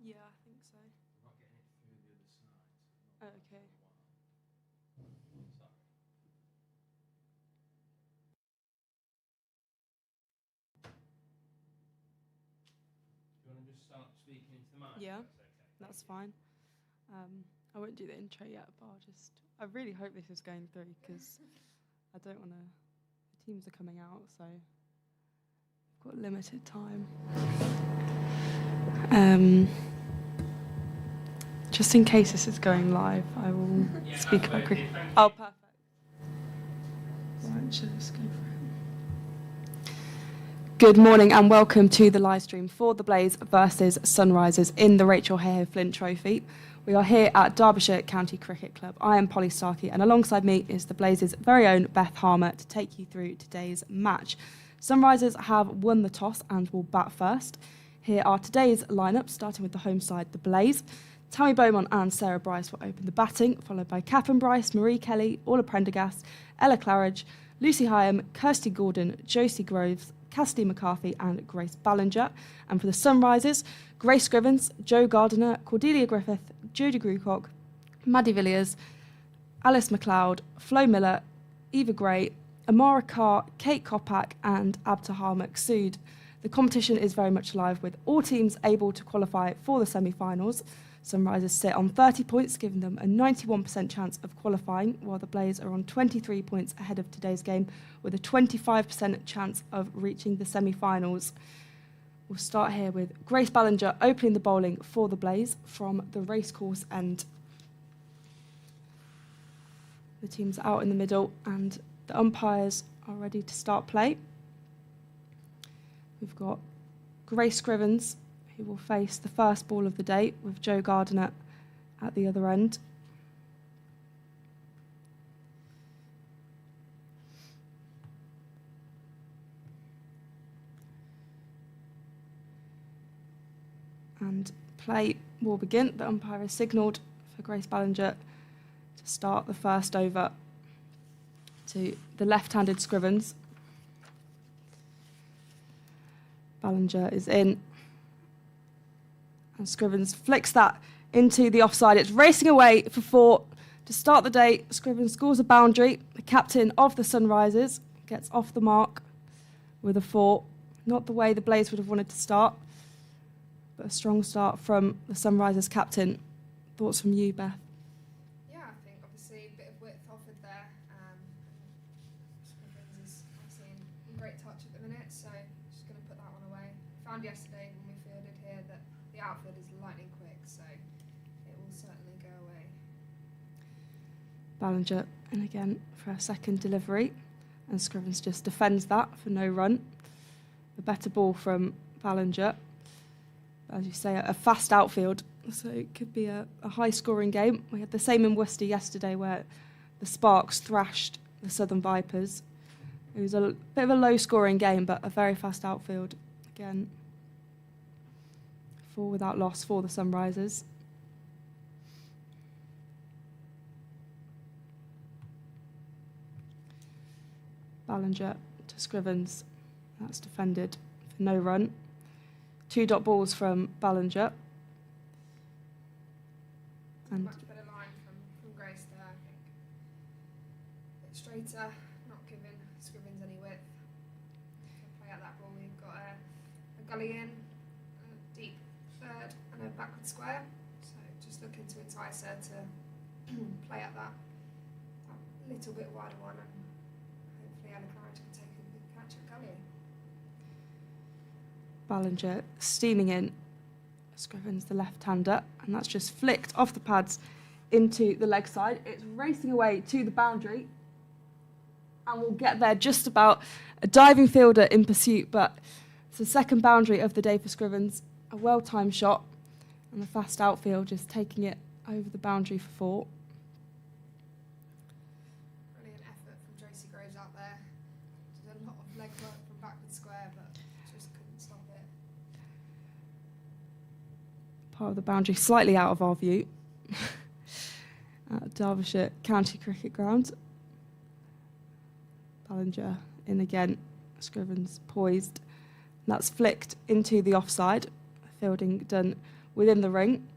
Yeah, I think so. Oh, okay. Do you want to just start speaking into the mic? Yeah, That's okay. that's fine. I won't do the intro yet, but I really hope this is going through because I don't want to. The teams are coming out, so I've got limited time. Just in case this is going live, I will speak about cricket. Oh, perfect. Right, should I just go for it? Good morning and welcome to the live stream for the Blaze versus Sunrisers in the Rachael Heyhoe Flint Trophy. We are here at Derbyshire County Cricket Club. I am Polly Starkey and alongside me is the Blaze's very own Beth Harmer to take you through today's match. Sunrisers have won the toss and will bat first. Here are today's lineup, starting with the home side, the Blaze. Tammy Beaumont and Sarah Bryce will open the batting, followed by Catherine Bryce, Marie Kelly, Orla Prendergast, Ella Claridge, Lucy Hyam, Kirsty Gordon, Josie Groves, Cassidy McCarthy and Grace Ballinger. And for the Sunrisers, Grace Scrivens, Jo Gardiner, Cordelia Griffith, Jodie Grucock, Maddie Villiers, Alice McLeod, Flo Miller, Eva Gray, Amara Carr, Kate Kopak and Abtahar Maqsood. The competition is very much alive with all teams able to qualify for the semi-finals. Sunrisers sit on 30 points, giving them a 91% chance of qualifying, while the Blaze are on 23 points ahead of today's game, with a 25% chance of reaching the semi-finals. We'll start here with Grace Ballinger opening the bowling for the Blaze from the racecourse end. The teams are out in the middle and the umpires are ready to start play. We've got Grace Scrivens, who will face the first ball of the day with Jo Gardiner at the other end. And play will begin. The umpire has signalled for Grace Ballinger to start the first over to the left-handed Scrivens. Ballinger is in. And Scrivens flicks that into the offside. It's racing away for four. To start the day, Scrivens scores a boundary. The captain of the Sunrisers gets off the mark with a 4. Not the way the Blaze would have wanted to start, but a strong start from the Sunrisers captain. Thoughts from you, Beth? Yeah, I think obviously a bit of width offered there. Scrivens is obviously in great touch at the minute, so just going to put that one away. Found yesterday when we fielded here that the outfield is lightning quick, so it will certainly go away. Ballinger in again for a second delivery, and Scrivens just defends that for no run. A better ball from Ballinger. As you say, a fast outfield, so it could be a high-scoring game. We had the same in Worcester yesterday where the Sparks thrashed the Southern Vipers. It was a bit of a low-scoring game, but a very fast outfield. Again, 4 without loss for the Sunrisers. Ballinger to Scrivens. That's defended for no run. 2 dot balls from Ballinger. And Much better line from Grace there, I think. A bit straighter, not giving Scrivens any width. Can play out that ball. We've got a gully in, a deep third and a backward square. So just looking to entice her to play out that little bit wider one, and hopefully Ella Claridge can take a good catch at gully. Ballinger steaming in. Scrivens the left-hander, and that's just flicked off the pads into the leg side. It's racing away to the boundary and will get there just about. A diving fielder in pursuit, but it's the second boundary of the day for Scrivens. A well-timed shot and the fast outfield just taking it over the boundary for 4. Brilliant effort from Josie Groves out there. Did a lot of leg work from backward square, but just couldn't stop it. Part of the boundary slightly out of our view at Derbyshire County Cricket Ground. Ballinger in again. Scrivens poised. That's flicked into the offside. fielding done within the ring.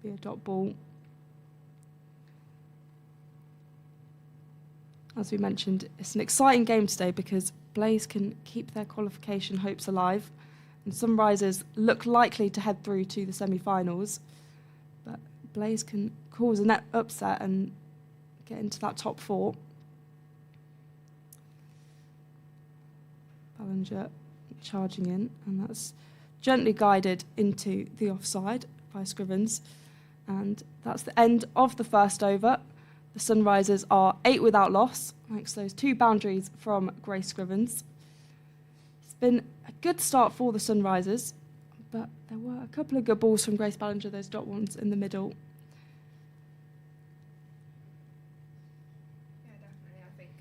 Be a dot ball. As we mentioned, it's an exciting game today because Blaze can keep their qualification hopes alive, and Sunrisers look likely to head through to the semi-finals. But Blaze can cause a net upset and get into that top 4. Ballinger charging in, and that's gently guided into the offside by Scrivens. And that's the end of the first over. The Sunrisers are 8 without loss, thanks to those 2 boundaries from Grace Scrivens. It's been a good start for the Sunrisers, but there were a couple of good balls from Grace Ballinger, those dot ones in the middle. Yeah, definitely. I think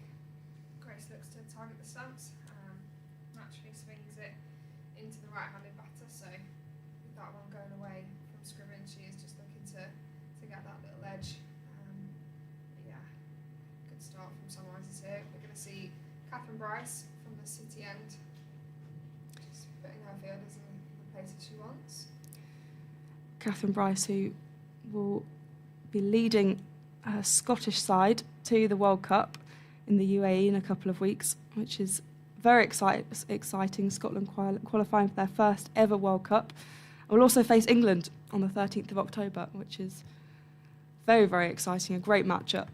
Grace looks to target the stumps, naturally swings it into the right-handed batter, so with that one going away from Scrivens, she is just looking to get that little edge. Start from Sunrisers here. We're going to see Catherine Bryce from the City end, just putting her fielders in the places she wants. Catherine Bryce, who will be leading her Scottish side to the World Cup in the UAE in a couple of weeks, which is very exciting. Scotland qualifying for their first ever World Cup. And will also face England on the 13th of October, which is very, very exciting, a great matchup.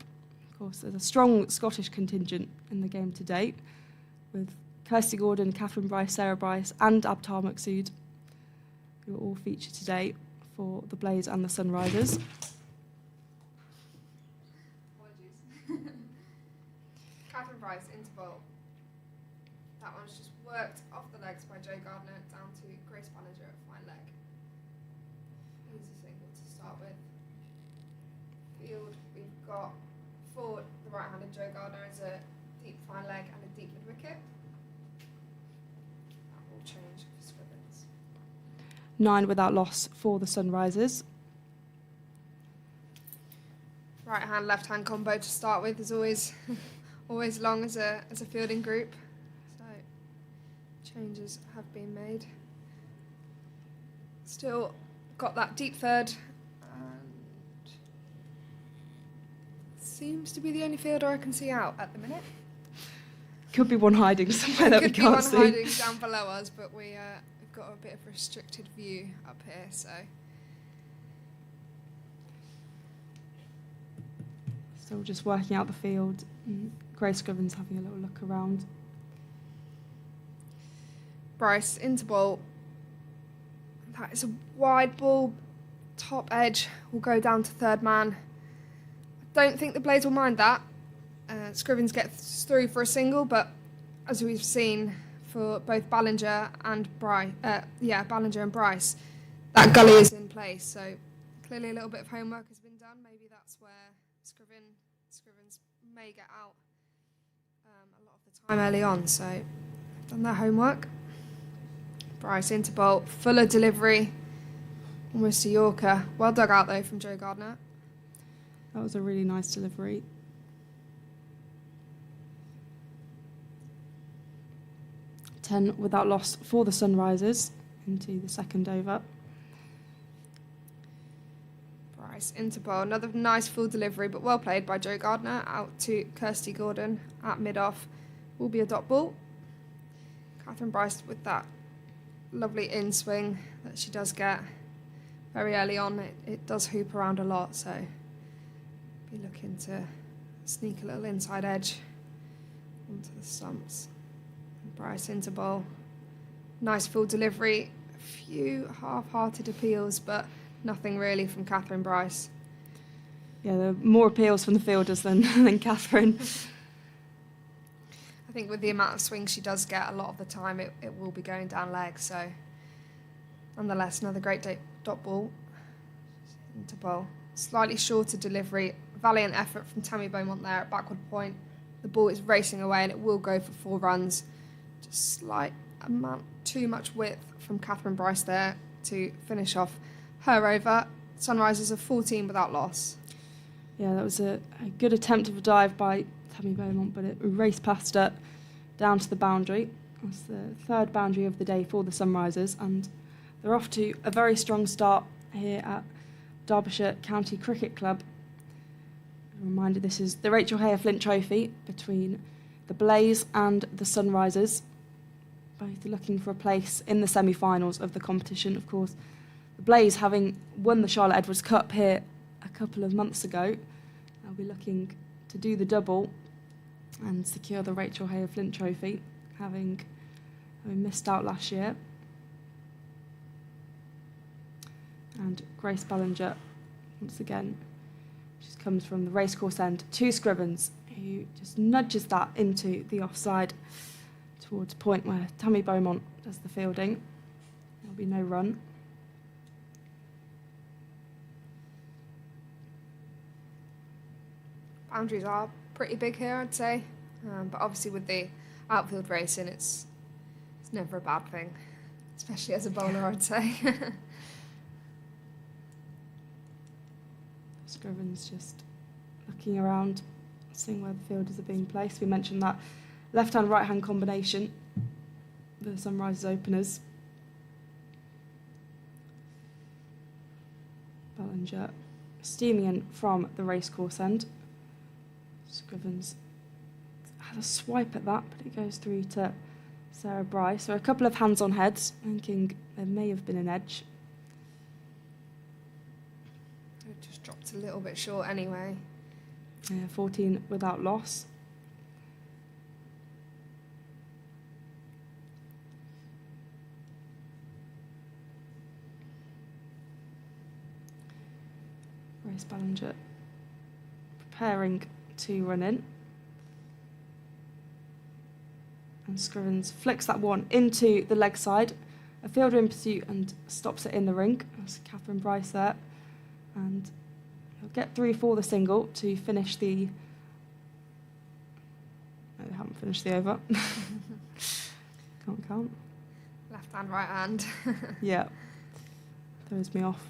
Of course, there's a strong Scottish contingent in the game to date, with Kirsty Gordon, Catherine Bryce, Sarah Bryce and Abtar Maqsood, who will all feature today for the Blaze and the Sunrisers. Apologies. Catherine Bryce into bowl. That one's just worked off the legs by Jo Gardner down to Grace Ballinger at fine leg. Easy single to start with. Field, we've got for the right-handed Jo Gardner is a deep fine leg and a deep mid-wicket. That will change for Scrivens. 9 without loss for the Sunrisers. Right-hand, left-hand combo to start with is always always long as a fielding group. So changes have been made. Still got that deep third. Seems to be the only fielder I can see out at the minute. Could be one hiding somewhere that we can't see. Could be one hiding down below us, but we've got a bit of a restricted view up here, so. Still just working out the field. Grace Scrivens having a little look around. Bryce into ball. That is a wide ball. Top edge will go down to third man. Don't think the Blaze will mind that. Scrivens gets through for a single, but as we've seen for both Ballinger and Bryce, that gully is in place. So clearly a little bit of homework has been done. Maybe that's where Scrivens may get out a lot of the time early on. So done their homework. Bryce into bowl, fuller delivery, almost a Yorker. Well dug out though from Jo Gardner. That was a really nice delivery. Ten without loss for the Sunrisers into the second over. Bryce into bowl. Another nice full delivery, but well played by Jo Gardner. Out to Kirsty Gordon at mid-off. Will be a dot ball. Catherine Bryce with that lovely in-swing that she does get very early on. It does hoop around a lot, so be looking to sneak a little inside edge onto the stumps. Bryce into bowl. Nice full delivery. A few half-hearted appeals, but nothing really from Catherine Bryce. Yeah, there are more appeals from the fielders than Catherine. I think with the amount of swings she does get a lot of the time, it will be going down leg. So, nonetheless, another great dot ball into bowl. Slightly shorter delivery. Valiant effort from Tammy Beaumont there at backward point. The ball is racing away and it will go for 4 runs. Just slight amount, too much width from Catherine Bryce there to finish off her over. Sunrisers are 14 without loss. Yeah, that was a good attempt of a dive by Tammy Beaumont, but it raced past her down to the boundary. That's the third boundary of the day for the Sunrisers, and they're off to a very strong start here at Derbyshire County Cricket Club. A reminder, this is the Rachael Heyhoe Flint Trophy between the Blaze and the Sunrisers, both looking for a place in the semi-finals of the competition. Of course, the Blaze, having won the Charlotte Edwards Cup here a couple of months ago, they'll be looking to do the double and secure the Rachael Heyhoe Flint Trophy, having missed out last year. And Grace Ballinger, once again, just comes from the racecourse end to Scrivens, who just nudges that into the offside towards point where Tammy Beaumont does the fielding. There'll be no run. Boundaries are pretty big here, I'd say. But obviously with the outfield racing, it's never a bad thing, especially as a bowler, I'd say. Scrivens just looking around, seeing where the fielders are being placed. We mentioned that left-hand, right-hand combination for the Sunrisers openers. Ballinger steaming in from the racecourse end. Scrivens has a swipe at that, but it goes through to Sarah Bryce. So a couple of hands on heads, thinking there may have been an edge. It just dropped a little bit short anyway. 14 without loss. Grace Ballinger preparing to run in. And Scrivens flicks that one into the leg side. A fielder in pursuit and stops it in the ring. That's Catherine Bryce there. And he'll get through for the single to finish the... No, they haven't finished the over. Can't count. Left hand, right hand. Yeah. Throws me off.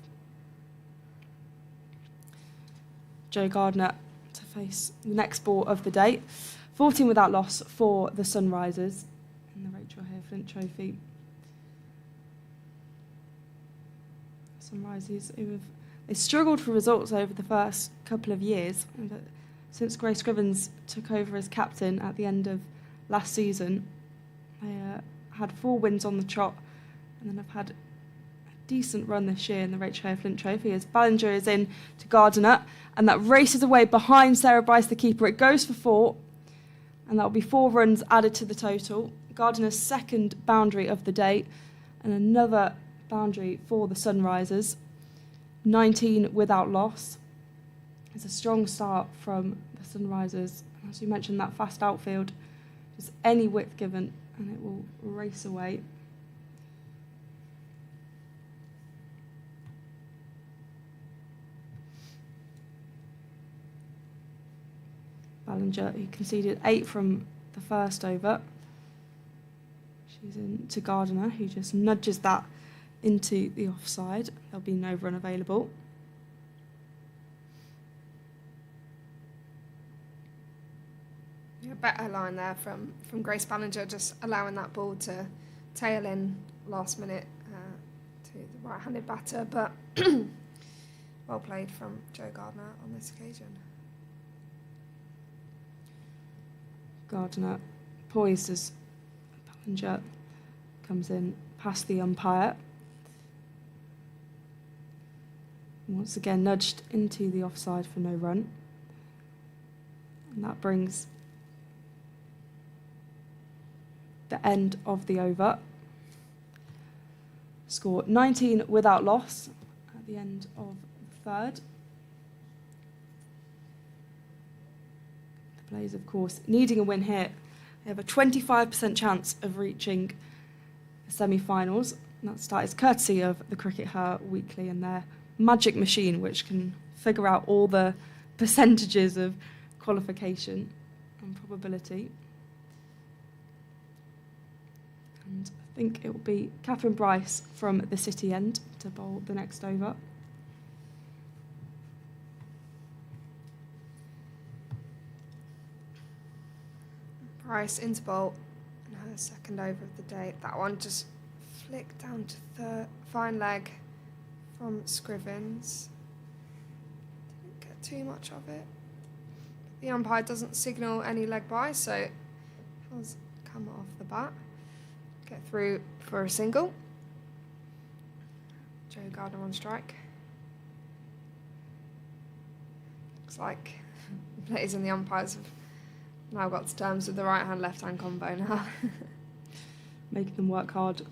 Joe Gardner to face the next ball of the day. 14 without loss for the Sunrisers in the Rachael Heyhoe Flint Trophy. Sunrisers they struggled for results over the first couple of years, but since Grace Scrivens took over as captain at the end of last season, they had 4 wins on the trot, and then have had a decent run this year in the Rachael Heyhoe Flint Trophy as Ballinger is in to Gardner, and that races away behind Sarah Bryce, the keeper. It goes for 4, and that'll be 4 runs added to the total. Gardner's second boundary of the day, and another boundary for the Sunrisers. 19 without loss. It's a strong start from the Sunrisers. As you mentioned, that fast outfield, just any width given and it will race away. Ballinger, who conceded 8 from the first over. She's in to Gardner, who just nudges that into the offside. There'll be no run available. Yeah, better line there from Grace Ballinger, just allowing that ball to tail in last minute to the right-handed batter, but well played from Joe Gardner on this occasion. Gardner poised as Ballinger comes in past the umpire. Once again nudged into the offside for no run. And that brings the end of the over. Score 19 without loss at the end of the third. The Blaze, of course, needing a win here. They have a 25% chance of reaching the semi-finals. And that is courtesy of the Cricket Her Weekly and their magic machine, which can figure out all the percentages of qualification and probability. And I think it will be Catherine Bryce from the City end to bowl the next over. Bryce into bowl, and her second over of the day. That one just flicked down to fine leg from Scrivens. Didn't get too much of it. The umpire doesn't signal any leg by, so it has come off the bat. Get through for a single. Joe Gardner on strike. Looks like the players and the umpires have now got to terms with the right-hand, left-hand combo now. Making them work hard.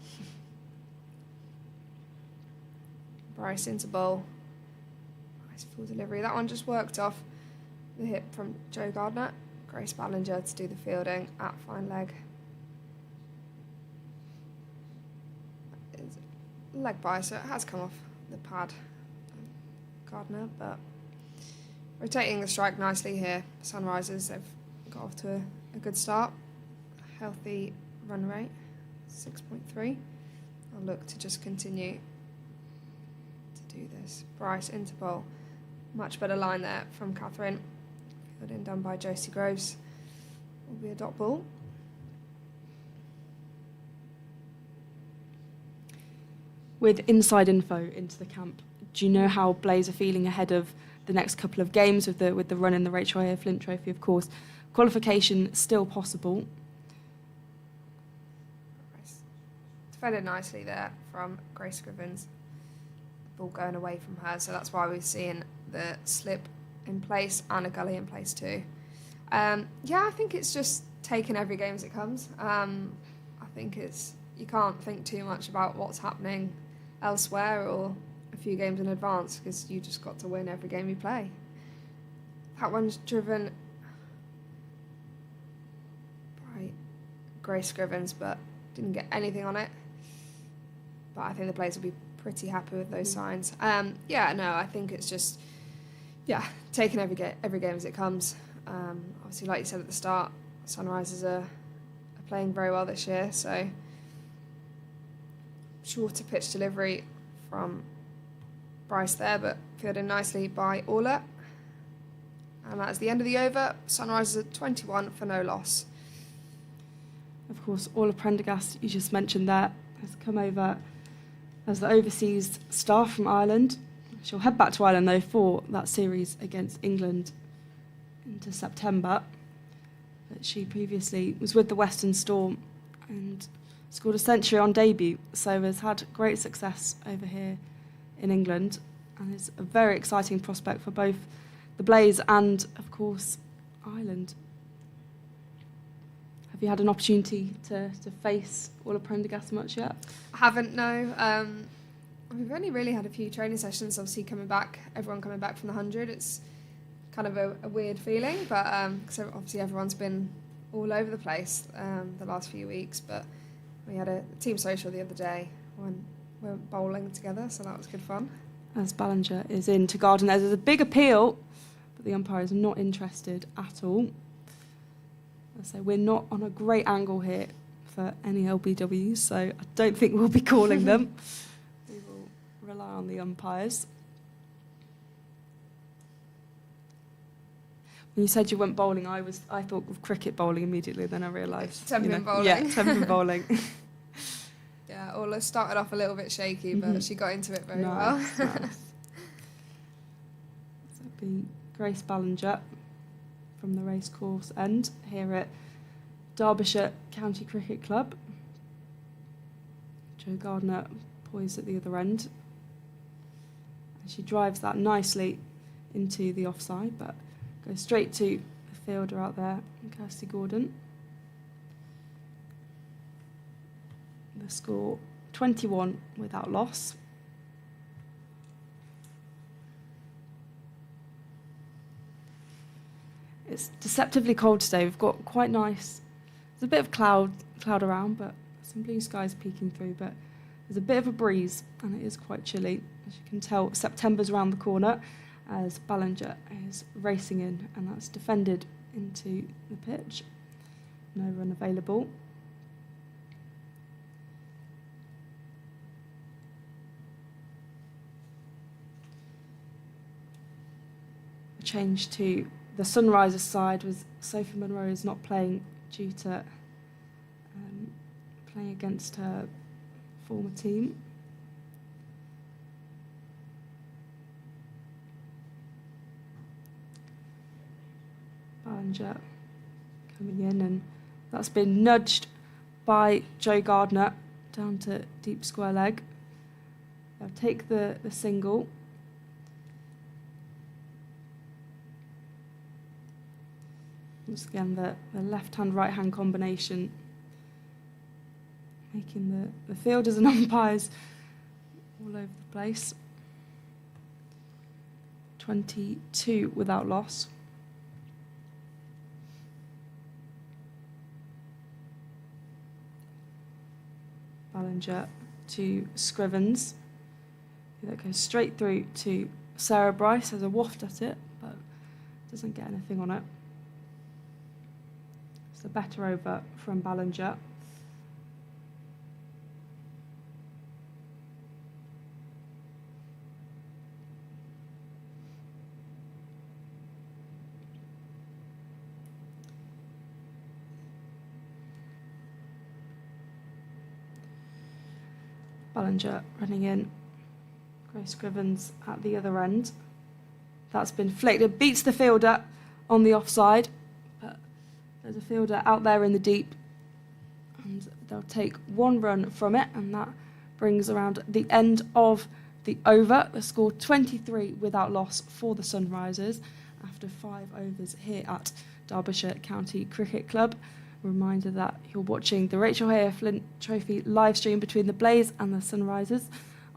Bryce into bowl. Nice full delivery. That one just worked off the hip from Joe Gardner. Grace Ballinger to do the fielding at fine leg. It's leg by, so it has come off the pad. Gardner, but rotating the strike nicely here. Sunrisers, they've got off to a good start. Healthy run rate, 6.3. I'll look to just continue to do this. Bryce into bowl. Much better line there from Catherine. Fielding done by Josie Groves. Will be a dot ball. With inside info into the camp, do you know how Blaze are feeling ahead of the next couple of games with the run in the Rachael Heyhoe Flint Trophy, of course? Qualification still possible. Defended nicely there from Grace Scrivens. Ball going away from her, so that's why we're seeing the slip in place and a gully in place too. Yeah, I think it's just taking every game as it comes. I think you can't think too much about what's happening elsewhere or a few games in advance, because you just got to win every game you play. That one's driven by Grace Scrivens, but didn't get anything on it. But I think the players will be pretty happy with those signs. Yeah, no, I think it's just, taking every game as it comes. Obviously, like you said at the start, Sunrisers are playing very well this year, so shorter pitch delivery from Bryce there, but fielded nicely by Orla. And that's the end of the over. Sunrisers at 21 for no loss. Of course, Orla Prendergast, you just mentioned that, has come over as the overseas star from Ireland. She'll head back to Ireland, though, for that series against England into September. But she previously was with the Western Storm and scored a century on debut, so has had great success over here in England, and is a very exciting prospect for both the Blaze and, of course, Ireland. Have you had an opportunity to face Orla Prendergast much yet? I haven't, no. We've only really had a few training sessions, obviously everyone coming back from the 100. It's kind of a weird feeling, but because obviously everyone's been all over the place the last few weeks, but we had a team social the other day when we were bowling together, so that was good fun. As Ballinger is in to Garden, there's a big appeal, but the umpire is not interested at all. So we're not on a great angle here for any LBWs, so I don't think we'll be calling them. We will rely on the umpires. When you said you went bowling, I thought of cricket bowling immediately, then I realised. Ten-pin bowling. Yeah, 10-pin bowling. Yeah, Orla started off a little bit shaky, but she got into it very well. Nice. So it'd be Grace Ballinger from the racecourse end here at Derbyshire County Cricket Club. Joe Gardner poised at the other end. And she drives that nicely into the offside, but goes straight to the fielder out there, Kirsty Gordon. The score 21 without loss. It's deceptively cold today. We've got quite nice, there's a bit of cloud around, but some blue skies peeking through, but there's a bit of a breeze and it is quite chilly. As you can tell, September's around the corner as Ballinger is racing in, and that's defended into the pitch. No run available. A change to the Sunrisers side was Sophie Monroe is not playing due to against her former team. Ballinger coming in, and that's been nudged by Joe Gardner down to deep square leg. They'll take the single. Once again, the left-hand, right-hand combination, making the fielders and umpires all over the place. 22 without loss. Ballinger to Scrivens. That goes straight through to Sarah Bryce. Has a waft at it, but doesn't get anything on it. It's a better over from Ballinger. Ballinger running in. Grace Scrivens at the other end. That's been flicked. It beats the fielder on the offside. But there's a fielder out there in the deep. And they'll take one run from it. And that brings around the end of the over. The score 23 without loss for the Sunrisers after 5 overs here at Derbyshire County Cricket Club. Reminder that you're watching the Rachael Heyhoe Flint Trophy live stream between the Blaze and the Sunrisers.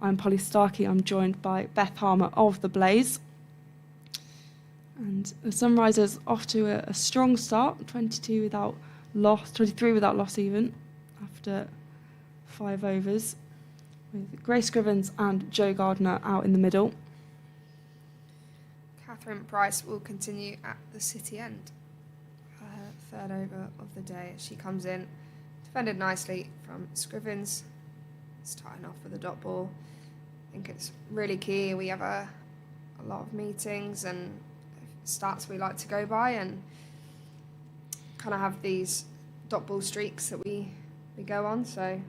I'm Polly Starkey. I'm joined by Beth Harmer of the Blaze. And the Sunrisers off to a strong start, 23 without loss even, after 5 overs, with Grace Scrivens and Joe Gardner out in the middle. Catherine Price will continue at the City end. Third over of the day. She comes in, defended nicely from Scrivens, starting off with a dot ball. I think it's really key. We have a lot of meetings and stats we like to go by, and kind of have these dot ball streaks that we go on. So I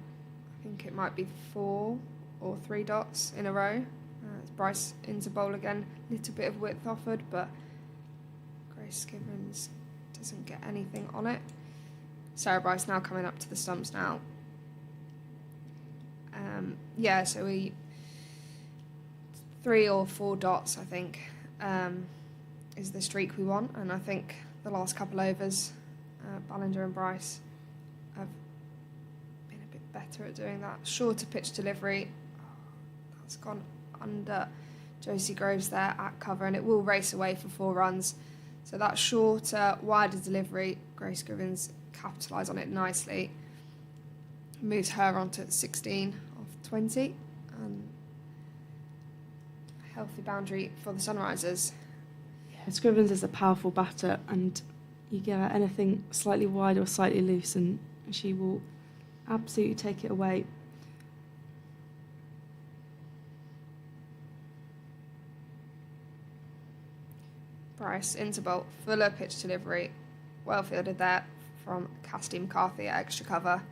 think it might be 4 or 3 dots in a row. It's Bryce into bowl again, little bit of width offered, but Grace Scrivens doesn't get anything on it. Sarah Bryce now coming up to the stumps now. So we 3 or 4 dots, I think, is the streak we want. And I think the last couple overs, Ballinger and Bryce have been a bit better at doing that. Shorter pitch delivery. That's gone under Josie Groves there at cover, and it will race away for 4 runs. So that shorter, wider delivery, Grace Scrivens capitalise on it nicely. Moves her on to 16 off 20. And a healthy boundary for the Sunrisers. Yeah, Scrivens is a powerful batter, and you give her anything slightly wide or slightly loose and she will absolutely take it away. Bryce into bolt, fuller pitch delivery, well fielded there from Cassidy McCarthy at extra cover.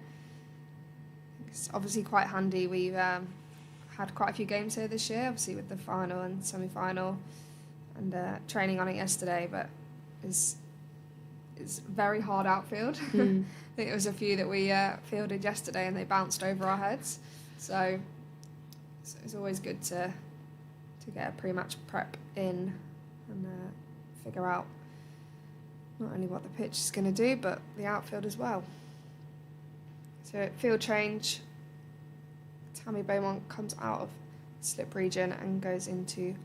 It's obviously quite handy. We've had quite a few games here this year, obviously with the final and semi-final, and training on it yesterday, but it's very hard outfield. I think there was a few that we fielded yesterday and they bounced over our heads. So it's always good to get a pre-match prep in and figure out not only what the pitch is going to do, but the outfield as well. So field change, Tammy Beaumont comes out of slip region and goes into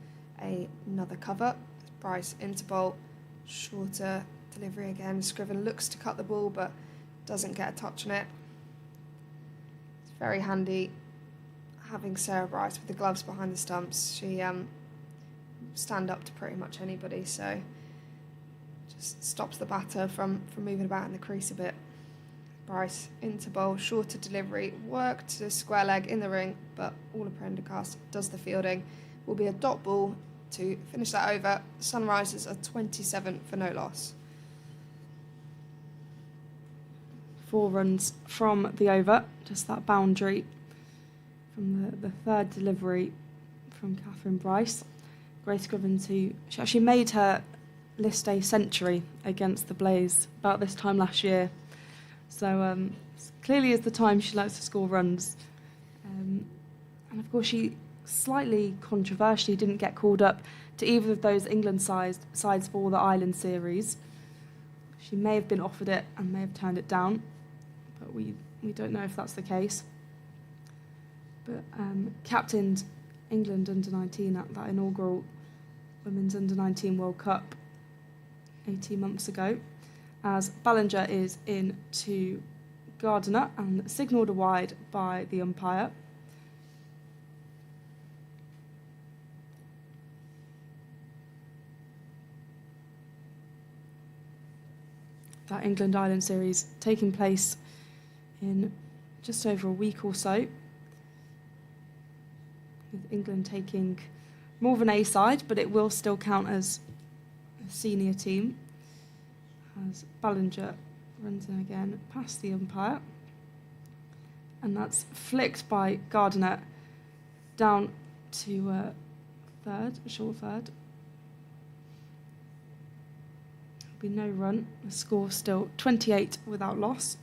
another cover. Bryce into bolt, shorter delivery again. Scriven looks to cut the ball but doesn't get a touch on it. It's very handy having Sarah Bryce with the gloves behind the stumps. She stand up to pretty much anybody, so just stops the batter from moving about in the crease a bit. Bryce into bowl, shorter delivery, work to square leg in the ring, but all Prendergast does the fielding. Will be a dot ball to finish that over. Sunrisers are 27 for no loss. 4 runs from the over, just that boundary from the third delivery from Catherine Bryce. Grace Scrivens, she actually made her list A century against the Blaze about this time last year. So clearly is the time she likes to score runs. And of course she slightly controversially didn't get called up to either of those England sides for the Island series. She may have been offered it and may have turned it down, but we don't know if that's the case. But captained England under-19 at that inaugural Women's Under-19 World Cup 18 months ago, as Ballinger is in to Gardiner and signalled a wide by the umpire. That England-Ireland series taking place in just over a week or so, with England taking more of an A side, but it will still count as a senior team, as Ballinger runs in again past the umpire, and that's flicked by Gardiner down to third, a short third. Be no run. The score still 28 without loss.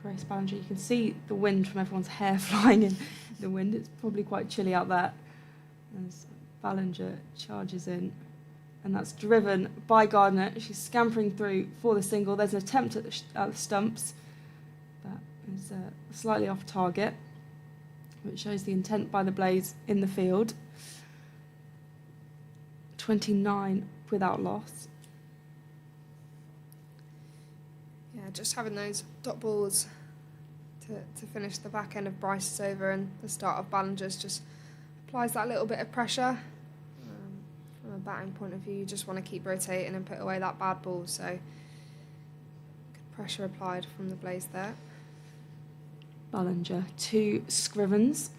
Grace Ballinger, you can see the wind from everyone's hair flying in the wind. It's probably quite chilly out there as Ballinger charges in. And that's driven by Gardiner. She's scampering through for the single. There's an attempt at the stumps that is slightly off target, which shows the intent by the Blaze in the field. 29 without loss. Yeah, just having those dot balls to finish the back end of Bryce's over and the start of Ballinger's just applies that little bit of pressure. From a batting point of view, you just want to keep rotating and put away that bad ball, so good pressure applied from the Blaze there. Ballinger to Scrivens.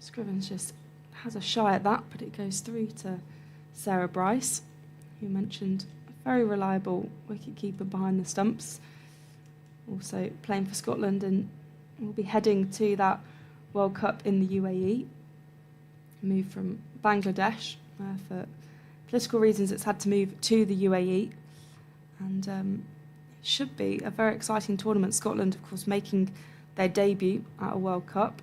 Scrivens just has a shy at that, but it goes through to Sarah Bryce, who mentioned a very reliable wicket-keeper behind the stumps, also playing for Scotland and will be heading to that World Cup in the UAE. Moved from Bangladesh, for political reasons it's had to move to the UAE, and it should be a very exciting tournament. Scotland, of course, making their debut at a World Cup.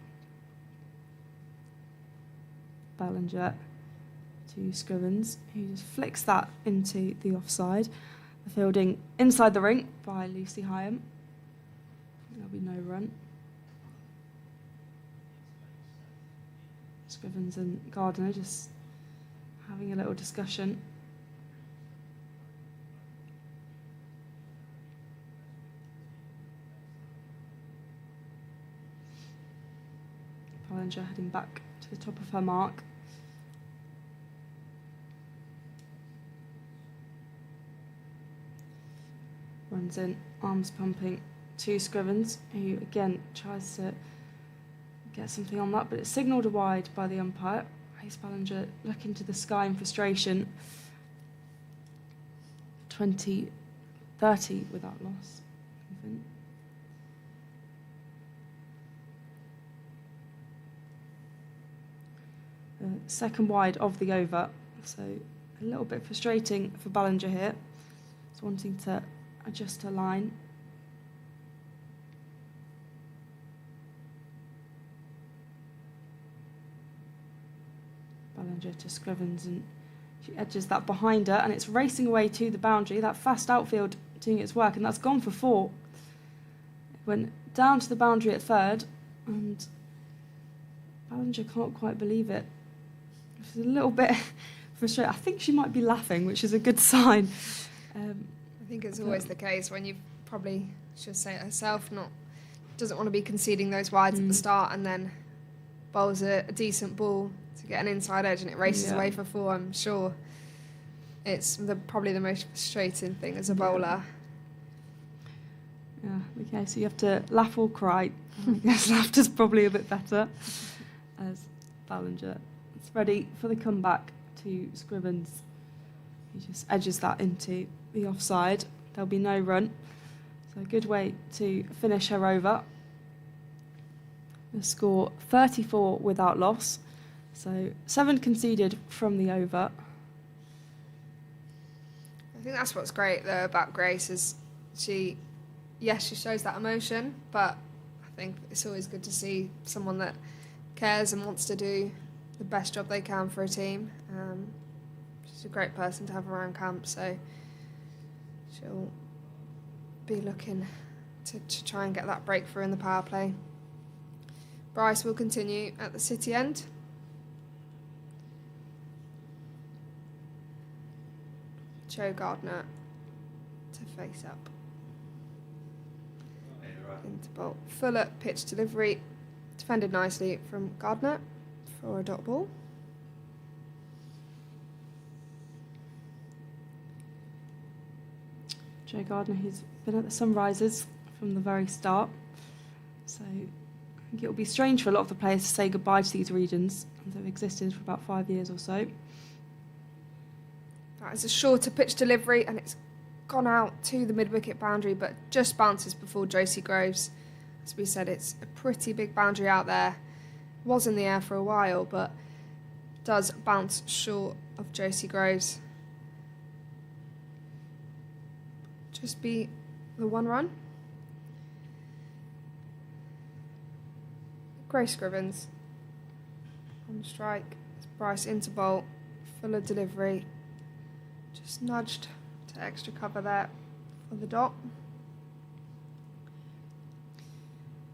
Ballinger to Scrivens, who just flicks that into the offside. The fielding inside the ring by Lucy Hyam. There'll be no run. Scrivens and Gardiner just having a little discussion. Ballinger heading back to the top of her mark. Runs in, arms pumping to Scrivens, who again tries to get something on that, but it's signalled a wide by the umpire. Grace Ballinger looking to the sky in frustration. 20-30 without loss. Even. Second wide of the over, so a little bit frustrating for Ballinger here. Just wanting to adjust her line. Ballinger to Scrivens, and she edges that behind her, and it's racing away to the boundary. That fast outfield doing its work, and that's gone for 4. It went down to the boundary at third, and Ballinger can't quite believe it. She's a little bit frustrated. I think she might be laughing, which is a good sign. I think it's always the case when you probably should say it herself, doesn't want to be conceding those wides at the start and then bowls a decent ball to get an inside edge and it races away for 4. I'm sure it's probably the most frustrating thing as a bowler. Yeah, okay, so you have to laugh or cry. I guess laughter's probably a bit better. As Ballinger is ready for the comeback to Scrivens. He just edges that into the offside. There'll be no run. So a good way to finish her over. The score 34 without loss. So 7 conceded from the over. I think that's what's great though about Grace is she shows that emotion, but I think it's always good to see someone that cares and wants to do the best job they can for a team. She's a great person to have around camp, so she'll be looking to try and get that breakthrough in the power play. Bryce will continue at the City end. Joe Gardner to face up. Into bolt. Fuller pitch delivery. Defended nicely from Gardner for a dot ball. Joe Gardner, who's been at the Sunrisers from the very start. So I think it will be strange for a lot of the players to say goodbye to these regions. They've existed for about 5 years or so. That is a shorter pitch delivery and it's gone out to the mid-wicket boundary but just bounces before Josie Groves. As we said, it's a pretty big boundary out there. Was in the air for a while but does bounce short of Josie Groves. Just be the one run. Grace Scrivens on strike. Bryce into bolt. Fuller delivery. Just nudged to extra cover there for the dot.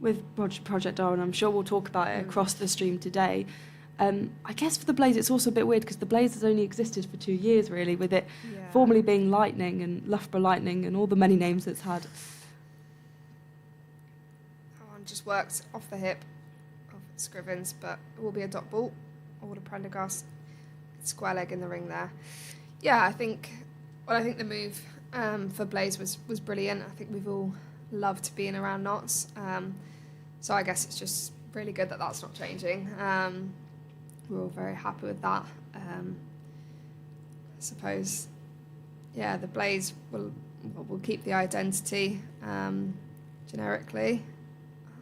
With Project Darwin, I'm sure we'll talk about it across the stream today. I guess for the Blaze, it's also a bit weird because the Blaze has only existed for 2 years, really, with it formerly being Lightning and Loughborough Lightning and all the many names it's had. That one just worked off the hip of Scrivens, but it will be a dot ball. Or the Prendergast square leg in the ring there. Yeah, I think the move for Blaze was brilliant. I think we've all loved being around knots. So I guess it's just really good that that's not changing. We're all very happy with that. I suppose, yeah, the Blaze will keep the identity generically.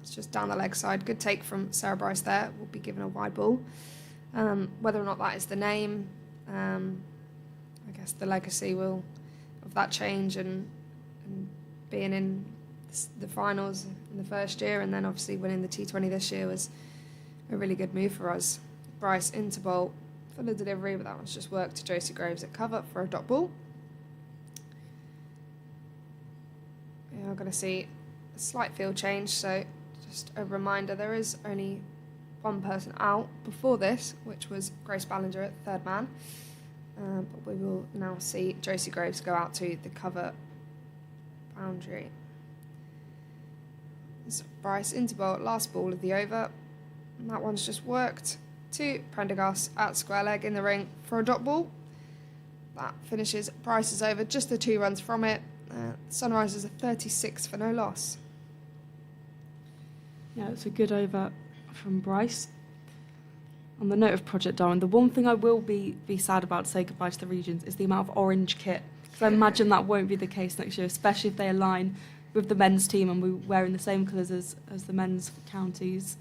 It's just down the leg side. Good take from Sarah Bryce there. Will be given a wide ball. Whether or not that is the name, I guess the legacy of that change and being in the finals in the first year and then obviously winning the T20 this year was a really good move for us. Bryce into bolt for the delivery, but that one's just worked to Josie Groves at cover for a dot ball. We are going to see a slight field change, so just a reminder there is only one person out before this, which was Grace Ballinger at third man. But we will now see Josie Groves go out to the cover boundary. So Bryce into bolt, last ball of the over. And that one's just worked to Prendergast at square leg in the ring for a dot ball. That finishes Bryce's over, just the 2 runs from it. Sunrisers are 36 for no loss. Yeah, it's a good over from Bryce. On the note of Project Darwin, the one thing I will be sad about to say goodbye to the regions is the amount of orange kit. Because I imagine that won't be the case next year, especially if they align with the men's team and we're wearing the same colours as the men's counties.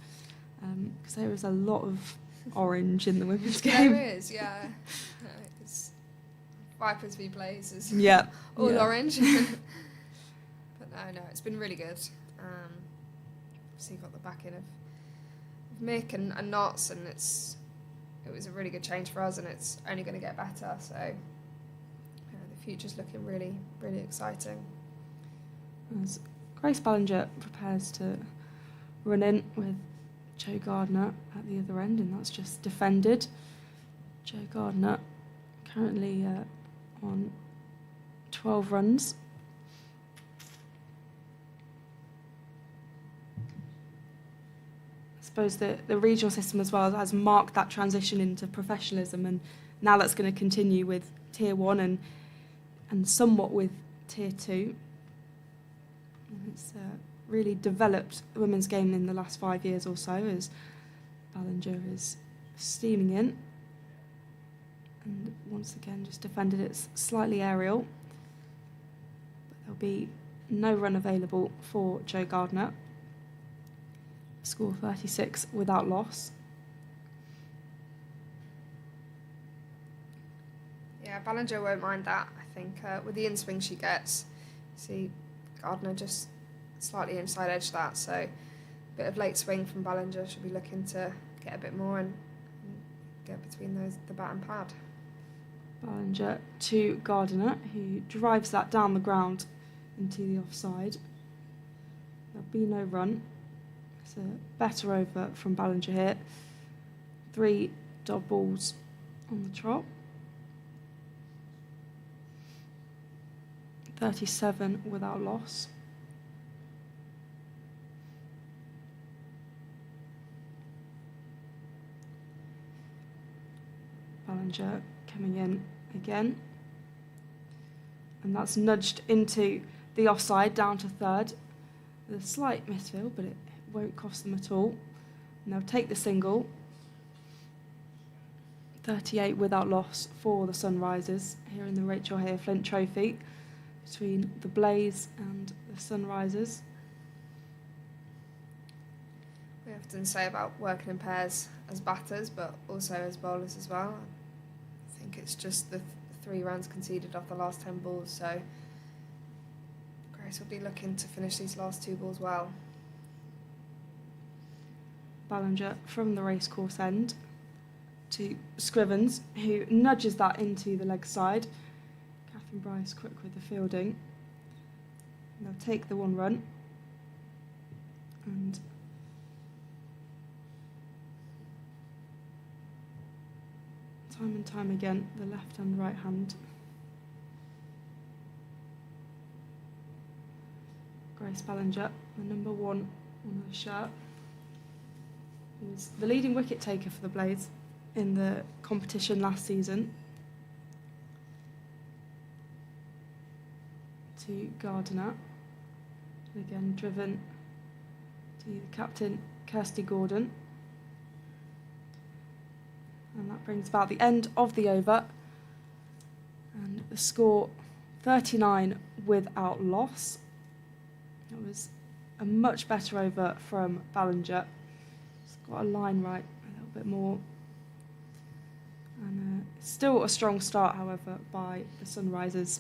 Because there is a lot of orange in the women's game. There is, yeah. It's Vipers v Blazers. Yeah. All yeah. orange. But no, it's been really good. Obviously got the backing of Mick and Knots, and it was a really good change for us, and it's only going to get better. So the future's looking really, really exciting. As Grace Ballinger prepares to run in with Joe Gardner at the other end, and that's just defended. Joe Gardner currently on 12 runs. I suppose the regional system as well has marked that transition into professionalism, and now that's going to continue with Tier 1 and somewhat with Tier 2. It's really developed the women's game in the last 5 years or so, as Ballinger is steaming in. And once again, just defended it slightly aerial. But there'll be no run available for Jo Gardner. Score 36 without loss. Yeah, Ballinger won't mind that, I think. With the in-swing she gets, see Gardner just slightly inside edge that, so a bit of late swing from Ballinger. She'll be looking to get a bit more and get between the bat and pad. Ballinger to Gardner, who drives that down the ground into the offside. There'll be no run. It's a better over from Ballinger here. 3 dot balls on the trot. 37 without loss. Ballinger coming in again. And that's nudged into the offside, down to third. There's a slight misfield, but it won't cost them at all. And they'll take the single. 38 without loss for the Sunrisers here in the Rachael Heyhoe Flint Trophy, between the Blaze and the Sunrisers. We often say about working in pairs as batters, but also as bowlers as well. I think it's just the 3 runs conceded off the last 10 balls, so Grace will be looking to finish these last 2 balls well. Ballinger from the racecourse end to Scrivens, who nudges that into the leg side. Catherine Bryce quick with the fielding. And they'll take the 1 run. And time again, the left and right hand. Grace Ballinger, the number 1 on her shirt, was the leading wicket taker for the Blades in the competition last season. To Gardner, again driven to the captain Kirsty Gordon. And that brings about the end of the over. And the score 39 without loss. It was a much better over from Ballinger. It's got a line right a little bit more. And still a strong start, however, by the Sunrisers.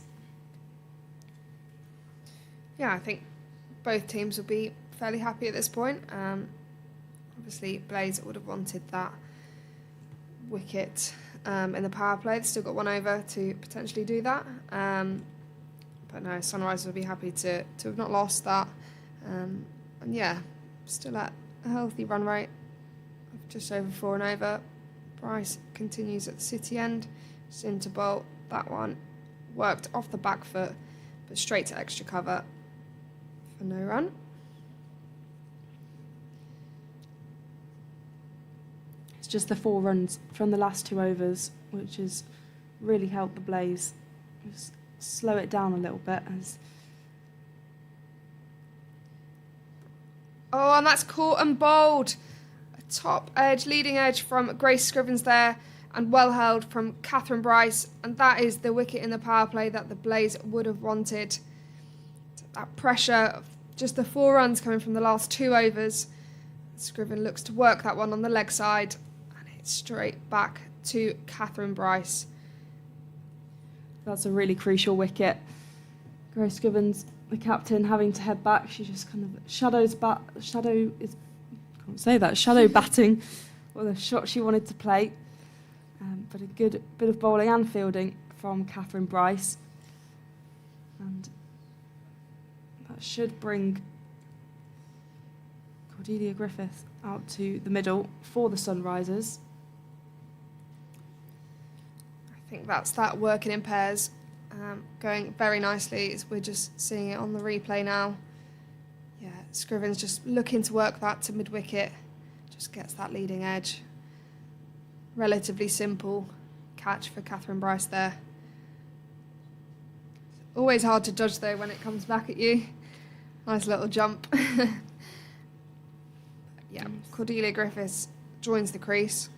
Yeah, I think both teams will be fairly happy at this point. Obviously, Blaze would have wanted that wicket in the power play. They've still got 1 over to potentially do that. But no, Sunrisers will be happy to have not lost that. And yeah, still at a healthy run rate of just over 4 and over. Bryce continues at the city end. Just into bolt. That one worked off the back foot, but straight to extra cover for no run. It's just the 4 runs from the last 2 overs, which has really helped the Blaze just slow it down a little bit. Oh, and that's caught and bowled. A top edge, leading edge from Grace Scrivens there, and well held from Catherine Bryce. And that is the wicket in the power play that the Blaze would have wanted. That pressure of just the 4 runs coming from the last 2 overs. Scriven looks to work that one on the leg side, and it's straight back to Catherine Bryce. That's a really crucial wicket. Grace Scrivens, the captain, having to head back. She just kind of shadow batting with a shot she wanted to play. But a good bit of bowling and fielding from Catherine Bryce. And that should bring Cordelia Griffith out to the middle for the Sunrisers. I think that's that working in pairs, going very nicely. We're just seeing it on the replay now. Yeah, Scrivens just looking to work that to mid-wicket. Just gets that leading edge. Relatively simple catch for Catherine Bryce there. Always hard to judge though when it comes back at you. Nice little jump. Yeah, Cordelia Griffiths joins the crease.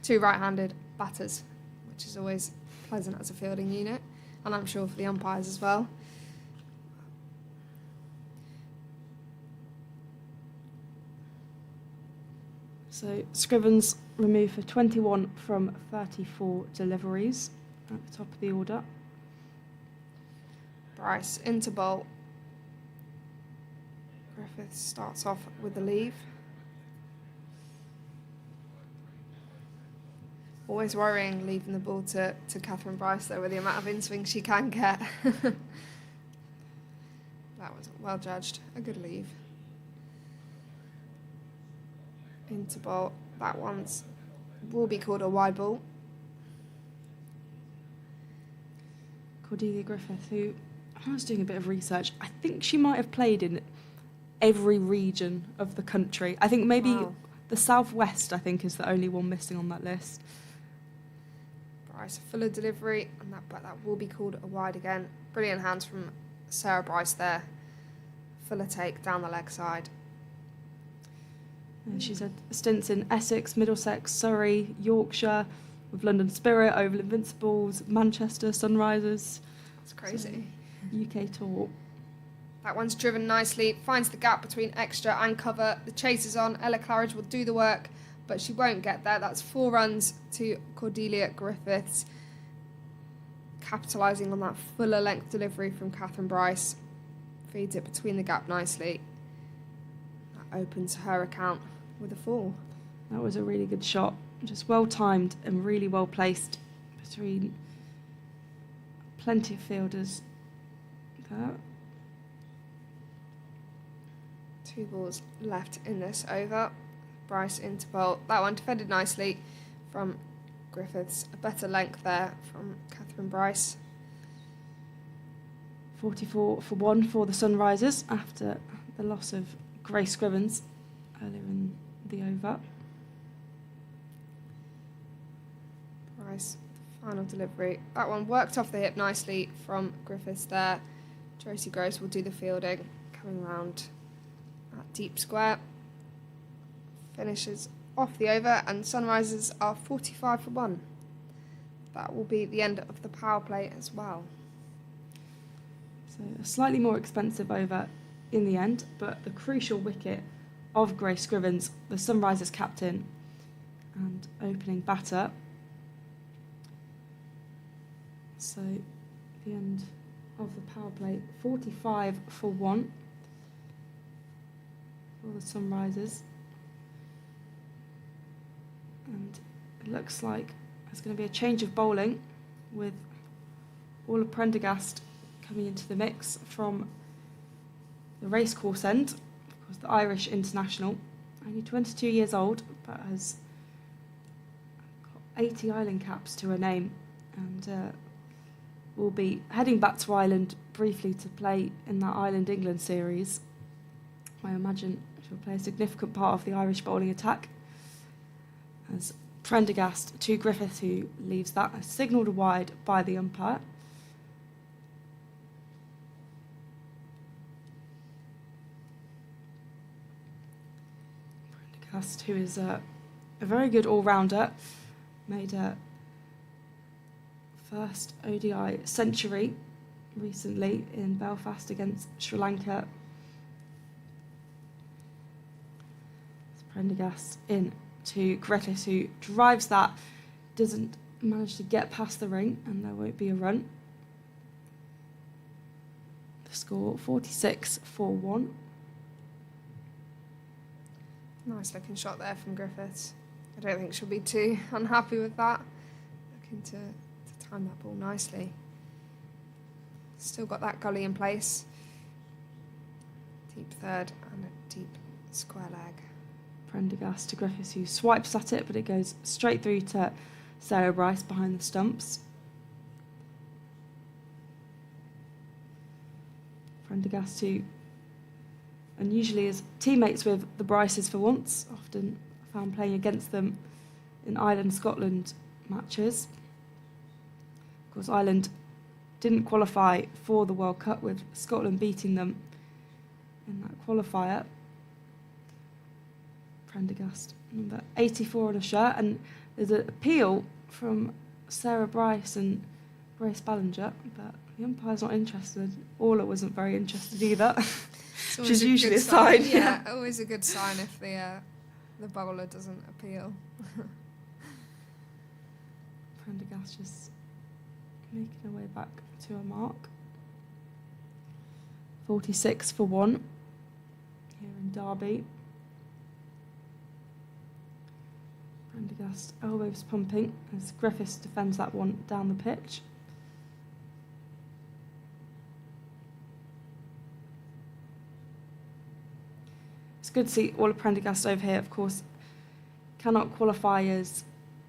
2 right-handed batters, which is always pleasant as a fielding unit, and I'm sure for the umpires as well. So Scrivens removed for 21 from 34 deliveries at the top of the order. Bryce into bowl. Griffiths starts off with the leave. Always worrying leaving the ball to Catherine Bryce though, with the amount of in-swing she can get. That was well judged. A good leave. Into bowl. That one's will be called a wide ball. Cordelia Griffith, who I was doing a bit of research, I think she might have played in every region of the country. I think maybe the Southwest, I think, is the only one missing on that list. Bryce, a fuller delivery, and but that will be called a wide again. Brilliant hands from Sarah Bryce there. Fuller take down the leg side. And she's had stints in Essex, Middlesex, Surrey, Yorkshire, with London Spirit, Oval Invincibles, Manchester Sunrisers. That's crazy. So, UK tour. That one's driven nicely, finds the gap between extra and cover. The chase is on. Ella Claridge will do the work, but she won't get there. That's 4 runs to Cordelia Griffiths, capitalising on that fuller length delivery from Catherine Bryce. Feeds it between the gap nicely. That opens her account with a 4. That was a really good shot. Just well timed and really well placed between plenty of fielders there. 2 balls left in this over. Bryce into bowl. That one defended nicely from Griffiths. A better length there from Catherine Bryce. 44 for 1 for the Sunrisers after the loss of Grace Scrivens earlier in the over. Bryce, final delivery. That one worked off the hip nicely from Griffiths there. Josie Gross will do the fielding, coming round at deep square. Finishes off the over, and Sunrisers are 45 for 1. That will be the end of the power play as well. So a slightly more expensive over in the end, but the crucial wicket of Grace Scrivens, the Sunrisers captain and opening batter. So the end of the power play, 45 for 1 for the Sunrisers. And it looks like there's going to be a change of bowling with Orla Prendergast coming into the mix from the racecourse end. Of course, the Irish international, only 22 years old, but has got 80 Island caps to her name, and will be heading back to Ireland briefly to play in that Ireland England series. I imagine she'll play a significant part of the Irish bowling attack. As Prendergast to Griffith, who leaves that, signalled wide by the umpire. Prendergast, who is a very good all-rounder, made a first ODI century recently in Belfast against Sri Lanka. Prendergast in to Griffiths, who drives that, doesn't manage to get past the ring, and there won't be a run. The score 46 for 1. Nice looking shot there from Griffiths. I don't think she'll be too unhappy with that. Looking to time that ball nicely. Still got that gully in place. Deep third and a deep square leg. Prendergast to Griffiths, who swipes at it, but it goes straight through to Sarah Bryce behind the stumps. Prendergast, who unusually is teammates with the Bryces for once, often found playing against them in Ireland-Scotland matches. Of course, Ireland didn't qualify for the World Cup, with Scotland beating them qualifier. Prendergast, number 84 on a shirt, and there's an appeal from Sarah Bryce and Grace Ballinger, but the umpire's not interested. Orla wasn't very interested either. It's Which always is usually good a sign. Yeah, always a good sign if the bowler doesn't appeal. Prendergast just making her way back to a mark. 46 for 1 here in Derby. Prendergast elbows pumping as Griffiths defends that one down the pitch. It's good to see Orla Prendergast over here. Of course, cannot qualify as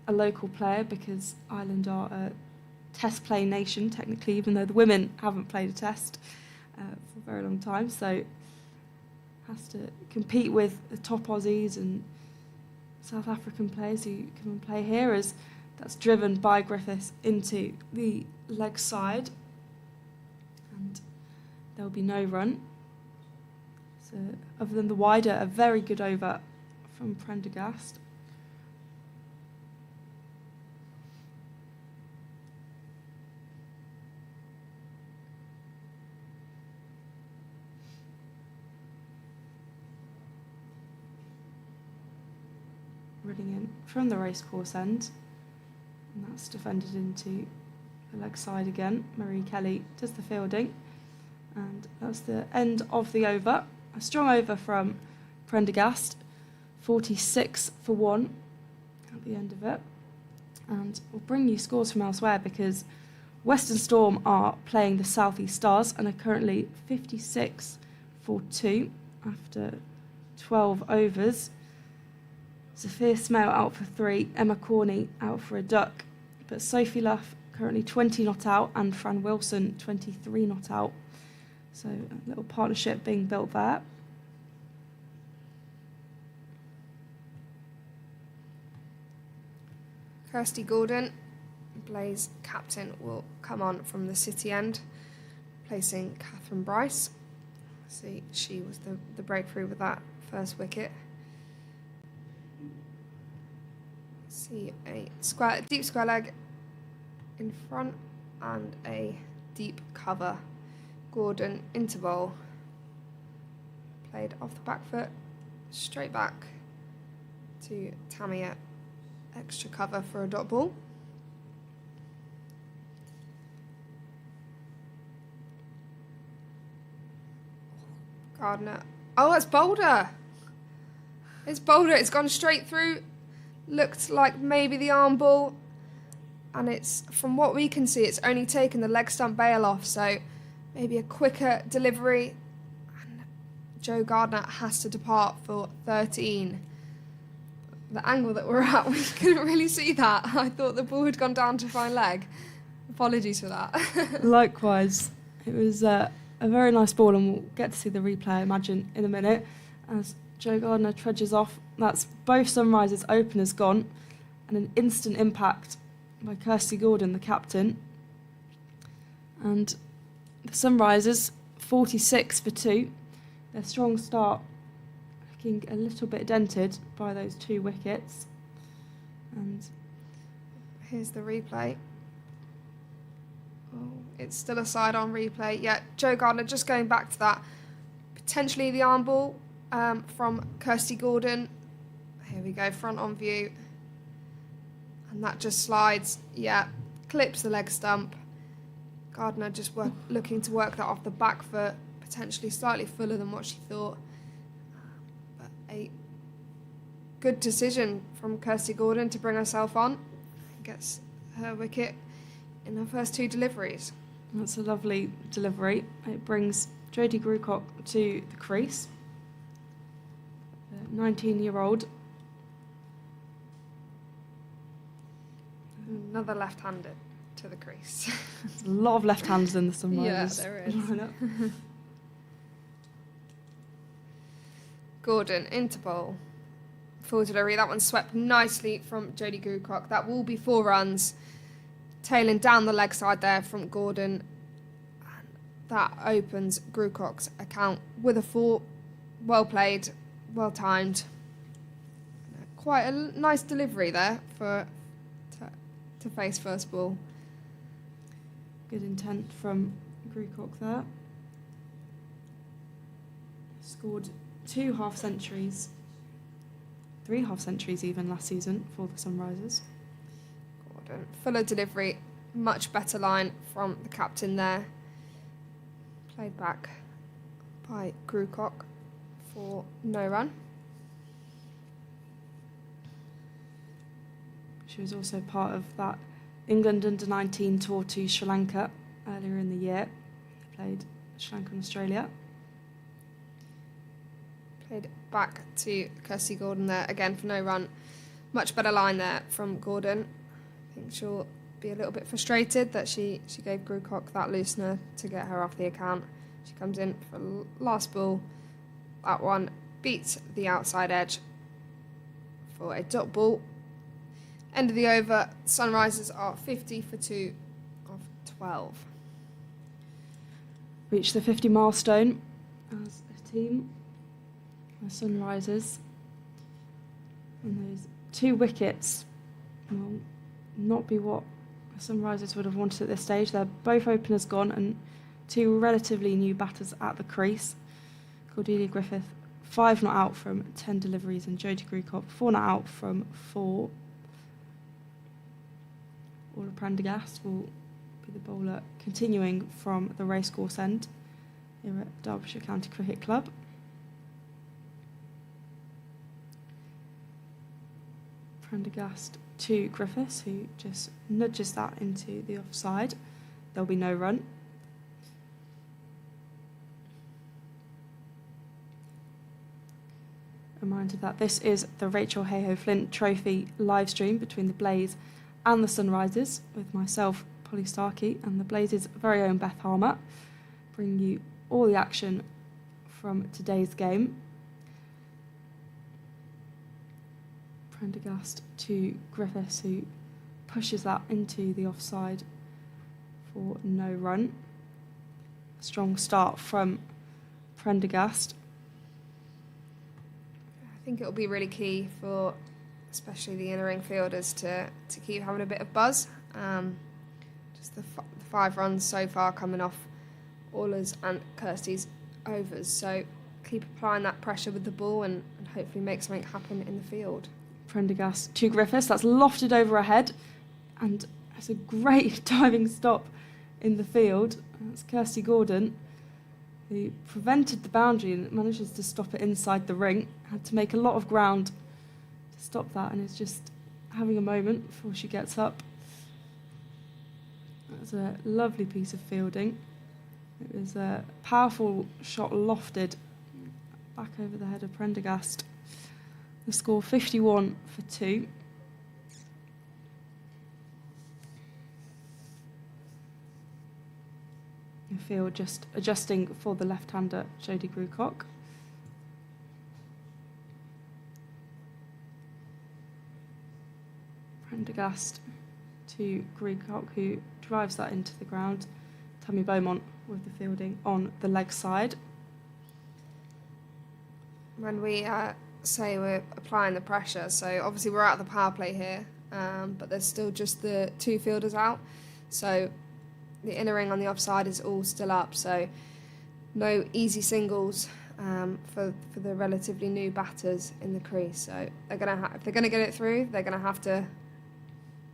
a local player because Ireland are a test play nation, technically, even though the women haven't played a test for a very long time. So has to compete with the top Aussies and South African players who come and play here, as that's driven by Griffiths into the leg side, and there'll be no run. So other than the wider, a very good over from Prendergast. Running in from the racecourse end, and that's defended into the leg side again. Marie Kelly does the fielding, and that's the end of the over. A strong over from Prendergast, 46 for 1 at the end of it. And we'll bring you scores from elsewhere because Western Storm are playing the South East Stars and are currently 56 for 2 after 12 overs. Sophia Smale out for 3, Emma Corney out for a duck, but Sophie Luff currently 20 not out and Fran Wilson 23 not out. So a little partnership being built there. Kirsty Gordon, Blaze captain, will come on from the City end, placing Catherine Bryce. See, she was the breakthrough with that first wicket. See a deep square leg in front and a deep cover. Gordon into bowl, played off the back foot, straight back to Tamia, extra cover for a dot ball. Gardner, oh, it's Boulder. It's Boulder, it's gone straight through. Looked like maybe the arm ball, and it's, from what we can see, it's only taken the leg stump bail off, so maybe a quicker delivery, and Joe Gardner has to depart for 13. The angle that we're at, we couldn't really see that. I thought the ball had gone down to fine leg. Apologies for that. Likewise, it was a very nice ball, and we'll get to see the replay, I imagine, in a minute, as Joe Gardner trudges off. That's both Sunrisers openers gone, and an instant impact by Kirsty Gordon, the captain. And the Sunrisers, 46 for 2. Their strong start looking a little bit dented by those 2 wickets. And here's the replay. Oh, it's still a side-on replay. Yeah, Joe Gardner just going back to that. Potentially the arm ball from Kirsty Gordon. Here we go, front on view. And that just slides, yeah, clips the leg stump. Gardner just looking to work that off the back foot, potentially slightly fuller than what she thought. But a good decision from Kirsty Gordon to bring herself on. Gets her wicket in her first 2 deliveries. That's a lovely delivery. It brings Jodie Grucock to the crease. The 19-year-old. Another left-hander to the crease. There's a lot of left-handers in the Sunrisers. Yeah, there is. lineup. Gordon into bowl. Full delivery. That one swept nicely from Jodie Grucock. That will be 4 runs. Tailing down the leg side there from Gordon. And that opens Grucock's account with a 4. well played, well timed. Quite a nice delivery there to face first ball. Good intent from Grewcock there. Scored 2 half-centuries, 3 half-centuries even last season for the Sunrisers. Gordon, fuller delivery, much better line from the captain there. Played back by Grewcock for no run. She was also part of that England under-19 tour to Sri Lanka earlier in the year. They played Sri Lanka and Australia. Played back to Kirsty Gordon there, again for no run. Much better line there from Gordon. I think she'll be a little bit frustrated that she gave Grewcock that loosener to get her off the account. She comes in for last ball. That one beats the outside edge for a dot ball. End of the over, Sunrisers are 50 for 2 of 12. Reached the 50 milestone as a team. The Sunrisers. And those 2 wickets will not be what the Sunrisers would have wanted at this stage. They're both openers gone and 2 relatively new batters at the crease. Cordelia Griffith, 5 not out from 10 deliveries, and Jodie Grewcock, 4 not out from 4. Orla Prendergast will be the bowler, continuing from the racecourse end here at Derbyshire County Cricket Club. Prendergast to Griffiths, who just nudges that into the offside. There'll be no run. Reminder that this is the Rachael Heyhoe Flint Trophy live stream between the Blaze and the Sunrisers, with myself, Polly Starkey, and the Blaze's very own Beth Harmer, bringing you all the action from today's game. Prendergast to Griffiths, who pushes that into the offside for no run. Strong start from Prendergast. I think it'll be really key for especially the inner-ring fielders to keep having a bit of buzz. Just the 5 runs so far coming off Orla's and Kirsty's overs. So keep applying that pressure with the ball and hopefully make something happen in the field. Prendergast to Griffiths, that's lofted over her head, and it's a great diving stop in the field. That's Kirsty Gordon, who prevented the boundary and manages to stop it inside the ring. Had to make a lot of ground to stop that, and is just having a moment before she gets up. That's a lovely piece of fielding. It was a powerful shot lofted back over the head of Prendergast. The score 51 for 2. The field just adjusting for the left-hander Jodie Grewcock. Prendergast to Grewcock, who drives that into the ground. Tammy Beaumont with the fielding on the leg side. When we say we're applying the pressure, so obviously we're out of the power play here, but there's still just the 2 fielders out, so the inner ring on the offside is all still up, so no easy singles for the relatively new batters in the crease. So they're gonna if they're gonna get it through, they're gonna have to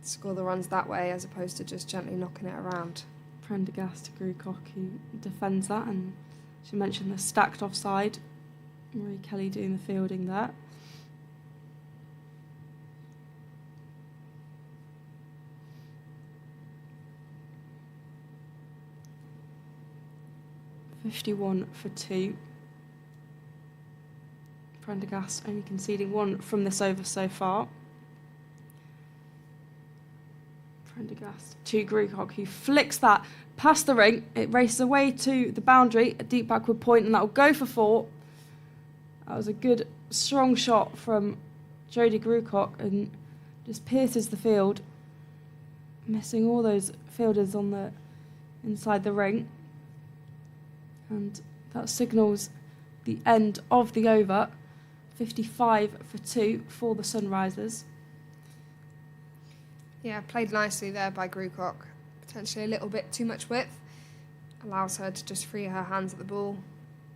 score the runs that way as opposed to just gently knocking it around. Prendergast to Grewcock, who defends that, and she mentioned the stacked offside. Marie Kelly doing the fielding there. (51 for 2). Prendergast only conceding 1 from this over so far. Prendergast to Grewcock, who flicks that past the ring. It races away to the boundary, a deep backward point, and that will go for 4. That was a good, strong shot from Jodie Grewcock and just pierces the field, missing all those fielders on the inside the ring. And that signals the end of the over. 55 for 2 for the Sunrisers. Yeah, played nicely there by Grucock. Potentially a little bit too much width. Allows her to just free her hands at the ball.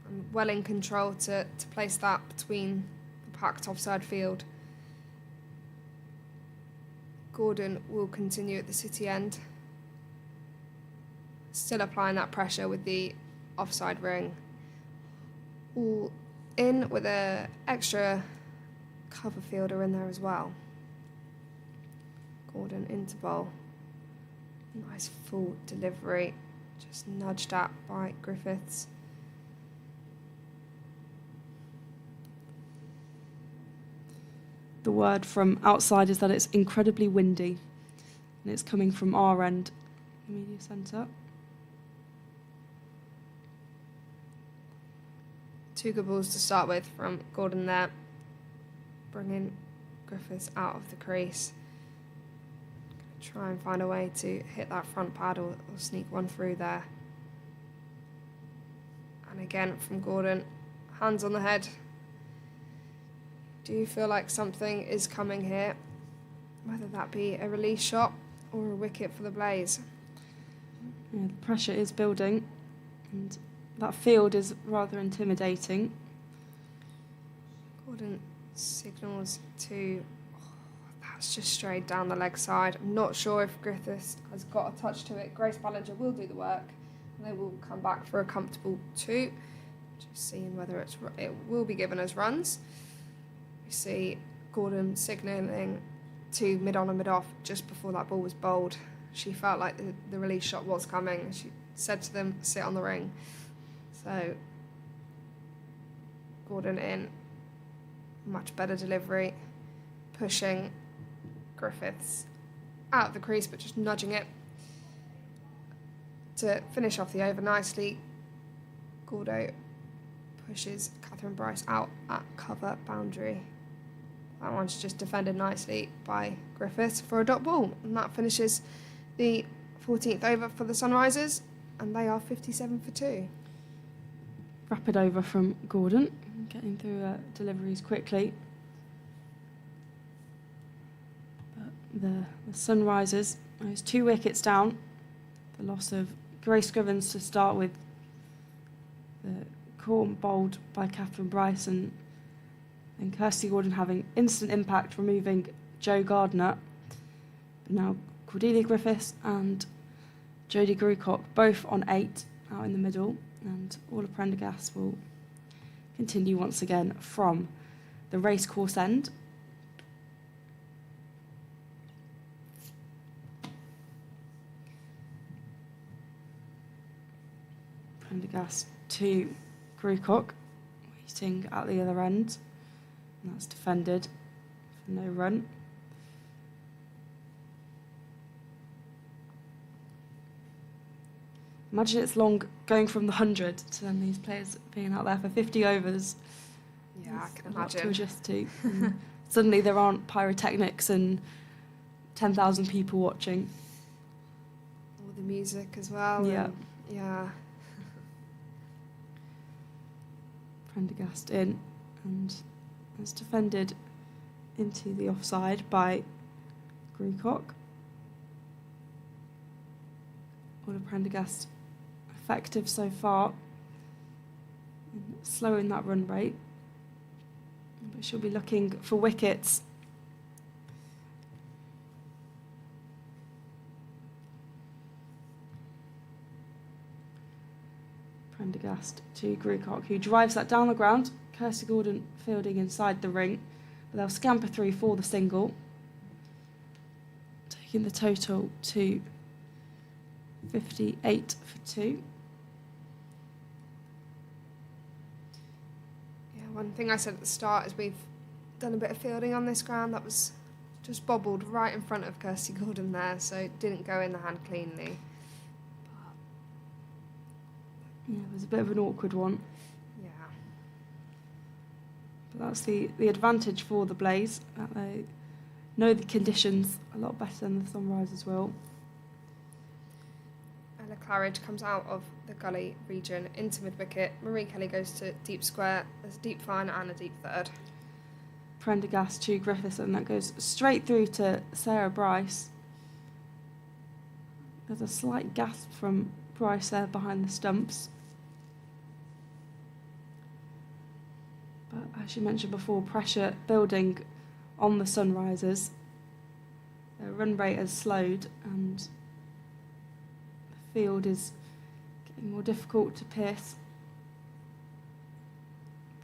And well in control to place that between the packed offside field. Gordon will continue at the City end. Still applying that pressure with the offside ring. All in with an extra cover fielder in there as well. Gordon into bowl. Nice full delivery. Just nudged at by Griffiths. The word from outside is that it's incredibly windy. And it's coming from our end, the media centre. 2 good balls to start with from Gordon there. Bringing Griffiths out of the crease. Try and find a way to hit that front pad or sneak one through there. And again from Gordon, hands on the head. Do you feel like something is coming here? Whether that be a release shot or a wicket for the Blaze. Yeah, the pressure is building, and that field is rather intimidating. Gordon signals to... That's just straight down the leg side. I'm not sure if Griffiths has got a touch to it. Grace Ballinger will do the work, and they will come back for a comfortable 2. Just seeing whether it will be given as runs. We see Gordon signalling to mid-on and mid-off just before that ball was bowled. She felt like the release shot was coming. She said to them, sit on the ring. So, Gordon in. Much better delivery. Pushing Griffiths out of the crease, but just nudging it to finish off the over nicely. Gordo pushes Catherine Bryce out at cover boundary. That one's just defended nicely by Griffiths for a dot ball, and that finishes the 14th over for the Sunrisers, and they are 57 for 2. Rapid over from Gordon, getting through deliveries quickly. The Sunrisers, those 2 wickets down. The loss of Grace Scrivens to start with. The caught bowled by Catherine Bryce and Kirsty Gordon having instant impact, removing Jo Gardner. But now Cordelia Griffiths and Jodie Grucock both on 8 out in the middle, and Orla Prendergast will continue once again from the racecourse end. Prendergast to Grucock, waiting at the other end, and that's defended for no run. Imagine it's long going from the 100 to then these players being out there for 50 overs. Yeah, I can A lot to imagine. adjust to. And suddenly there aren't pyrotechnics and 10,000 people watching. All the music as well. Yeah. And, yeah. Prendergast in, and is defended into the offside by Grucock. Orla Prendergast effective so far in slowing that run rate, but she'll be looking for wickets. Prendergast to Grucock, who drives that down the ground. Kirsty Gordon fielding inside the ring, but they'll scamper through for the single, taking the total to 58 for 2. Yeah, one thing I said at the start is we've done a bit of fielding on this ground that was just bobbled right in front of Kirsty Gordon there, so it didn't go in the hand cleanly. Yeah, it was a bit of an awkward one. Yeah. But that's the advantage for the Blaze, that they know the conditions a lot better than the Sunrisers will. Ella Claridge comes out of the gully region into mid-wicket. Marie Kelly goes to deep square. There's a deep fine and a deep third. Prendergast to Griffiths, and that goes straight through to Sarah Bryce. There's a slight gasp from Bryce there behind the stumps. But as you mentioned before, pressure building on the Sunrisers. Their run rate has slowed and the field is getting more difficult to pierce.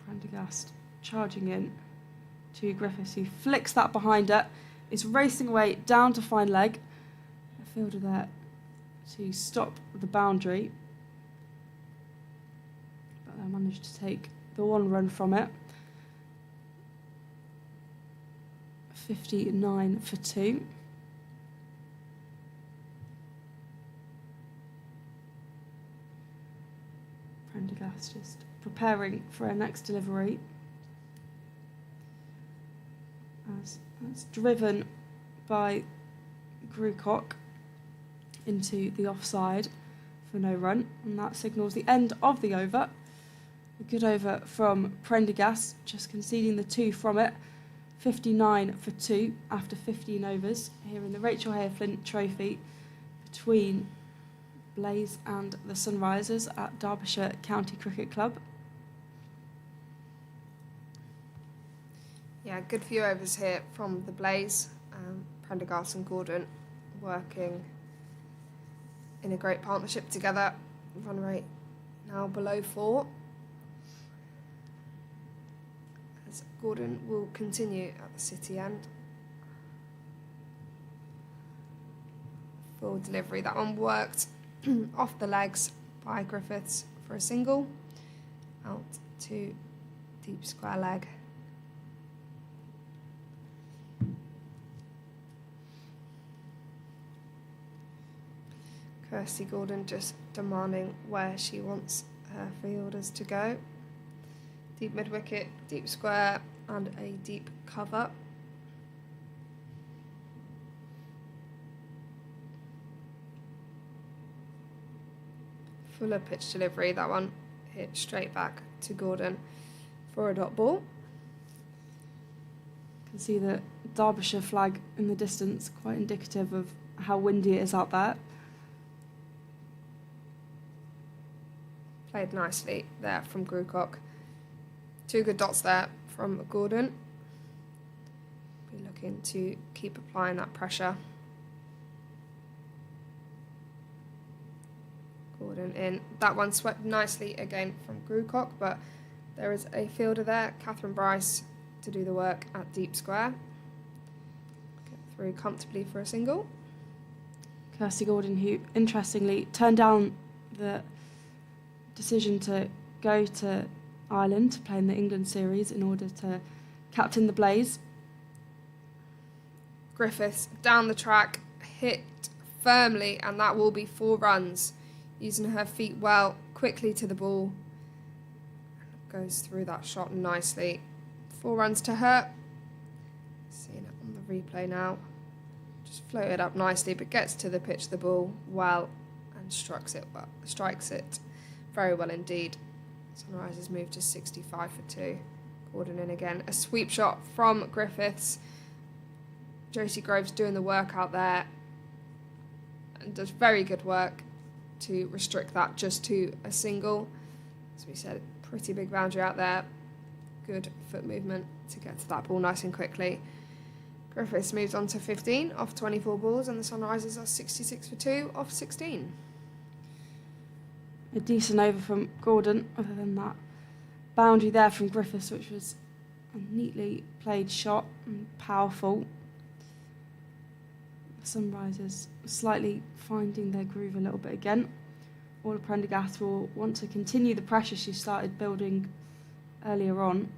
Prendergast charging in to Griffiths, who flicks that behind her, is racing away down to fine leg. The fielder there to stop the boundary, but they managed to take the one run from it. 59 for 2. Prendergast just preparing for her next delivery. As that's driven by Grucock into the offside for no run, and that signals the end of the over. A good over from Prendergast, just conceding the 2 from it. 59 for 2 after 15 overs here in the Rachael Heyhoe Flint Trophy between Blaze and the Sunrisers at Derbyshire County Cricket Club. Yeah, good few overs here from the Blaze. Prendergast and Gordon working in a great partnership together. Run rate now below 4. As Gordon will continue at the City end. Full delivery. That one worked off the legs by Griffiths for a single. Out to deep square leg. Kirsty Gordon just demanding where she wants her fielders to go. Deep mid-wicket, deep square, and a deep cover. Fuller pitch delivery, that one hit straight back to Gordon for a dot ball. You can see the Derbyshire flag in the distance, quite indicative of how windy it is out there. Played nicely there from Grucock. 2 good dots there from Gordon. Be looking to keep applying that pressure. Gordon in. That one swept nicely again from Grucock, but there is a fielder there, Catherine Bryce, to do the work at deep square. Get through comfortably for a single. Kirsty Gordon, who interestingly turned down the decision to go to Ireland to play in the England series in order to captain the Blaze. Griffiths down the track, hit firmly, and that will be 4 runs. Using her feet well, quickly to the ball. Goes through that shot nicely. 4 runs to her. Seeing it on the replay now. Just floated up nicely, but gets to the pitch the ball well and strikes it very well indeed. Sunrisers move to 65 for 2. Gordon in again. A sweep shot from Griffiths. Josie Groves doing the work out there and does very good work to restrict that just to a single. As we said, pretty big boundary out there. Good foot movement to get to that ball nice and quickly. Griffiths moves on to 15 off 24 balls, and the Sunrisers are 66 for 2 off 16. A decent over from Gordon, other than that boundary there from Griffiths, which was a neatly played shot and powerful. The Sunrisers slightly finding their groove a little bit again. Orla Prendergast will want to continue the pressure she started building earlier on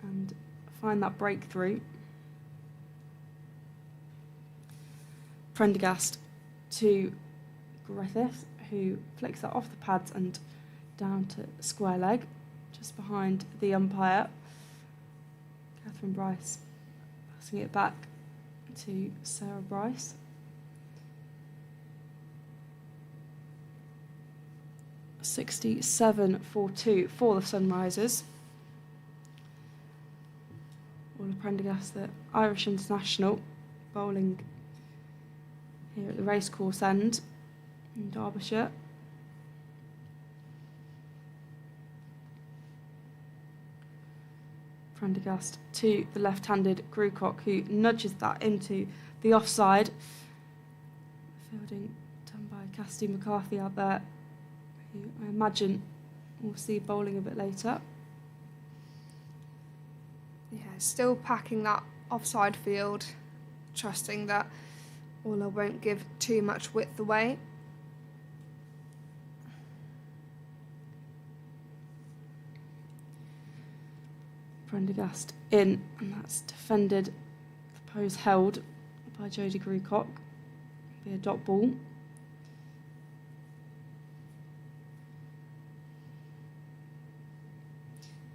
and find that breakthrough. Prendergast to Griffiths, who flicks that off the pads and down to square leg, just behind the umpire. Catherine Bryce passing it back to Sarah Bryce. 67 for 2 for the Sunrisers. Ola Prendergast, the Irish international, bowling here at the racecourse end in Derbyshire. Prendergast to the left-handed Grewcock, who nudges that into the offside. Fielding done by Cassidy McCarthy out there, who I imagine we'll see bowling a bit later. Yeah, still packing that offside field, trusting that Ola won't give too much width away. Prendergast in, and that's defended, the pose held by Jodie Grewcock. Be a dot ball.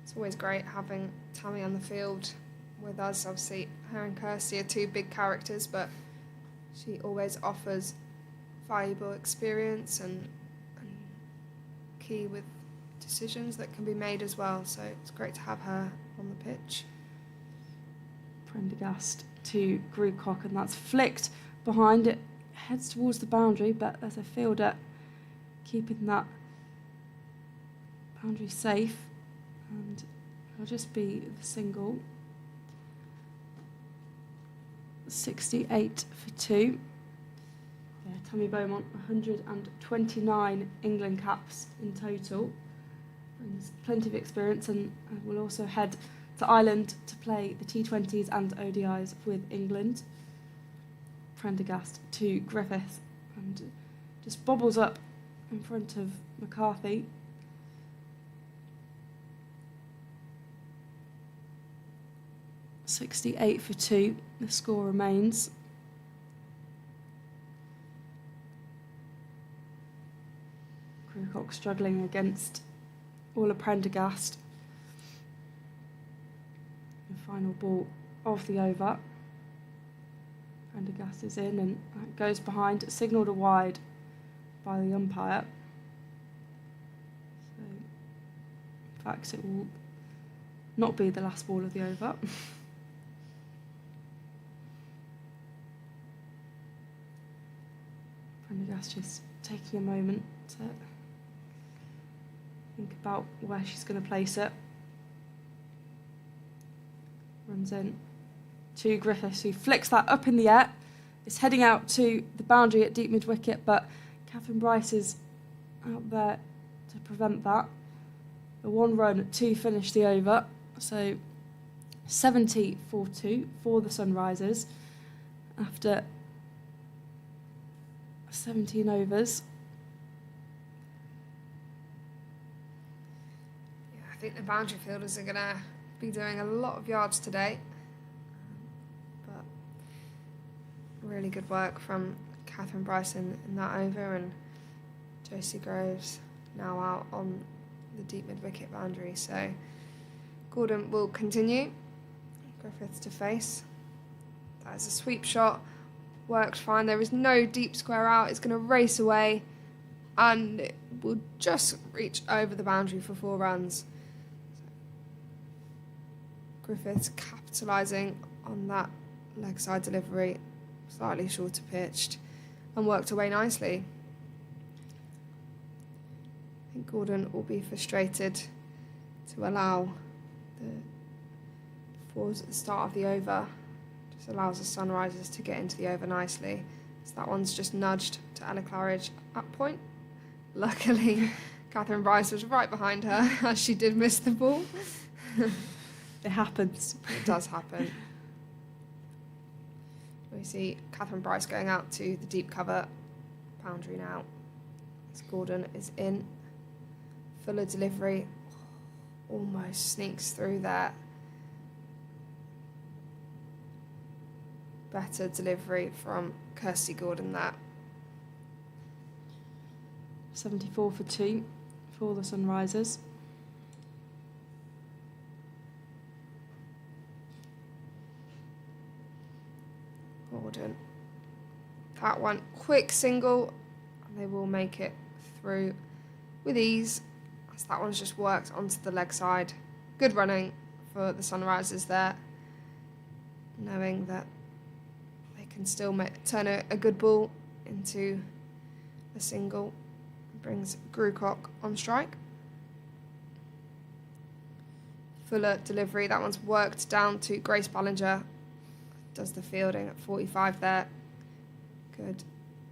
It's always great having Tammy on the field with us. Obviously, her and Kirsty are two big characters, but she always offers valuable experience and key with decisions that can be made as well. So it's great to have her on the pitch. Prendergast to Grewcock, and that's flicked behind it. Heads towards the boundary, but there's a fielder keeping that boundary safe, and it'll just be the single. 68 for 2. Yeah, Tammy Beaumont, 129 England caps in total. Brings plenty of experience, and will also head to Ireland to play the T20s and ODIs with England. Prendergast to Griffith, and just bobbles up in front of McCarthy. .68 for 2, the score remains. Grewcock struggling against Ola Prendergast. The final ball of the over. Prendergast is in, and that goes behind, signalled a wide by the umpire. So, in fact, it will not be the last ball of the over. Prendergast just taking a moment to think about where she's going to place it. Runs in to Griffiths, who flicks that up in the air. It's heading out to the boundary at deep mid-wicket, but Catherine Bryce is out there to prevent that. The 1 run to finish the over. So 70 for 2 for the Sunrisers after 17 overs. Yeah, I think the boundary fielders are going to be doing a lot of yards today. But really good work from Catherine Bryce in that over, and Josie Groves now out on the deep mid-wicket boundary. So Gordon will continue. Griffiths to face. That is a sweep shot. Worked fine. There is no deep square out. It's going to race away, and it will just reach over the boundary for 4 runs. Griffiths capitalising on that leg side delivery, slightly shorter pitched, and worked away nicely. I think Gordon will be frustrated to allow the 4s at the start of the over. Just allows the Sunrisers to get into the over nicely. So that one's just nudged to Ella Claridge at point. Luckily, Catherine Bryce was right behind her as she did miss the ball. It happens. It does happen. We see Catherine Bryce going out to the deep cover boundary now. As Gordon is in. Fuller delivery. Almost sneaks through there. Better delivery from Kirsty Gordon there. 74 for 2 for the Sunrisers. Gordon. That one, quick single, and they will make it through with ease, as that one's just worked onto the leg side. Good running for the Sunrisers there, knowing that they can still turn a good ball into a single. Brings Grucock on strike. Fuller delivery, that one's worked down to Grace Ballinger. Does the fielding at 45 there. Good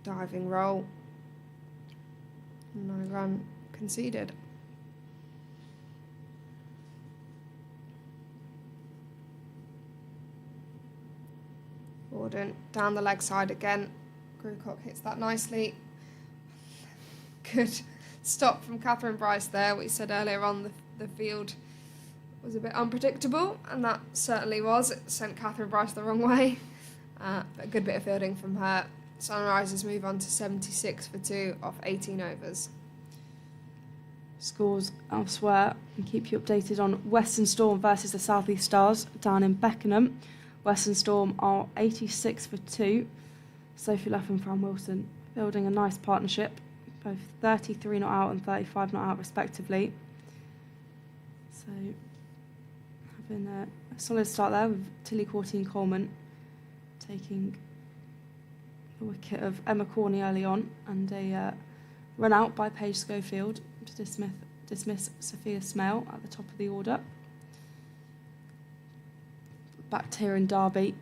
diving roll. No run conceded. Gordon down the leg side again. Grucock hits that nicely. Good stop from Catherine Bryce there. What you said earlier on, the field was a bit unpredictable, and that certainly was. It sent Catherine Bryce the wrong way. But a good bit of fielding from her. Sunrisers move on to 76 for 2 off 18 overs. Scores elsewhere, and keep you updated on Western Storm versus the South East Stars down in Beckenham. Western Storm are 86 for 2. Sophie Luff and Fran Wilson building a nice partnership, both 33 not out and 35 not out respectively. So having a solid start there with Tilly Courtine-Coleman taking the wicket of Emma Corney early on, and a run out by Paige Schofield to dismiss Sophia Smale at the top of the order. Back to here in Derby,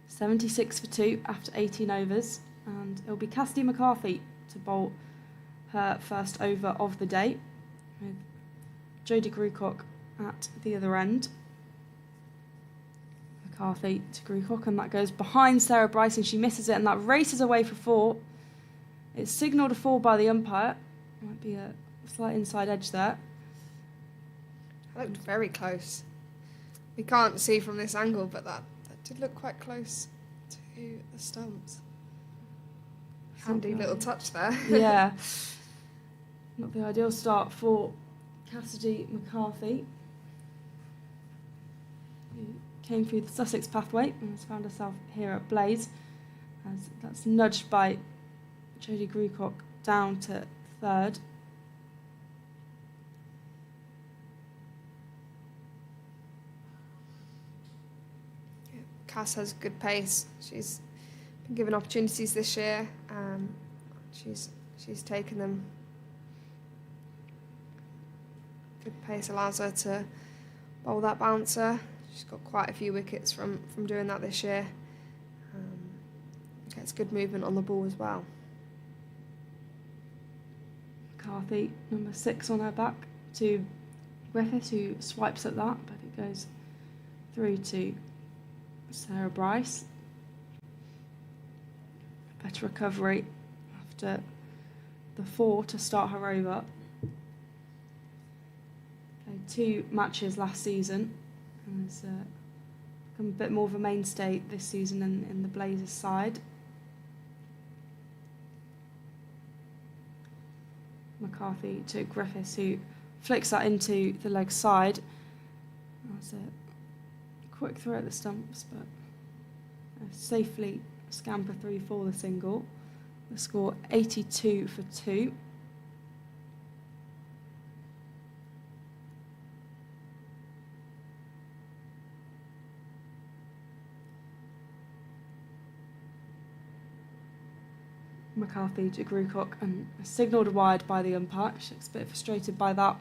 76 for 2 after 18 overs, and it'll be Cassidy McCarthy to bowl her first over of the day, with Jodie Grucock at the other end. McCarthy to Grucock, and that goes behind Sarah Bryce, and she misses it, and that races away for 4. It's signalled a 4 by the umpire. Might be a slight inside edge there. That looked very close. We can't see from this angle, but that did look quite close to the stumps. Handy little touch there. Yeah. Not the ideal start for Cassidy McCarthy, who came through the Sussex pathway and has found herself here at Blaze, as that's nudged by Jodie Grucock down to 3rd. Cass has good pace. She's been given opportunities this year. She's taken them. Good pace allows her to bowl that bouncer. She's got quite a few wickets from doing that this year. Gets good movement on the ball as well. McCarthy, number 6 on her back to Griffiths, who swipes at that, but it goes through to Sarah Bryce. Better recovery after the 4 to start her over. Played 2 matches last season and has become a bit more of a mainstay this season in the Blazers side. McCarthy to Griffiths, who flicks that into the leg side. That's a quick throw at the stumps, but safely scamper through for the single. The score 82 for 2. McCarthy to Grucock, and signalled wide by the umpire. She looks a bit frustrated by that.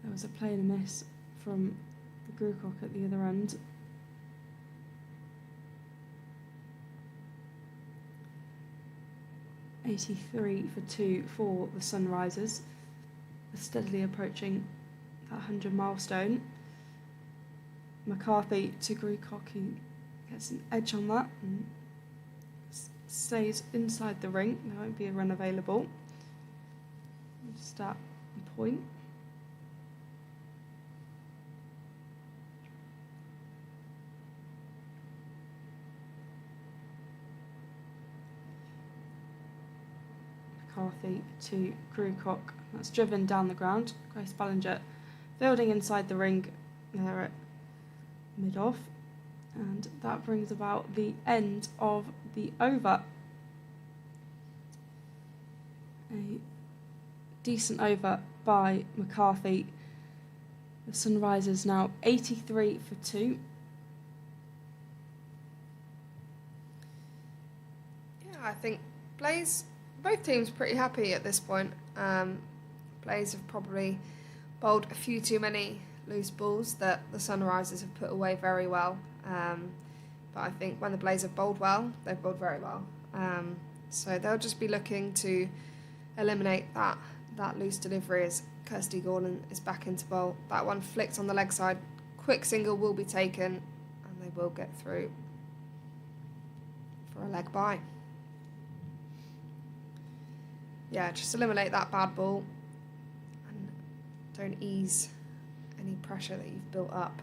There was a play and a miss from the Grucock at the other end. $83 for 2 for the Sunrisers. They're steadily approaching that 100 milestone. McCarthy to Grucock, who gets an edge on that and stays inside the ring. There won't be a run available. Just at a point. McCarthy to Grucock. That's driven down the ground. Grace Ballinger fielding inside the ring there at mid-off. And that brings about the end of the over. A decent over by McCarthy. The Sunrisers now 83 for 2. Yeah, I think Blaze, both teams pretty happy at this point. Blaze have probably bowled a few too many loose balls that the Sunrisers have put away very well. But I think when the Blaze have bowled well, they've bowled very well. So they'll just be looking to eliminate that loose delivery as Kirsty Gordon is back into bowl. That one flicked on the leg side. Quick single will be taken and they will get through for a leg bye. Yeah, just eliminate that bad ball and don't ease any pressure that you've built up.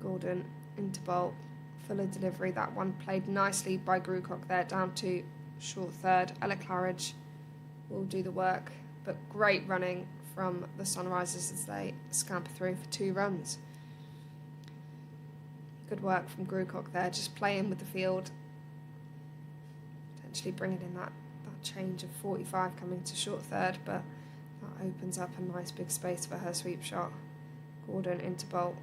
Gordon into bowl, fuller delivery. That one played nicely by Grewcock there, down to short third. Ella Claridge will do the work, but great running from the Sunrisers as they scamper through for 2 runs. Good work from Grewcock there, just playing with the field, potentially bringing in that change of 45 coming to short third, but that opens up a nice big space for her sweep shot. Gordon into bowl,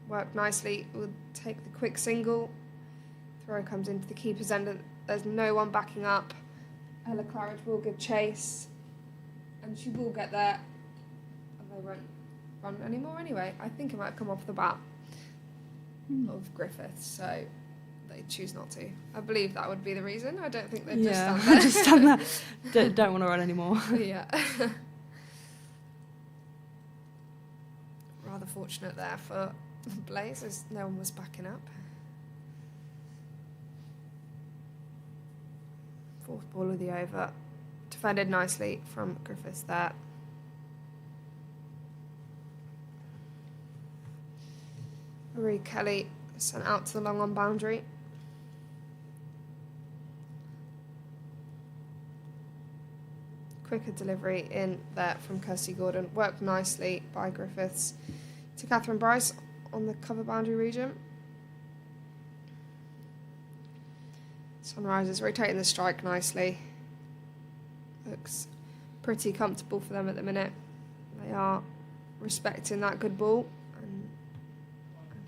worked nicely, will take the quick single. Throw comes into the keeper's end and there's no one backing up. Ella Claridge will give chase and she will get there, and they won't run anymore anyway. I think it might come off the bat of Griffiths, so they choose not to. I believe that would be the reason. I don't think they'd just stand there. Just stand there. Don't want to run anymore. Yeah. Rather fortunate there for Blaze as no one was backing up. 4th ball of the over. Defended nicely from Griffiths there. Marie Kelly sent out to the long on boundary. Quicker delivery in there from Kirsty Gordon. Worked nicely by Griffiths to Catherine Bryce on the cover boundary region. Sunrisers rotating the strike nicely. Looks pretty comfortable for them at the minute. They are respecting that good ball and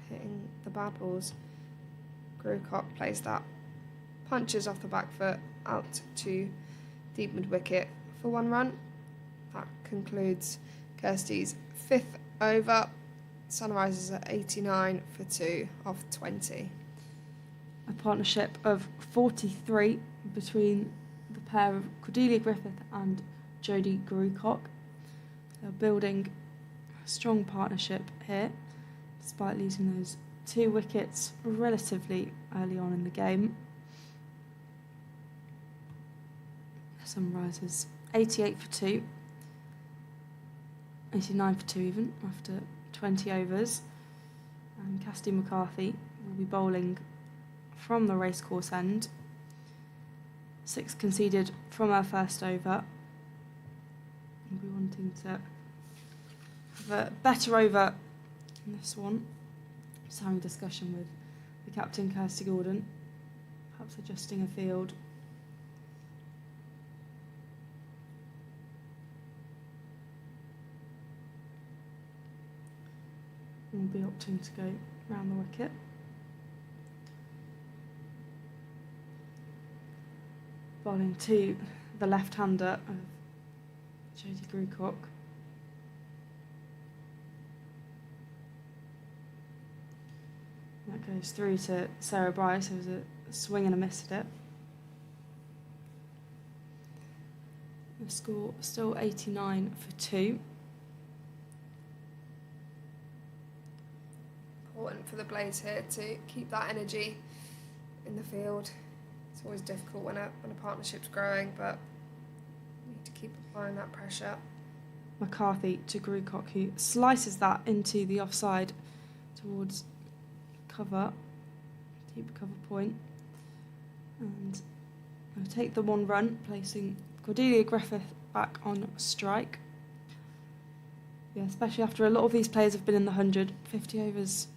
hitting the bad balls. Grewcock plays that. Punches off the back foot out to deep mid wicket for 1 run. That concludes Kirsty's 5th over. Sunrisers at 89 for 2 off 20. A partnership of 43 between the pair of Cordelia Griffith and Jodie Grewcock. They're building a strong partnership here, despite losing those 2 wickets relatively early on in the game. Sunrisers 88 for 2, 89 for 2 even after 20 overs. And Kirsty McCarthy will be bowling from the racecourse end. 6 conceded from her first over. We'll be wanting to have a better over in this one. Just having a discussion with the captain, Kirsty Gordon, perhaps adjusting a field. We'll be opting to go round the wicket. Bowling to the left-hander of Jodie Grewcock. That goes through to Sarah Bryce, who was a swing and a miss at it. The score still 89 for 2. Important for the Blaze here to keep that energy in the field. It's always difficult when a partnership's growing, but you need to keep applying that pressure. McCarthy to Grewcock, who slices that into the offside towards cover, deep cover point. And I'll take the 1 run, placing Cordelia Griffith back on strike. Yeah, especially after a lot of these players have been in the 100, 50 overs.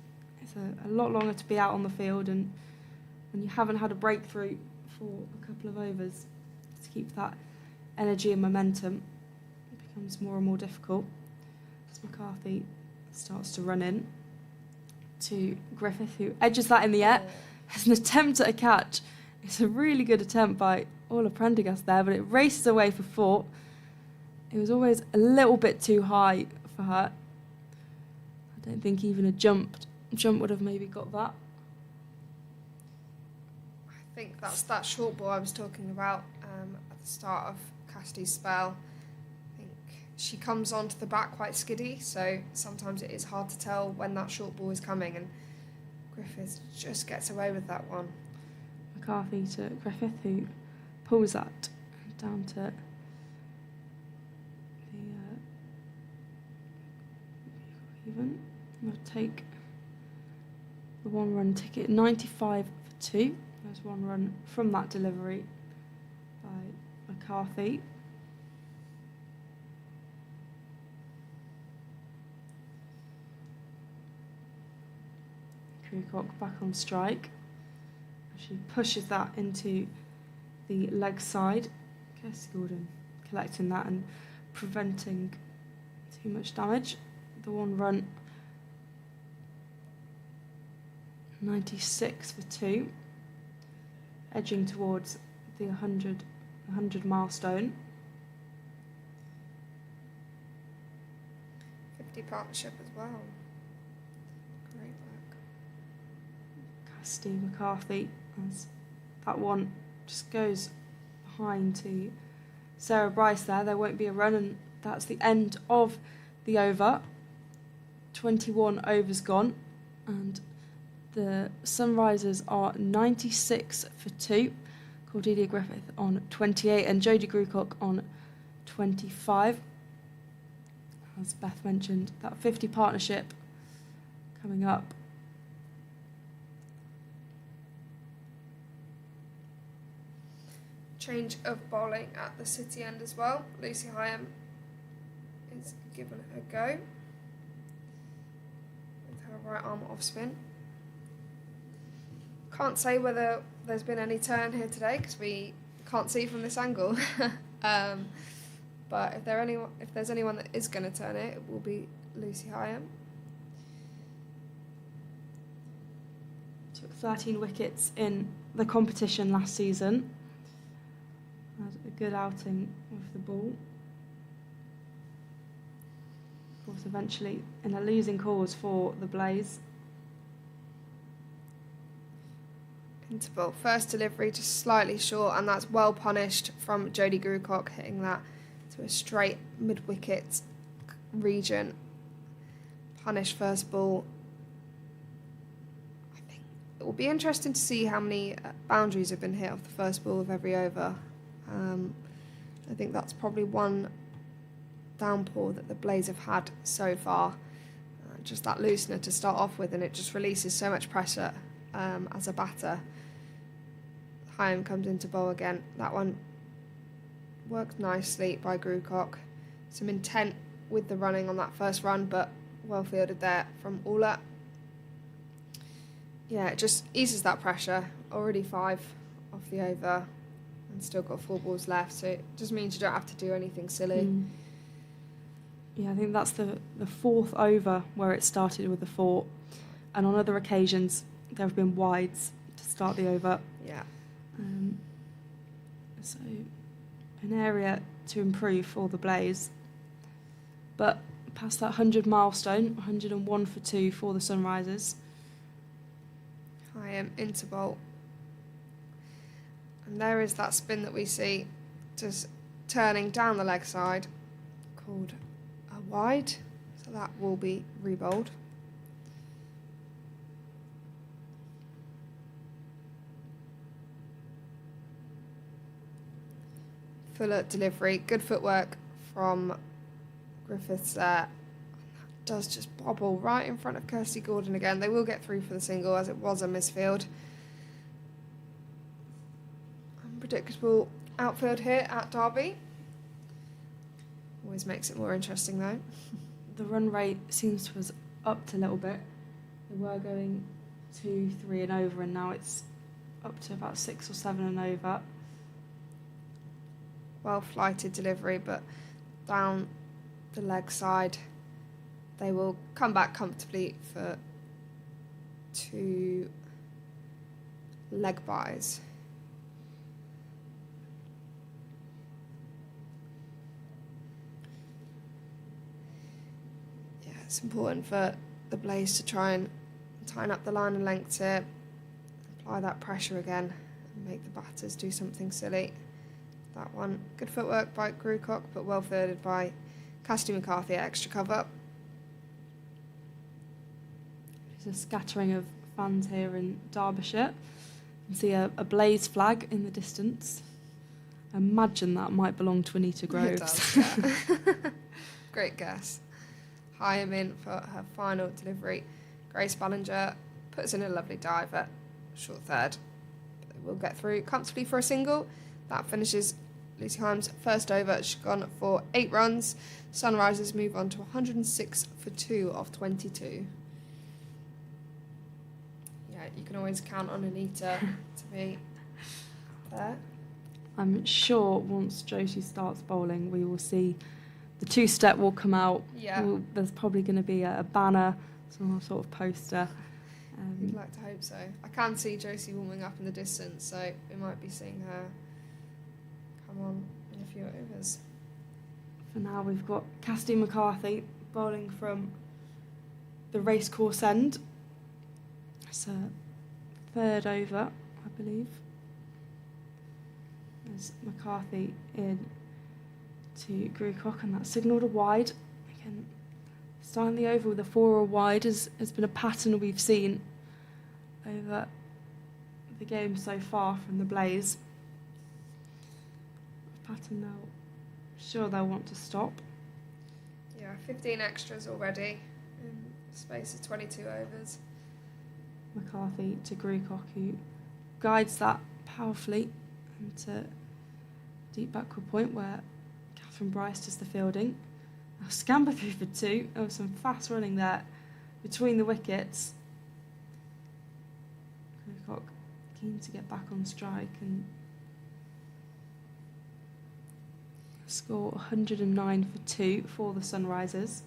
It's a lot longer to be out on the field, and when you haven't had a breakthrough for a couple of overs, to keep that energy and momentum. It becomes more and more difficult as McCarthy starts to run in to Griffith, who edges that in the air. Has an attempt at a catch. It's a really good attempt by Orla Prendergast there, but it races away for 4. It was always a little bit too high for her. I don't think even a jump would have maybe got that. I think that's that short ball I was talking about at the start of Cassidy's spell. I think she comes onto the bat quite skiddy, so sometimes it is hard to tell when that short ball is coming, and Griffith just gets away with that one. McCarthy to Griffith, who pulls that down to the even. We'll take the 1-run ticket, 95 for 2. There's 1 run from that delivery by McCarthy. Grewcock back on strike. She pushes that into the leg side. Kirsty Gordon collecting that and preventing too much damage. The 1 run, 96 for 2, edging towards the 100 milestone. 50 partnership as well. Great work. Cassidy McCarthy, as that one just goes behind to Sarah Bryce there. There won't be a run, and that's the end of the over. 21 overs gone, and the Sunrisers are 96 for 2. Cordelia Griffith on 28 and Jodie Grewcock on 25. As Beth mentioned, that 50 partnership coming up. Change of bowling at the City end as well. Lucy Hyam is given it a go with her right arm off spin. Can't say whether there's been any turn here today because we can't see from this angle. But if there's anyone that is going to turn it, it will be Lucy Hyam. Took 13 wickets in the competition last season. Had a good outing with the ball. Of course, eventually in a losing cause for the Blaze. Interval. First delivery just slightly short, and that's well punished from Jodie Grewcock, hitting that to a straight mid-wicket region. Punished first ball. I think it will be interesting to see how many boundaries have been hit off the first ball of every over. I think that's probably one downpour that the Blaze have had so far. Just that loosener to start off with, and it just releases so much pressure as a batter. Hyam comes into bowl again. That one worked nicely by Grewcock. Some intent with the running on that first run, but well fielded there from Orla. Yeah, it just eases that pressure. Already 5 off the over and still got 4 balls left, so it just means you don't have to do anything silly. Yeah, I think that's the 4th over where it started with the 4, and on other occasions there have been wides to start the over. Yeah. So an area to improve for the Blaze. But past that 100 milestone, 101 for 2 for the Sunrisers. Hyam into bowl. And there is that spin that we see, just turning down the leg side, called a wide. So that will be rebowled. Fuller delivery, good footwork from Griffiths there. That does just bobble right in front of Kirsty Gordon again. They will get through for the single, as it was a misfield. Unpredictable outfield here at Derby. Always makes it more interesting though. The run rate seems to have upped a little bit. They were going 2, 3 and over, and now it's up to about 6 or 7 and over. well flighted delivery, but down the leg side they will come back comfortably for 2 leg byes. Yeah, it's important for the blaze to try and tighten up the line and length to apply that pressure again and make the batters do something silly. That one, good footwork by Grewcock, but well fielded by Cassidy McCarthy at extra cover. There's a scattering of fans here in Derbyshire. You can see a blaze flag in the distance. I imagine that might belong to Anita Groves. It does, yeah. Great guess. Heyhoe in for her final delivery. Grace Ballinger puts in a lovely dive at short third. They will get through comfortably for a single. That finishes Lucy Heyhoe's first over. She's gone for 8 runs. Sunrisers move on to 106 for 2 off 22. Yeah, you can always count on Anita to be there. I'm sure once Josie starts bowling, we will see the 2-step will come out. Yeah. There's probably going to be a banner, some sort of poster. You'd like to hope so. I can see Josie warming up in the distance, so we might be seeing her come on in a few overs. For now, we've got Cassidy McCarthy bowling from the racecourse end. It's a 3rd over, I believe. There's McCarthy in to Grewcock, and that's signalled a wide. Again, starting the over with a 4 or wide has been a pattern we've seen over the game so far from the Blaze. A pattern they'll sure they'll want to stop. Yeah, 15 extras already in the space of 22 overs. McCarthy to Grewcock, who guides that powerfully into deep backward point where Catherine Bryce does the fielding. A scamper through for 2. There was some fast running there between the wickets. Grewcock keen to get back on strike and score 109 for 2 for the Sunrisers.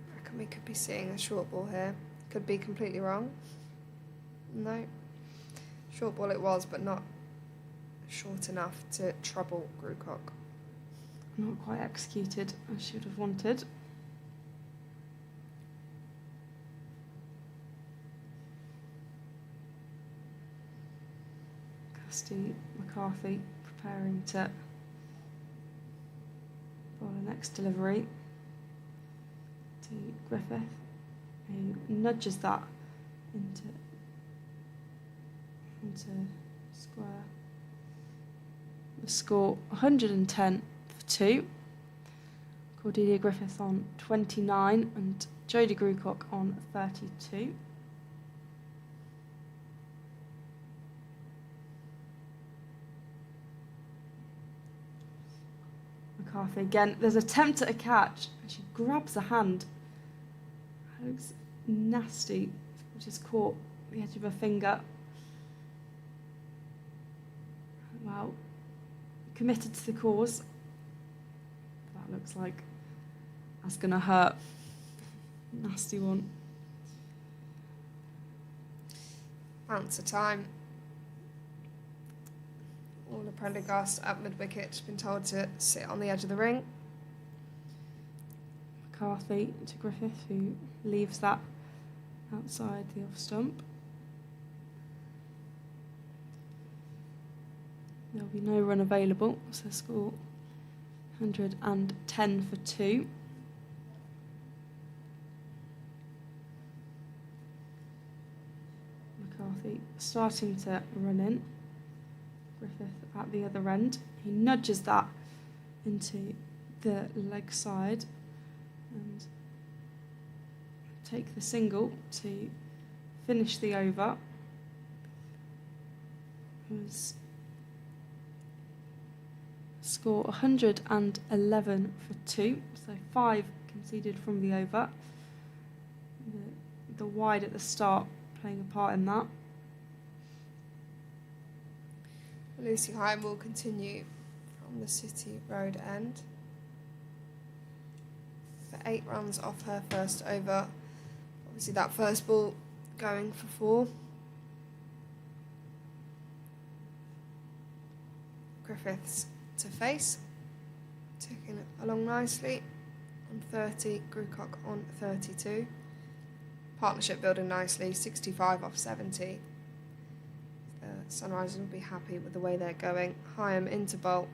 I reckon we could be seeing a short ball here. Could be completely wrong. No. Short ball it was, but not short enough to trouble Grewcock. Not quite executed as she would have wanted. Cassidy McCarthy preparing to bowl the next delivery to Griffith, who nudges that into square. The score 110 for 2. Cordelia Griffith on 29 and Jodie Grewcock on 32. McCarthy again. There's an attempt at a catch and she grabs a hand. That looks nasty. Just caught the edge of her finger. Well, committed to the cause. That looks like that's going to hurt. Nasty one. Bouncer time. All the Prendergast at mid-wicket has been told to sit on the edge of the ring. McCarthy to Griffith, who leaves that outside the off stump. There'll be no run available, so score 110 for 2. McCarthy starting to run in. Griffith at the other end. He nudges that into the leg side and take the single to finish the over. It was score 111 for 2, so 5 conceded from the over. The wide at the start playing a part in that. Lucy Heyhoe will continue from the City Road end for 8 runs off her first over. Obviously that first ball going for 4. Griffiths to face, ticking along nicely on 30, Grucock on 32. Partnership building nicely, 65 off 70. The Sunrisers will be happy with the way they're going. Heyhoe into bolt,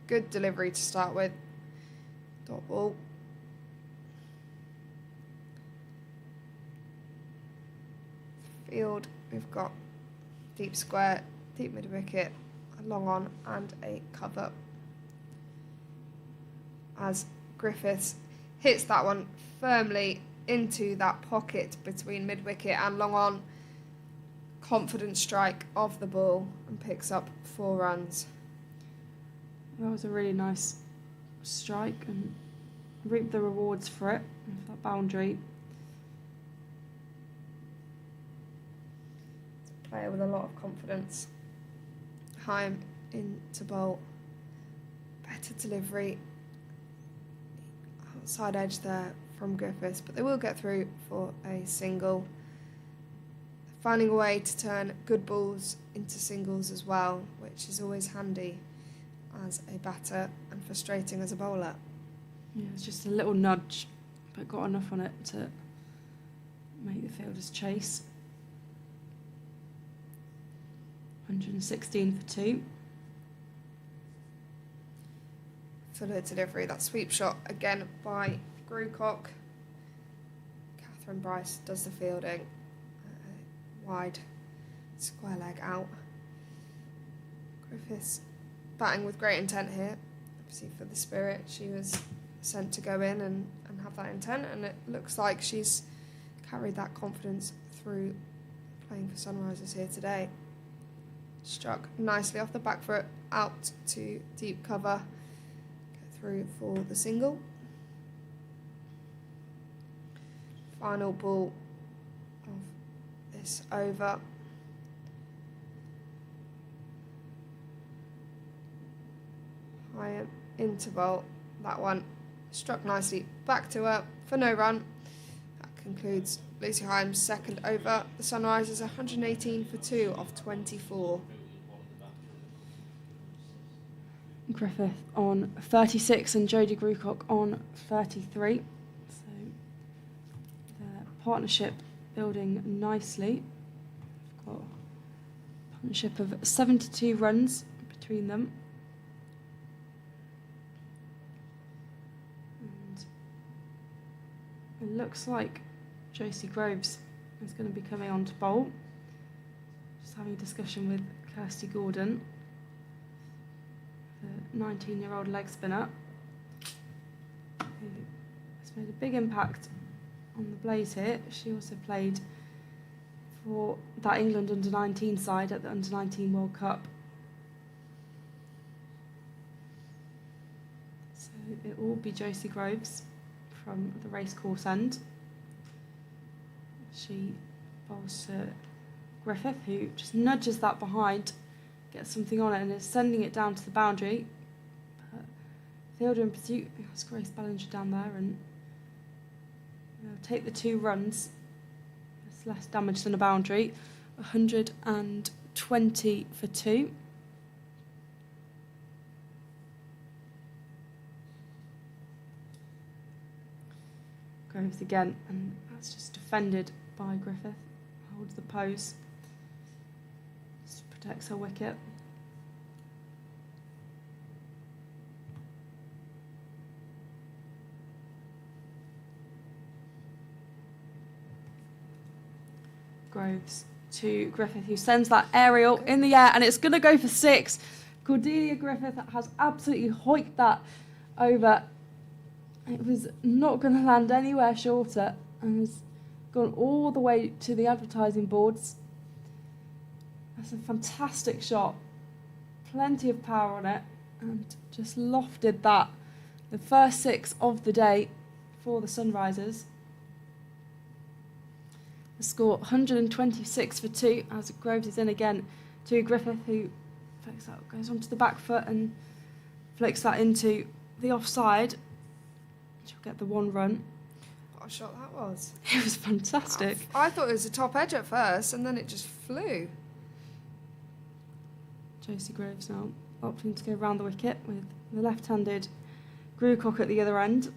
good delivery to start with. Dot ball. Field, we've got deep square, deep mid wicket, a long on and a cover. As Griffiths hits that one firmly into that pocket between mid wicket and long on, confident strike of the ball and picks up 4 runs. That was a really nice strike and reaped the rewards for it, with that boundary. Player with a lot of confidence. Heyhoe into bolt. Better delivery. Outside edge there from Griffiths, but they will get through for a single. Finding a way to turn good balls into singles as well, which is always handy as a batter and frustrating as a bowler. Yeah, it's just a little nudge, but got enough on it to make the fielders chase. 116 for 2. Fuller delivery, that sweep shot again by Grucock. Catherine Bryce does the fielding. Wide square leg out. Griffiths batting with great intent here. Obviously for the Spirit, she was sent to go in and have that intent, and it looks like she's carried that confidence through playing for Sunrisers here today. Struck nicely off the back foot, out to deep cover. Get through for the single. Final ball of this over. Heyhoe into bolt. That one struck nicely back to her for no run. That concludes Lucy Heyhoe's second over. The Sunrisers 118 for 2 of 24. Griffith on 36 and Jodie Grucock on 33. So their partnership building nicely. Got a partnership of 72 runs between them. And it looks like Josie Groves is going to be coming on to bowl. Just having a discussion with Kirsty Gordon, the 19-year-old leg spinner, who has made a big impact on the Blaze here. She also played for that England under-19 side at the under-19 World Cup. So it will be Josie Groves from the racecourse end. She bowls to Griffith, who just nudges that behind, gets something on it and is sending it down to the boundary. But fielder in pursuit, that's Grace Ballinger down there, and take the 2 runs. It's less damage than a boundary. 120 for 2. Groves again, and that's just defended by Griffith. Holds the pose. Just protects her wicket. Groves to Griffith, who sends that aerial in the air, and it's going to go for 6. Cordelia Griffith has absolutely hoiked that over. It was not going to land anywhere shorter and has gone all the way to the advertising boards. That's a fantastic shot. Plenty of power on it, and just lofted that. The first 6 of the day for the Sunrisers. The score 126 for 2 as Groves is in again to Griffith, who flicks that, goes onto the back foot and flicks that into the offside. She'll get the 1 run. What a shot that was. It was fantastic. I thought it was a top edge at first and then it just flew. Josie Groves now opting to go round the wicket with the left-handed Grewcock at the other end.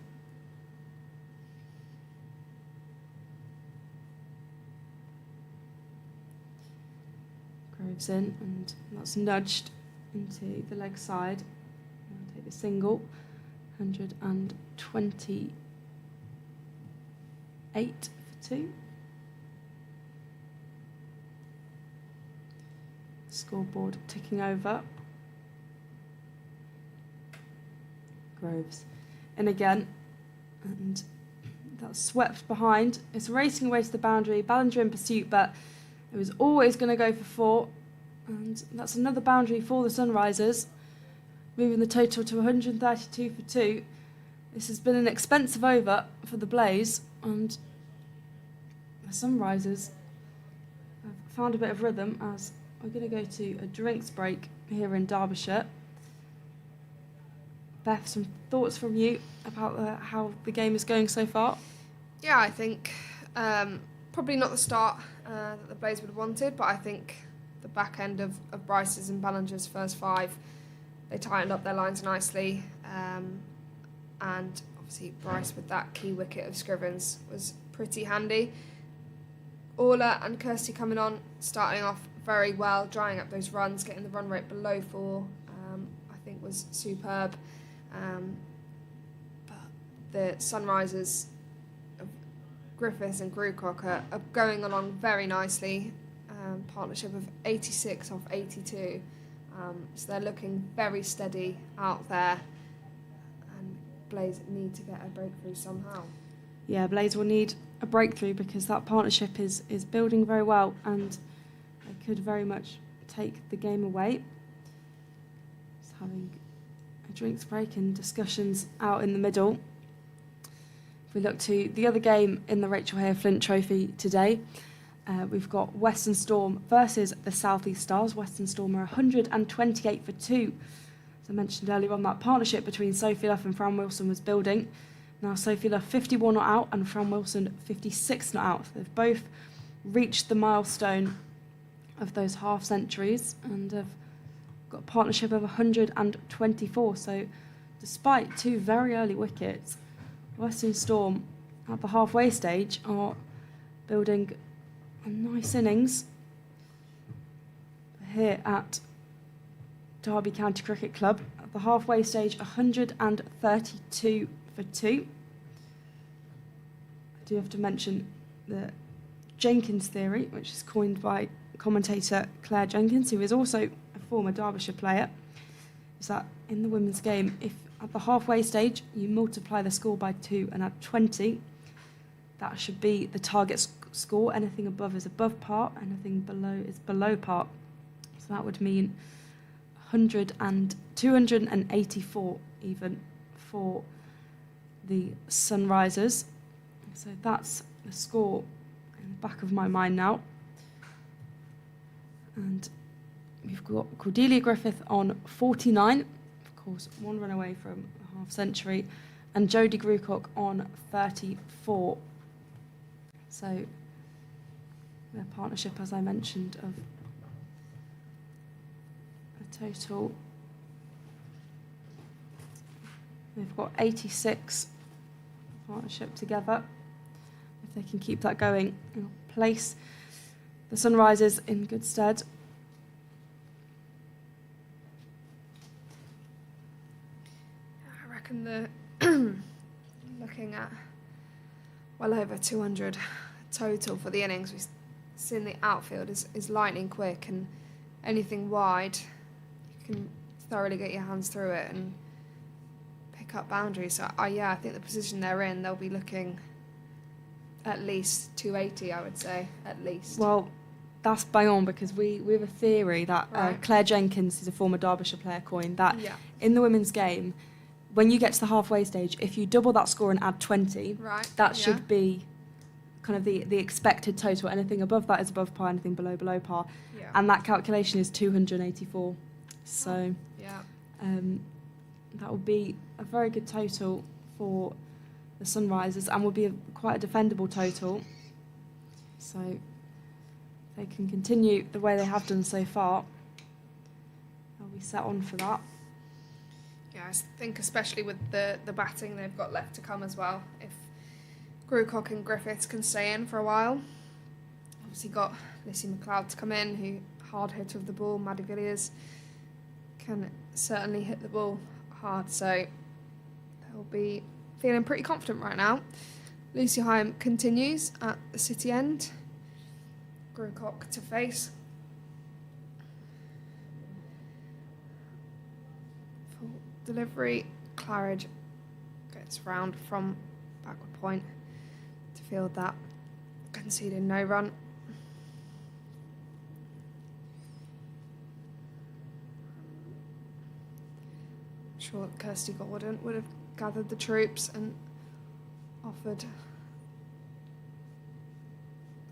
Groves in, and that's nudged into the leg side. I'll take the single. 128 for 2. Scoreboard ticking over. Groves in again, and that's swept behind. It's racing away to the boundary. Ballinger in pursuit, but it was always going to go for 4, and that's another boundary for the Sunrisers, moving the total to 132 for 2. This has been an expensive over for the Blaze, and the Sunrisers have found a bit of rhythm as we're going to go to a drinks break here in Derbyshire. Beth, some thoughts from you about how the game is going so far? Yeah, I think probably not the start that the Blaze would have wanted, but I think the back end of Bryce's and Ballinger's first 5, they tightened up their lines nicely, and obviously Bryce with that key wicket of Scrivens was pretty handy. Orla and Kirsty coming on, starting off very well, drying up those runs, getting the run rate below 4, I think was superb. But the Sunrisers of Griffiths and Grewcock are going along very nicely. Partnership of 86 off 82. So they're looking very steady out there. And Blaze need to get a breakthrough somehow. Yeah, Blaze will need a breakthrough because that partnership is building very well, and they could very much take the game away. Just having a drinks break and discussions out in the middle. If we look to the other game in the Rachael Heyhoe Flint Trophy today, we've got Western Storm versus the South East Stars. Western Storm are 128 for 2. As I mentioned earlier on, that partnership between Sophie Luff and Fran Wilson was building. Now Sophie Luff 51 not out and Fran Wilson 56 not out. They've both reached the milestone of those half centuries and have got a partnership of 124. So despite 2 very early wickets, Western Storm at the halfway stage are building a nice innings here at Derby County Cricket Club. At the halfway stage, 132 for 2. I do have to mention the Jenkins theory, which is coined by commentator Claire Jenkins, who is also a former Derbyshire player, is that in the women's game, if at the halfway stage you multiply the score by 2 and add 20, that should be the target score. Anything above is above par, anything below is below par. So that would mean 284 even for the Sunrisers. So that's the score in the back of my mind now. And we've got Cordelia Griffith on 49, of course, 1 run away from a half century, and Jodie Grewcock on 34. So their partnership, as I mentioned, of a total, they've got 86 partnership together. If they can keep that going, it'll place the Sunrisers in good stead. I reckon the looking at well over 200 total for the innings. We've seen the outfield is lightning quick, and anything wide, you can thoroughly get your hands through it and pick up boundaries. So I think the position they're in, they'll be looking at least 280, I would say, at least. Well, that's bang on, because we have a theory that Claire Jenkins, who's a former Derbyshire player, coined that in the women's game, when you get to the halfway stage, if you double that score and add 20, that should be kind of the expected total. Anything above that is above par, anything below par. Yeah. And that calculation is 284. So Yeah. that will be a very good total for the Sunrisers, and will be quite a defendable total. So they can continue the way they have done so far. They'll be set on for that. Yeah, I think especially with the batting they've got left to come as well. If Grewcock and Griffiths can stay in for a while. Obviously got Lissy McLeod to come in, who hard hitter of the ball. Maddie Villiers can certainly hit the ball hard, so they'll be feeling pretty confident right now. Lucy Hyam continues at the City end. Grewcock to face. Full delivery. Claridge gets round from backward point to field that, conceding no run. I'm sure Kirsty Gordon would have gathered the troops and offered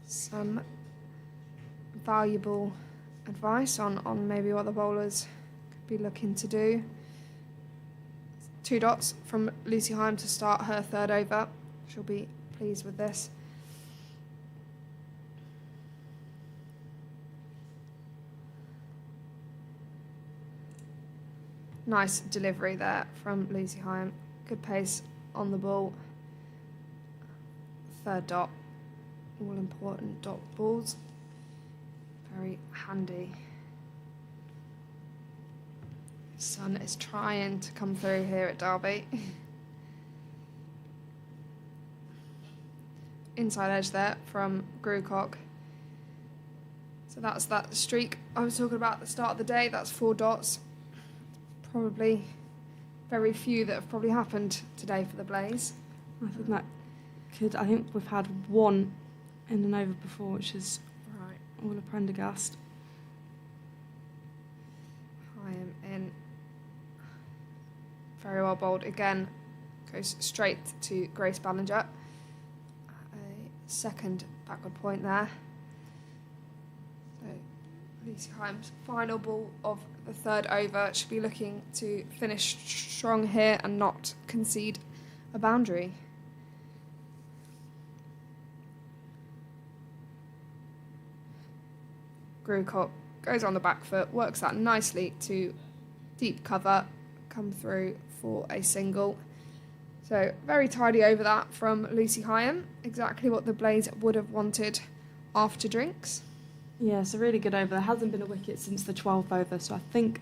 some valuable advice on maybe what the bowlers could be looking to do. 2 dots from Lucy Hyam to start her third over. She'll be pleased with this. Nice delivery there from Lucy Hyam. Good pace on the ball. Third dot. All important dot balls. Very handy. Sun is trying to come through here at Derby. Inside edge there from Grewcock. So that's that streak I was talking about at the start of the day. That's 4 dots. Probably very few that have probably happened today for the Blaze. I think that could. I think we've had one in an over before, which is Right. all a Prendergast. Hyam in. Very well bowled again. Goes straight to Grace Ballinger. A second backward point there. So Lucy Hyam's final ball of the third over. Should be looking to finish strong here and not concede a boundary. Grewcock goes on the back foot, works that nicely to deep cover, come through for a single. So very tidy over that from Lucy Hyam. Exactly what the Blaze would have wanted after drinks. Yeah, it's a really good over. There hasn't been a wicket since the 12th over, so I think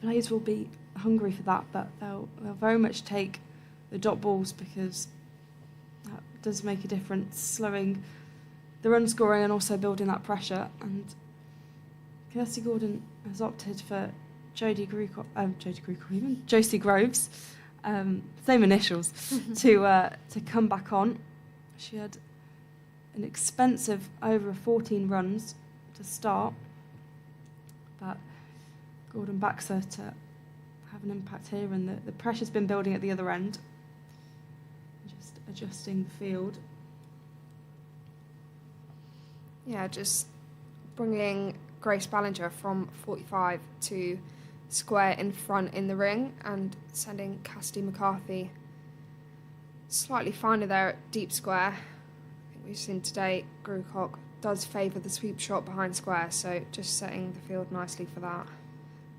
the Blaze will be hungry for that, but they'll very much take the dot balls, because that does make a difference, slowing the run scoring and also building that pressure. And Kirsty Gordon has opted for Josie Groves, same initials, to come back on. She had an expensive over 14 runs to start, but Gordon backs her to have an impact here, and the pressure's been building at the other end. Just adjusting the field. Yeah, just bringing Grace Ballinger from 45 to square in front in the ring, and sending Cassidy McCarthy slightly finer there at deep square. I think we've seen today Grewcock does favour the sweep shot behind square, so just setting the field nicely for that.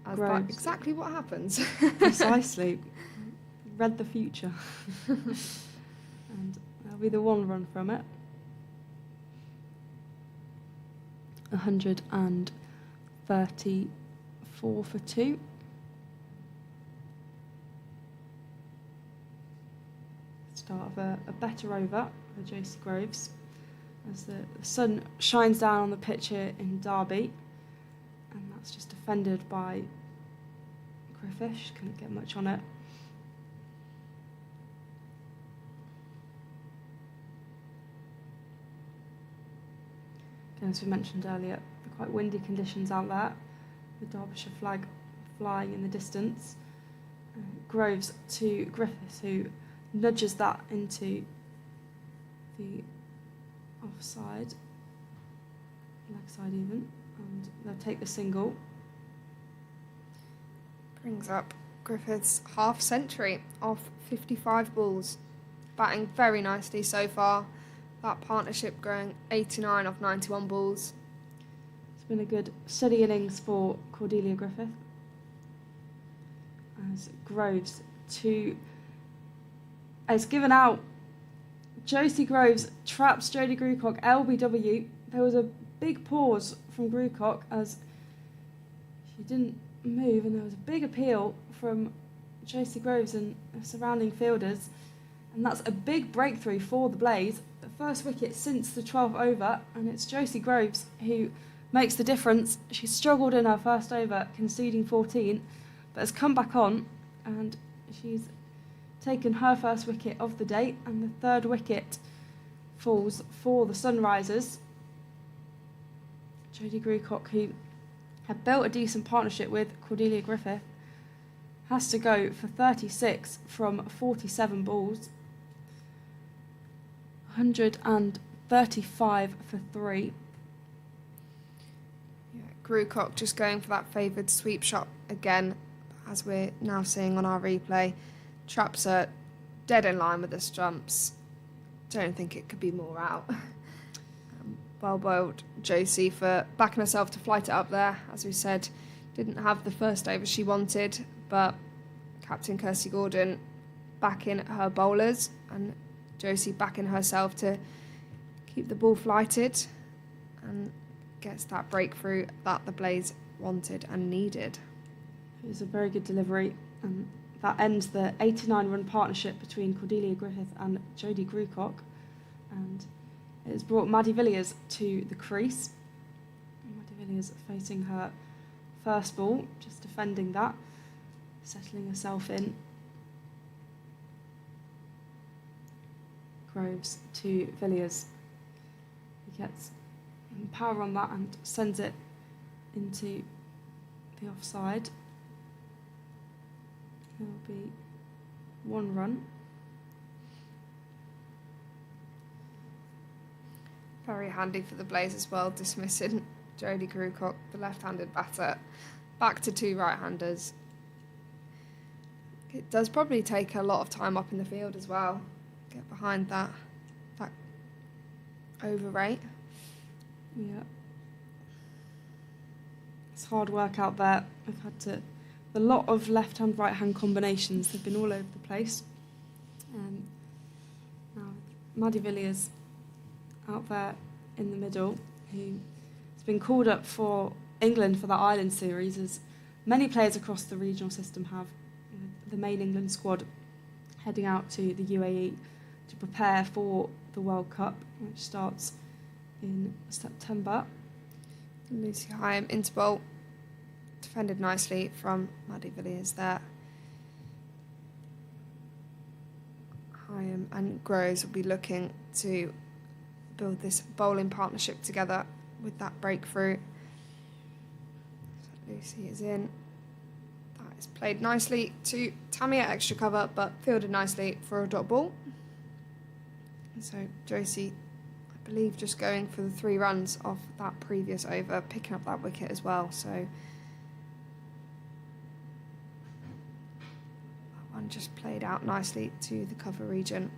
As that's exactly what happens. Precisely. Read the future. And that'll be the 1 run from it. 134 for 2. Start of a better over for Josie Groves, as the sun shines down on the pitch here in Derby, and that's just defended by Griffiths. Couldn't get much on it. Again, as we mentioned earlier, the quite windy conditions out there. The Derbyshire flag flying in the distance. Groves to Griffiths, who nudges that into the offside, leg side even, and they'll take the single. Brings up Griffith's half century off 55 balls. Batting very nicely so far. That partnership going 89 off 91 balls. It's been a good steady innings for Cordelia Griffith. As Groves has given out. Josie Groves traps Jodie Grucock, LBW. There was a big pause from Grucock as she didn't move, and there was a big appeal from Josie Groves and the surrounding fielders, and that's a big breakthrough for the Blaze. The first wicket since the 12th over, and it's Josie Groves who makes the difference. She struggled in her first over, conceding 14, but has come back on, and she's taken her first wicket of the day, and the third wicket falls for the Sunrisers. Jodie Grucock, who had built a decent partnership with Cordelia Griffith, has to go for 36 from 47 balls. 135 for 3. Yeah, Grucock just going for that favoured sweep shot again, as we're now seeing on our replay. Traps are dead in line with the stumps. Don't think it could be more out. Well bowled Josie for backing herself to flight it up there. As we said, didn't have the first over she wanted, but Captain Kirsty Gordon backing her bowlers and Josie backing herself to keep the ball flighted and gets that breakthrough that the Blaze wanted and needed. It was a very good delivery, and that ends the 89-run partnership between Cordelia Griffith and Jodie Grucock, and it has brought Maddie Villiers to the crease. Maddie Villiers facing her first ball, just defending that, settling herself in. Groves to Villiers. He gets power on that and sends it into the offside. There will be 1 run. Very handy for the Blaze as well, dismissing Jodie Grucock, the left-handed batter, back to 2 right-handers. It does probably take a lot of time up in the field as well. Get behind that over rate. Yeah. It's hard work out there. I've had to... A lot of left-hand, right-hand combinations have been all over the place. Now, Maddie Villiers out there in the middle, who has been called up for England for the Ireland series, as many players across the regional system have. The main England squad heading out to the UAE to prepare for the World Cup, which starts in September. Lucy Heyhoe into bowl. Defended nicely from Maddie Villiers there. Heyhoe and Groves will be looking to build this bowling partnership together with that breakthrough. So Lucy is in. That is played nicely to Tammy at extra cover, but fielded nicely for a dot ball. And so Josie, I believe, just going for the 3 runs off that previous over, picking up that wicket as well. So that one just played out nicely to the cover region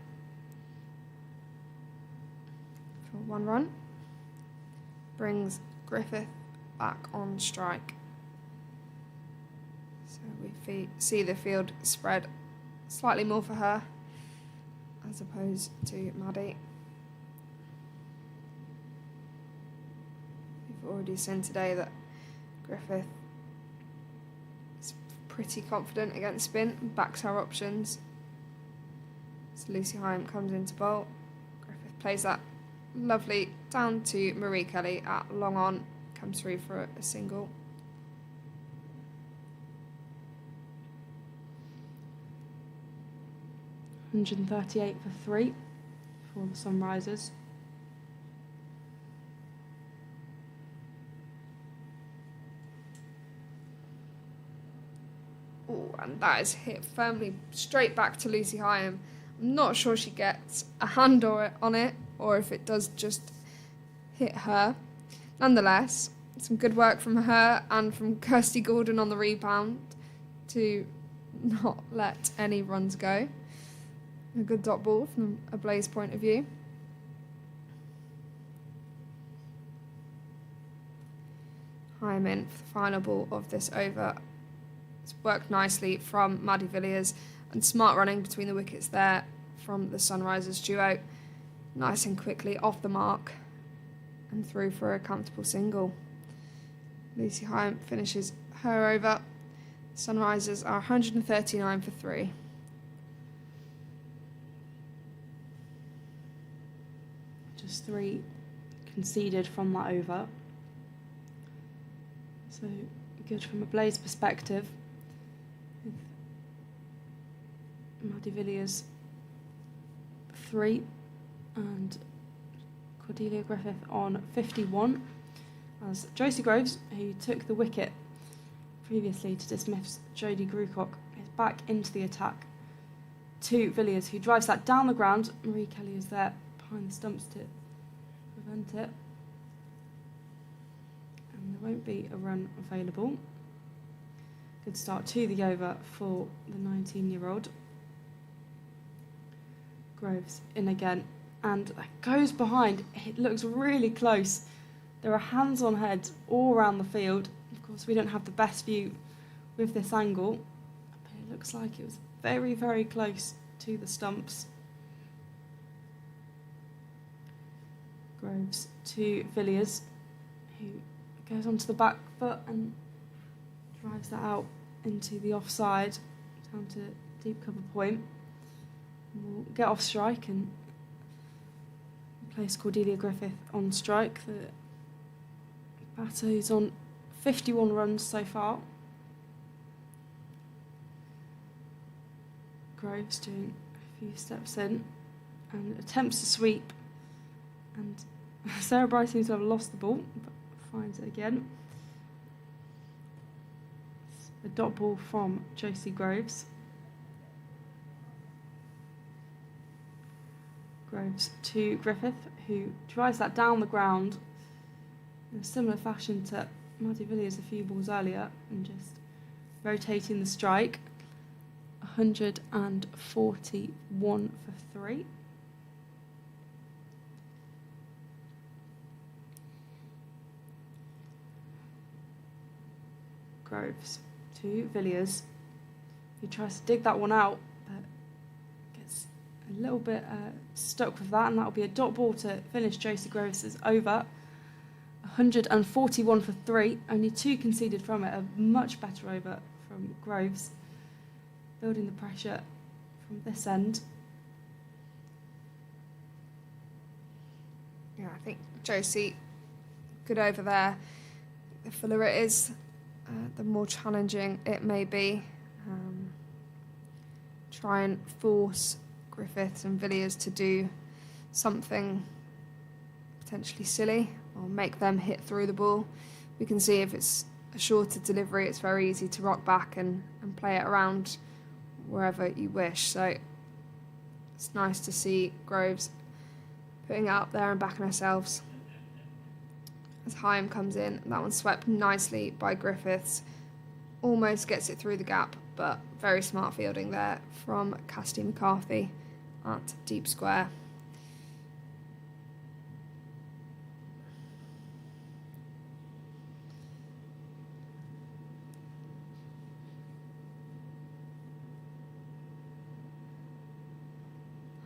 for 1 run. Brings Griffith back on strike. So we see the field spread slightly more for her as opposed to Maddie. We've already seen today that Griffith is pretty confident against spin and backs her options. So Lucy Heyhoe comes into bowl. Griffith plays that lovely down to Marie Kelly at long on, comes through for a single. $138 for 3 for the Sunrisers. Oh, and that is hit firmly straight back to Lucy Heyhoe. I'm not sure she gets a hand on it or if it does just hit her. Nonetheless, some good work from her and from Kirsty Gordon on the rebound to not let any runs go. A good dot ball from a Blaze point of view. I'm in for the final ball of this over. It's worked nicely from Maddie Villiers and smart running between the wickets there from the Sunrisers duo. Nice and quickly off the mark and through for a comfortable single. Lucy Hyam finishes her over. Sunrisers are 139 for 3. Just 3 conceded from that over. So good from a Blaze perspective. With Maddie Villiers 3 and Cordelia Griffith on 51, as Josie Groves, who took the wicket previously to dismiss Jodie Grucock, is back into the attack to Villiers, who drives that down the ground. Marie Kelly is there behind the stumps to prevent it, and there won't be a run available. Good start to the over for the 19-year-old. Groves in again and goes behind. It looks really close. There are hands on head all around the field. Of course, we don't have the best view with this angle, but it looks like it was very, very close to the stumps. Groves to Villiers, who goes onto the back foot and drives that out into the offside, down to deep cover point. We'll get off strike and place Cordelia Griffith on strike. The batter who's on 51 runs so far. Groves doing a few steps in and attempts to sweep, and Sarah Bryce seems to have lost the ball but finds it again. It's a dot ball from Josie Groves. Groves to Griffith, who drives that down the ground in a similar fashion to Maddie Villiers a few balls earlier, and just rotating the strike. 141 for 3. Groves to Villiers, who tries to dig that one out, but gets a little bit stuck with that, and that'll be a dot ball to finish Josie Groves' over. 141 for 3, only 2 conceded from it. A much better over from Groves, building the pressure from this end. Yeah, I think Josie, good over there. The fuller it is, the more challenging it may be. Try and force Griffiths and Villiers to do something potentially silly or make them hit through the ball. We can see if it's a shorter delivery, it's very easy to rock back and play it around wherever you wish. So it's nice to see Groves putting it up there and backing ourselves. As Hyam comes in, that one's swept nicely by Griffiths. Almost gets it through the gap, but very smart fielding there from Cassidy McCarthy at deep square.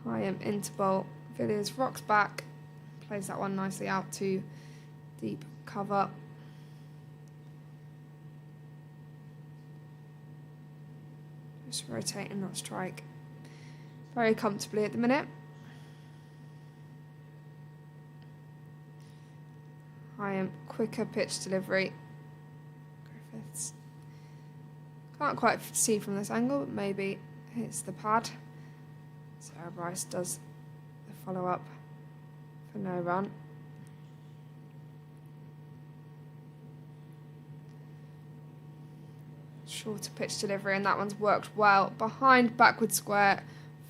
Hyam into bowl. Villiers rocks back, plays that one nicely out to deep cover. Just rotate and not strike. Very comfortably at the minute. Hyam, quicker pitch delivery. Griffiths. Can't quite see from this angle, but maybe hits the pad. Sarah Bryce does the follow-up for no run. Shorter pitch delivery, and that one's worked well behind backward square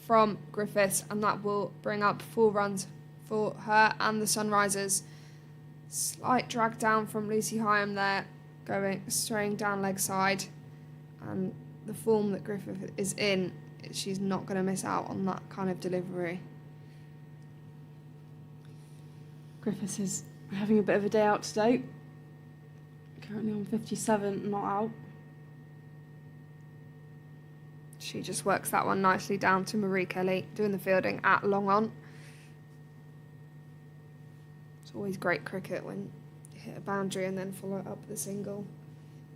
from Griffiths, and that will bring up 4 runs for her and the Sunrisers. Slight drag down from Lucy Hyam there, straying down leg side, and the form that Griffith is in, she's not going to miss out on that kind of delivery. Griffiths is having a bit of a day out today. Currently on 57, not out. She just works that one nicely down to Marie Kelly, doing the fielding at long on. It's always great cricket when you hit a boundary and then follow it up with a single.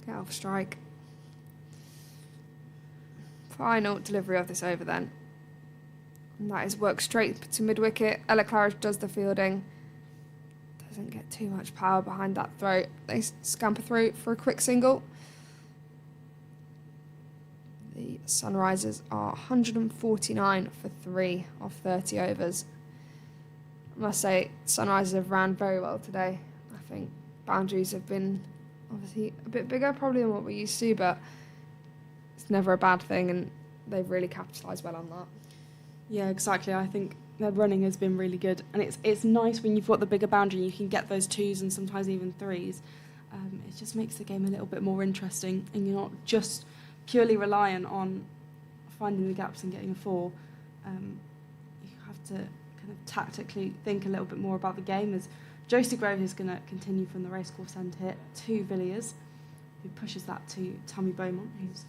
Get off strike. Final delivery of this over then. And that is work straight to mid-wicket. Ella Claridge does the fielding. Doesn't get too much power behind that throw. They scamper through for a quick single. The Sunrisers are 149 for 3 off 30 overs. I must say, Sunrisers have ran very well today. I think boundaries have been obviously a bit bigger probably than what we're used to, but it's never a bad thing, and they've really capitalised well on that. Yeah, exactly. I think their running has been really good, and it's nice when you've got the bigger boundary, you can get those 2s and sometimes even 3s. It just makes the game a little bit more interesting, and you're not just purely reliant on finding the gaps and getting a 4. You have to kind of tactically think a little bit more about the game, as Josie Grove is going to continue from the racecourse end here to Villiers, who pushes that to Tammy Beaumont, who's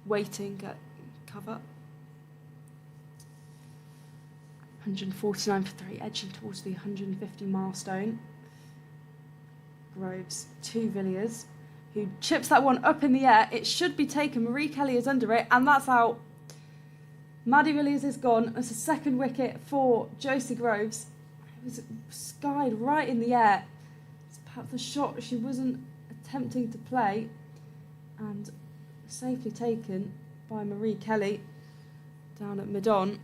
waiting at cover. 149 for 3, edging towards the 150 milestone. Groves to Villiers, who chips that one up in the air. It should be taken. Marie Kelly is under it, and that's out. Maddie Villiers is gone. It's a second wicket for Josie Groves. It was skied right in the air. It's perhaps a shot she wasn't attempting to play, and safely taken by Marie Kelly down at mid-on.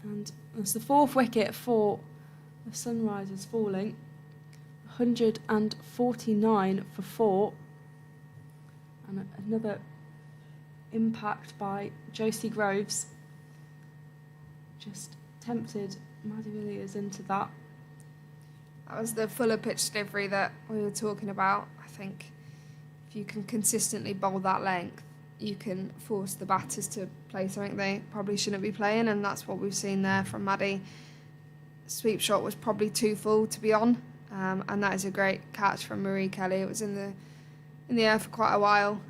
And it's the 4th wicket for the Sunrisers falling. 149 for 4. And another impact by Josie Groves. Just tempted Maddie Villiers into that. That was the fuller pitch delivery that we were talking about. I think if you can consistently bowl that length, you can force the batters to play something they probably shouldn't be playing, and that's what we've seen there from Maddie. Sweep shot was probably too full to be on, and that is a great catch from Marie Kelly. It was in the air for quite a while,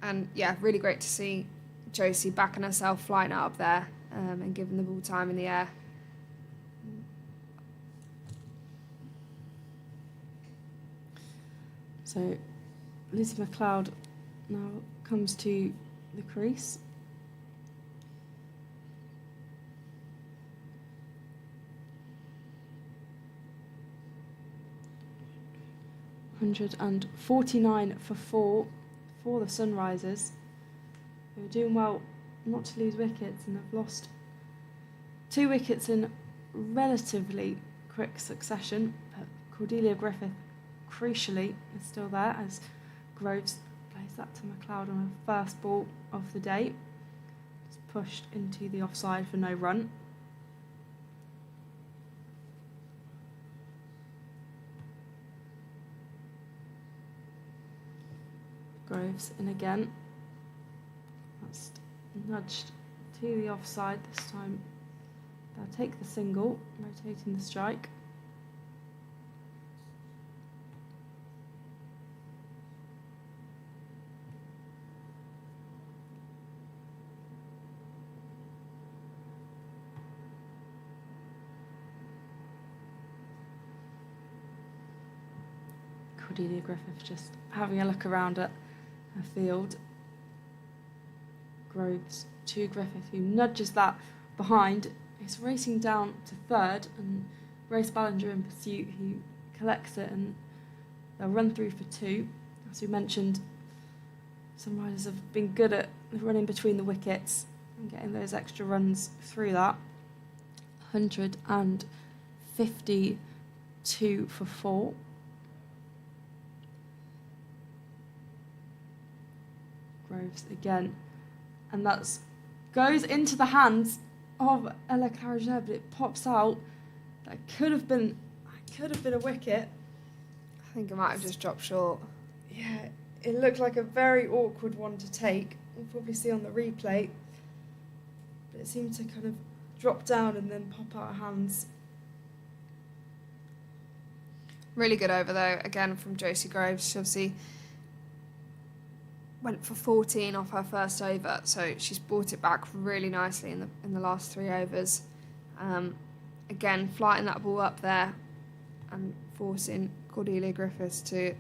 and yeah, really great to see Josie backing herself, flying up there, and giving the ball time in the air. So Lizzie McLeod now comes to the crease. $149 for 4 for the Sunrisers, who are doing well not to lose wickets and have lost 2 wickets in relatively quick succession. But Cordelia Griffith, crucially, is still there as Groves plays that to McLeod on her first ball of the day. It's pushed into the offside for no run. Groves in again. That's nudged to the offside this time. They'll take the single, rotating the strike. Cordelia Griffith just having a look around at her field. Groves to Griffith, who nudges that behind. It's racing down to 3rd, and Grace Ballinger in pursuit, who collects it, and they'll run through for 2. As we mentioned, some riders have been good at running between the wickets and getting those extra runs through that. 152 for 4. Groves again, and that goes into the hands of Ella Claridge, but it pops out That could have been a wicket. I think it might have just dropped short. Yeah, it looked like a very awkward one to take. We'll probably see on the replay. But it seemed to kind of drop down and then pop out of hands. Really good over though, again from Josie Groves. She obviously went for 14 off her first over, so she's brought it back really nicely in the last 3 overs. Again, flighting that ball up there and forcing Cordelia Griffiths to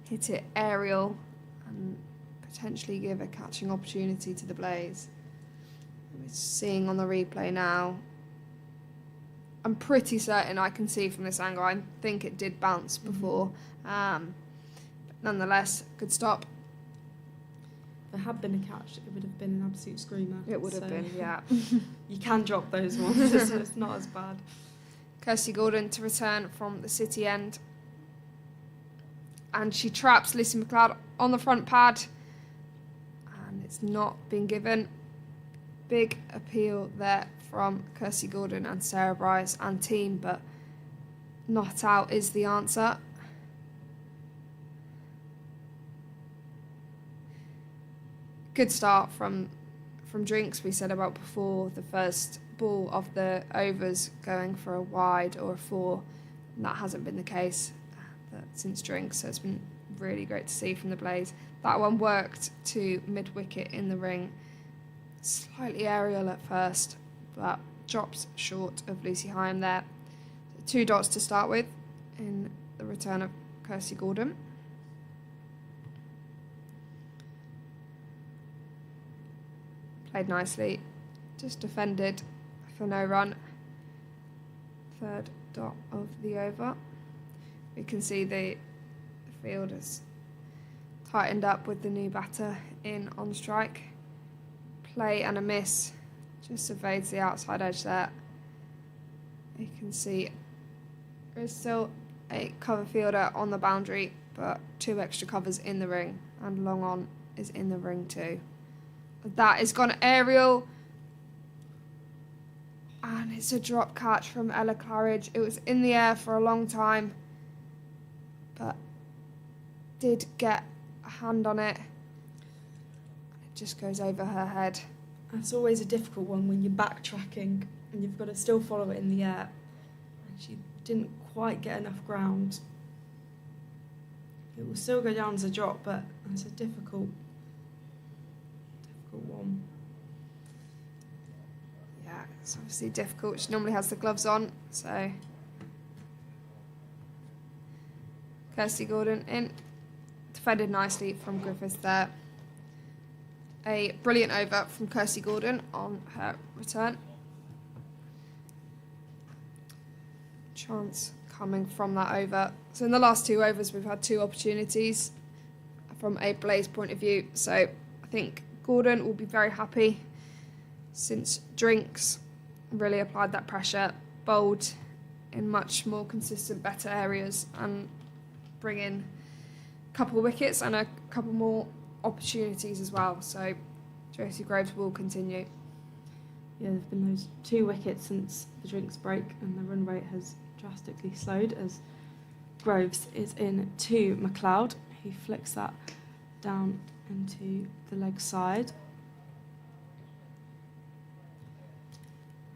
hit it aerial and potentially give a catching opportunity to the Blaze. We're seeing on the replay now. I'm pretty certain I can see from this angle. I think it did bounce before. But nonetheless, good stop. If there had been a catch, it would have been an absolute screamer. It would have been, yeah. You can drop those ones, so it's not as bad. Kirsty Gordon to return from the City end. And she traps Lucy McLeod on the front pad. And it's not been given. Big appeal there from Kirsty Gordon and Sarah Bryce and team, but not out is the answer. Good start from Drinks. We said about before, the first ball of the overs going for a wide or a 4. And that hasn't been the case since Drinks, so it's been really great to see from the Blaze. That one worked to mid-wicket in the ring. Slightly aerial at first, but drops short of Lucy Hyam there. 2 dots to start with in the return of Kirsty Gordon. Played nicely, just defended for no run. 3rd dot of the over. We can see the field has tightened up with the new batter in on strike. Play and a miss, just evades the outside edge there. You can see there's still a cover fielder on the boundary, but 2 extra covers in the ring, and long on is in the ring too. That is gone aerial, and it's a drop catch from Ella Claridge. It was in the air for a long time, but did get a hand on it. It just goes over her head. It's always a difficult one when you're backtracking and you've got to still follow it in the air. And she didn't quite get enough ground. It will still go down as a drop, but it's a difficult one. Yeah, it's obviously difficult. She normally has the gloves on, so Kirsty Gordon in. Defended nicely from Griffiths there. A brilliant over from Kirsty Gordon on her return. Chance coming from that over. So in the last 2 overs, we've had 2 opportunities from a Blaze point of view. So I think Gordon will be very happy, since Drinks really applied that pressure, bowled in much more consistent, better areas, and bring in a couple of wickets and a couple more opportunities as well. So Josie Groves will continue. Yeah, there have been those 2 wickets since the Drinks break, and the run rate has drastically slowed as Groves is in to McLeod, who flicks that down into the leg side.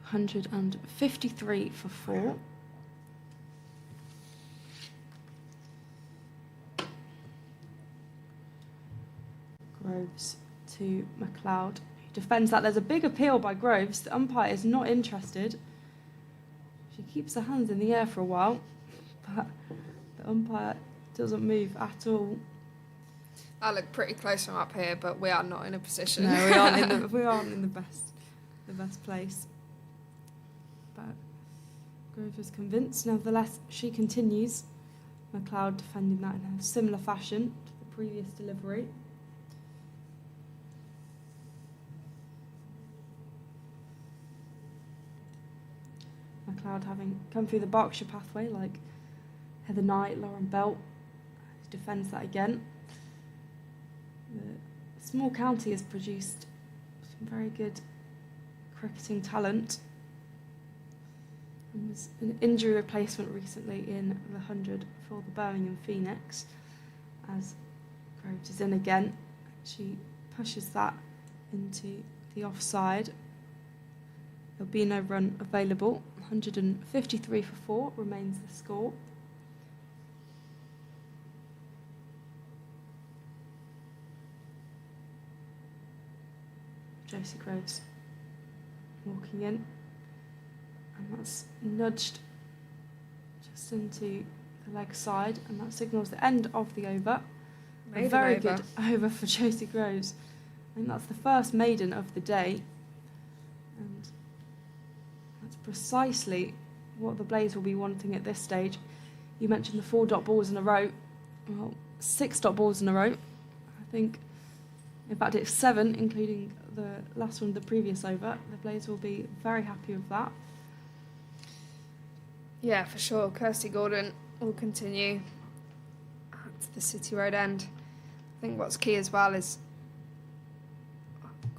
153 for 4. Groves to McLeod, who defends that. There's a big appeal by Groves. The umpire is not interested. She keeps her hands in the air for a while, but the umpire doesn't move at all. I look pretty close from up here, but we are not in a position. No, we aren't in the best place. But Groves was convinced. Nevertheless, she continues. McLeod defending that in a similar fashion to the previous delivery. McLeod having come through the Berkshire pathway like Heather Knight, Lauren Belt, who defends that again. The small county has produced some very good cricketing talent. and was an injury replacement recently in the 100 for the Birmingham Phoenix. As Groves is in again, she pushes that into the offside. There'll be no run available. 153 for 4 remains the score. Josie Groves walking in, and that's nudged just into the leg side, and that signals the end of the over. A very good over for Josie Groves. I think that's the first maiden of the day, and that's precisely what the Blaze will be wanting at this stage. You mentioned the 4 dot balls in a row. Well, 6 dot balls in a row. I think, in fact, it's 7, including the last one, the previous over. The Blaze will be very happy with that. Yeah, for sure. Kirsty Gordon will continue at the City Road end. I think what's key as well is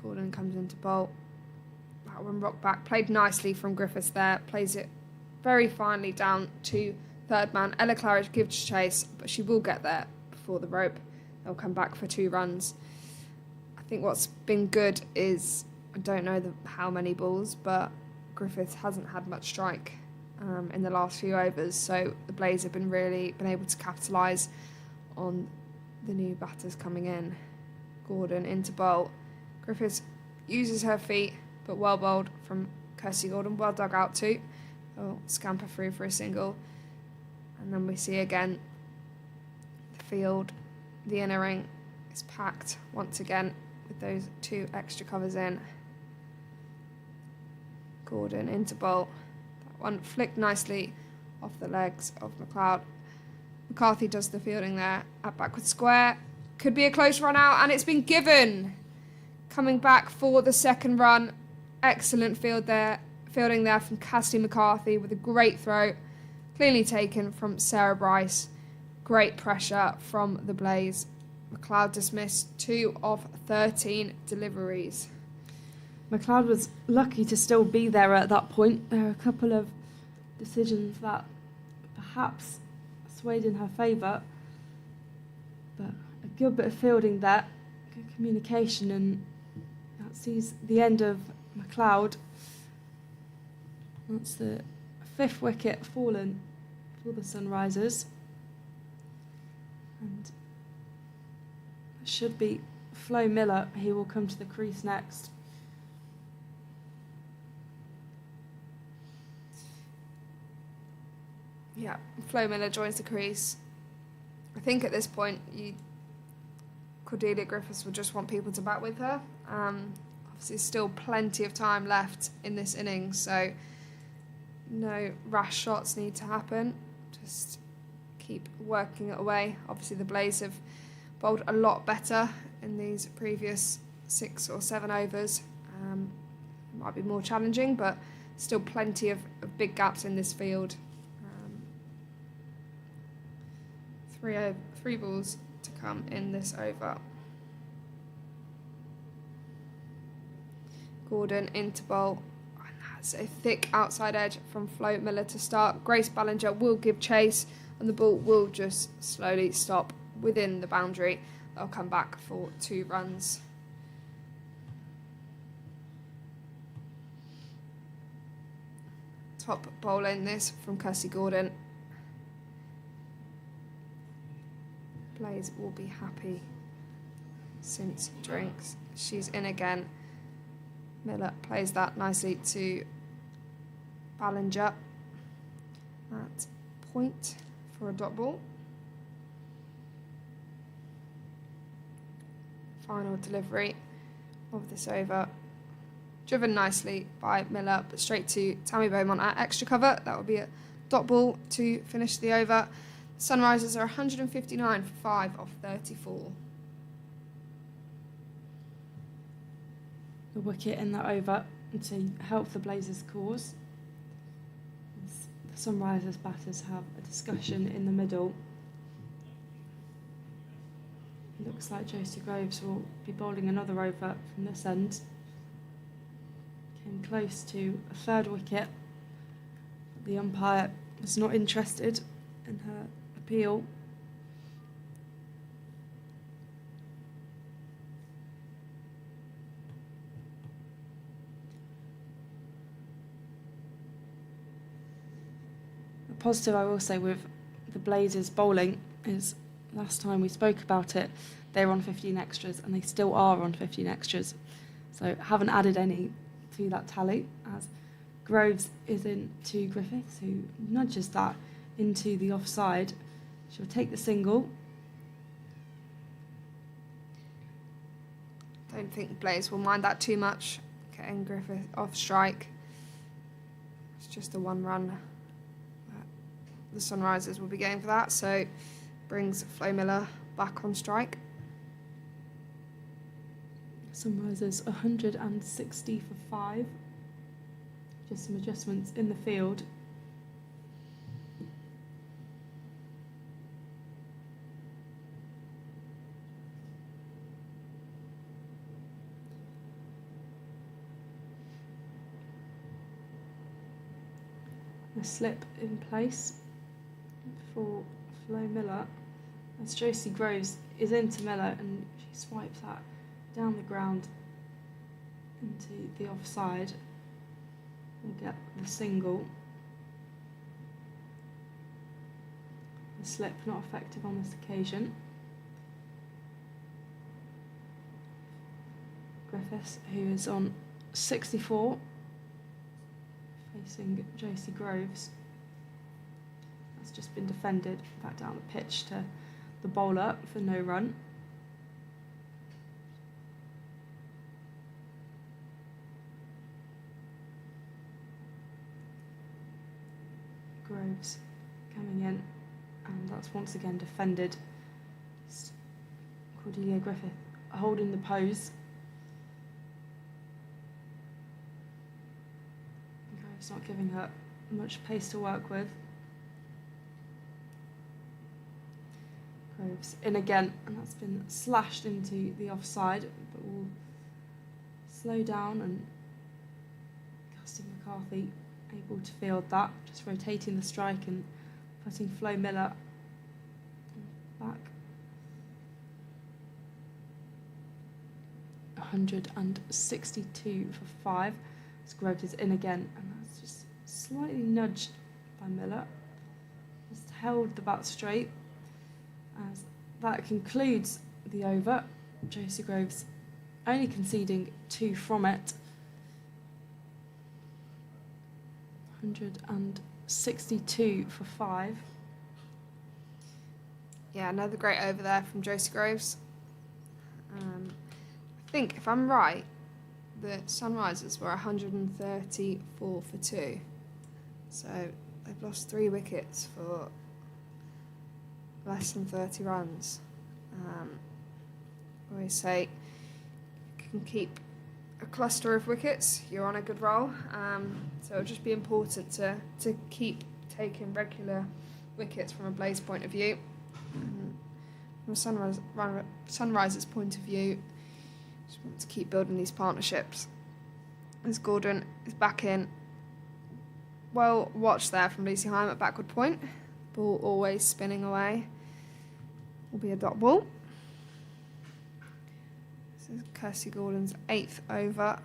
Gordon comes into bowl. That one rock back. Played nicely from Griffiths there. Plays it very finely down to third man. Ella Claridge gives chase, but she will get there before the rope. They'll come back for 2 runs. I think what's been good is, I don't know how many balls, but Griffiths hasn't had much strike in the last few overs, so the Blaze have been able to capitalise on the new batters coming in. Gordon into bowl. Griffiths uses her feet, but well bowled from Kirsty Gordon, well dug out too. They'll scamper through for a single, and then we see again the field, the inner ring is packed once again with those 2 extra covers in. Gordon into bowl. That one flicked nicely off the legs of McLeod. McCarthy does the fielding there at backward square. Could be a close run out, and it's been given. Coming back for the second run. Excellent fielding there from Cassidy McCarthy with a great throw. Cleanly taken from Sarah Bryce. Great pressure from the Blaze. McLeod dismissed 2 of 13 deliveries. McLeod was lucky to still be there at that point. There are a couple of decisions that perhaps swayed in her favour, but a good bit of fielding there, good communication, and that sees the end of McLeod. That's the 5th wicket fallen for the Sunrisers, and it should be Flo Miller. He will come to the crease next. Yeah, Flo Miller joins the crease. I think at this point, Cordelia Griffiths would just want people to bat with her. Obviously, still plenty of time left in this innings, so no rash shots need to happen. Just keep working it away. Obviously, the Blaze have bowled a lot better in these previous 6 or 7 overs. It might be more challenging, but still plenty of big gaps in this field. 3 balls to come in this over. Gordon into bowl. And that's a thick outside edge from Flo Miller to start. Grace Ballinger will give chase, and the ball will just slowly stop within the boundary. They'll come back for 2 runs. Top bowling this from Kirsty Gordon. Blaze will be happy since drinks. She's in again. Miller plays that nicely to Ballinger at point for a dot ball. Final delivery of this over. Driven nicely by Miller, but straight to Tammy Beaumont at extra cover. That will be a dot ball to finish the over. Sunrisers are 159 for 5 of 34. The wicket in that over to help the Blazers' cause. As the Sunrisers batters have a discussion in the middle. It looks like Josie Groves will be bowling another over from this end. Came close to a 3rd wicket. The umpire was not interested in her appeal. The positive I will say with the Blazers bowling is last time we spoke about it, they were on 15 extras and they still are on 15 extras. So haven't added any to that tally as Groves is in to Griffiths, who nudges that into the offside. She'll take the single. Don't think Blaze will mind that too much, getting Griffith off strike. It's just a 1 run. The Sunrisers will be going for that, so brings Flo Miller back on strike. Sunrisers 160 for 5. Just some adjustments in the field. A slip in place for Flo Miller as Josie Groves is into Miller and she swipes that down the ground into the offside. We'll get the single. The slip not effective on this occasion. Griffiths, who is on 64, facing Josie Groves. That's just been defended back down the pitch to the bowler for no run. Groves coming in, and that's once again defended. Cordelia Griffith holding the pose. Groves not giving her much pace to work with. Groves in again, and that's been slashed into the offside, but we'll slow down, and Kirsty McCarthy able to field that, just rotating the strike and putting Flo Miller back. 162 for 5. As Groves is in again, and that's just slightly nudged by Miller. Just held the bat straight. As that concludes the over, Josie Groves only conceding 2 from it. 162 for 5. Yeah, another great over there from Josie Groves. I think, if I'm right, the Sunrisers were 134 for 2. So they've lost 3 wickets for less than 30 runs. I always say you can keep a cluster of wickets, you're on a good roll. So it'll just be important to keep taking regular wickets from a Blaze point of view. From a Sunrisers point of view, just want to keep building these partnerships. As Gordon is back in, well watched there from Lucy Heim at backward point. Ball always spinning away. Will be a dot ball. This is Kirsty Gordon's 8th over.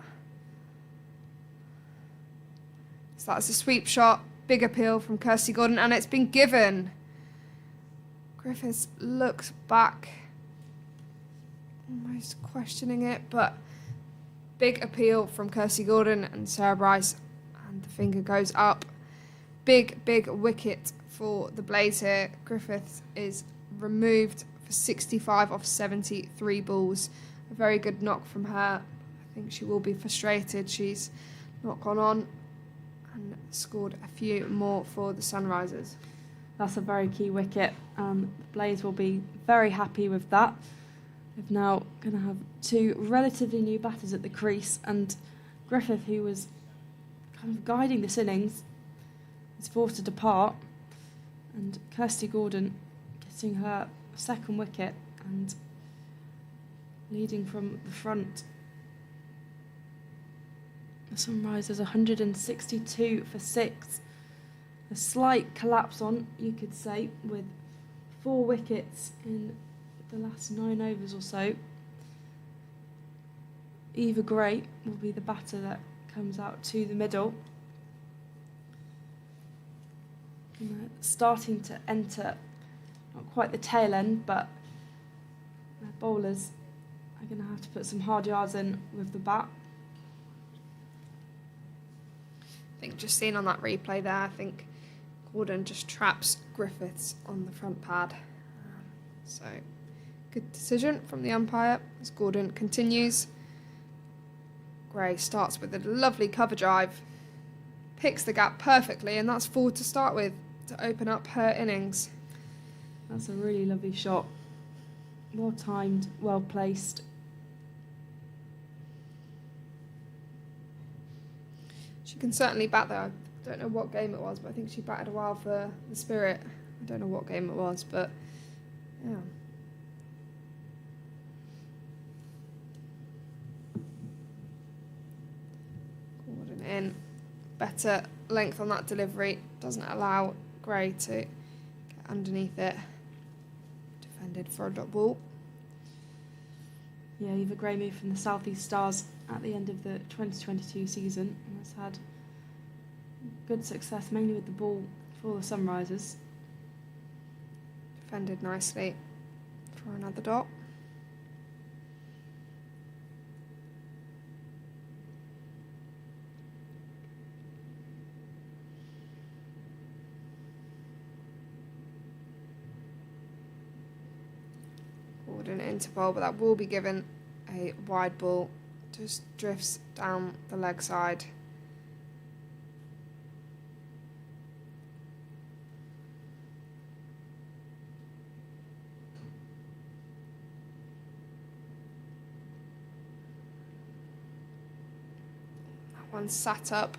So that's a sweep shot. Big appeal from Kirsty Gordon, and it's been given. Griffiths looks back, almost questioning it, but big appeal from Kirsty Gordon and Sarah Bryce, and the finger goes up. Big wicket for the Blaze here. Griffiths is removed for 65 off 73 balls. A very good knock from her. I think she will be frustrated. She's not gone on and scored a few more for the Sunrisers. That's a very key wicket. The Blaze will be very happy with that. They've now going to have 2 relatively new batters at the crease, and Griffith, who was kind of guiding this innings, is forced to depart, and Kirsty Gordon getting her 2nd wicket and leading from the front. The Sunrisers 162 for 6. a slight collapse on, you could say, with 4 wickets in the last 9 overs or so. Eva Gray will be the batter that comes out to the middle. Starting to enter, not quite the tail end, but their bowlers are going to have to put some hard yards in with the bat. I think just seeing on that replay there, I think Gordon just traps Griffiths on the front pad. So, good decision from the umpire as Gordon continues. Gray starts with a lovely cover drive, picks the gap perfectly, and that's 4 to start with to open up her innings. That's a really lovely shot. Well timed, well placed. She can certainly bat though. I don't know what game it was, but I think she batted a while for the Spirit. I don't know what game it was, but yeah. Gordon in. Better length on that delivery. Doesn't allow Gray to get underneath it. Defended for a dot ball. Yeah, Eva Gray moved from the South East Stars at the end of the 2022 season and has had good success, mainly with the ball for the Sunrisers. Defended nicely for another dot. Gordon into bowl, but that will be given a wide ball. Just drifts down the leg side. That one's sat up,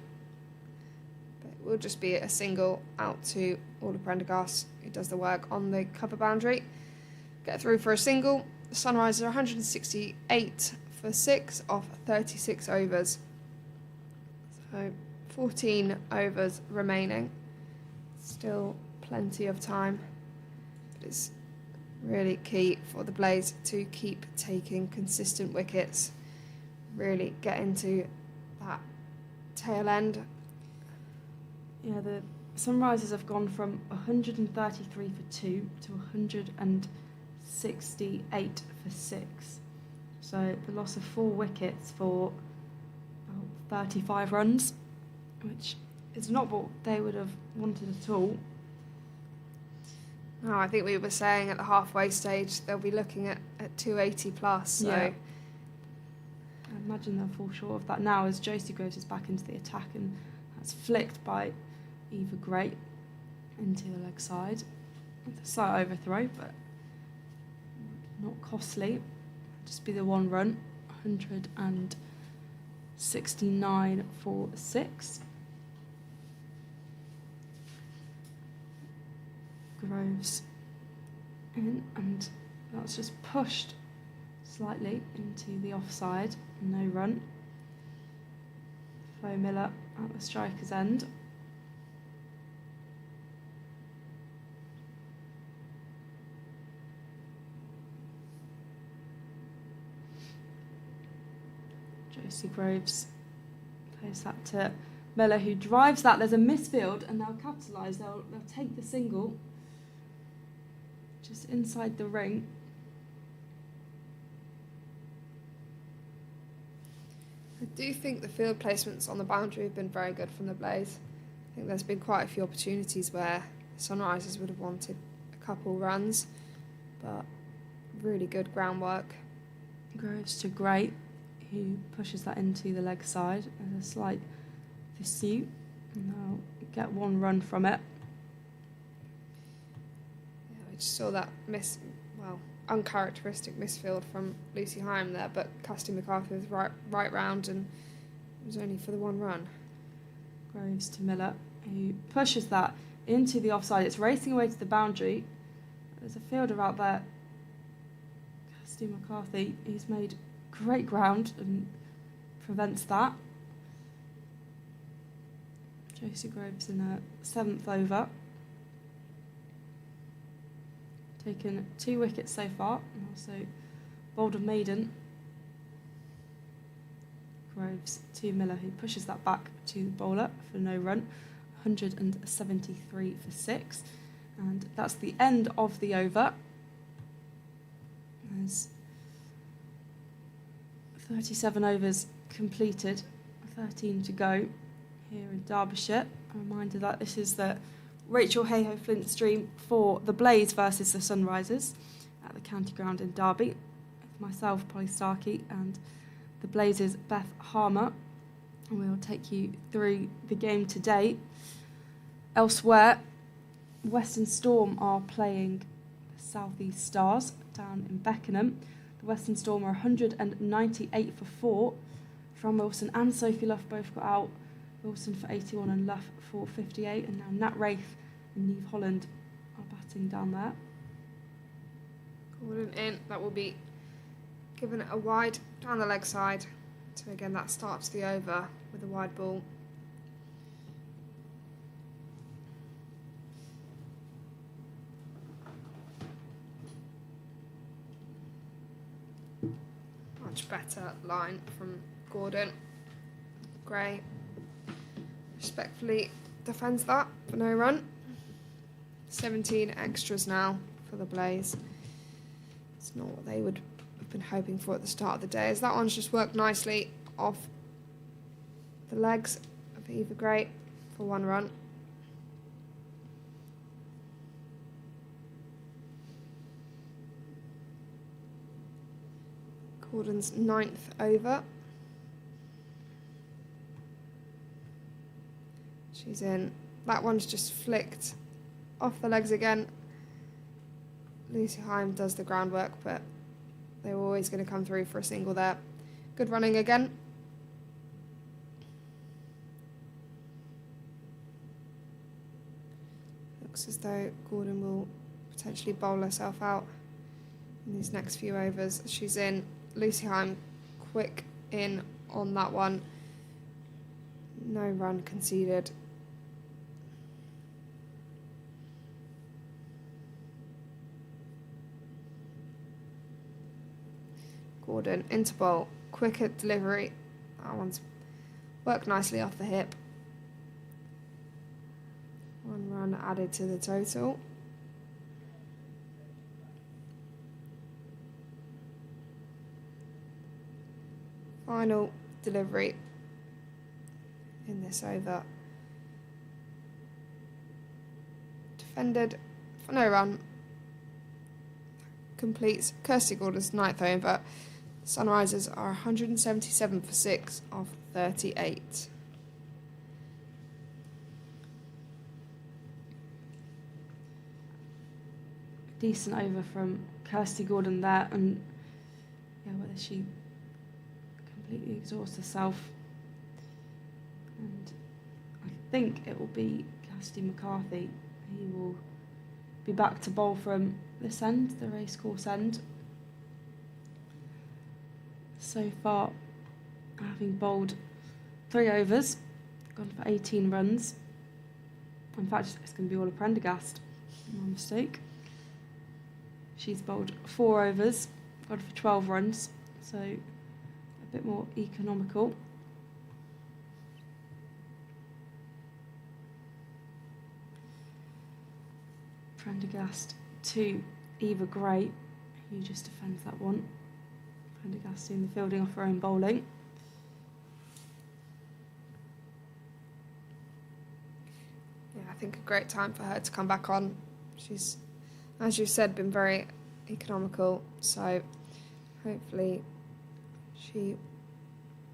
but it will just be a single out to Orla Prendergast, who does the work on the cover boundary. Get through for a single. The Sunrisers are 168 for 6 off 36 overs. So 14 overs remaining. Still plenty of time. But it's really key for the Blaze to keep taking consistent wickets. Really get into that tail end. Yeah, the Sunrisers have gone from 133 for 2 to 168 for 6. So the loss of 4 wickets for about 35 runs, which is not what they would have wanted at all. No, I think we were saying at the halfway stage they'll be looking at 280 plus. So Yeah. I imagine they'll fall short of that now as Josie Groves is back into the attack and that's flicked by Eva Gray into the leg side. With a slight overthrow, but not costly. Just be the 1 run, 169 for 6. Groves in, and that's just pushed slightly into the offside. No run. Flo Miller at the striker's end. Josie Groves plays that to Miller, who drives that. There's a misfield and they'll capitalise. They'll take the single just inside the ring. I do think the field placements on the boundary have been very good from the Blaze. I think there's been quite a few opportunities where Sunrisers would have wanted a couple runs, but really good groundwork. Groves to Gray, who pushes that into the leg side. There's a slight pursuit, and they'll get 1 run from it. Yeah, I just saw that uncharacteristic misfield from Lucy Hyam there, but Kirsty McCarthy was right round and it was only for the 1 run. Groves to Miller, who pushes that into the offside. It's racing away to the boundary. There's a fielder out there, Kirsty McCarthy. He's made great ground and prevents that. Josie Groves in her 7th over. Taken 2 wickets so far, and also bowled a maiden. Groves to Miller, who pushes that back to the bowler for no run. 173 for 6. And that's the end of the over. There's 37 overs completed, 13 to go here in Derbyshire. A reminder that this is the Rachael Heyhoe Flint stream for the Blaze versus the Sunrisers at the County Ground in Derby. With myself, Polly Starkey, and the Blazes' Beth Harmer. And we'll take you through the game today. Elsewhere, Western Storm are playing the South East Stars down in Beckenham. The Western Storm are 198 for 4. Fran Wilson and Sophie Luff both got out. Wilson for 81 and Luff for 58. And now Nat Wraith and Neve Holland are batting down there. Gordon in. That will be given it a wide down the leg side. So again, that starts the over with a wide ball. Much better line from Gordon. Gray respectfully defends that for no run. 17 extras now for the Blaze. It's not what they would have been hoping for at the start of the day, as that one's just worked nicely off the legs of Eva Gray for 1 run. Gordon's 9th over. She's in. That one's just flicked off the legs again. Lucy Heim does the groundwork, but they were always going to come through for a single there. Good running again. Looks as though Gordon will potentially bowl herself out in these next few overs. She's in. Lucy Heim quick in on that one. No run conceded. Gordon into bowl. Quick at delivery. That one's worked nicely off the hip. 1 run added to the total. Final delivery in this over. Defended for no run. Completes Kirsty Gordon's 9th over. Sunrisers are 177 for 6 of 38. Decent over from Kirsty Gordon there, and yeah, whether she completely exhausts herself. And I think it will be Kirsty McCarthy. He will be back to bowl from this end, the racecourse end. So far, having bowled 3 overs, gone for 18 runs. In fact, it's going to be all a Prendergast, no mistake. She's bowled 4 overs, gone for 12 runs, so a bit more economical. Prendergast to Eva Gray, who just defends that one. Prendergast doing the fielding off her own bowling. Yeah, I think a great time for her to come back on. She's, as you said, been very economical, so hopefully she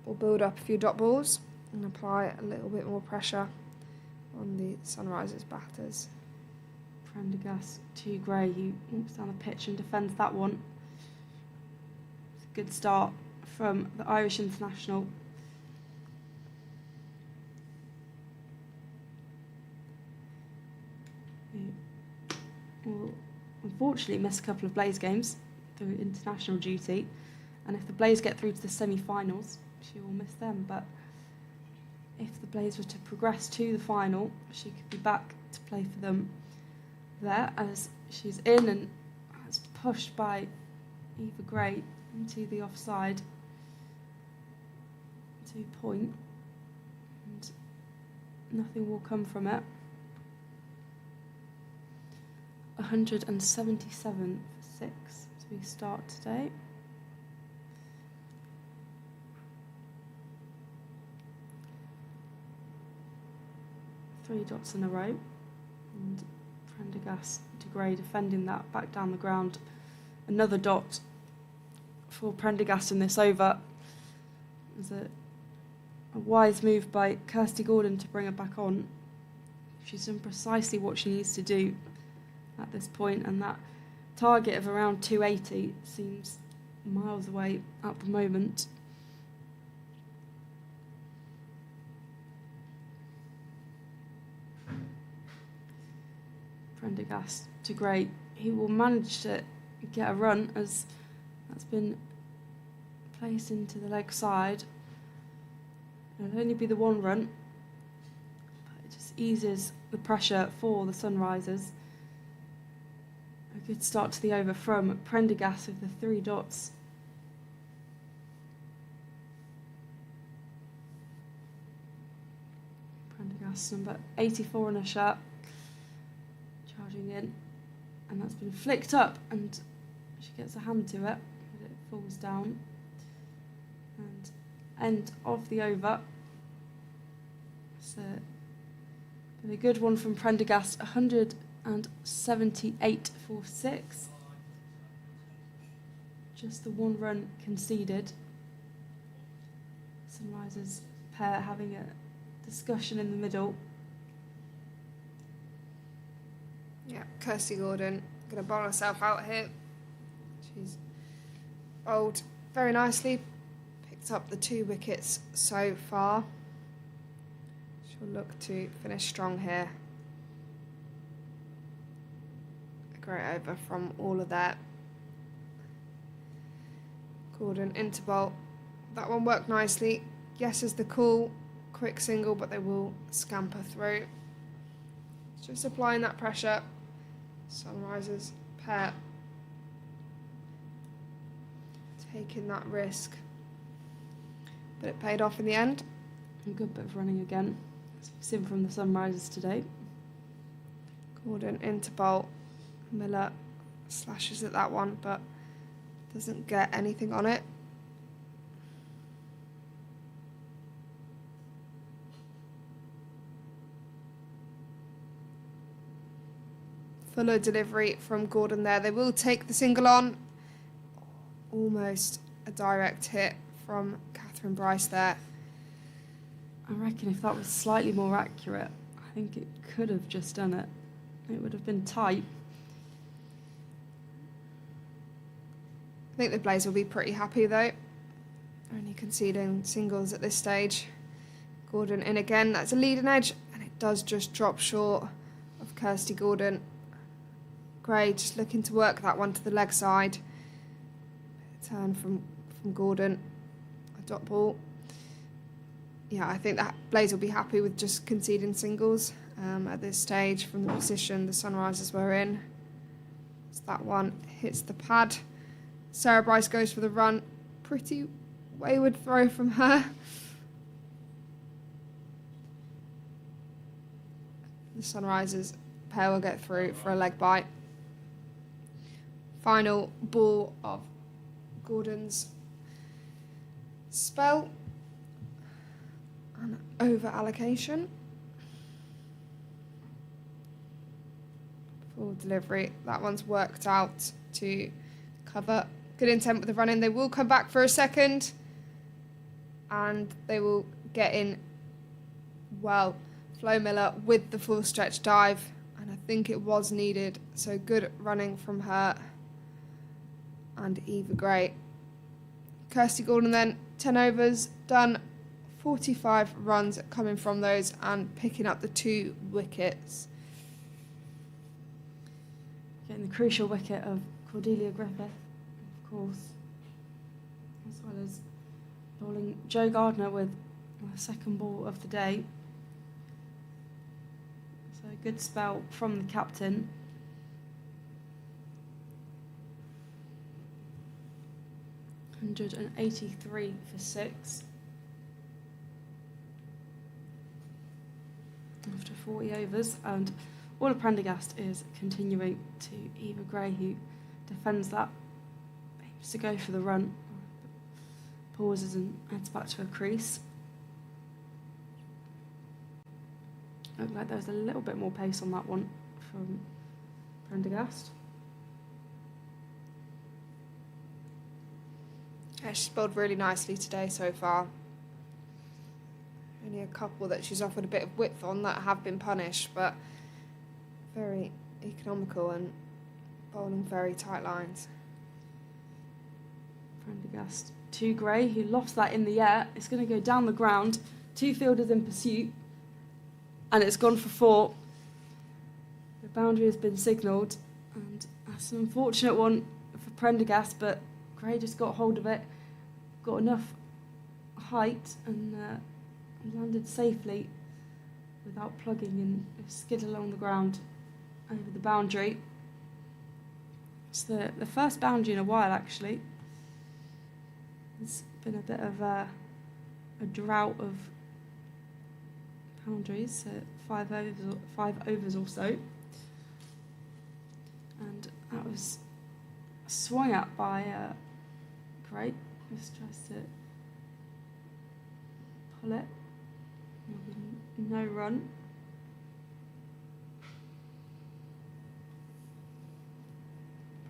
will build up a few dot balls and apply a little bit more pressure on the Sunrisers batters. Prendergast to Gray, who walks down the pitch and defends that one. It's a good start from the Irish international. Who will unfortunately miss a couple of Blaze games through international duty, and if the Blaze get through to the semi-finals, she will miss them, but if the Blaze were to progress to the final, she could be back to play for them there, as she's in and has pushed by Eva Gray into the offside 2 point, and nothing will come from it. 177 for 6 as we start today. Three dots in a row, and Prendergast to Gray defending that back down the ground. Another dot for Prendergast in this over. It was a wise move by Kirsty Gordon to bring her back on. She's done precisely what she needs to do at this point, and that target of around 280 seems miles away at the moment. Prendergast to Gray. He will manage to get a run, as that's been placed into the leg side. It'll only be the one run, but it just eases the pressure for the Sunrisers. A good start to the over from Prendergast with the 3 dots. Prendergast number 84 on her shirt, charging in, and that's been flicked up, and she gets a hand to it, but it falls down. And end of the over. So been a good one from Prendergast, 178 for 6. Just the 1 run conceded. Sunrisers pair having a discussion in the middle. Yeah, Kirsty Gordon going to bowl herself out here. She's bowled very nicely, picked up the 2 wickets so far. She'll look to finish strong here. A great over from all of that. Gordon into bowl. That one worked nicely. Yes is the call. Quick single, but they will scamper through. Just applying that pressure. Sunrisers pair taking that risk, but it paid off in the end. A good bit of running again, as we've seen from the Sunrisers today. Gordon into bowl. Miller slashes at that one, but doesn't get anything on it. Fuller delivery from Gordon there. They will take the single on. Almost a direct hit from Catherine Bryce there. I reckon if that was slightly more accurate, I think it could have just done it. It would have been tight. I think the Blaze will be pretty happy though. Only conceding singles at this stage. Gordon in again. That's a leading edge, and it does just drop short of Kirsty Gordon. Gray just looking to work that one to the leg side. Turn from Gordon. A dot ball. Yeah, I think that Blaze will be happy with just conceding singles at this stage from the position the Sunrisers were in. So that one hits the pad. Sarah Bryce goes for the run. Pretty wayward throw from her. The Sunrisers pair will get through for a leg bite. Final ball of Gordon's spell. An over allocation. Full delivery. That one's worked out to cover. Good intent with the run in. They will come back for a second. And they will get in well. Flo Miller with the full stretch dive. And I think it was needed. So good running from her and Eva Gray. Kirsty Gordon then, 10 overs, done 45 runs coming from those and picking up the 2 wickets. Getting the crucial wicket of Cordelia Griffith, of course, as well as bowling Jo Gardner with The second ball of the day. So a good spell from the captain. $183 for 6. After 40 overs, and all of Prendergast is continuing to Eva Gray, who defends that, aims to go for the run, pauses and heads back to her crease. Looked like there was a little bit more pace on that one from Prendergast. Yeah, she's bowled really nicely today so far. Only a couple that she's offered a bit of width on that have been punished, but very economical and bowling very tight lines. Prendergast to Gray, who lofts that in the air. It's going to go down the ground. 2 fielders in pursuit, and it's gone for 4. The boundary has been signalled, and that's an unfortunate one for Prendergast, but Gray just got hold of it, got enough height, and landed safely without plugging and skid along the ground over the boundary. It's the first boundary in a while, actually. There's been a bit of a drought of boundaries, so 5 overs or so. And that was swung at by Gray. Just tries to pull it. No run.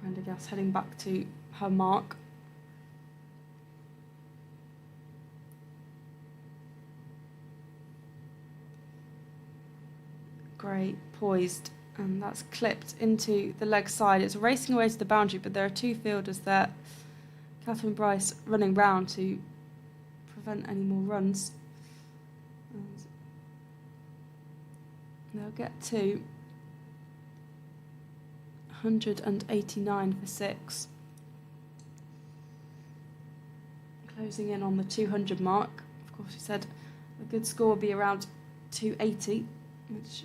Prendergast heading back to her mark. Gray poised, and that's clipped into the leg side. It's racing away to the boundary, but there are 2 fielders there. Catherine Bryce running round to prevent any more runs. And they'll get to 189 for 6. Closing in on the 200 mark. Of course, we said a good score would be around 280, which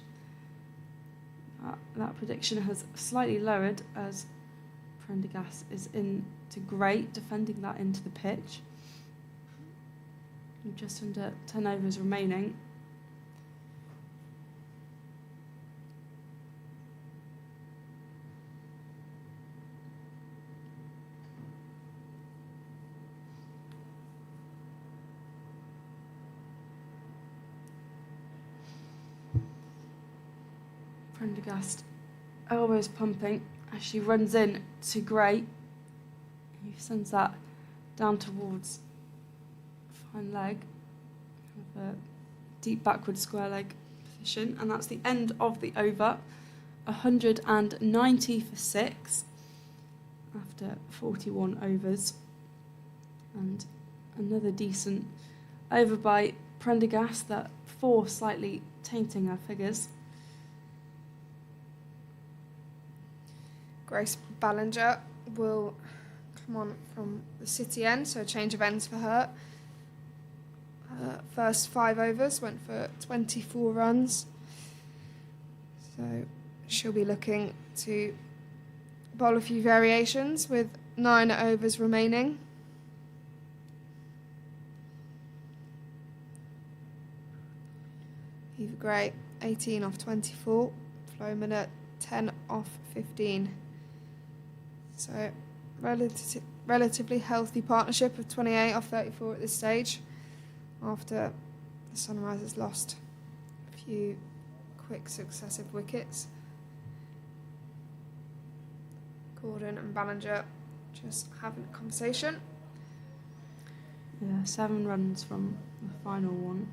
that prediction has slightly lowered as Prendergast is into Gray, defending that into the pitch. Just under 10 overs remaining. Prendergast elbows pumping as she runs in to Gray, who sends that down towards fine leg, kind of a deep backward square leg position, and that's the end of the over. 190 for 6 after 41 overs, and another decent over by Prendergast, that 4 slightly tainting her figures. Grace Ballinger will come on from the city end, so a change of ends for her. First 5 overs went for 24 runs, so she'll be looking to bowl a few variations with 9 overs remaining. Eva Gray 18 off 24, Flo Minute 10 off 15. So relatively healthy partnership of 28 off 34 at this stage, after the Sunrisers lost a few quick successive wickets. Gordon and Ballinger just having a conversation. Yeah, 7 runs from the final one.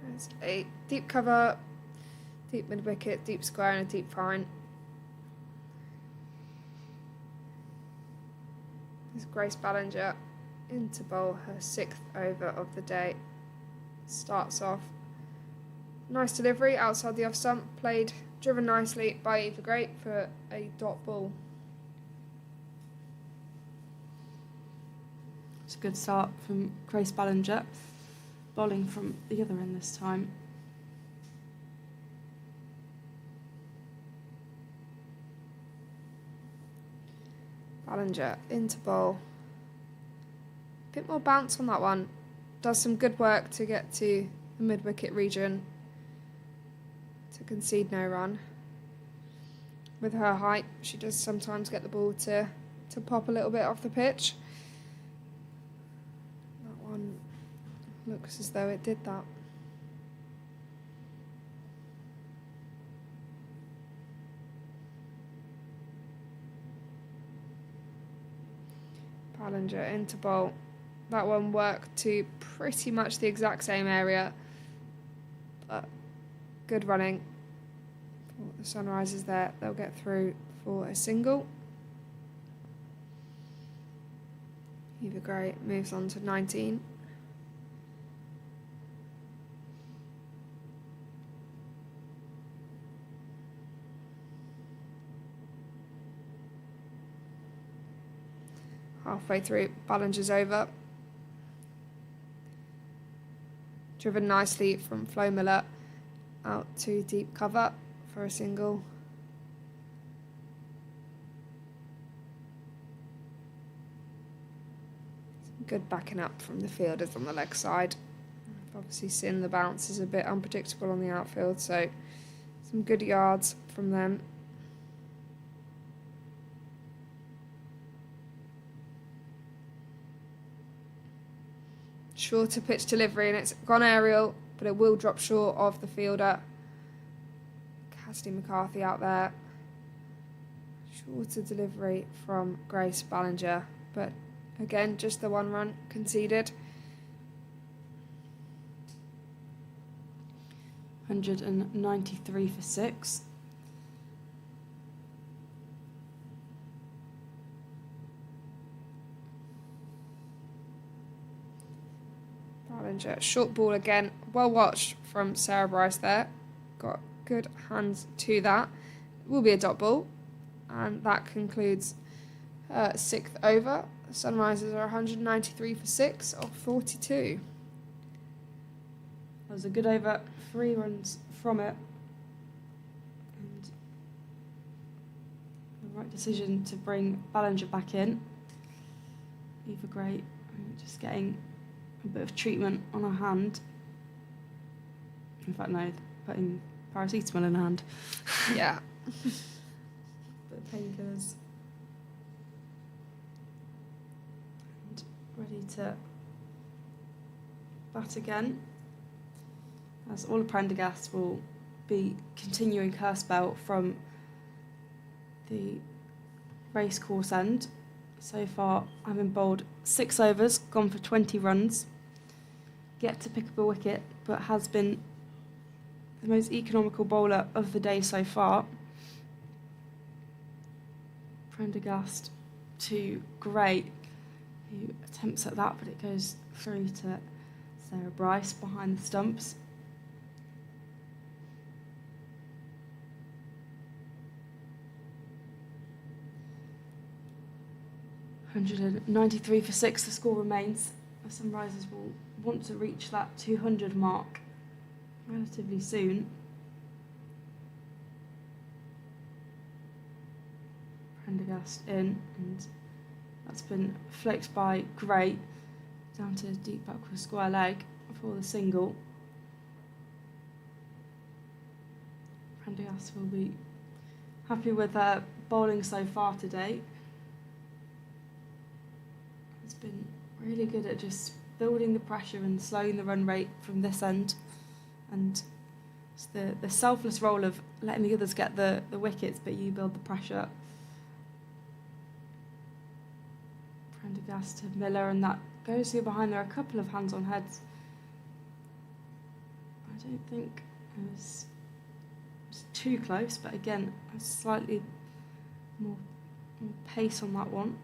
There's a deep cover, deep mid wicket, deep square and a deep fine. There's Grace Ballinger in to bowl her 6th over of the day. Starts off Nice delivery outside the off stump, played, driven nicely by Eva Great for a dot ball. It's a good start from Grace Ballinger, bowling from the other end this time. Ballinger into bowl. Bit more bounce on that one. Does some good work to get to the mid-wicket region to concede no run. With her height, she does sometimes get the ball to pop a little bit off the pitch. That one looks as though it did that. Ballinger into bowl. That one worked to pretty much the exact same area, but good running. For the Sunrisers there, they'll get through for a single. Eva Gray moves on to 19. Halfway through, Ballinger's over. Driven nicely from Flo Miller out to deep cover for a single. Some good backing up from the fielders on the leg side. I've obviously seen the bounce is a bit unpredictable on the outfield, so some good yards from them. Shorter pitch delivery, and it's gone aerial, but it will drop short of the fielder. Cassidy McCarthy out there. Shorter delivery from Grace Ballinger, but again, just the one run conceded. 193 for 6. Ballinger, short ball again, well watched from Sarah Bryce there. Got good hands to that. Will be a dot ball, and that concludes 6th over. The Sunrisers are 193 for 6 of 42. That was a good over, 3 runs from it. And the right decision to bring Ballinger back in. Eva Great just getting a bit of treatment on her hand. In fact, no, putting paracetamol in her hand. Yeah. Bit of painkillers. And ready to bat again. As Orla Prendergast will be continuing her spell from the racecourse end. So far, having bowled 6 overs, gone for 20 runs, yet to pick up a wicket, but has been the most economical bowler of the day so far. Prendergast to Gray, who attempts at that, but it goes through to Sarah Bryce behind the stumps. $193 for 6, the score remains. The Sunrisers will want to reach that 200 mark relatively soon. Prendergast in, and that's been flicked by Gray down to deep back with a square leg for the single. Prendergast will be happy with her bowling so far today. Has been really good at just building the pressure and slowing the run rate from this end, and it's the selfless role of letting the others get the wickets, but you build the pressure. Prendergast to Miller, and that goes through behind. There are a couple of hands on heads. I don't think it was too close, but again, a slightly more pace on that one.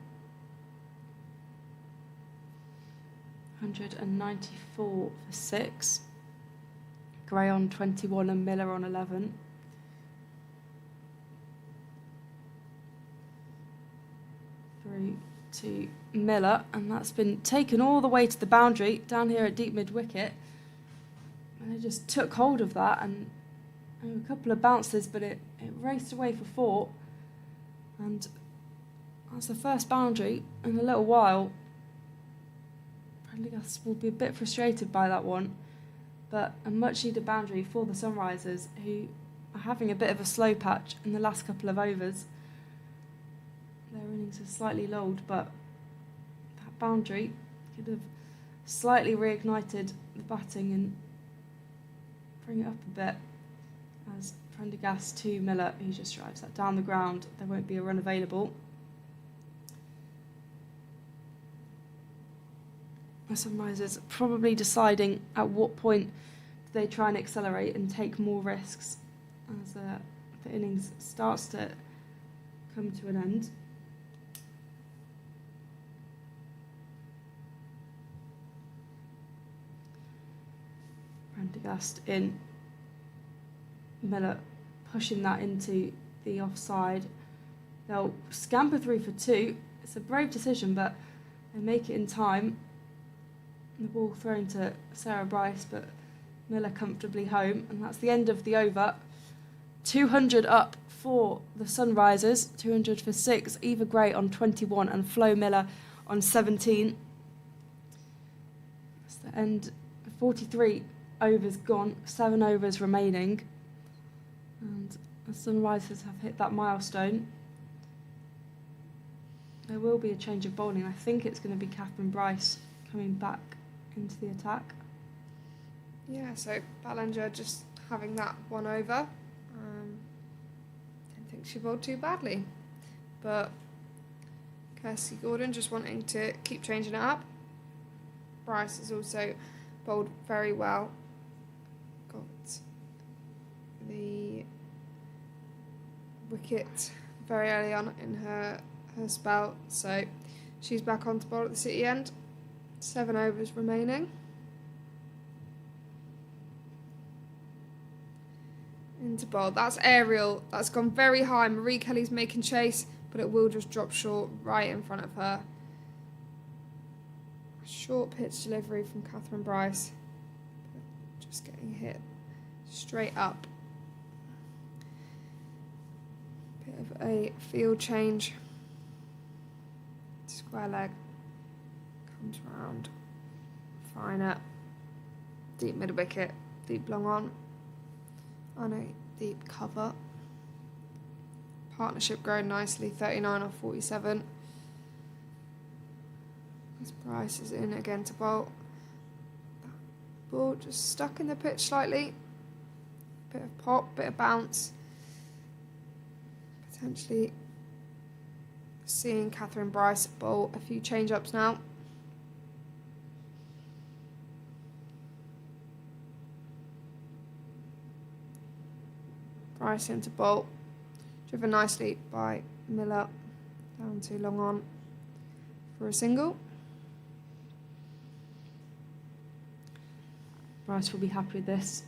194 for 6. Gray on 21 and Miller on 11. Through to Miller, and that's been taken all the way to the boundary down here at deep mid-wicket. And they just took hold of that and a couple of bounces, but it raced away for 4. And that's the first boundary in a little while. Prendergast will be a bit frustrated by that one, but a much needed boundary for the Sunrisers, who are having a bit of a slow patch in the last couple of overs. Their innings are slightly lulled, but that boundary could have slightly reignited the batting and bring it up a bit. As Prendergast to Miller, who just drives that down the ground, there won't be a run available. The Sunrisers probably deciding at what point do they try and accelerate and take more risks as the innings starts to come to an end. Prendergast in, Miller pushing that into the offside. They'll scamper through for 2. It's a brave decision, but they make it in time. The ball thrown to Sarah Bryce, but Miller comfortably home, and that's the end of the over. 200 up for the Sunrisers, 200 for 6. Eva Gray on 21 and Flo Miller on 17. That's the end. 43 overs gone, 7 overs remaining, and the Sunrisers have hit that milestone. There will be a change of bowling. I think it's going to be Catherine Bryce coming back into the attack. Yeah, so Ballinger just having that one over. Didn't think she bowled too badly, but Kirsty Gordon just wanting to keep changing it up. Bryce has also bowled very well. Got the wicket very early on in her spell, so she's back on to bowl at the City end. 7 overs remaining. Into bowl. That's aerial. That's gone very high. Marie Kelly's making chase, but it will just drop short right in front of her. Short pitch delivery from Catherine Bryce. Just getting hit straight up. Bit of a field change. Square leg. Comes round. Finer. Deep mid wicket. Deep long on. On a deep cover. Partnership growing nicely. 39 off 47. As Bryce is in again to bowl. That ball just stuck in the pitch slightly. Bit of pop, bit of bounce. Potentially seeing Catherine Bryce bowl a few change-ups now. Bryce into bowl. Driven nicely by Miller. Down to long on for a single. Bryce will be happy with this.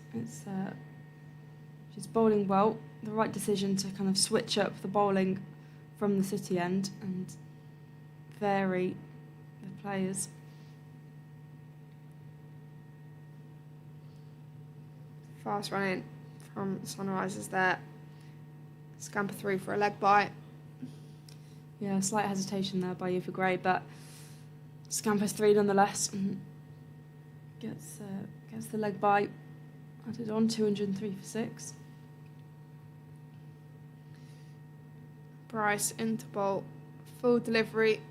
She's bowling well. The right decision to kind of switch up the bowling from the City end and vary the players. Fast running from Sunrisers there. Scamper through for a leg bite. Yeah, slight hesitation there by Eva Gray, but scampers 3 nonetheless and gets the leg bite added on. 203 for 6. Bryce into bowl. Full delivery.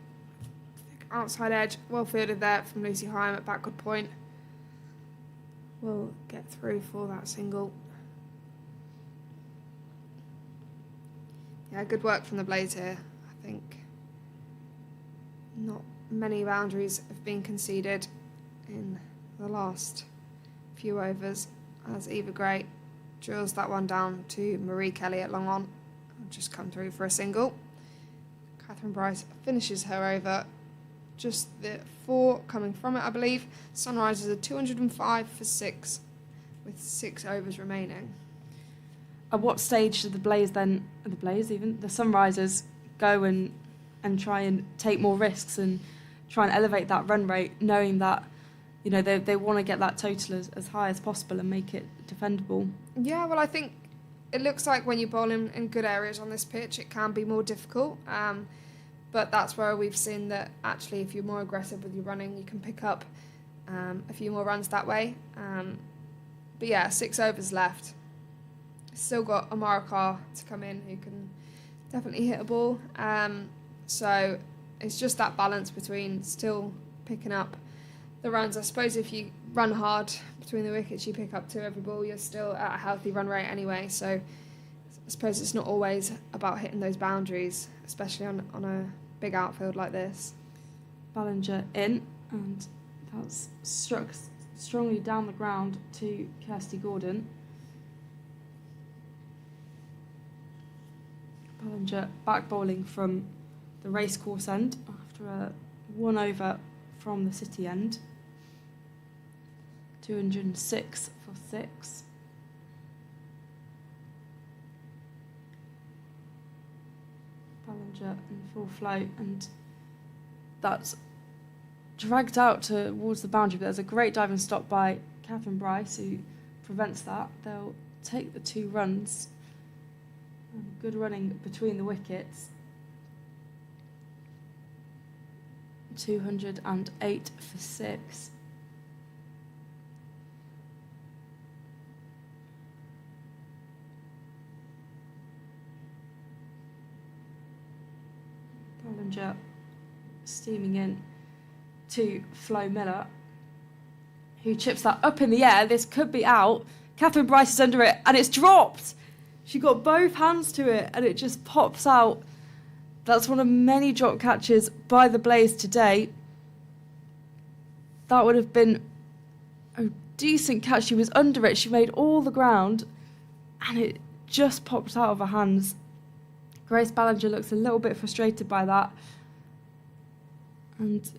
Thick outside edge. Well fielded there from Lucy Hyam at backward point. Will get through for that single. Yeah, good work from the Blades here. I think not many boundaries have been conceded in the last few overs as Eva Gray drills that one down to Marie Kelly at long on. Just come through for a single. Catherine Bryce finishes her over. Just the 4 coming from it, I believe. Sunrisers are 205 for 6. with 6 overs remaining. At what stage do the Sunrisers go and try and take more risks and try and elevate that run rate, knowing that, you know, they want to get that total as high as possible and make it defendable? Yeah, well, I think it looks like when you bowl in good areas on this pitch, it can be more difficult. But that's where we've seen that actually if you're more aggressive with your running, you can pick up a few more runs that way. But yeah, 6 overs left. Still got Amara Carr to come in, who can definitely hit a ball. So it's just that balance between still picking up the runs. I suppose if you run hard between the wickets, you pick up 2 every ball, you're still at a healthy run rate anyway. So I suppose it's not always about hitting those boundaries, especially on a big outfield like this. Ballinger in, and that's struck strongly down the ground to Kirsty Gordon. Ballinger back bowling from the racecourse end after a 1 over from the city end. 206 for 6. Ballinger in full flow, and that's dragged out towards the boundary, but there's a great diving stop by Catherine Bryce who prevents that. They'll take the 2 runs. And good running between the wickets. 208 for 6. Ballinger steaming in to Flo Miller, who chips that up in the air. This could be out. Catherine Bryce is under it, and it's dropped. She got both hands to it, and it just pops out. That's one of many drop catches by the Blaze today. That would have been a decent catch. She was under it. She made all the ground, and it just popped out of her hands. Grace Ballinger looks a little bit frustrated by that. And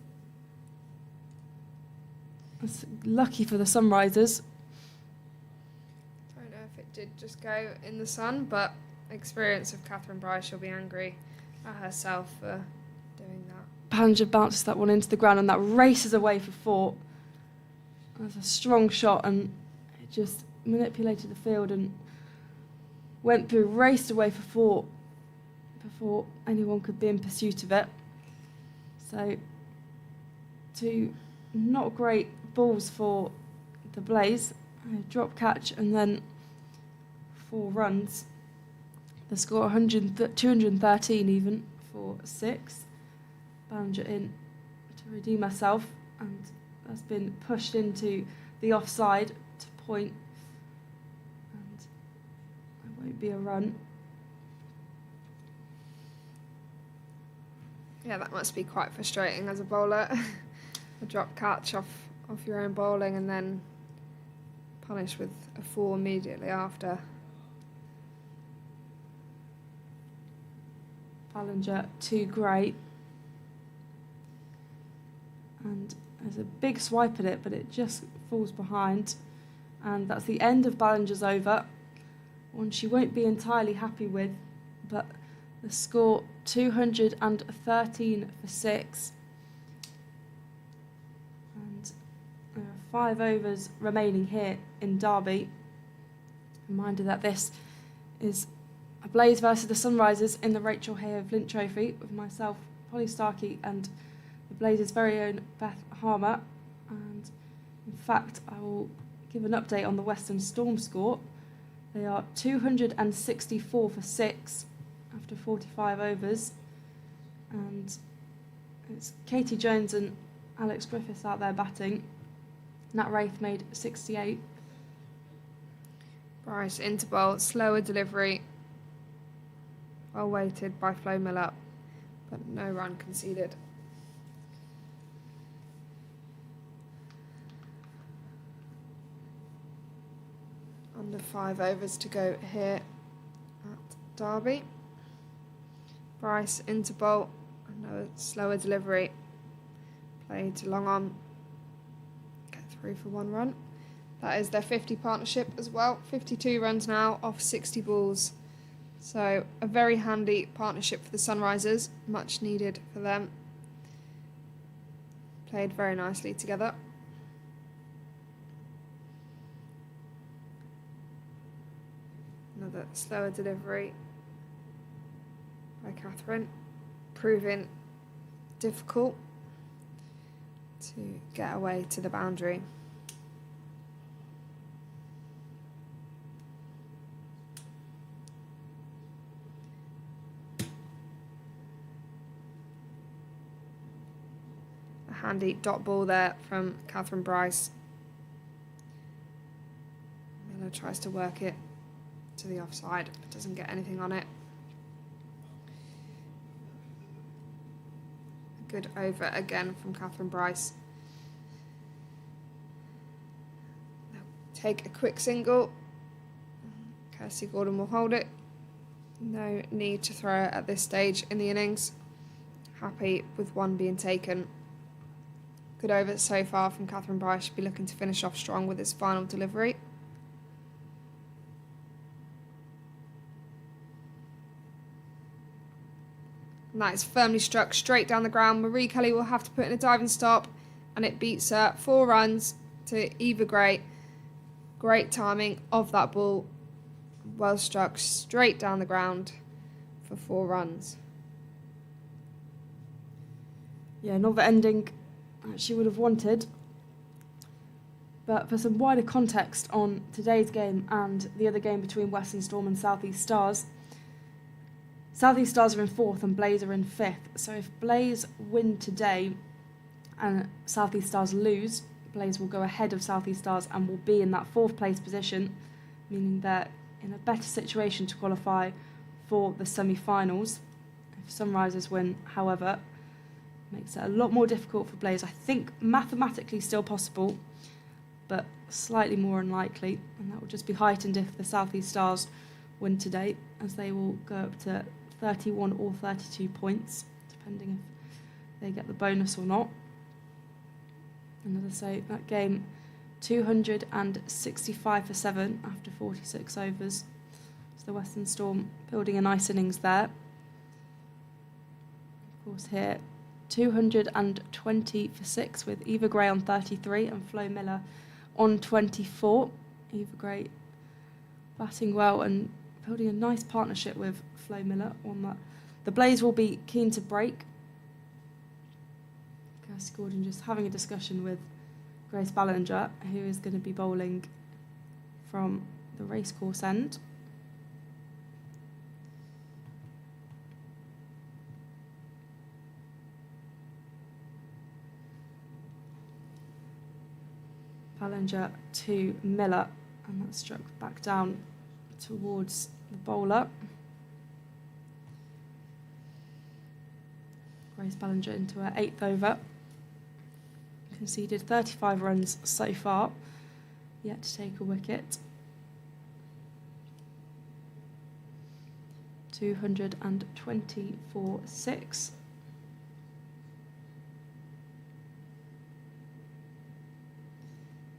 it's lucky for the Sunrisers. I don't know if it did just go in the sun, but experience of Catherine Bryce, she'll be angry at herself for doing that. Ballinger bounces that one into the ground, and that races away for 4. That's a strong shot, and it just manipulated the field and went through, raced away for 4 before anyone could be in pursuit of it. So 2 not great balls for the Blaze. A drop catch and then 4 runs. The score 213 even for 6. Ballinger in to redeem herself, and that's been pushed into the offside to point, and it won't be a run. Yeah, that must be quite frustrating as a bowler. A drop catch off your own bowling and then punished with a 4 immediately after. Ballinger too great. And there's a big swipe at it, but it just falls behind. And that's the end of Ballinger's over. One she won't be entirely happy with, but the score 213 for 6. And there are 5 overs remaining here in Derby. Reminder that this is a Blaze versus the Sunrisers in the Rachael Heyhoe Flint Trophy with myself, Polly Starkey, and the Blazers' very own Beth Harmer. And in fact, I will give an update on the Western Storm score. They are 264 for 6 after 45 overs. And it's Katie Jones and Alex Griffiths out there batting. Nat Wraith made 68. Bryce into bowl, slower delivery. Well weighted by Flo Miller, but no run conceded. Under 5 overs to go here at Derby. Bryce into bowl, another slower delivery. Played to long on, get through for 1 run. That is their 50 partnership as well. 52 runs now off 60 balls. So a very handy partnership for the Sunrisers, much needed for them. Played very nicely together. Another slower delivery by Catherine, proving difficult to get away to the boundary. A handy dot ball there from Catherine Bryce. Miller tries to work it to the offside, but doesn't get anything on it. A good over again from Catherine Bryce. They'll take a quick single. Kirsty Gordon will hold it. No need to throw it at this stage in the innings. Happy with one being taken. Good over so far from Catherine Bryce. Should be looking to finish off strong with his final delivery. And that is firmly struck straight down the ground. Marie Kelly will have to put in a diving stop, and it beats her 4 runs to Eva Gray. Great timing of that ball. Well struck straight down the ground for 4 runs. Yeah, not the ending she would have wanted. But for some wider context on today's game and the other game between Western Storm and South East Stars, South East Stars are in 4th and Blaze are in 5th. So if Blaze win today and South East Stars lose, Blaze will go ahead of South East Stars and will be in that 4th place position, meaning they're in a better situation to qualify for the semi-finals. If Sunrisers win, however, makes it a lot more difficult for Blaze. I think mathematically still possible, but slightly more unlikely, and that will just be heightened if the South East Stars win today, as they will go up to 31 or 32 points, depending if they get the bonus or not. And as I say, that game 265 for 7 after 46 overs. So the Western Storm building a nice innings there. Of course here, 220 for 6 with Eva Gray on 33 and Flo Miller on 24. Eva Gray batting well and building a nice partnership with Flo Miller on that. The Blaze will be keen to break. Kirsty Gordon just having a discussion with Grace Ballinger, who is going to be bowling from the racecourse end. Ballinger to Miller, and that's struck back down towards the bowler. Grace Ballinger into her 8th over. Conceded 35 runs so far, yet to take a wicket. 224 6.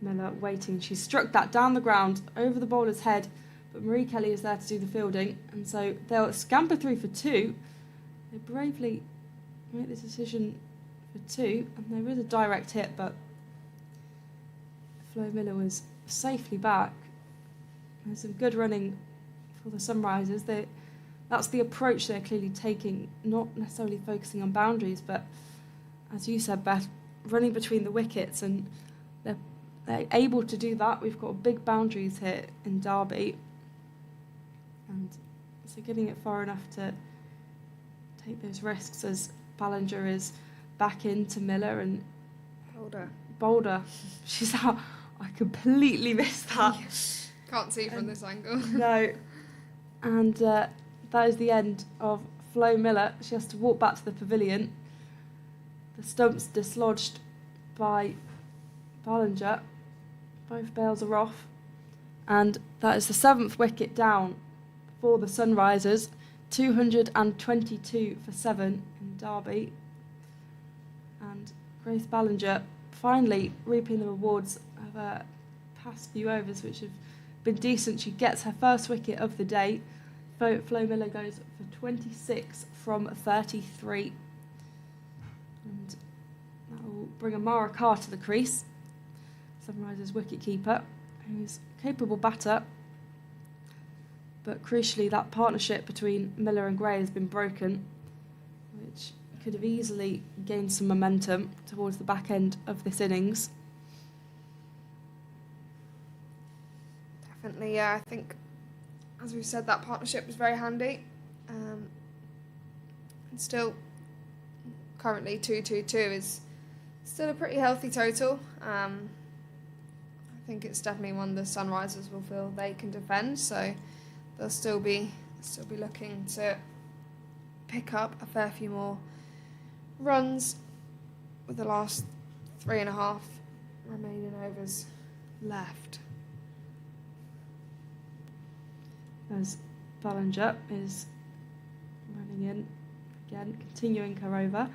Miller waiting. She struck that down the ground over the bowler's head, but Marie Kelly is there to do the fielding, and so they'll scamper through for 2. They bravely make the decision for 2, and there is a direct hit, but Flo Miller was safely back. There's some good running for the Sunrisers. That's the approach they're clearly taking, not necessarily focusing on boundaries, but as you said, Beth, running between the wickets, and they're able to do that. We've got big boundaries here in Derby, and so getting it far enough to take those risks as Ballinger is back into Miller and Boulder. She's out. I completely missed that. Can't see from this angle. No. And that is the end of Flo Miller. She has to walk back to the pavilion. The stump's dislodged by Ballinger. Both bails are off. And that is the 7th wicket down for the Sunrisers. 222 for 7 in Derby. And Grace Ballinger finally reaping the rewards of her past few overs, which have been decent. She gets her first wicket of the day. Flo Miller goes for 26 from 33. And that will bring Amara Carr to the crease, Sunrisers wicket-keeper, who's a capable batter. But crucially, that partnership between Miller and Gray has been broken, which could have easily gained some momentum towards the back end of this innings. Definitely, yeah. I think, as we said, that partnership was very handy. And still, currently 2-2-2 is still a pretty healthy total. I think it's definitely one the Sunrisers will feel they can defend, so they'll still be looking to pick up a fair few more runs with the last 3.5 remaining overs left. As Ballinger is running in again, continuing her over,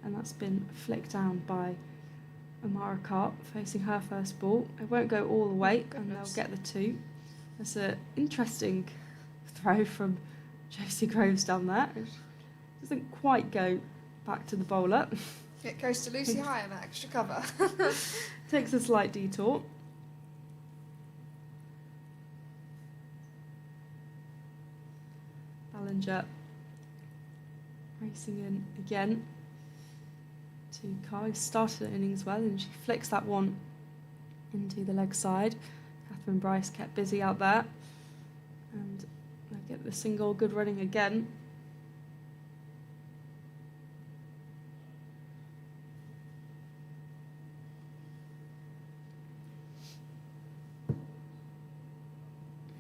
and that's been flicked down by Amara Carr facing her first ball. It won't go all the way, and they'll get the 2. That's an interesting throw from Josie Groves down there. It doesn't quite go back to the bowler. It goes to Lucy Hyam at extra cover. Takes a slight detour. Ballinger racing in again to Carr. Started her innings well, and she flicks that one into the leg side. Catherine Bryce kept busy out there, and they'll get the single. Good running again.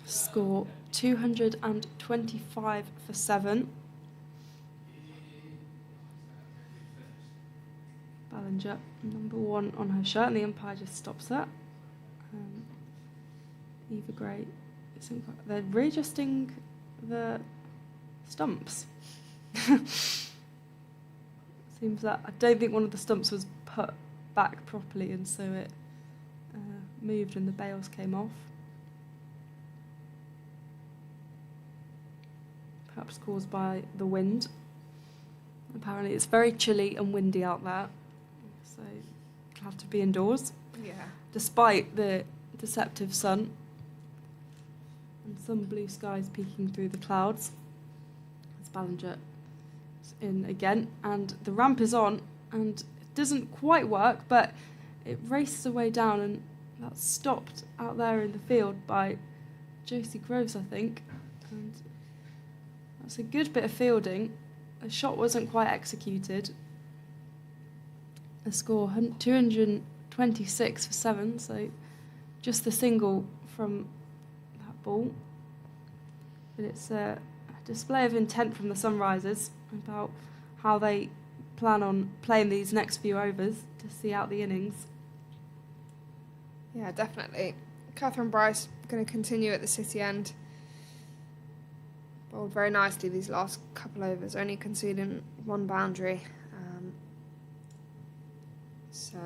Score 225 for 7. Ballinger, number 1 on her shirt, and the umpire just stops her. Eva Gray, they're readjusting the stumps. Seems that I don't think one of the stumps was put back properly, and so it moved and the bails came off. Perhaps caused by the wind. Apparently it's very chilly and windy out there, so glad to be indoors. Yeah. Despite the deceptive sun and some blue skies peeking through the clouds. As Ballinger is in again, and the ramp is on, and it doesn't quite work, but it races away down, and that's stopped out there in the field by Josie Groves, I think. And that's a good bit of fielding. The shot wasn't quite executed. The score 226 for 7, so just the single from that ball. But it's a display of intent from the Sunrisers about how they plan on playing these next few overs to see out the innings. Yeah, definitely. Catherine Bryce going to continue at the City end. Bowled very nicely these last couple overs, only conceding 1 boundary. So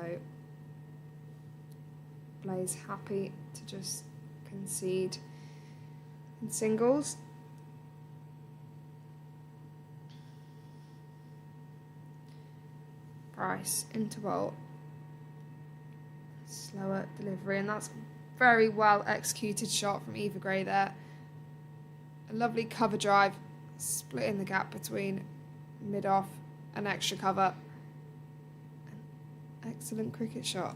Blaze happy to just concede in singles. Bryce into bowl. Slower delivery, and that's a very well executed shot from Eva Gray there. A lovely cover drive, splitting the gap between mid-off and extra cover. An excellent cricket shot.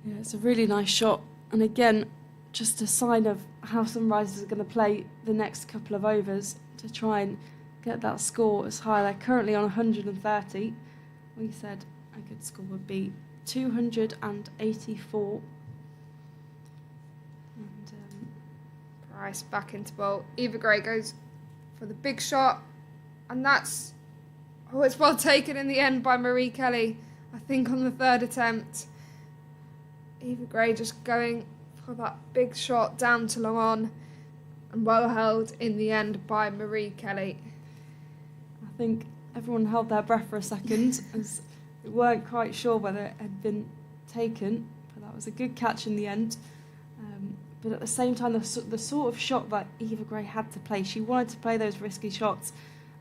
Yeah, it's a really nice shot, and again, just a sign of how Sunrisers are going to play the next couple of overs to try and get that score as high. They're currently on 130. We said a good score would be 284. And Bryce back into bowl. Eva Gray goes for the big shot, and that's it's well taken in the end by Marie Kelly, I think on the 3rd attempt. Eva Gray just going for that big shot down to long on, and well held in the end by Marie Kelly. I think everyone held their breath for a second as we weren't quite sure whether it had been taken, but that was a good catch in the end. But at the same time, the sort of shot that Eva Gray had to play, she wanted to play those risky shots,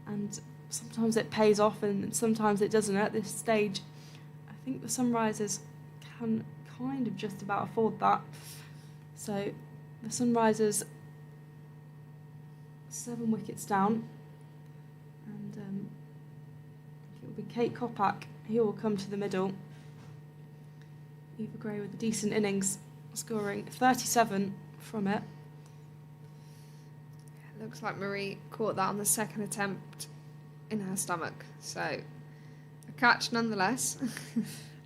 and sometimes it pays off and sometimes it doesn't. At this stage, I think the Sunrisers can kind of just about afford that. So the Sunrisers 7 wickets down, and it will be Kate Kopak. He will come to the middle. Eva Gray with a decent innings, scoring 37 from it. Looks like Marie caught that on the second attempt in her stomach, so a catch nonetheless.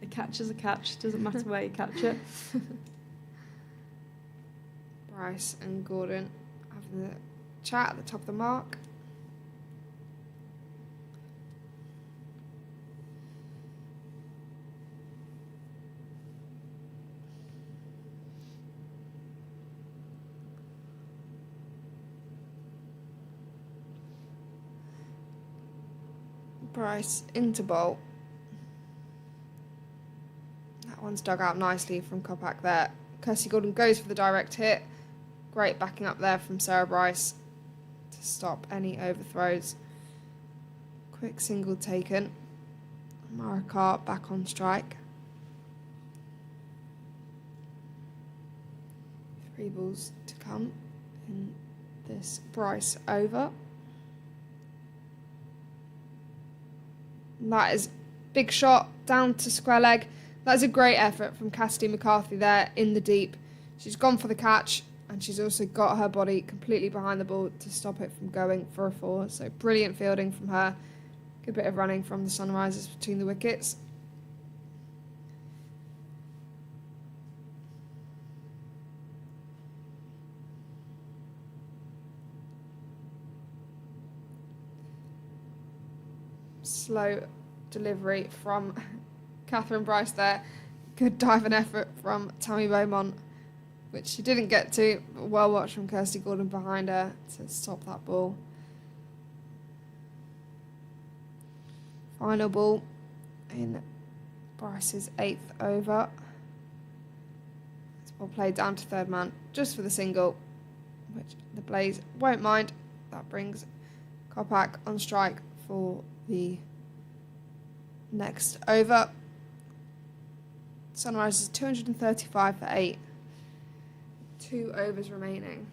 A catch is a catch, doesn't matter where you catch it. Bryce and Gordon having the chat at the top of the mark. Bryce into bowl. That one's dug out nicely from Kopak there. Kirsty Gordon goes for the direct hit. Great backing up there from Sarah Bryce to stop any overthrows. Quick single taken. Mara Carr back on strike. 3 balls to come in this Bryce over. That is big shot down to square leg. That's a great effort from Cassidy McCarthy there in the deep. She's gone for the catch, and she's also got her body completely behind the ball to stop it from going for a 4. So brilliant fielding from her. Good bit of running from the Sunrisers between the wickets. Slow delivery from Catherine Bryce there. Good dive and effort from Tammy Beaumont, which she didn't get to, but well watched from Kirsty Gordon behind her to stop that ball. Final ball in Bryce's 8th over. This ball played down to third man just for the single, which the Blaze won't mind. That brings Kopak on strike for the next over. Sunrisers 235 for 8. 2 overs remaining.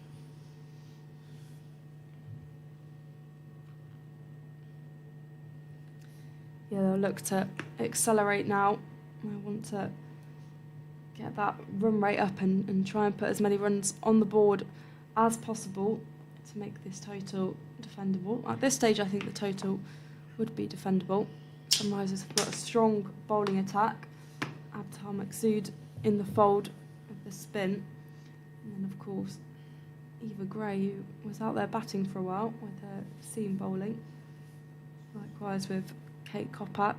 Yeah, they'll look to accelerate now. I want to get that run rate up and try and put as many runs on the board as possible to make this total defendable. At this stage, I think the total would be defendable. Sunrisers have got a strong bowling attack. Abtar Maqsood in the fold of the spin. And then, of course, Eva Gray, who was out there batting for a while with her seam bowling. Likewise with Kate Kopak.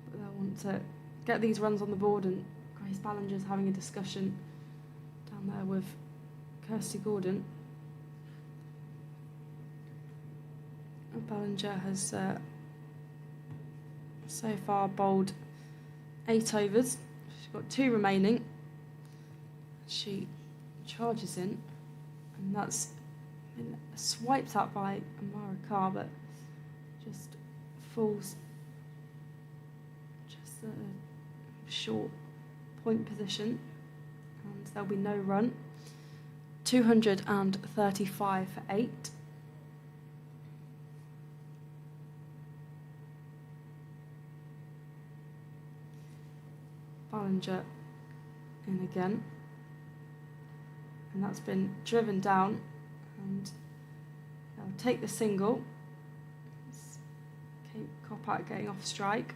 But they'll want to get these runs on the board, and Grace Ballinger's having a discussion down there with Kirsty Gordon. Ballinger has so far bowled 8 overs. She's got 2 remaining. She charges in, and that's been swiped out by Amara Carr, but just falls just a short point position, and there'll be no run. 235 for 8. Ballinger in again, and that's been driven down, and they'll take the single. It's Kate Kopak getting off strike.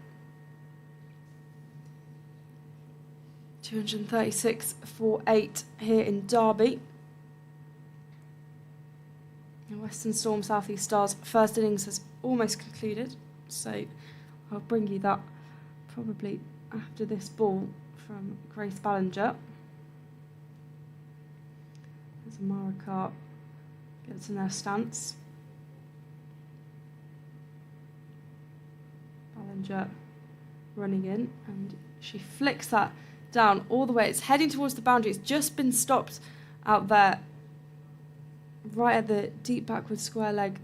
236 for 8 here in Derby. The Western Storm South East Stars first innings has almost concluded, so I'll bring you that probably after this ball from Grace Ballinger. As Amara Carr gets in her stance. Ballinger running in, and she flicks that down all the way. It's heading towards the boundary. It's just been stopped out there, right at the deep backward square leg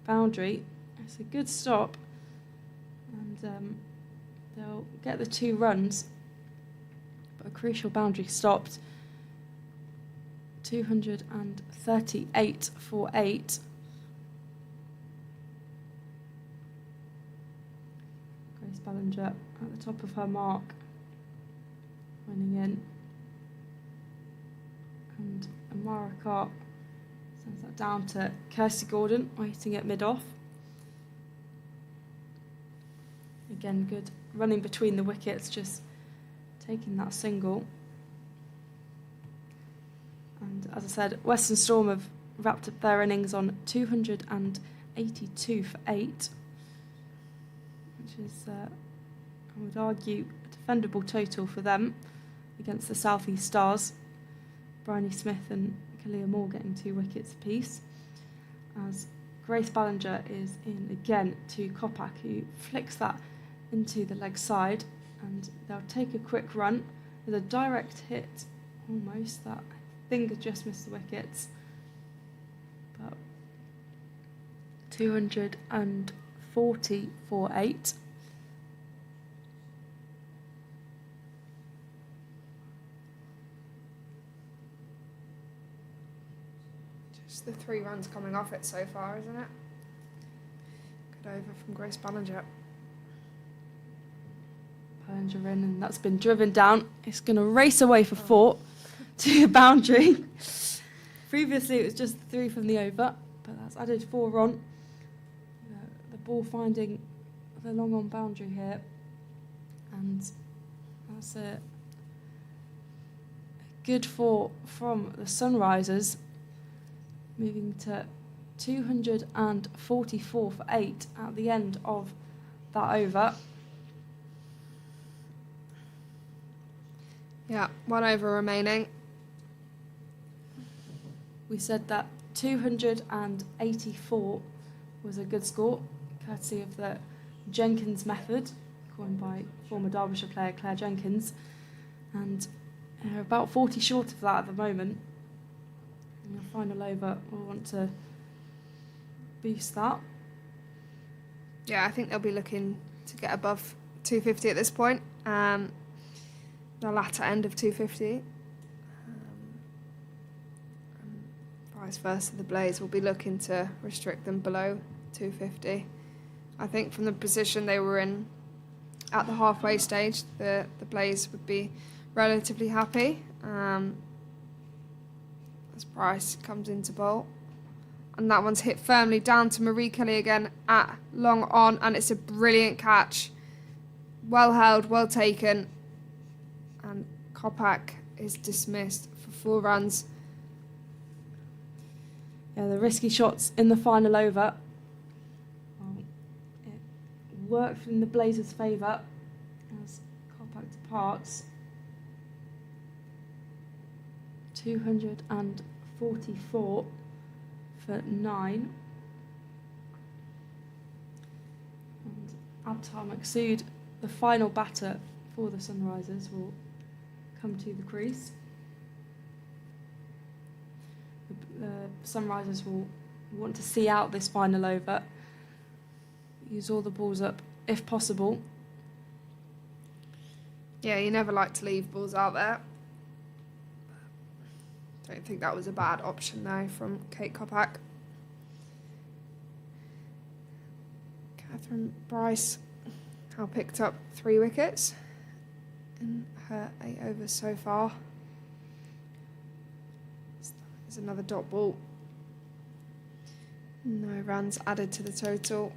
boundary. It's a good stop, and they'll get the 2 runs, but a crucial boundary stopped. 238 for 8. Grace Ballinger at the top of her mark, running in, and Amara Carp sends that down to Kirsty Gordon, waiting at mid-off. Again, good running between the wickets, just taking that single. And as I said, Western Storm have wrapped up their innings on 282 for 8, which is, I would argue, a defendable total for them against the South East Stars. Bryony Smith and Kalia Moore getting 2 wickets apiece, as Grace Ballinger is in again to Kopak, who flicks that into the leg side, and they'll take a quick run with a direct hit, almost, that I think has just missed the wickets, but 240 for 8. Just the 3 runs coming off it so far, isn't it? Good over from Grace Ballinger. Ballinger in, and that's been driven down. It's going to race away for 4 to the boundary. Previously it was just 3 from the over, but that's added 4 on. The ball finding the long on boundary here, and that's a good 4 from the Sunrisers, moving to 244 for 8 at the end of that over. Yeah, 1 over remaining. We said that 284 was a good score, courtesy of the Jenkins method, coined by former Derbyshire player Claire Jenkins, and about 40 short of that at the moment. In the final over, we'll want to boost that. Yeah, I think they'll be looking to get above 250 at this point. The latter end of 250. Vice versa, the Blaze will be looking to restrict them below 250. I think from the position they were in at the halfway stage, the Blaze would be relatively happy. As Bryce comes into bowl. And that one's hit firmly down to Marie Kelly again at long on, and it's a brilliant catch. Well held, well taken. And Kopak is dismissed for 4 runs. Yeah, the risky shots in the final over. It worked in the Blazers' favour as Kopak departs. 244 for 9. And Abtar Maqsood, the final batter for the Sunrisers, will come to the crease. The Sunrisers will want to see out this final over, use all the balls up if possible. Yeah, you never like to leave balls out there. Don't think that was a bad option though from Kate Kopak. Catherine Bryce now picked up 3 wickets in her 8 overs so far. There's another dot ball. No runs added to the total.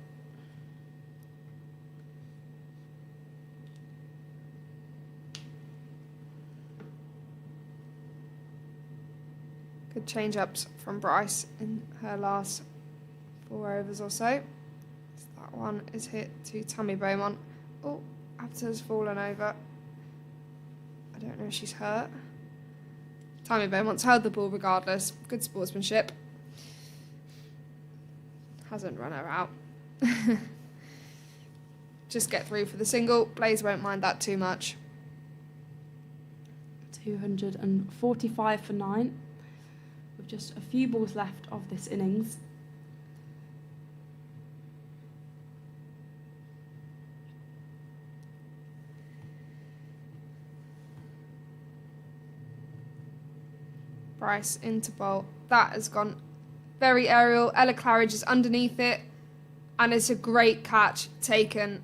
Good change-ups from Bryce in her last 4 overs or so. That one is hit to Tammy Beaumont. Oh, Abta's fallen over. I don't know if she's hurt. Tammy Beaumont's held the ball regardless. Good sportsmanship. Hasn't run her out. just get through for the single. Blaze won't mind that too much. 245 for 9, with just a few balls left of this innings. Bryce into bowl. That has gone very aerial. Ella Claridge is underneath it, and it's a great catch taken.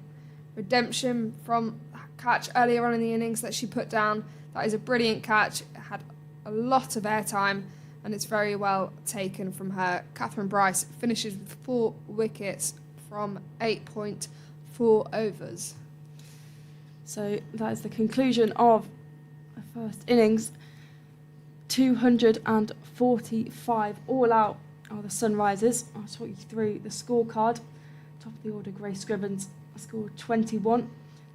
Redemption from that catch earlier on in the innings that she put down. That is a brilliant catch. It had a lot of airtime, and it's very well taken from her. Catherine Bryce finishes with 4 wickets from 8.4 overs. So that is the conclusion of the first innings. 245 all out are the Sunrisers. I'll talk you through the scorecard. Top of the order, Grace Scrivens scored 21,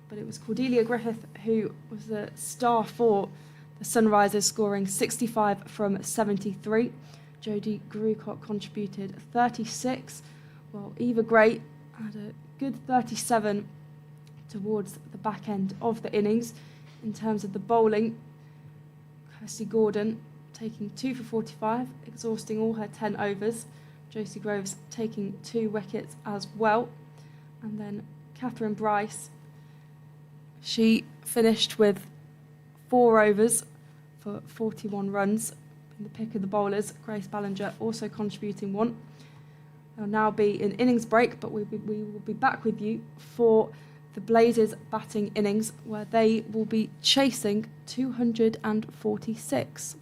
but it was Cordelia Griffith who was the star for the Sunrisers, scoring 65 from 73. Jodie Grucock contributed 36, while Eva Gray had a good 37 towards the back end of the innings. In terms of the bowling, Kirsty Gordon taking 2 for 45, exhausting all her 10 overs. Josie Groves taking 2 wickets as well. And then Catherine Bryce, she finished with 4 overs for 41 runs in the pick of the bowlers. Grace Ballinger also contributing 1. There'll now be an innings break, but we will be back with you for the Blazers batting innings, where they will be chasing 246.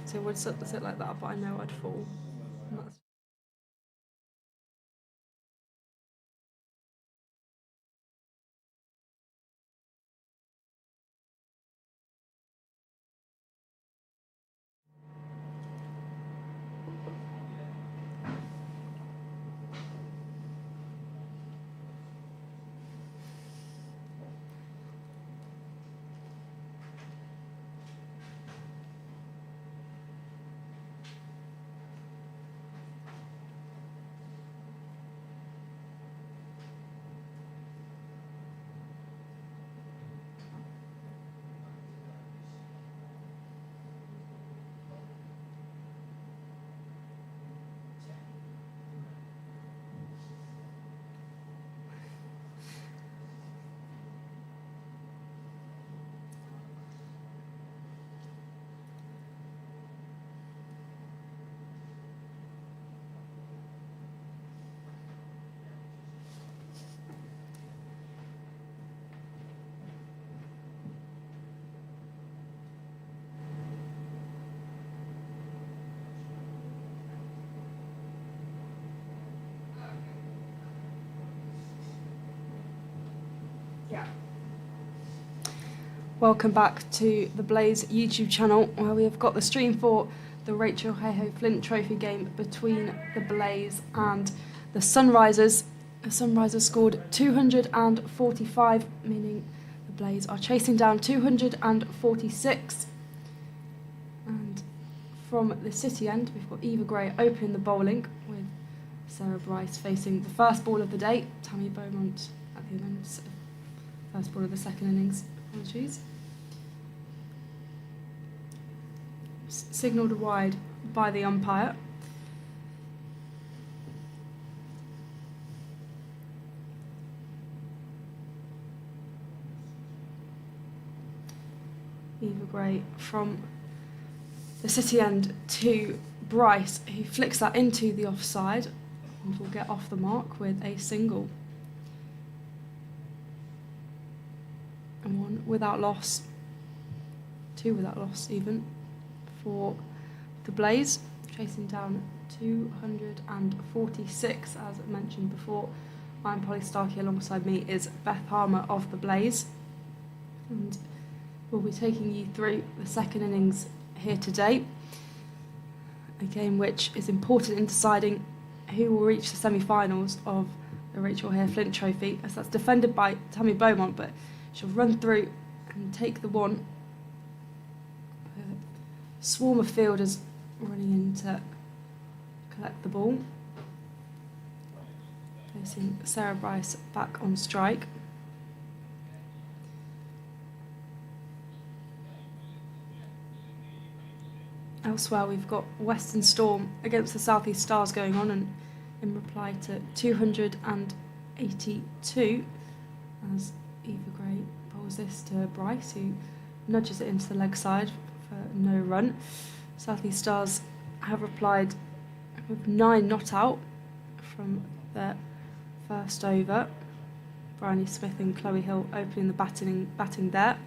So it would sit like that, but I know I'd fall. And that's Yeah. Welcome back to the Blaze YouTube channel, where we have got the stream for the Rachael Heyhoe Flint Trophy game between the Blaze and the Sunrisers. The Sunrisers scored 245, meaning the Blaze are chasing down 246. And from the City end, we've got Eva Gray opening the bowling with Sarah Bryce facing the first ball of the day. Tammy Beaumont at the end, first ball of the second innings. Apologies. Signalled wide by the umpire. Eva Gray from the City end to Bryce, who flicks that into the offside and will get off the mark with a single. And one without loss, two without loss even, for the Blaze, chasing down 246, as mentioned before. I'm Polly Starkey, alongside me is Beth Harmer of the Blaze, and we'll be taking you through the second innings here today, a game which is important in deciding who will reach the semi-finals of the Rachael Heyhoe Flint Trophy, as that's defended by Tammy Beaumont, but she'll run through and take the one. A swarm of fielders running in to collect the ball. Placing Sarah Bryce back on strike. Elsewhere, we've got Western Storm against the South East Stars going on, and in reply to 282, as Eva Gray bowls this to Bryce, who nudges it into the leg side for no run. South East Stars have replied with 9 not out from their first over. Bryony Smith and Chloe Hill opening the batting there.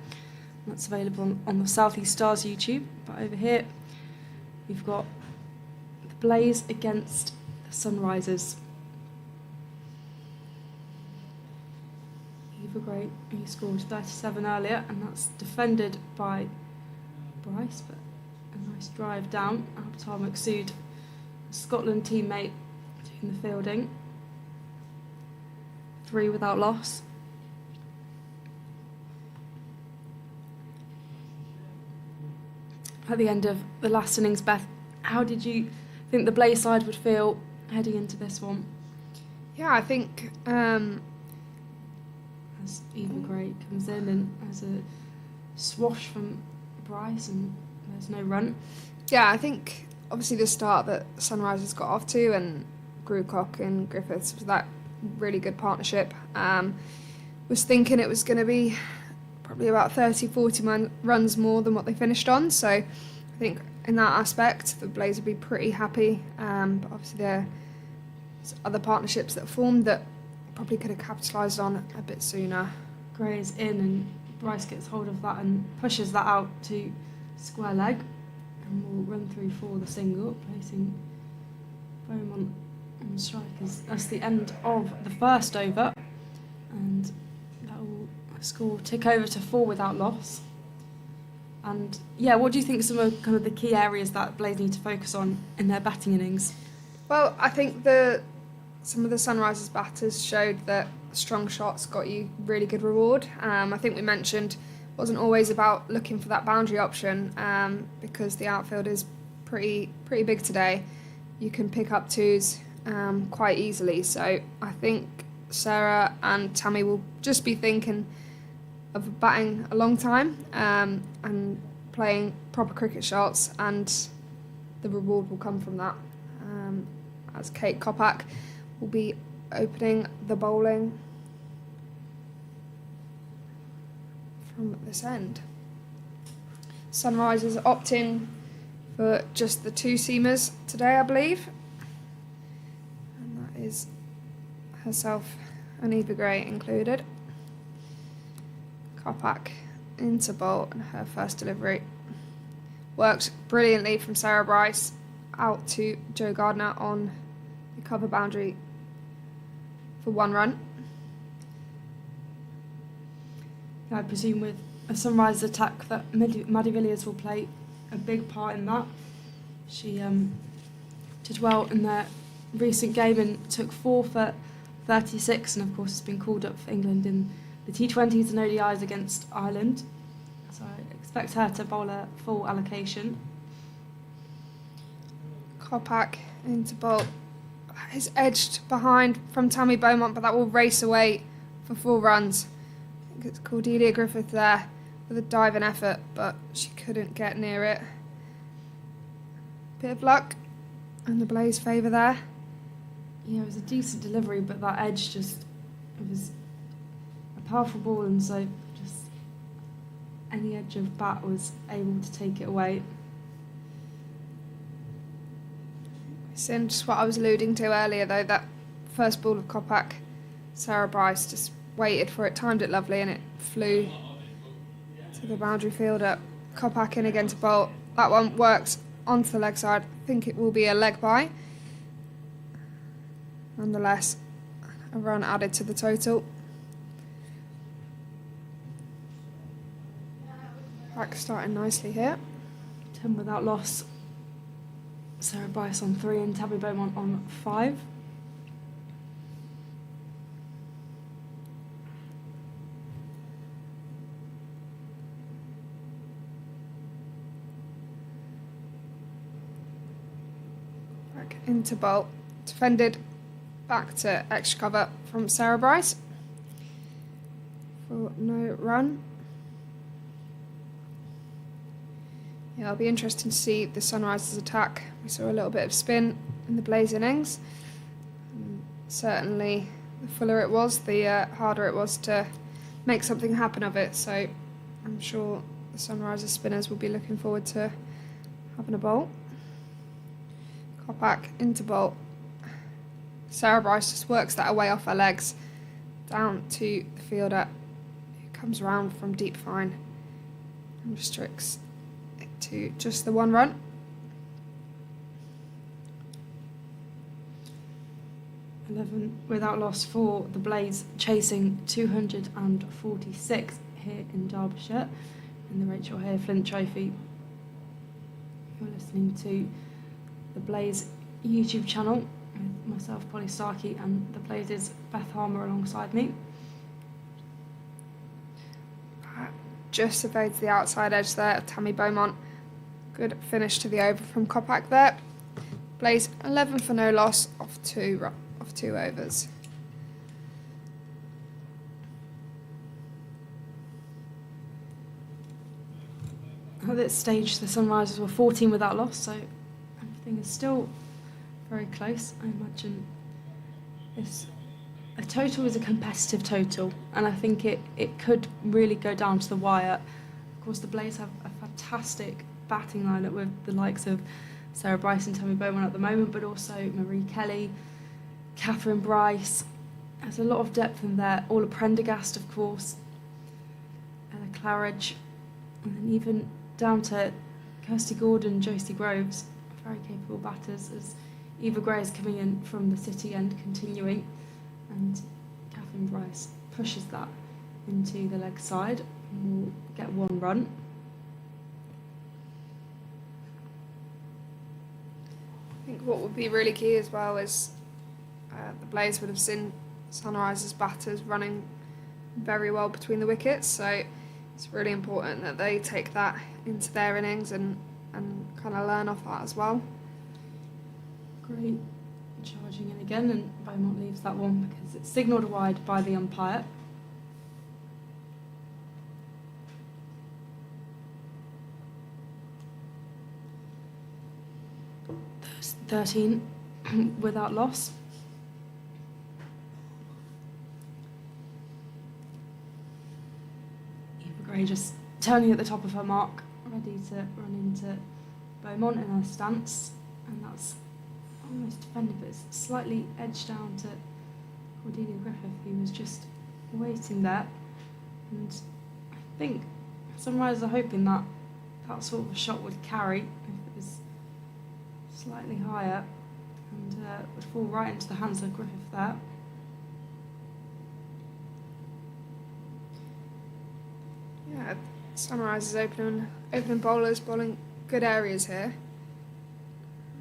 That's available on the South East Stars YouTube. But over here, we've got the Blaze against the Sunrisers. Eva Gray, who scored 37 earlier, and that's defended by Bryce, but a nice drive down. Abtar Maqsood, a Scotland teammate, doing the fielding. 3 without loss. At the end of the last innings, Beth, how did you think the Blaze side would feel heading into this one? Yeah, I think As Eva Gray comes in and has a swash from Bryce and there's no run. Yeah, I think obviously the start that Sunrisers got off to, and Grewcock and Griffiths, was that really good partnership. Was thinking it was going to be probably about 30-40 runs more than what they finished on, so I think in that aspect the Blaze would be pretty happy, but obviously there's other partnerships that formed that probably could have capitalised on a bit sooner. Gray is in and Bryce gets hold of that and pushes that out to square leg, And we'll run through for the single, placing Beaumont on strike. That's the end of the first over, and that will score tick over to 4 without loss. And yeah, what do you think some of kind of the key areas that Blaze need to focus on in their batting innings? Well, I think some of the Sunrisers batters showed that strong shots got you really good reward. I think we mentioned it wasn't always about looking for that boundary option, because the outfield is pretty big today. You can pick up twos quite easily. So I think Sarah and Tammy will just be thinking of batting a long time and playing proper cricket shots, and the reward will come from that. As Kate Kopak will be opening the bowling from this end. Sunrisers opt in for just the 2 seamers today, I believe, and that is herself and Eva Gray included. Kopak into bowl, and her first delivery worked brilliantly from Sarah Bryce out to Jo Gardner on the cover boundary for 1 run. I presume with a Sunrise attack that Maddie Villiers will play a big part in that. She did well in their recent game and took 4 for 36, and of course has been called up for England in the T20s and ODIs against Ireland. So I expect her to bowl a full allocation. Kopak into bowl is edged behind from Tammy Beaumont, but that will race away for 4 runs. I think it's Cordelia Griffith there with a diving effort, but she couldn't get near it. Bit of luck and the Blaze favour there. Yeah, it was a decent delivery, but that edge it was a powerful ball, and so just any edge of bat was able to take it away. It's just what I was alluding to earlier, though, that first ball of Kopak, Sarah Bryce just waited for it, timed it lovely, and it flew to the boundary fielder. Kopak in again to bowl. That one worked onto the leg side. I think it will be a leg bye. Nonetheless, a run added to the total. Back starting nicely here. 10 without loss. Sarah Bryce on 3 and Tabby Beaumont on 5. Back into bowl. Defended back to extra cover from Sarah Bryce for no run. Yeah, it'll be interesting to see the Sunrisers attack. We saw a little bit of spin in the Blaze innings. Certainly, the fuller it was, the harder it was to make something happen of it. So I'm sure the Sunrisers spinners will be looking forward to having a bowl. Kopak into bowl. Sarah Bryce just works that away off her legs down to the fielder, who comes around from deep fine and restricts it to just the 1 run. Without loss for the Blaze, chasing 246 here in Derbyshire in the Rachael Heyhoe Flint Trophy. You're listening to the Blaze YouTube channel with myself, Polly Starkey, and the Blaze's Beth Harmer alongside me. Just evades the outside edge there of Tammy Beaumont. Good finish to the over from Kopak there. Blaze 11 for no loss off 2 overs. At this stage, the Sunrisers were 14 without loss, so everything is still very close. I imagine a total is a competitive total, and I think it could really go down to the wire. Of course, the Blaze have a fantastic batting lineup with the likes of Sarah Bryce and Tammy Beaumont at the moment, but also Marie Kelly, Catherine Bryce. There's a lot of depth in there. Orla Prendergast, of course, Ella Claridge, and then even down to Kirsty Gordon, Josie Groves, very capable batters, as Eva Gray is coming in from the city end, continuing, and Catherine Bryce pushes that into the leg side and will get 1 run. I think what would be really key as well is the Blaze would have seen Sunrise's batters running very well between the wickets, so it's really important that they take that into their innings and kind of learn off that as well. Great. Charging in again, and Beaumont leaves that one because it's signalled wide by the umpire. There's 13 without loss. Eva Gray just turning at the top of her mark, ready to run into Beaumont in her stance, and that's almost defended, but it's slightly edged down to Cordelia Griffith, who was just waiting there. And I think Sunrise are hoping that that sort of a shot would carry if it was slightly higher, and would fall right into the hands of Griffith there. Yeah, Sunrise is opening bowlers, bowling good areas here.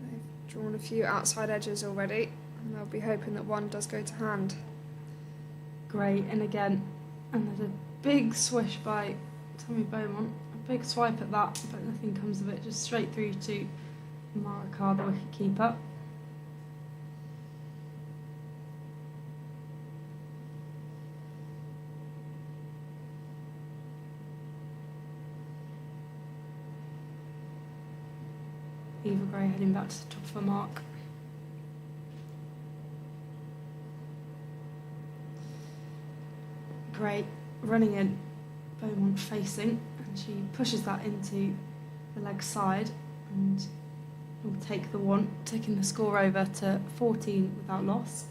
They've drawn a few outside edges already, and they'll be hoping that one does go to hand. Great, and again, and there's a big swish by Tommy Beaumont, a big swipe at that, but nothing comes of it, just straight through to Mara Carr, the wicket keeper. Eva Gray heading back to the top of her mark. Great, running in, Beaumont facing, and she pushes that into the leg side and will take the 1, taking the score over to 14 without loss.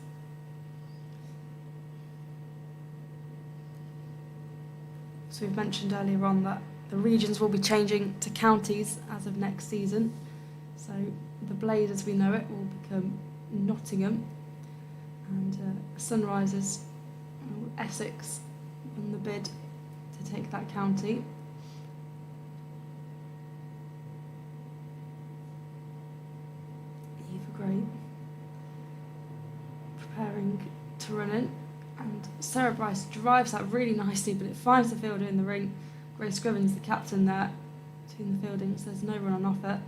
So we've mentioned earlier on that the regions will be changing to counties as of next season. So the Blade, as we know it, will become Nottingham, and Sunrisers, Essex, won the bid to take that county. Eva Gray preparing to run in, and Sarah Bryce drives that really nicely, but it finds the fielder in the ring. Grace Scrivens, the captain there, between the fieldings. There's no run off it.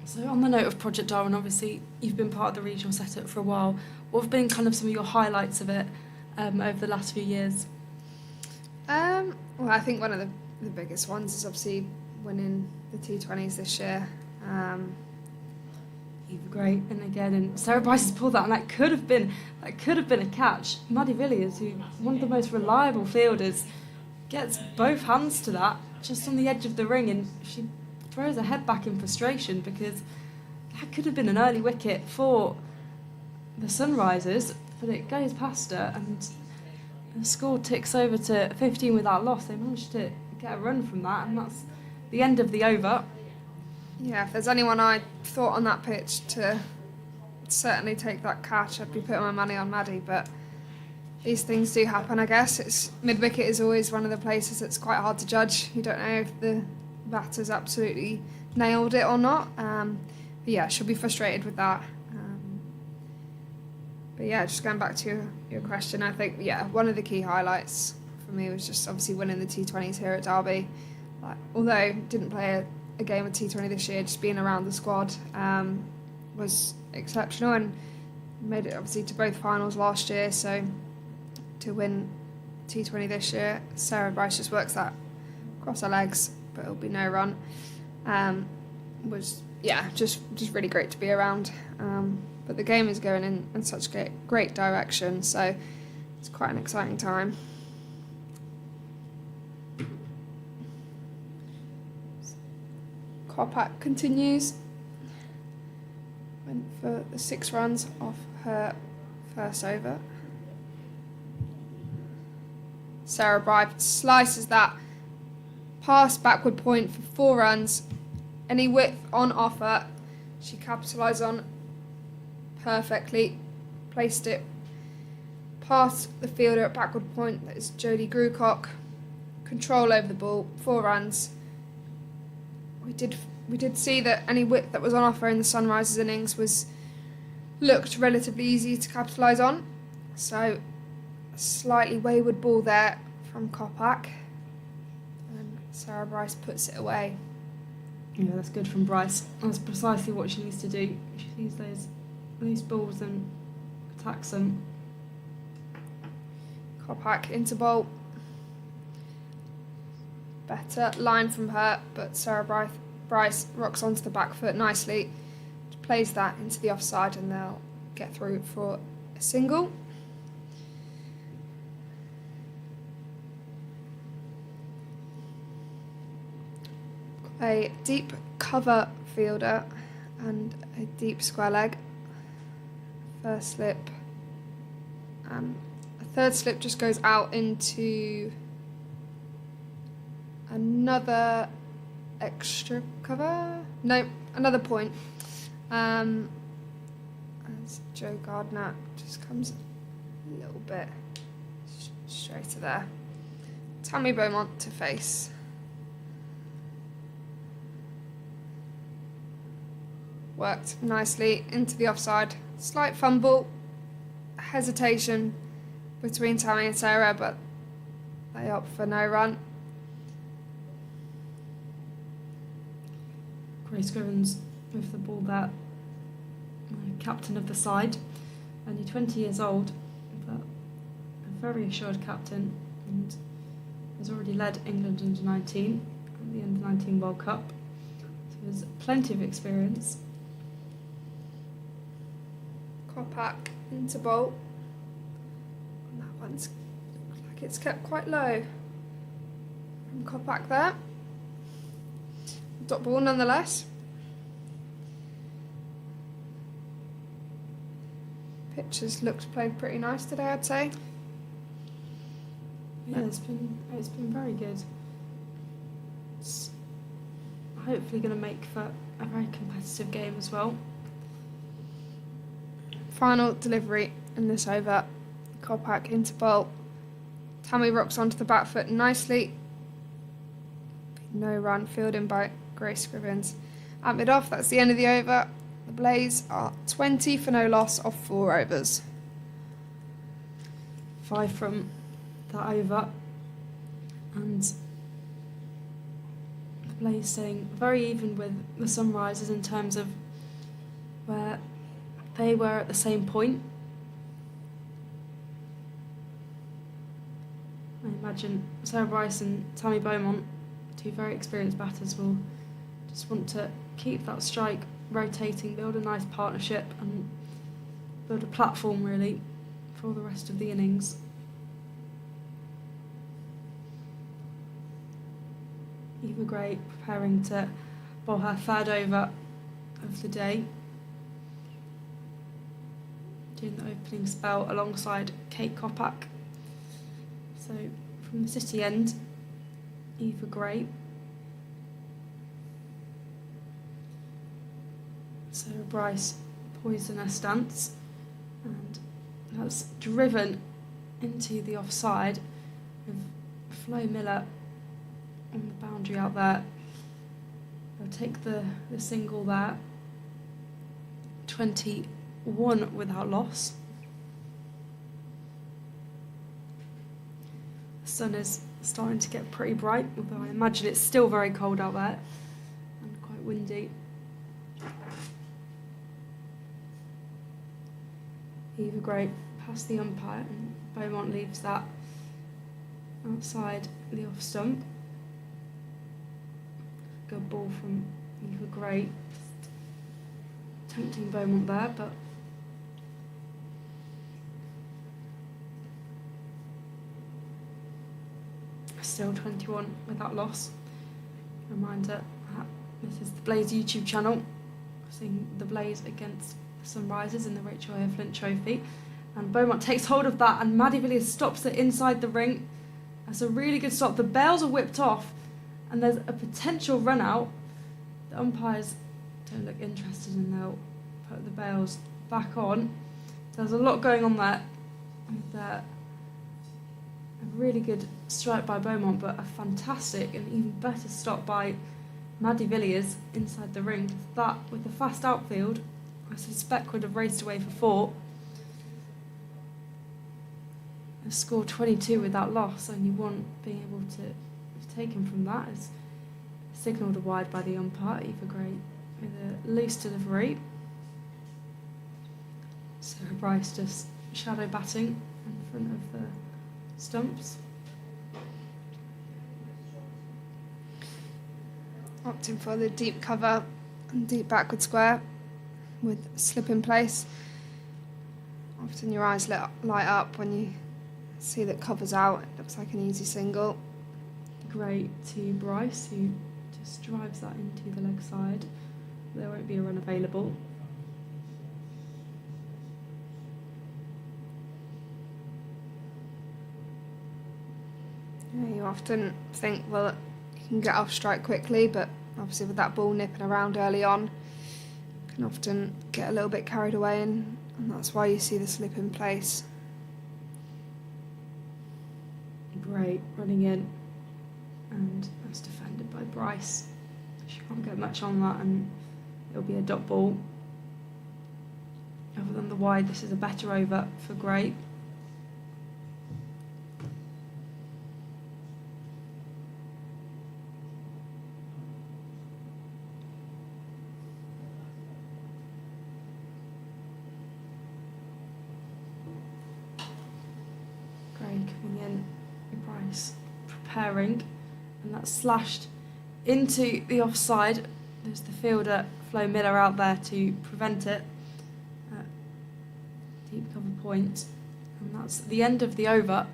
So on the note of Project Darwin, obviously you've been part of the regional setup for a while. What have been kind of some of your highlights of it over the last few years? Well, I think one of the biggest ones is obviously winning the T20s this year. Eva Gray, and again, and Sarah Bryce has pulled that, and that could have been a catch. Maddie Villiers, who one of the most reliable fielders, gets both hands to that just on the edge of the ring, and she throws her head back in frustration because that could have been an early wicket for the Sunrisers, but it goes past her, and the score ticks over to 15 without loss. They managed to get a run from that, and that's the end of the over. Yeah, if there's anyone I thought on that pitch to certainly take that catch, I'd be putting my money on Maddie, but these things do happen, I guess. It's mid-wicket is always one of the places that's quite hard to judge. You don't know if the batter's absolutely nailed it or not. But yeah, she'll be frustrated with that. But yeah, just going back to your question, I think, yeah, one of the key highlights for me was just obviously winning the T20s here at Derby. Although didn't play a game of T20 this year, just being around the squad was exceptional, and made it obviously to both finals last year. So to win T20 this year, Sarah Bryce just works that across her legs, but it'll be no run. Was just really great to be around. But the game is going in such great direction, so it's quite an exciting time. Kopak continues. Went for the 6 runs off her first over. Sarah Bryce slices that past backward point for 4 runs. Any width on offer, she capitalised on perfectly. Placed it past the fielder at backward point, that is Jodie Grucock. Control over the ball, 4 runs. We did see that any width that was on offer in the Sunrisers innings looked relatively easy to capitalise on. So a slightly wayward ball there from Kopak. And Sarah Bryce puts it away. Yeah, that's good from Bryce. That's precisely what she needs to do. She sees those loose balls and attacks them. Kopak into bowl. Better line from her, but Sarah Bryce rocks onto the back foot nicely. Plays that into the offside and they'll get through for a single. A deep cover fielder and a deep square leg. First slip and a third slip just goes out into another extra cover? No, another point. As Joe Gardner just comes a little bit straighter there. Tammy Beaumont to face. Worked nicely into the offside. Slight fumble, hesitation between Tammy and Sarah, but they opt for no run. Grace Scrivens with the ball there, captain of the side, only 20 years old, but a very assured captain, and has already led England under 19 at the under 19 World Cup, so there's plenty of experience. Kopak into bowl. And that one's looks like it's kept quite low from Kopak there. Dot ball nonetheless. Pitch has looked played pretty nice today, I'd say. Yeah, it's been very good. It's hopefully going to make for a very competitive game as well. Final delivery in this over. Kopak into bowl. Tammy rocks onto the back foot nicely. No run, fielding by Grace Scrivens. At mid-off, that's the end of the over. The Blaze are 20 for no loss off 4 overs. 5 from that over, and the Blaze staying very even with the Sunrisers in terms of where they were at the same point. I imagine Sarah Bryce and Tammy Beaumont, 2 very experienced batters, will just want to keep that strike rotating, build a nice partnership and build a platform really for the rest of the innings. Eva Gray preparing to bowl her 3rd over of the day, doing the opening spell alongside Kate Kopak. So from the City end, Eva Gray, Sarah Bryce poised in her stance, and that's driven into the offside with Flo Miller on the boundary out there. They'll take the single there. 21 without loss. The sun is starting to get pretty bright, although I imagine it's still very cold out there and quite windy. Eva Gray past the umpire, and Beaumont leaves that outside the off stump. Good ball from Eva Gray, tempting Beaumont there, but still 21 without loss. Reminder that this is the Blaze YouTube channel, seeing the Blaze against Sunrisers in the Rachael Heyhoe Flint Trophy, and Beaumont takes hold of that, and Maddie Villiers stops it inside the ring. That's a really good stop. The bails are whipped off and there's a potential run out. The umpires don't look interested and they'll put the bails back on. There's a lot going on there. With a really good strike by Beaumont, but a fantastic and even better stop by Maddie Villiers inside the ring. That, with the fast outfield, I suspect would have raced away for 4. A score 22 without loss, only one being able to have taken from that is signalled a wide by the umpire, Eva Gray, with a loose delivery. Sarah Bryce just shadow batting in front of the stumps. Opting for the deep cover and deep backward square with slip in place. Often your eyes light up when you see that cover's out. It looks like an easy single. Great to Bryce, who just drives that into the leg side. There won't be a run available. Yeah, you often think, well, you can get off strike quickly, but obviously with that ball nipping around early on, you can often get a little bit carried away, and that's why you see the slip in place. Great, running in, and that's defended by Bryce. She can't get much on that, and it'll be a dot ball. Other than the wide, this is a better over for Gray. Coming in, Bryce preparing, and that's slashed into the offside. There's the fielder Flo Miller out there to prevent it. Deep cover point, and that's the end of the over.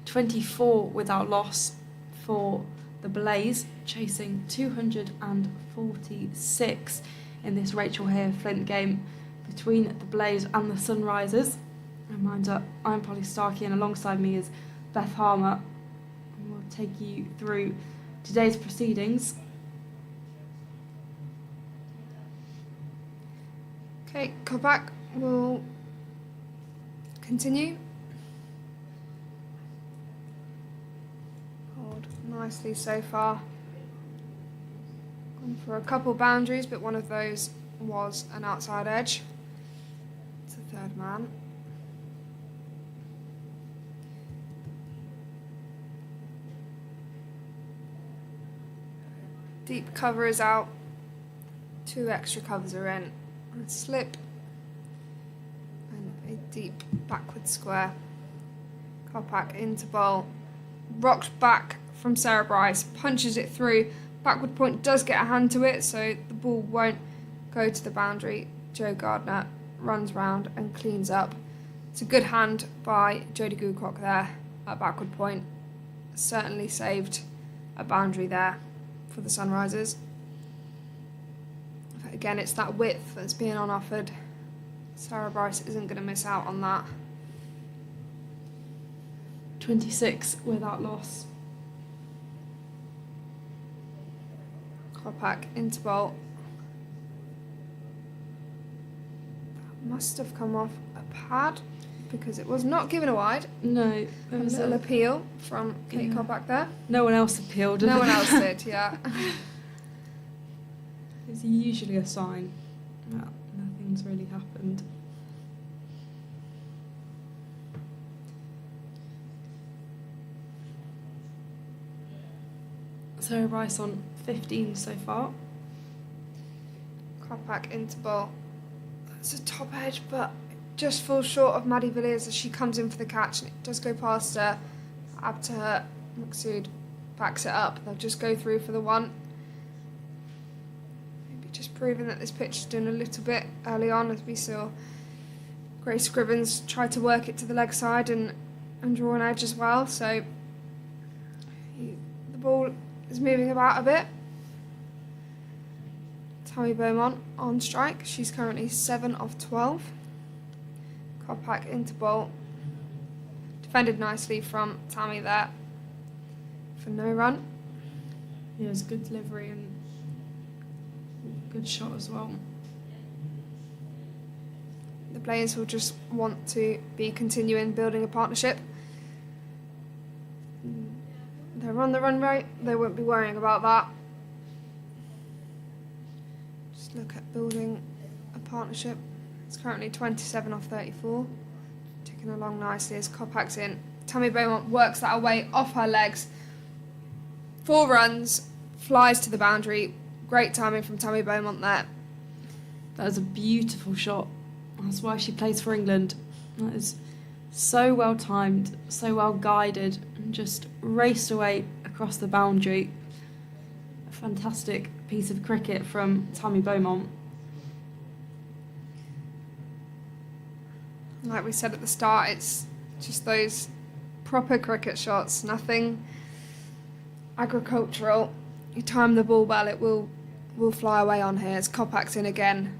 24 without loss for the Blaze, chasing 246 in this Rachael Heyhoe Flint game between the Blaze and the Sunrisers. Reminder, I'm Polly Starkey, and alongside me is Beth Harmer, and we'll take you through today's proceedings. Okay, Kopak will continue. Hold nicely so far. Gone for a couple boundaries, but one of those was an outside edge. It's the third man. Deep cover is out. 2 extra covers are in. A slip and a deep backward square. Kopak into bowl. Rocked back from Sarah Bryce. Punches it through. Backward point does get a hand to it, so the ball won't go to the boundary. Jo Gardner runs round and cleans up. It's a good hand by Jodie Goodcock there at backward point. Certainly saved a boundary there for the Sunrisers. But again, it's that width that's being on offered. Sarah Bryce isn't going to miss out on that. 26 without loss. Kopak into bowl. That must have come off a pad because it was not given a wide. No, A little appeal from Kate Kopak there. No one else appealed. No one else did, yeah. It's usually a sign that nothing's really happened. Sarah Bryce on 15 so far. Kopak into bowl. That's a top edge, but just falls short of Maddie Villiers as she comes in for the catch, and it does go past her. Up to her. Maksud backs it up. They'll just go through for the one. Maybe just proving that this pitch is doing a little bit early on, as we saw Grace Scrivens try to work it to the leg side and draw an edge as well. So the ball is moving about a bit. Tammy Beaumont on strike. She's currently 7 of 12. Kopak into bowl. Defended nicely from Tammy there. for no run. Yeah, it was good delivery and good shot as well. The players will just want to be continuing building a partnership. They're on the run rate, they won't be worrying about that. Just look at building a partnership. It's currently 27 off 34. Ticking along nicely as Kopak's in. Tammy Beaumont works that away off her legs. 4 runs, flies to the boundary. Great timing from Tammy Beaumont there. That was a beautiful shot. That's why she plays for England. That is so well timed, so well guided, and just raced away across the boundary. A fantastic piece of cricket from Tammy Beaumont. Like we said at the start, it's just those proper cricket shots, nothing agricultural. You time the ball well, it will fly away on here. As Kopak's in again.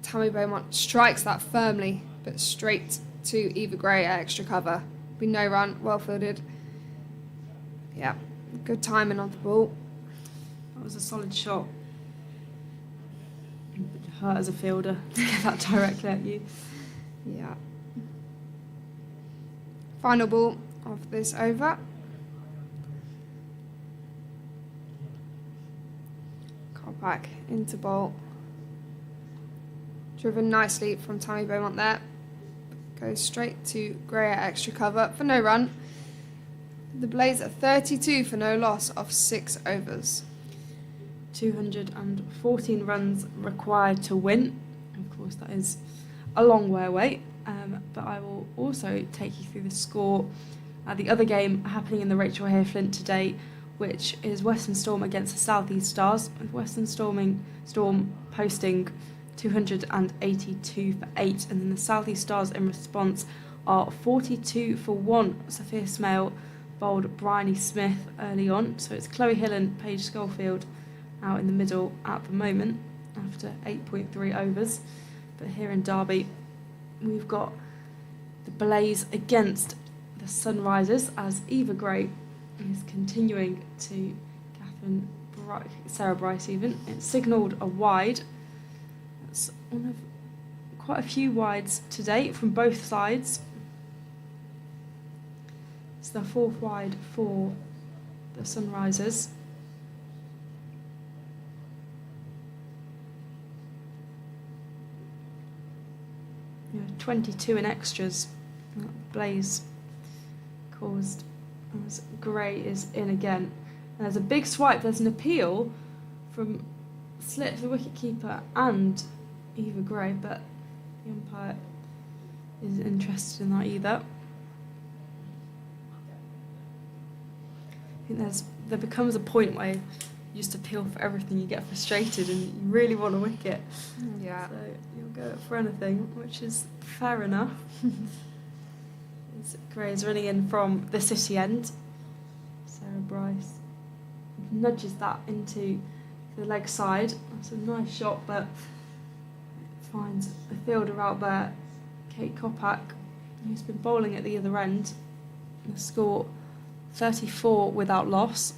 Tammy Beaumont strikes that firmly, but straight to Eva Gray at extra cover. Be no run, well fielded. Yeah, good timing on the ball. That was a solid shot. It would hurt as a fielder to get that directly at you. Yeah. Final ball of this over. Kopak into bowl. Driven nicely from Tammy Beaumont there. Goes straight to Gray at extra cover for no run. The Blaze at 32 for no loss of 6 overs. 214 runs required to win. Of course, that is a long way away. But I will also take you through the score at the other game happening in the Rachael Heyhoe Flint today, which is Western Storm against the South East Stars, with Western Storm posting 282 for 8, and then the South East Stars in response are 42 for 1. Sophia Smale bowled Bryony Smith early on, so it's Chloe Hill and Paige Schofield out in the middle at the moment after 8.3 overs. But here in Derby, we've got the Blaze against the Sunrisers as Eva Gray is continuing to Sarah Bryce even. It's signalled a wide. That's one of quite a few wides to date from both sides. It's the 4th wide for the Sunrisers. You know, 22 in extras. Blaze caused as Gray is in again. And there's a big swipe. There's an appeal from Slip, the wicketkeeper, and Eva Gray, but the umpire isn't interested in that either. I think there becomes a point where you just appeal for everything, you get frustrated and you really want a wicket. Yeah. So you'll go for anything, which is fair enough. Gray is running in from the city end. Sarah Bryce nudges that into the leg side. That's a nice shot, but finds a fielder out there, Kate Kopak, who's been bowling at the other end. The score 34 without loss.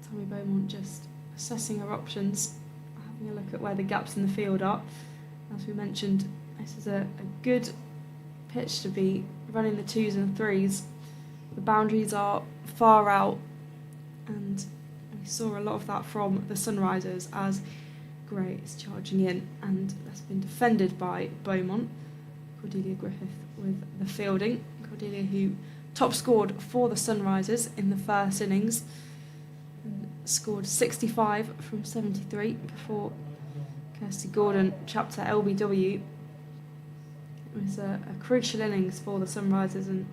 Tammy Beaumont just assessing her options, having a look at where the gaps in the field are. As we mentioned, this is a good pitch to be running the 2s and 3s. The boundaries are far out, and we saw a lot of that from the Sunrisers as Gray is charging in, and that's been defended by Beaumont. Cordelia Griffith with the fielding. Cordelia, who top scored for the Sunrisers in the first innings, and scored 65 from 73 before Kirsty Gordon chapped her LBW. It was a crucial innings for the Sunrisers and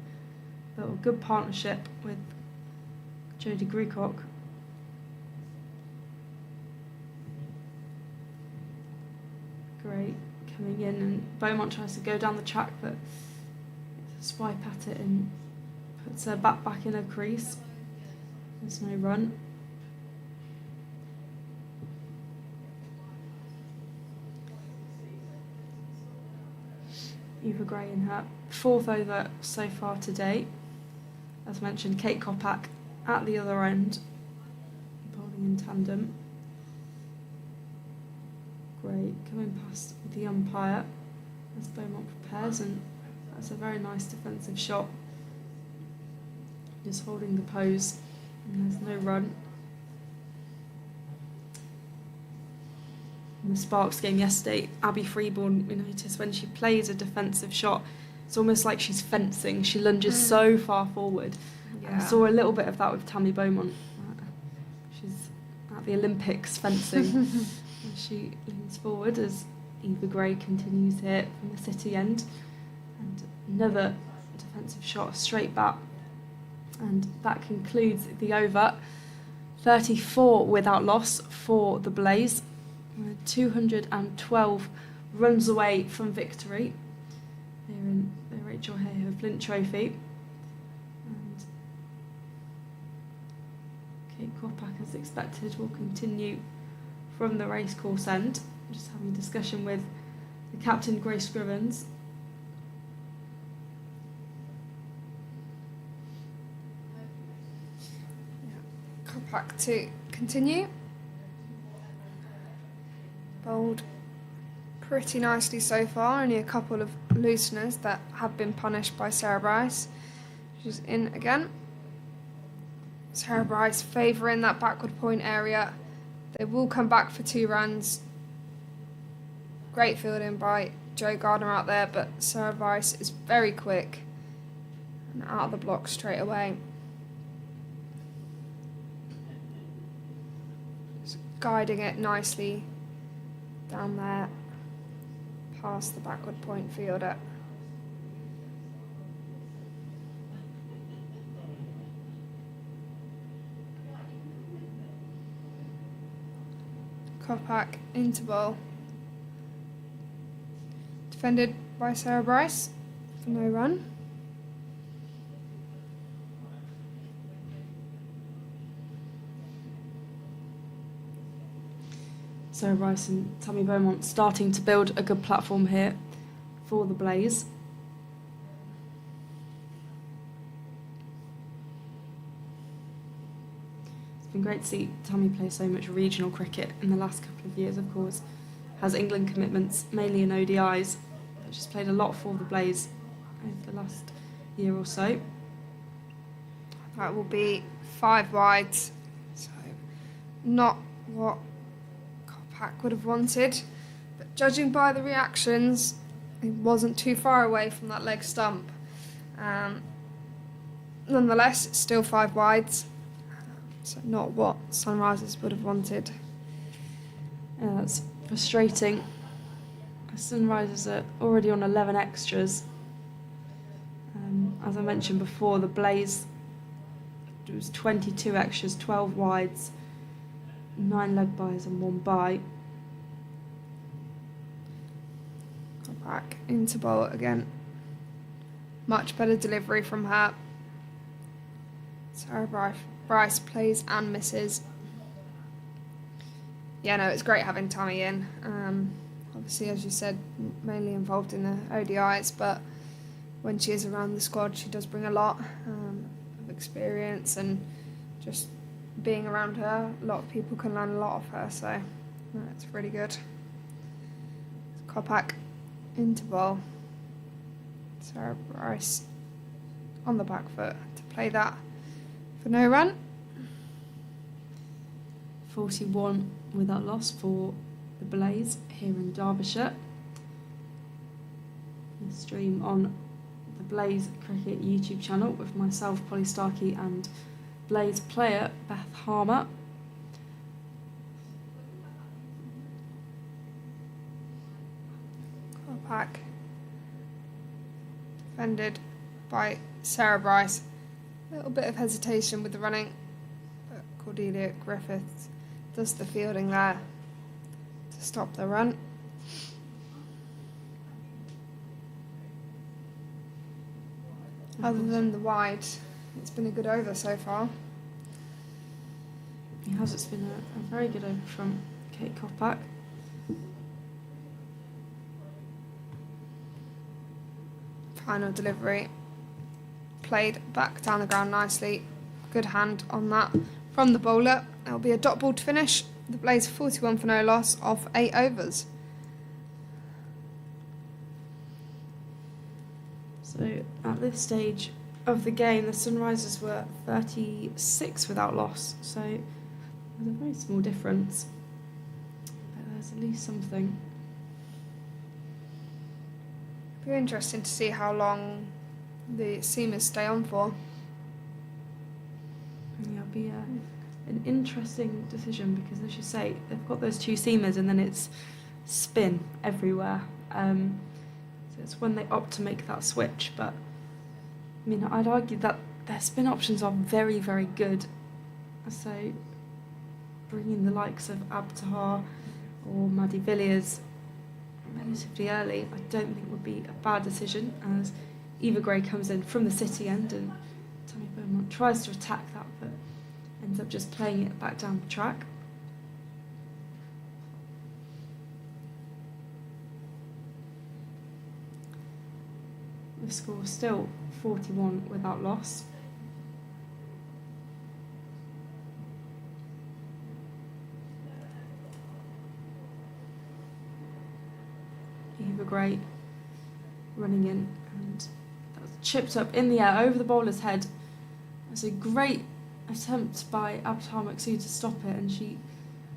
built a good partnership with Jodie Grecock. Great coming in, and Beaumont tries to go down the track, but it's a swipe at it and puts her back in her crease. There's no run. Eva Gray in her 4th over so far today. as mentioned, Kate Kopak at the other end, bowling in tandem. Great, coming past the umpire as Beaumont prepares, and that's a very nice defensive shot. Just holding the pose, and there's no run. In the Sparks game yesterday, Abby Freeborn, we noticed when she plays a defensive shot, it's almost like she's fencing. She lunges so far forward. Yeah. I saw a little bit of that with Tammy Beaumont. She's at the Olympics fencing. And she leans forward as Eva Gray continues here from the City end. And another defensive shot straight back. And that concludes the over. 34 without loss for the Blaze. 212 runs away from victory here in the Rachael Heyhoe Flint Trophy. And Kate Kopak, as expected, will continue from the racecourse end. Just having a discussion with the captain, Grace Scrivens. Kopak to continue. Bowled pretty nicely so far, only a couple of looseners that have been punished by Sarah Bryce. She's in again. Sarah Bryce favouring that backward point area. They will come back for 2 runs. Great fielding by Jo Gardner out there, but Sarah Bryce is very quick and out of the block straight away. Just guiding it nicely down there, past the backward point fielder. Kopak into bowl. Defended by Sarah Bryce for no run. Sarah Bryce and Tammy Beaumont starting to build a good platform here for the Blaze. It's been great to see Tammy play so much regional cricket in the last couple of years, of course. Has England commitments, mainly in ODIs, but she's played a lot for the Blaze over the last year or so. That will be 5 wides, so not what Kopak would have wanted, but judging by the reactions, he wasn't too far away from that leg stump. Nonetheless, it's still 5 wides, so not what Sunrisers would have wanted. Yeah, that's frustrating. Sunrisers are already on 11 extras. As I mentioned before, the Blaze, it was 22 extras, 12 wides, 9 leg byes and 1 bye. Back into bowl again. Much better delivery from her. Sarah Bryce plays and misses. Yeah, no, it's great having Tammy in. Obviously, as you said, mainly involved in the ODIs, but when she is around the squad, she does bring a lot of experience, and just being around her, a lot of people can learn a lot of her, so it's really good. Kopak into bowl. Sarah Bryce on the back foot to play that for no run. 41 without loss for the Blaze here in Derbyshire. The stream on the Blaze Cricket YouTube channel with myself, Polly Starkey, and Blaze player Beth Harmer. Kopak defended by Sarah Bryce. A little bit of hesitation with the running, but Cordelia Griffiths does the fielding there to stop the run. Other than the wide, it's been a good over so far. It has. It's been a very good over from Kate Kopak. Final delivery played back down the ground nicely. Good hand on that from the bowler. It'll be a dot ball to finish. The Blaze 41 for no loss off 8 overs. So at this stage of the game, the Sunrisers were 36 without loss. So there's a very small difference, but there's at least something. It'll be interesting to see how long the seamers stay on for. Yeah, it'll be an interesting decision because, as you say, they've got those 2 seamers and then it's spin everywhere. So it's when they opt to make that switch. But I mean, I'd argue that their spin options are very, very good. So bringing the likes of Abtahar or Maddie Villiers relatively early, I don't think would be a bad decision, as Eva Gray comes in from the city end and Tammy Beaumont tries to attack that but ends up just playing it back down the track. The score is still 41 without loss. Eva Gray running in, and that was chipped up in the air over the bowler's head. It's a great attempt by Abtahar Maksud to stop it, and she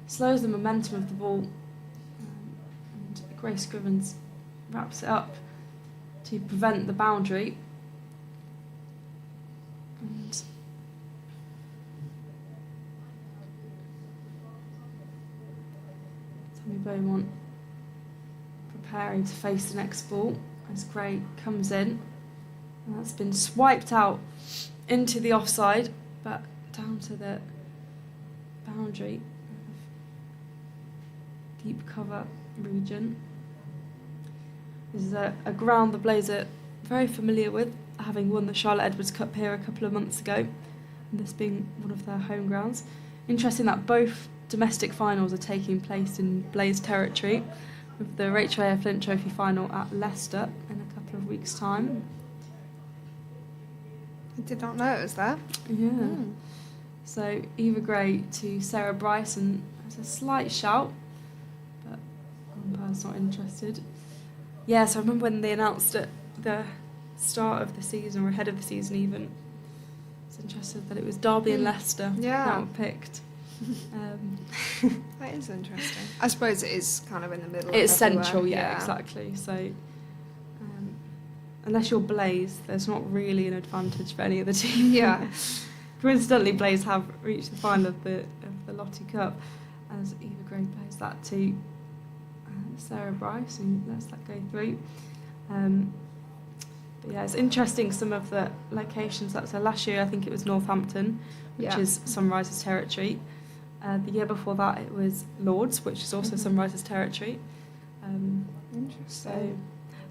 slows the momentum of the ball, and Grace Scrivens wraps it up to prevent the boundary. And Tammy Beaumont preparing to face the next ball as Gray comes in, and that's been swiped out into the offside, but down to the boundary of deep cover region. This is a ground the Blaze are very familiar with, having won the Charlotte Edwards Cup here a couple of months ago, and this being one of their home grounds. Interesting that both domestic finals are taking place in Blaze territory, with the Rachael Heyhoe Flint Trophy final at Leicester in a couple of weeks' time. I did not know it was there. Yeah. So Eva Gray to Sarah Bryson has a slight shout, but umpire's not interested. Yeah, so I remember when they announced at the start of the season, or ahead of the season even, it's interesting that it was Derby and Leicester that were picked. That is interesting. I suppose it is kind of in the middle. It's of everywhere. central, yeah, exactly. So unless you're Blaze, there's not really an advantage for any of the team. Yeah. Coincidentally, Blaze have reached the final of the Lottie Cup, as Eva Gray plays that to Sarah Bryce, and lets that go through. But yeah, it's interesting some of the locations. So last year I think it was Northampton, which is Sunrisers territory. The year before that it was Lords, which is also Sunrisers territory. Interesting. So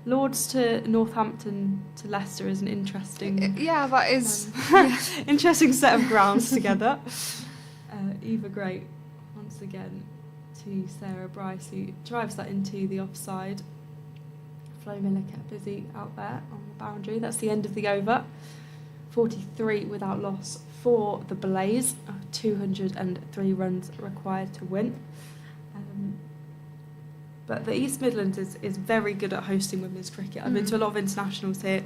Lords to Northampton to Leicester is an interesting... Yeah, that is... interesting set of grounds together. Eva Gray, once again, to Sarah Bryce, who drives that into the offside. Flo Miller kept busy out there on the boundary. That's the end of the over. 43 without loss for the Blaze. 203 runs required to win. But the East Midlands is very good at hosting women's cricket. I've been to a lot of internationals here.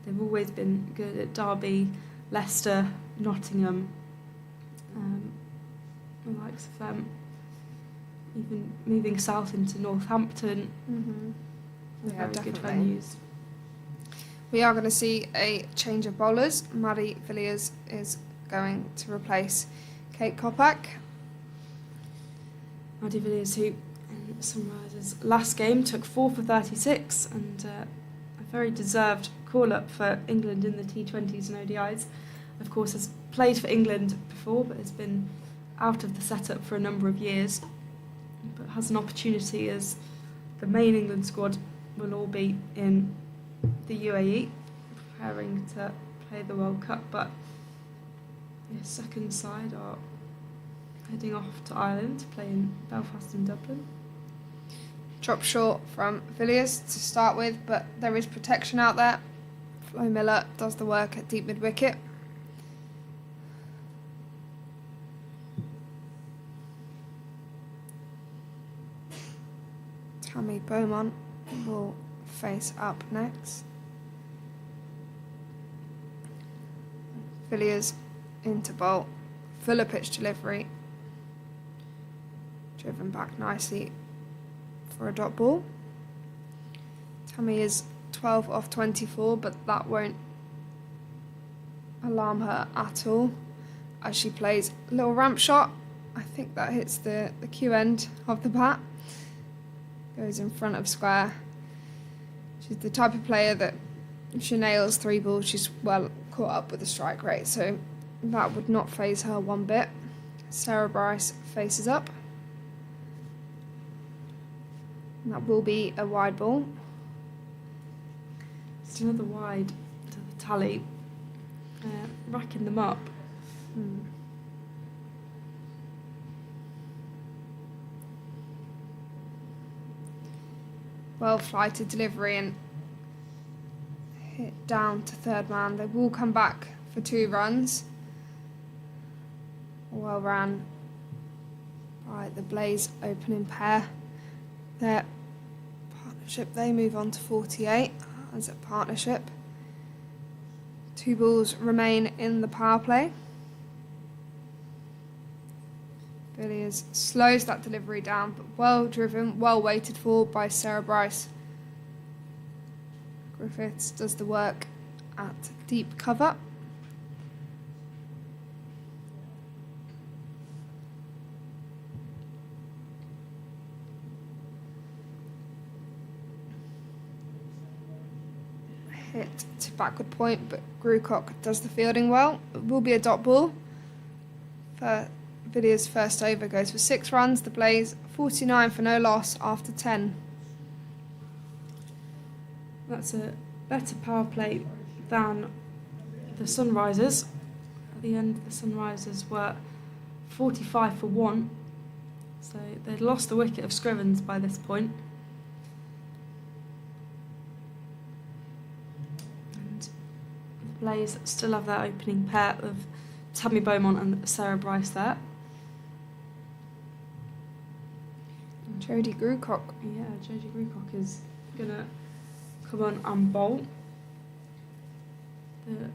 They've always been good at Derby, Leicester, Nottingham, the likes of them. Even moving south into Northampton. Yeah, very good definitely. venues. We are going to see a change of bowlers. Maddie Villiers is going to replace Kate Kopak. Maddie Villiers, who in Sunrisers' last game took 4 for 36, and a very deserved call-up for England in the T20s and ODIs. Of course, has played for England before, but has been out of the setup for a number of years, but has an opportunity, as the main England squad will all be in the UAE, preparing to play the World Cup, but the second side are heading off to Ireland to play in Belfast and Dublin. Drop short from Villiers to start with, but there is protection out there Flo Miller does the work at deep mid-wicket. Tammy Beaumont will face up next. Villiers into bolt, fuller pitch delivery, driven back nicely for a dot ball. Tammy is 12 off 24, but that won't alarm her at all as she plays a little ramp shot. I think that hits the cue end of the bat. Goes in front of square. She's the type of player that if she nails 3 balls, she's well caught up with the strike rate, so that would not faze her one bit. Sarah Bryce faces up. And that will be a wide ball. It's another wide to the tally, racking them up. Well flighted delivery and hit down to third man. They will come back for 2 runs. Well ran by the Blaze opening pair. Their partnership, they move on to 48 as a partnership. 2 balls remain in the power play. Villiers slows that delivery down, but well driven, well waited for by Sarah Bryce. Griffiths does the work at deep cover. Hit to backward point, but Grucock does the fielding well. It will be a dot ball. Villiers' first over goes for 6 runs. The Blaze 49 for no loss after 10. That's a better power play than the Sunrisers. At the end, the Sunrisers were 45 for 1, so they'd lost the wicket of Scrivens by this point. And the Blaze still have their opening pair of Tammy Beaumont and Sarah Bryce there. Jodie Grucock. Yeah, Jodie Grucock is gonna come on and bowl. The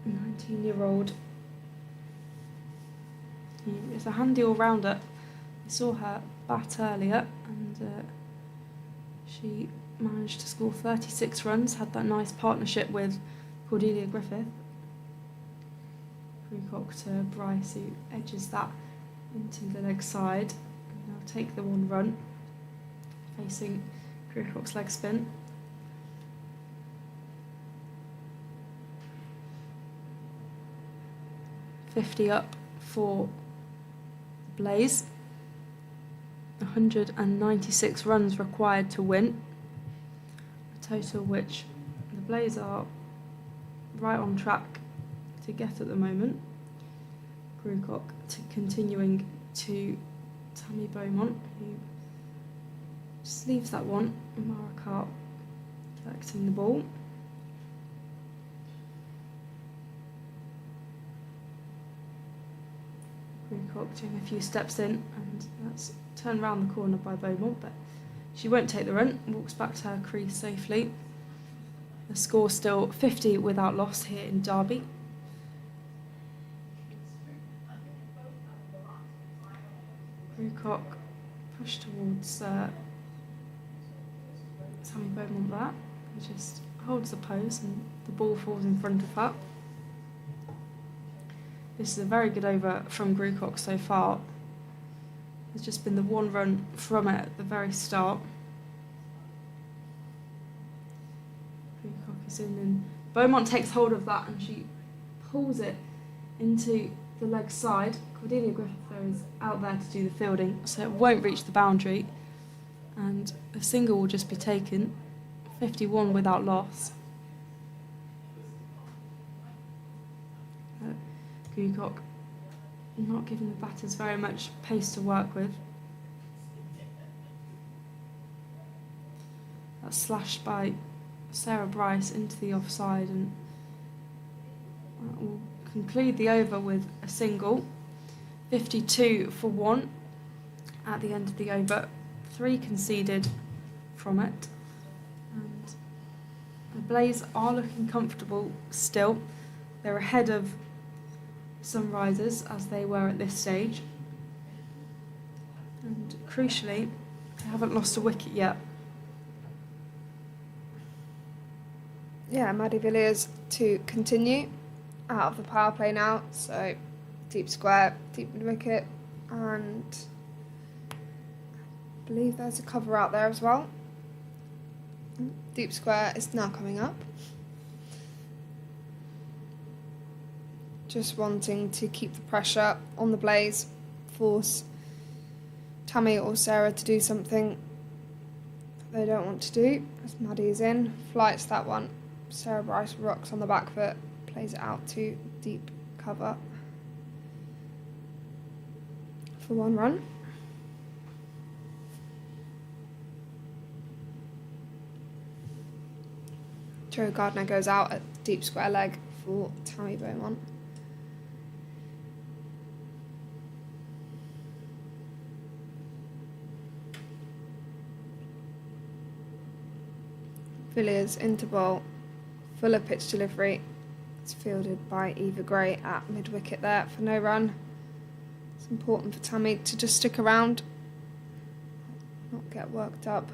19-year-old is a handy all-rounder. We saw her bat earlier, and she managed to score 36 runs. Had that nice partnership with Cordelia Griffith. Grucock to Bryce, who edges that into the leg side. And they'll take the 1 run, facing Grucock's leg spin. $50 up for the Blaze. 196 runs required to win. A total which the Blaze are right on track to get at the moment. Grucock continuing to Tammy Beaumont, who just leaves that one. Maracart collecting the ball. Grucock doing a few steps in, and that's turned round the corner by Beaumont, but she won't take the run, walks back to her crease safely. The score still 50 without loss here in Derby. Grucock pushed towards Tammy Beaumont there. He just holds the pose and the ball falls in front of her. This is a very good over from Grucock so far. There's just been the 1 run from it at the very start. Grucock is in, and Beaumont takes hold of that and she pulls it into the leg side. Cordelia Griffith is out there to do the fielding, so it won't reach the boundary, and the single will just be taken. 51 without loss. Grucock not giving the batters very much pace to work with. That's slashed by Sarah Bryce into the offside, and that will conclude the over with a single. 52 for 1 at the end of the over. 3 conceded from it. And the Blaze are looking comfortable still. They're ahead of Sunrisers as they were at this stage. And crucially, they haven't lost a wicket yet. Yeah, Maddie Villiers to continue out of the power play now. So deep square, deep mid wicket, and I believe there's a cover out there as well. Deep square is now coming up. Just wanting to keep the pressure on the Blaze, force Tammy or Sarah to do something they don't want to do. As Maddie is in, flights that one. Sarah Bryce rocks on the back foot, plays it out to deep cover for 1 run. Joe Gardner goes out at deep square leg for Tammy Beaumont. Villiers into bowl, fuller pitch delivery. It's fielded by Eva Gray at mid-wicket there for no run. It's important for Tammy to just stick around, not get worked up.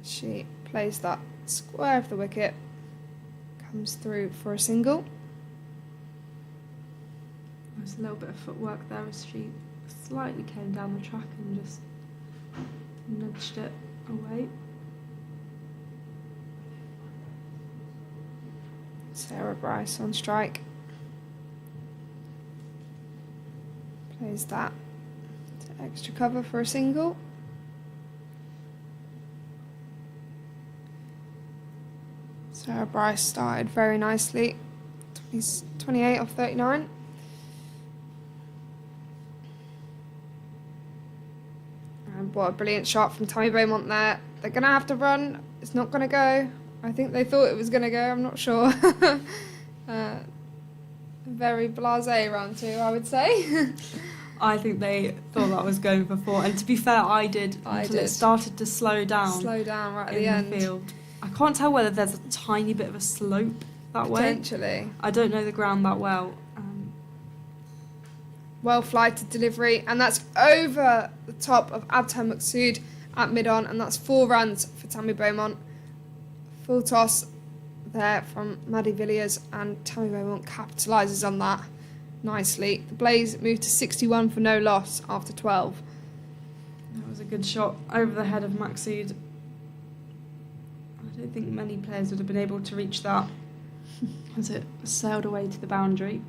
She plays that square of the wicket, comes through for a single. There's a little bit of footwork there as she slightly came down the track and just nudged it away. Sarah Bryce on strike. Plays that to extra cover for a single. Sarah Bryce started very nicely. 28 off 39. And what a brilliant shot from Tammy Beaumont there. They're going to have to run. It's not going to go. I think they thought it was going to go. I'm not sure. Very blasé round 2, I would say. I think they thought that was going for 4. And to be fair, I did until it started to slow down. Slow down right at in the end. Field. I can't tell whether there's a tiny bit of a slope that way. Potentially. I don't know the ground that well. Well flighted delivery, and that's over the top of Abtar Maqsood at mid-on, and that's 4 runs for Tammy Beaumont. Full toss there from Maddie Villiers, and Tammy Beaumont capitalises on that nicely. The Blaze moved to 61 for no loss after 12. That was a good shot over the head of Maqsood. I don't think many players would have been able to reach that as it sailed away to the boundary.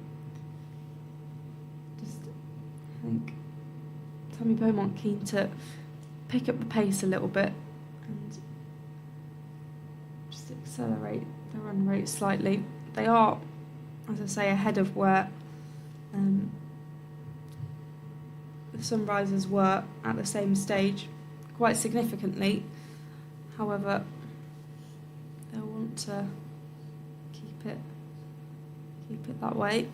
I think Tammy Beaumont keen to pick up the pace a little bit and just accelerate the run rate slightly. They are, as I say, ahead of where the Sunrisers were at the same stage, quite significantly. However, they'll want to keep it that way.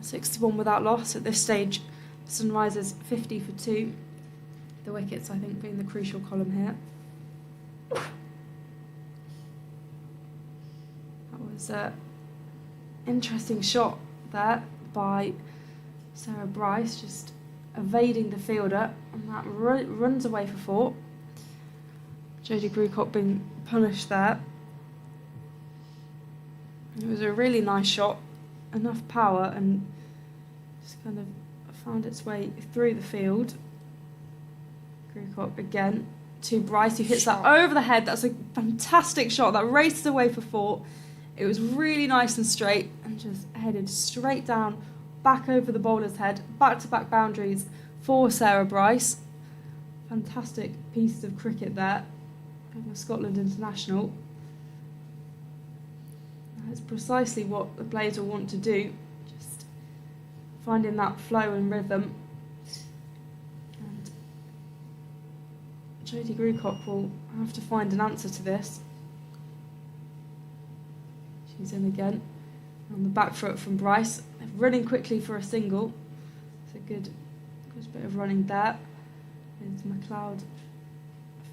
61 without loss at this stage. Sunrisers 50 for 2. The wickets, I think, being the crucial column here. That was an interesting shot there by Sarah Bryce, just evading the fielder, and that runs away for 4. Jodie Grucock being punished there. It was a really nice shot, enough power, and just kind of found its way through the field. Grucock again to Bryce, who hits that over the head. That's a fantastic shot. That races away for 4. It was really nice and straight and just headed straight down, back over the bowler's head, back-to-back boundaries for Sarah Bryce. Fantastic piece of cricket there from the Scotland international. That's precisely what the Blaze will want to do, just finding that flow and rhythm and Jodie Grewcock will have to find an answer to this. She's in again. On the back foot from Bryce. They're running quickly for a single. It's a good bit of running there. With McLeod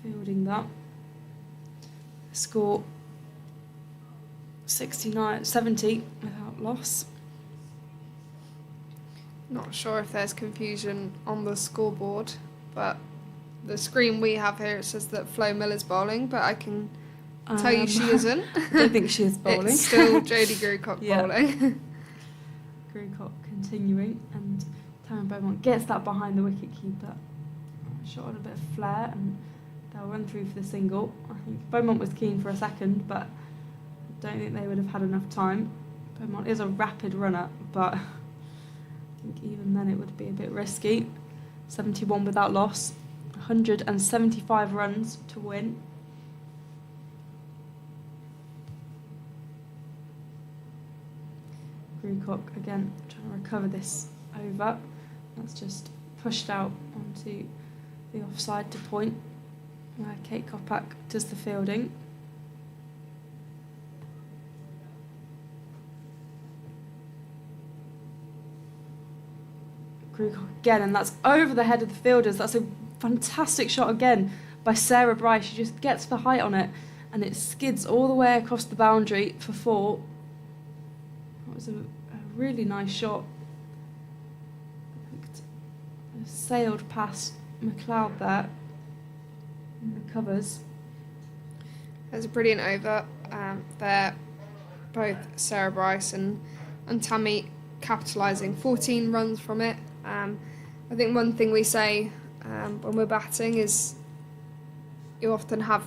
fielding that. Score 70 without loss. Not sure if there's confusion on the scoreboard, but the screen we have here, it says that Flo Miller's bowling, but I can tell you she isn't. I don't think she is bowling. It's still Jodie Grewcock bowling. Grewcock continuing, and Taryn Beaumont gets that behind the wicket keeper. Shot on a bit of flair, and they'll run through for the single. I think Beaumont was keen for a second, but I don't think they would have had enough time. Beaumont is a rapid runner, but I think even then it would be a bit risky. 71 without loss, 175 runs to win. Grewcock again trying to recover this over. That's just pushed out onto the offside to point, where Kate Kopak does the fielding. Grewcock again, and that's over the head of the fielders. That's a fantastic shot again by Sarah Bryce. She just gets the height on it, and it skids all the way across the boundary for 4. That was a really nice shot. Sailed past McLeod there and recovers. There's a brilliant over there. Both Sarah Bryce and Tammy capitalising. 14 runs from it. I think one thing we say when we're batting is you often have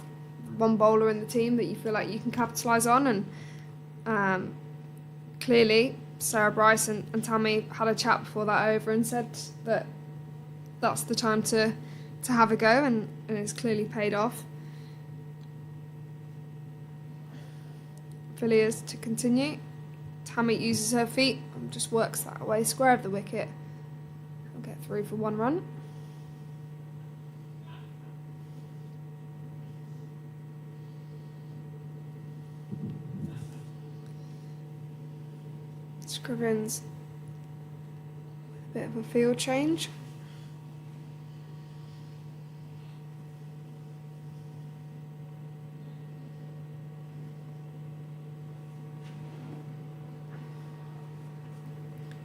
one bowler in the team that you feel like you can capitalise on, and clearly Sarah Bryce and Tammy had a chat before that over and said that that's the time to have a go, and it's clearly paid off. Villiers to continue. Tammy uses her feet and just works that away square of the wicket. I'll get through for 1 run. Scrivens with a bit of a field change.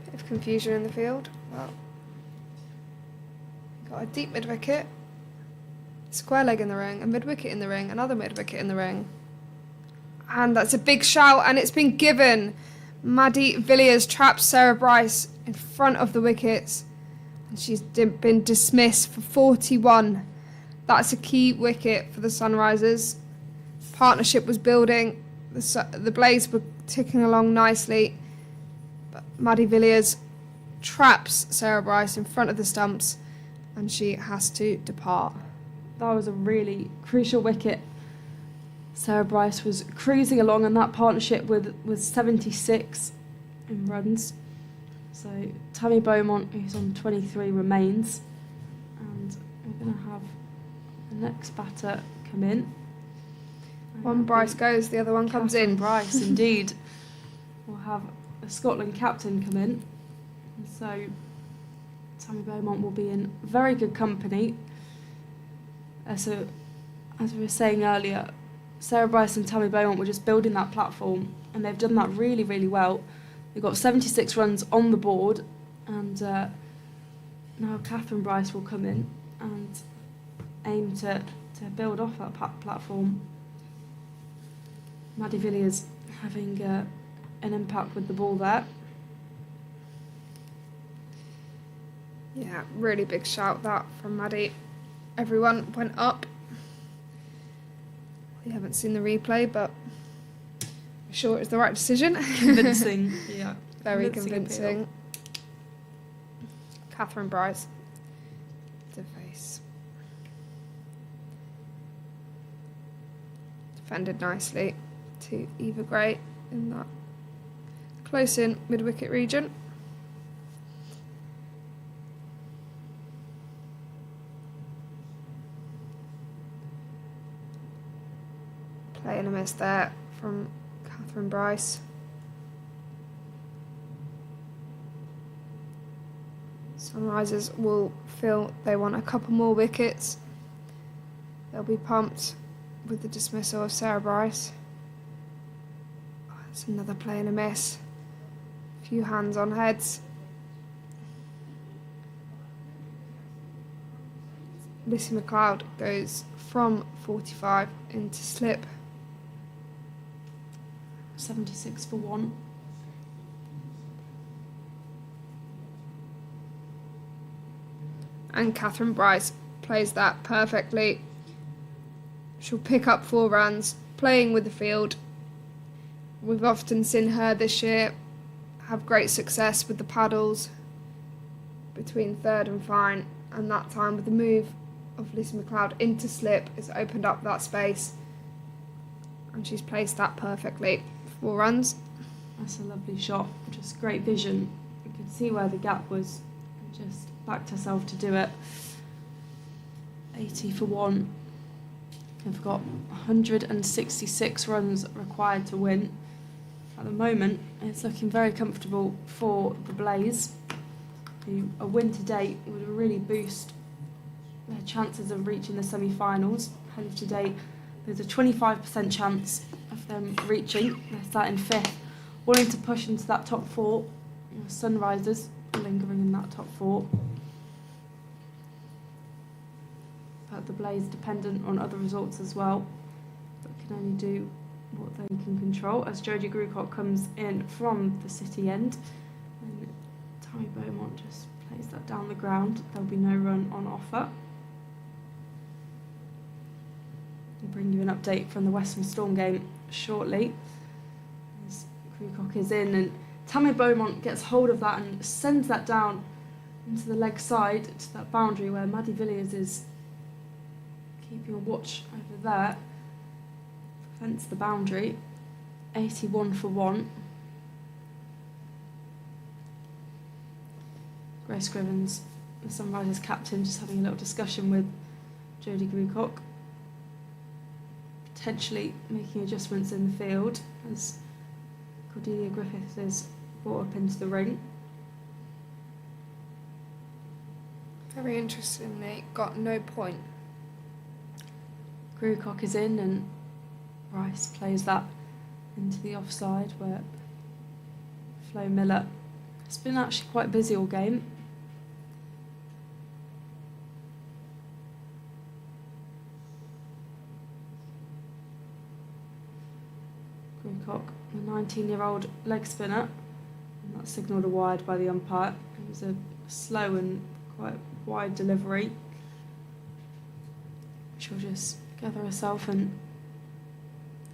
Bit of confusion in the field. Well, got a deep mid-wicket, square leg in the ring, a mid-wicket in the ring, another mid-wicket in the ring. And that's a big shout, and it's been given. Maddie Villiers traps Sarah Bryce in front of the wickets, and she's been dismissed for 41. That's a key wicket for the Sunrisers. Partnership was building, the Blaze were ticking along nicely, but Maddie Villiers traps Sarah Bryce in front of the stumps, and she has to depart. That was a really crucial wicket. Sarah Bryce was cruising along, and that partnership with 76 in runs. So Tammy Beaumont, who's on 23, remains, and we're going to have the next batter come in. One Bryce goes, the other one comes in. Bryce, indeed. We'll have a Scotland captain come in, and so Tammy Beaumont will be in very good company. So, as we were saying earlier, Sarah Bryce and Tammy Beaumont were just building that platform, and they've done that really, really well. They've got 76 runs on the board, and now Catherine Bryce will come in and aim to build off that platform. Maddie Villiers having an impact with the ball there. Yeah, really big shout that from Maddie. Everyone went up. We haven't seen the replay, but I'm sure it's the right decision. Convincing, yeah. Very convincing. Catherine Bryce to face. Defended nicely to Eva Gray in that close in mid-wicket region. and a miss there from Catherine Bryce. Sunrisers will feel they want a couple more wickets. They'll be pumped with the dismissal of Sarah Bryce. Oh, that's another play and a miss. A few hands on heads. Lissy McLeod goes from 45 into slip. 76 for 1. And Catherine Bryce plays that perfectly. She'll pick up 4 runs, playing with the field. We've often seen her this year have great success with the paddles between third and fine, and that time with the move of Lissy McLeod into slip has opened up that space, and she's placed that perfectly. 4 runs. That's a lovely shot, just great vision. You could see where the gap was and just backed herself to do it. 80 for 1. They've got 166 runs required to win. At the moment, it's looking very comfortable for the Blaze, who a win to date would really boost their chances of reaching the semi-finals. As of today, there's a 25% chance of them reaching. They're starting 5th, wanting to push into that top 4. Sunrisers lingering in that top 4. But the Blaze dependent on other results as well, but can only do what they can control, as Jodie Grucock comes in from the City end and Tammy Beaumont just plays that down the ground. There'll be no run on offer. I'll bring you an update from the Western Storm game shortly, as Grucock is in and Tammy Beaumont gets hold of that and sends that down into the leg side to that boundary where Maddie Villiers is keeping a watch over there. Prevents the boundary. 81 for 1. Grace Scrivens, the Sunrisers captain, just having a little discussion with Jodie Grucock, potentially making adjustments in the field as Cordelia Griffiths is brought up into the ring. Very interestingly, got no point. Grucock is in and Rice plays that into the offside where Flo Miller. It's been actually quite busy all game. Grucock, the 19-year-old leg spinner, and that's signalled a wide by the umpire. It was a slow and quite wide delivery. She'll just gather herself and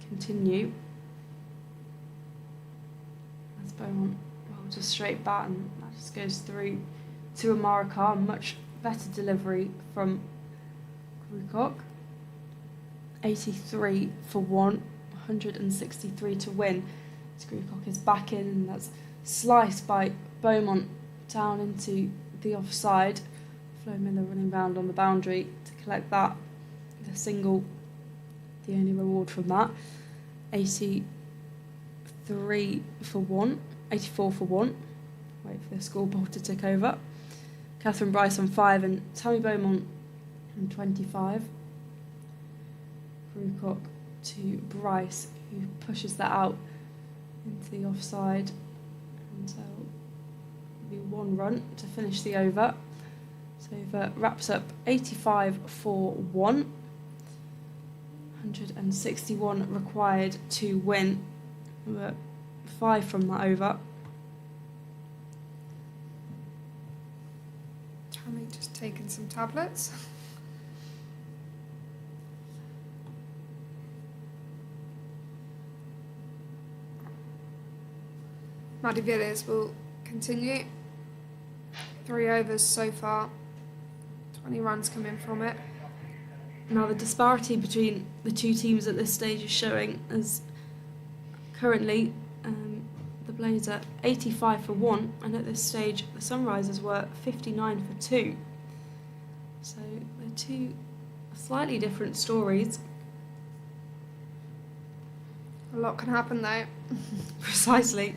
continue. As Beaumont rolls a straight bat and that just goes through to Amara Carr. Much better delivery from Grucock. 83 for 1, 163 to win. As Grucock is back in and that's sliced by Beaumont down into the offside. Flo Miller running round on the boundary to collect that. The single, the only reward from that. 83 for 1, 84 for 1. Wait for the scoreboard to tick over. Catherine Bryce on 5 and Tammy Beaumont on 25. Grucock to Bryce, who pushes that out into the offside. And so it'll be 1 run to finish the over. So over wraps up 85 for 1. 161 required to win. We're 5 from that over. Tammy just taking some tablets. Maddie Villiers will continue. 3 overs so far. 20 runs coming from it. Now the disparity between the two teams at this stage is showing, as currently the Blaze are 85 for 1 and at this stage the Sunrisers were 59 for 2. So they're two slightly different stories. A lot can happen though. Precisely.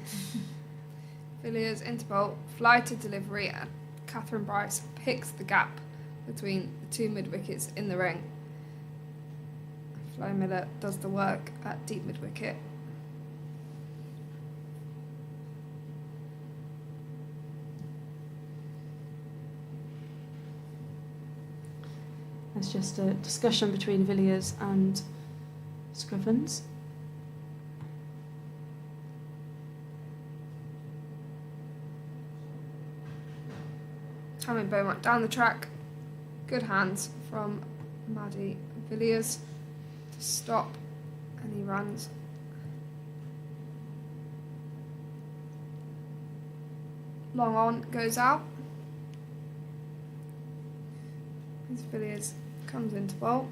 Villiers into bowl, fly to delivery, and Catherine Bryce picks the gap between the two mid-wickets in the ring. Flo Miller does the work at deep mid-wicket. There's just a discussion between Villiers and Scrivens. Tammy Beaumont down the track. Good hands from Maddie Villiers to stop, and he runs. Long on, goes out. As Villiers comes into bowl.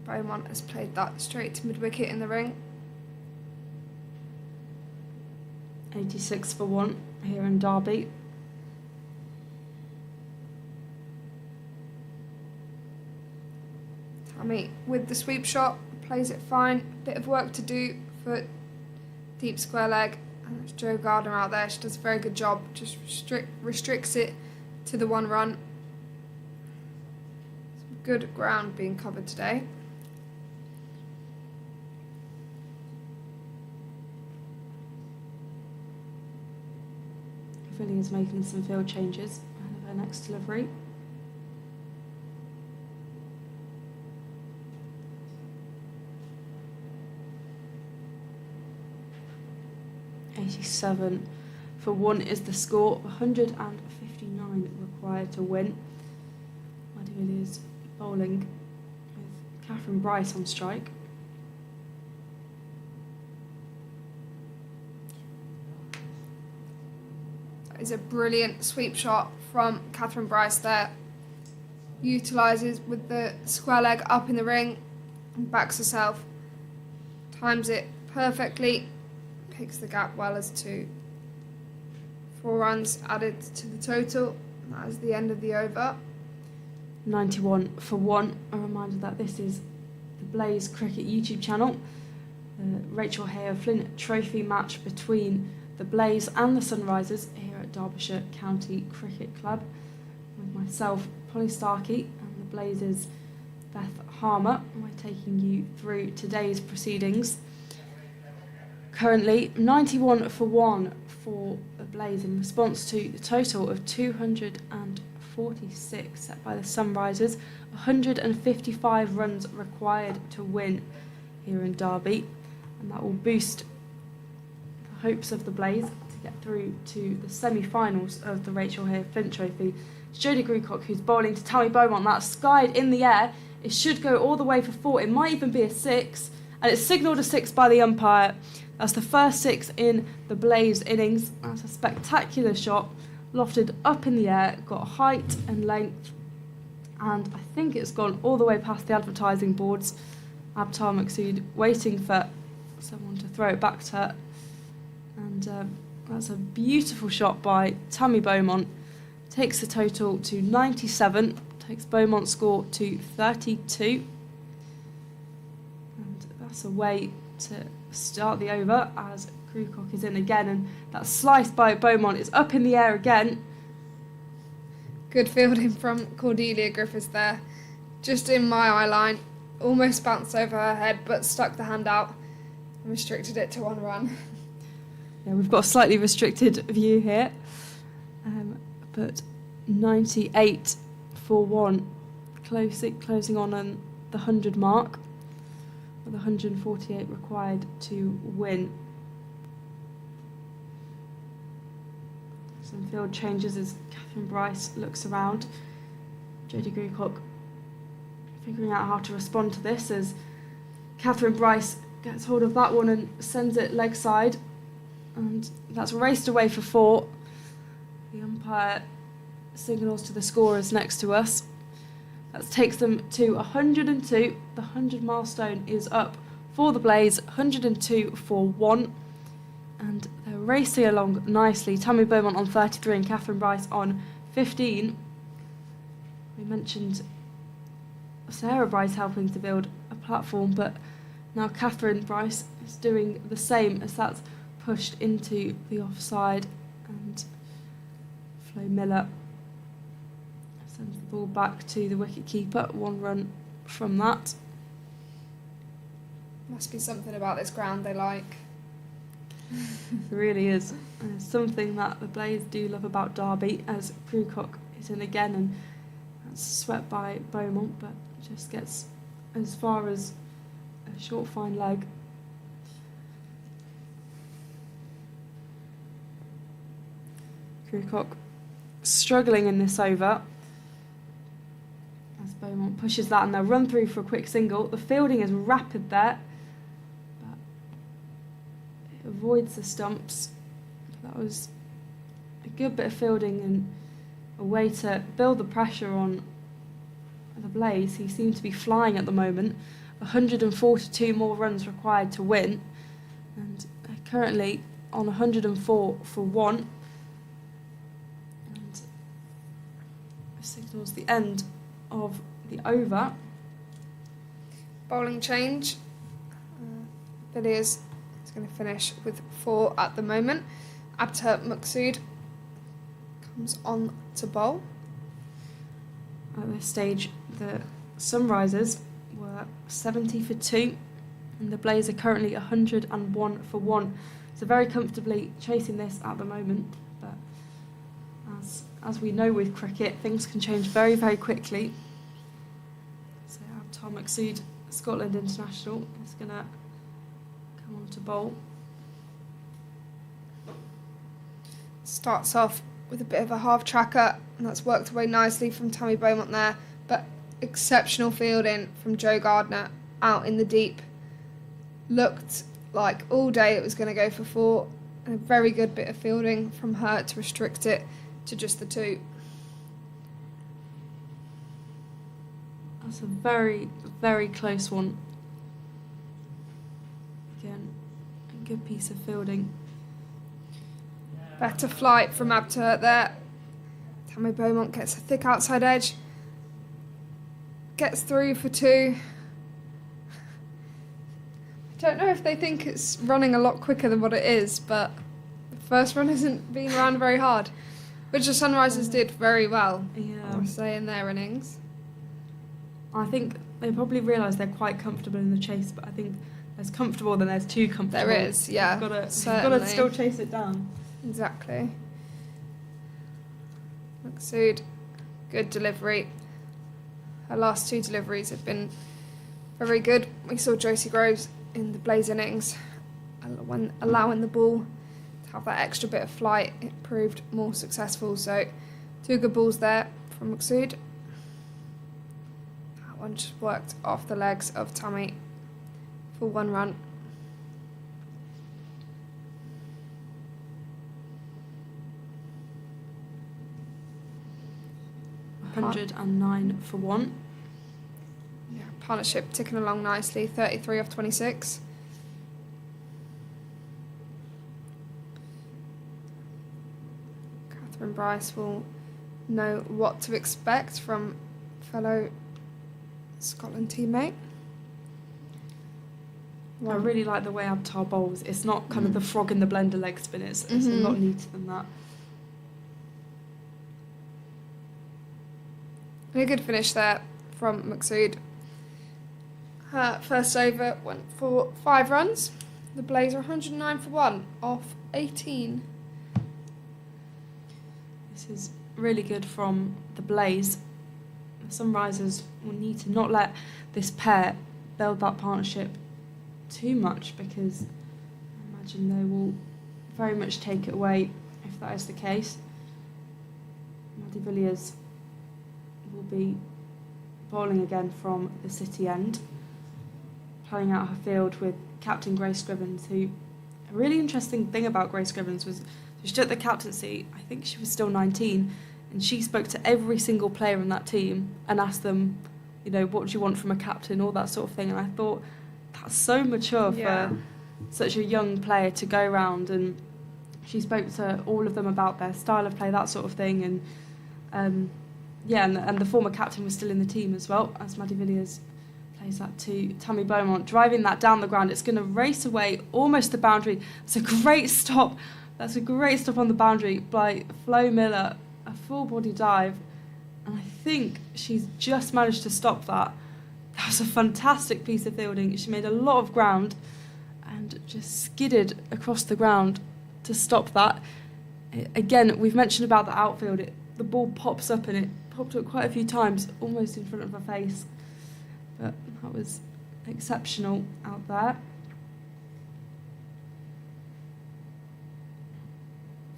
Beaumont has played that straight to mid-wicket in the ring. 86 for 1 here in Derby. Tammy with the sweep shot, plays it fine. Bit of work to do for deep square leg. And there's Jo Gardner out there. She does a very good job. Just restricts it to the 1 run. Some good ground being covered today. Villiers making some field changes ahead of her next delivery. .87 for 1 is the score. 159 required to win. Maddie Villiers bowling with Catherine Bryce on strike. Is a brilliant sweep shot from Catherine Bryce there. Utilises with the square leg up in the ring and backs herself. Times it perfectly. Picks the gap well as 2. 4 runs added to the total. And that is the end of the over. 91 for 1. A reminder that this is the Blaze Cricket YouTube channel. The Rachael Heyhoe Flint Trophy match between the Blaze and the Sunrisers here at Derbyshire County Cricket Club, with myself, Polly Starkey, and the Blazers' Beth Harmer. We're taking you through today's proceedings. Currently 91 for 1 for the Blaze in response to the total of 246 set by the Sunrisers. 155 runs required to win here in Derby, and that will boost the hopes of the Blaze to get through to the semi-finals of the Rachael Heyhoe Flint Trophy. It's Jodie Grewcock who's bowling to Tammy Beaumont. That's skied in the air. It should go all the way for 4. It might even be a 6, and it's signalled a 6 by the umpire. That's the first 6 in the Blaze innings. That's a spectacular shot, lofted up in the air, got height and length, and I think it's gone all the way past the advertising boards. Abtar Maqsood waiting for someone to throw it back to her, and that's a beautiful shot by Tammy Beaumont. Takes the total to 97, takes Beaumont's score to 32, and that's a way to start the over as Grewcock is in again, and that slice by Beaumont is up in the air again. Good fielding from Cordelia Griffiths there, just in my eye line, almost bounced over her head but stuck the hand out and restricted it to 1 run. Yeah, we've got a slightly restricted view here, but 98 for 1, closing on the 100 mark, with 148 required to win. Some field changes as Catherine Bryce looks around. Jodie Grewcock figuring out how to respond to this as Catherine Bryce gets hold of that one and sends it leg side, and that's raced away for 4. The umpire signals to the scorers next to us. That takes them to 102. The 100 milestone is up for the Blaze, 102 for 1. And they're racing along nicely. Tammy Beaumont on 33 and Catherine Bryce on 15. We mentioned Sarah Bryce helping to build a platform, but now Catherine Bryce is doing the same as that's pushed into the offside, and Flo Miller sends the ball back to the wicket keeper. 1 run from that. Must be something about this ground they like. It really is. And it's something that the Blaze do love about Derby, as Prewcock is in again and that's swept by Beaumont, but just gets as far as a short fine leg. Prewcock struggling in this over as Beaumont pushes that, and they'll run through for a quick single. The fielding is rapid there, but it avoids the stumps. That was a good bit of fielding and a way to build the pressure on the Blaze. He seemed to be flying at the moment. 142 more runs required to win, and they're currently on 104 for 1. And signals the end of the over. Bowling change. Villiers is going to finish with 4 at the moment. Abtar Maqsood comes on to bowl. At this stage, the Sunrisers were 70 for 2, and the Blaze are currently 101 for 1. So very comfortably chasing this at the moment, but as we know with cricket, things can change very, very quickly. So Abtar Maqsood, Scotland international, is going to come on to bowl. Starts off with a bit of a half tracker, and that's worked away nicely from Tammy Beaumont there, but exceptional fielding from Joe Gardner out in the deep. Looked like all day it was going to go for 4, and a very good bit of fielding from her to restrict it to just the 2. That's a very, very close one. Again, a good piece of fielding. Better flight from Abtar there. Tammy Beaumont gets a thick outside edge. Gets through for 2. I don't know if they think it's running a lot quicker than what it is, but the first run isn't being run very hard, which the Sunrisers did very well, I would say, in their innings. I think they probably realise they're quite comfortable in the chase, but I think there's comfortable than there's too comfortable. There is, yeah. You've got to still chase it down. Exactly. Maqsood, good delivery. Her last 2 deliveries have been very good. We saw Josie Groves in the Blaze innings, when allowing the ball to have that extra bit of flight, it proved more successful. So 2 good balls there from Maqsood. That one just worked off the legs of Tammy for 1 run. $109 for 1. Yeah, partnership ticking along nicely, 33 off 26. Catherine Bryce will know what to expect from fellow Scotland teammate. I really like the way Abtar bowls. It's not kind of the frog in the blender leg spin, it's a lot neater than that. And a good finish there from Maqsood. Her first over went for 5 runs. The Blaze are 109 for 1 off 18. This is really good from the Blaze. The Sunrisers will need to not let this pair build that partnership too much, because I imagine they will very much take it away if that is the case. Maddie Villiers will be bowling again from the City end, playing out her field with Captain Grace Scrivens, who, a really interesting thing about Grace Scrivens was she took the captaincy, I think she was still 19, and she spoke to every single player in that team and asked them, you know, what do you want from a captain, all that sort of thing. And I thought, that's so mature for such a young player to go around, and she spoke to all of them about their style of play, that sort of thing, and and the former captain was still in the team as well, as Maddie Villiers plays that to Tammy Beaumont, driving that down the ground. It's going to race away almost the boundary. It's a great stop. That's a great stop on the boundary by Flo Miller, a full body dive, and I think she's just managed to stop that. That was a fantastic piece of fielding. She made a lot of ground and just skidded across the ground to stop that. Again, we've mentioned about the outfield. The ball pops up, and it popped up quite a few times, almost in front of her face. But that was exceptional out there.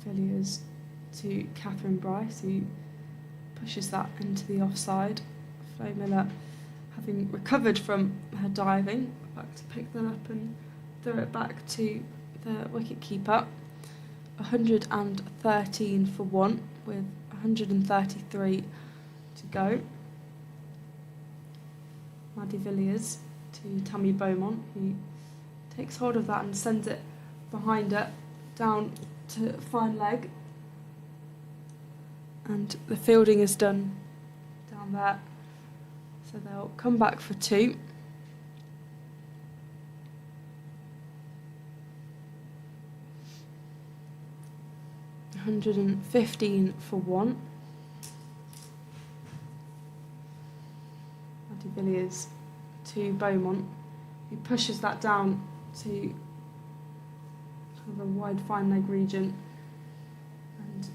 Villiers to Catherine Bryce, who pushes that into the offside. Flo Miller, having recovered from her diving, back to pick that up and throw it back to the wicket keeper. 113 for 1 with 133 to go. Maddie Villiers to Tammy Beaumont, who takes hold of that and sends it behind her down to fine leg. And the fielding is done down there. So they'll come back for 2. $115 for 1. Maddie Villiers to Beaumont, who pushes that down to kind of a wide fine leg region, and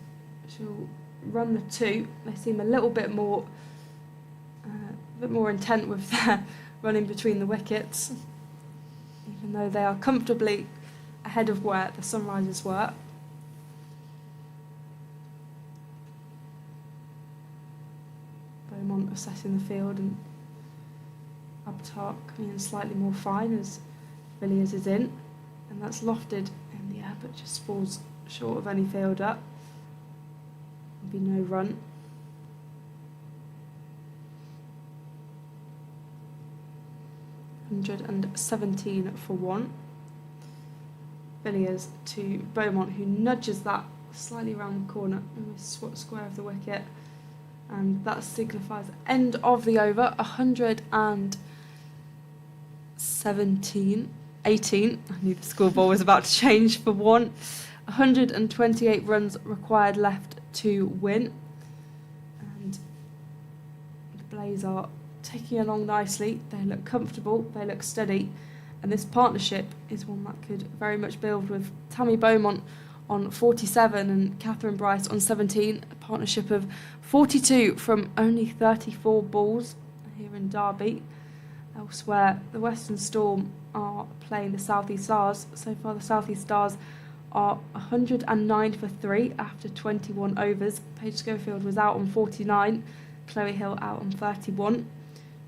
she'll run the 2. They seem a little bit more intent with their running between the wickets, even though they are comfortably ahead of where the Sunrisers were. Beaumont assessing the field, and Uptart coming in slightly more fine as Villiers is in, and that's lofted in the air but just falls short of any fielder. There'll be no run. $117 for 1. Villiers to Beaumont, who nudges that slightly round the corner, almost square of the wicket, and that signifies end of the over. 18. I knew the scoreboard was about to change for 1. 128 runs required left to win, and the Blaze are taking along nicely. They look comfortable, they look steady, and this partnership is one that could very much build, with Tammy Beaumont on 47 and Catherine Bryce on 17, a partnership of 42 from only 34 balls here in Derby. Elsewhere, the Western Storm are playing the South East Stars. So far, the South East Stars are 109 for 3 after 21 overs. Paige Schofield was out on 49, Chloe Hill out on 31.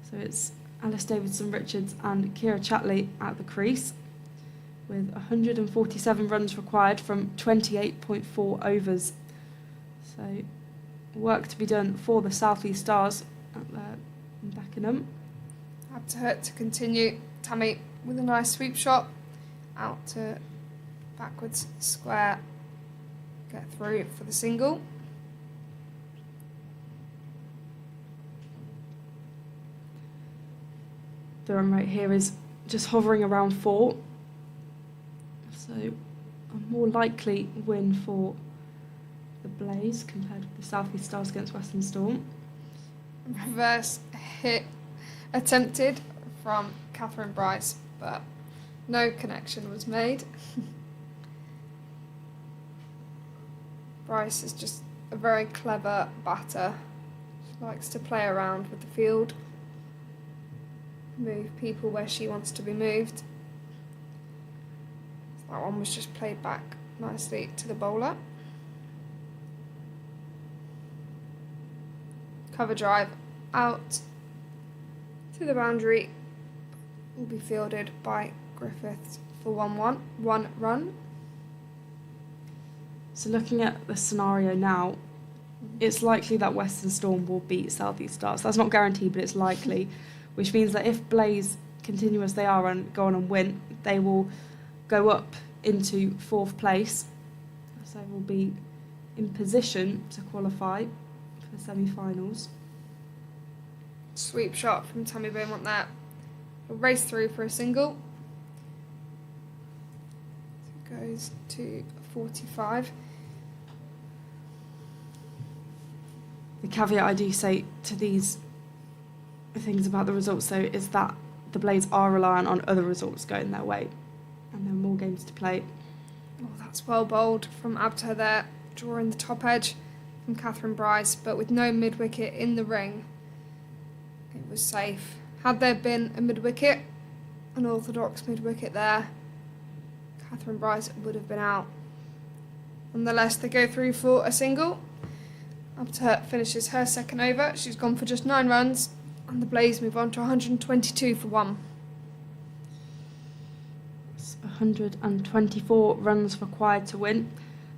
So it's Alice Davidson-Richards and Kira Chatley at the crease, with 147 runs required from 28.4 overs. So work to be done for the South East Stars up there in Beckenham. Up to her to continue. Tammy with a nice sweep shot out to backwards square, get through for the single. The run rate here is just hovering around 4, so a more likely win for the Blaze compared with the South East Stars against Western Storm. Reverse hit attempted from Catherine Bryce, but no connection was made. Bryce is just a very clever batter. She likes to play around with the field, move people where she wants to be moved. That one was just played back nicely to the bowler. Cover drive out to the boundary, will be fielded by Griffiths for 1 run. So looking at the scenario now, it's likely that Western Storm will beat South East Stars. That's not guaranteed, but it's likely, which means that if Blaze continue as they are and go on and win, they will go up into 4th place. So they will be in position to qualify for the semi-finals. Sweep shot from Tammy Beaumont there. A race through for a single. Goes to 45. The caveat I do say to these things about the results, though, is that the Blades are reliant on other results going their way, and there are more games to play. Oh, that's well bowled from Abter there, drawing the top edge from Catherine Bryce, but with no mid-wicket in the ring, it was safe. Had there been a mid-wicket, an orthodox mid-wicket there, Catherine Bryce would have been out. Nonetheless, they go through for a single. Abter finishes her second over. She's gone for just 9 runs, and the Blaze move on to 122 for 1. It's 124 runs required to win.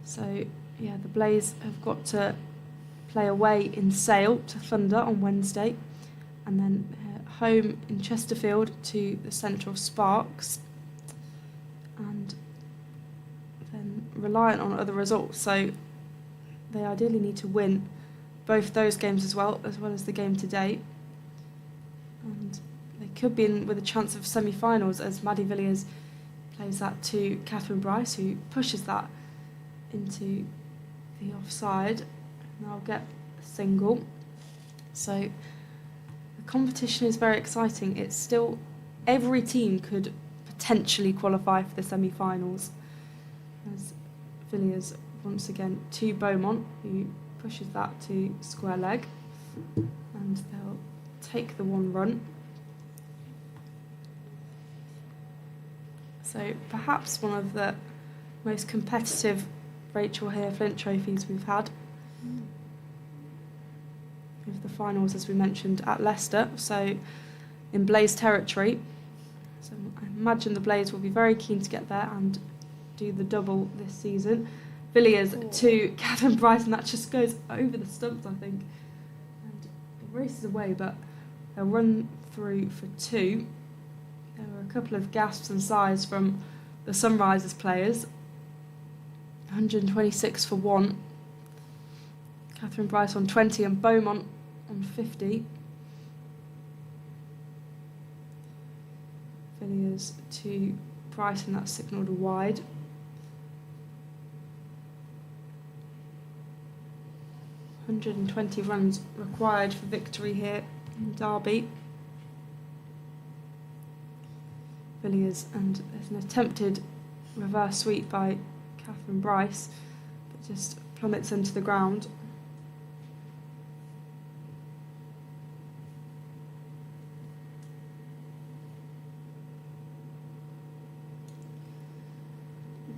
So, yeah, the Blaze have got to play away in Sale to Thunder on Wednesday, and then home in Chesterfield to the Central Sparks, and then reliant on other results. So they ideally need to win both those games as well as the game today. And they could be in with a chance of semi-finals, as Maddie Villiers plays that to Catherine Bryce, who pushes that into the offside, and I'll get a single. So the competition is very exciting. It's still, every team could potentially qualify for the semi-finals, as Villiers once again to Beaumont, who pushes that to square leg, and they'll take the 1 run. So perhaps one of the most competitive Rachael Heyhoe Flint trophies we've had, with the finals, as we mentioned, at Leicester, so in Blaze territory. So I imagine the Blaze will be very keen to get there and do the double this season. Villiers to Catherine Bryce, and that just goes over the stumps, I think, and it races away, but they'll run through for 2. There were a couple of gasps and sighs from the Sunrisers players. 126 for 1. Catherine Bryce on 20 and Beaumont on 50. Villiers to Bryce, and that's signalled a wide. .120 runs required for victory here in Derby. Villiers, and there's an attempted reverse sweep by Catherine Bryce, but just plummets into the ground.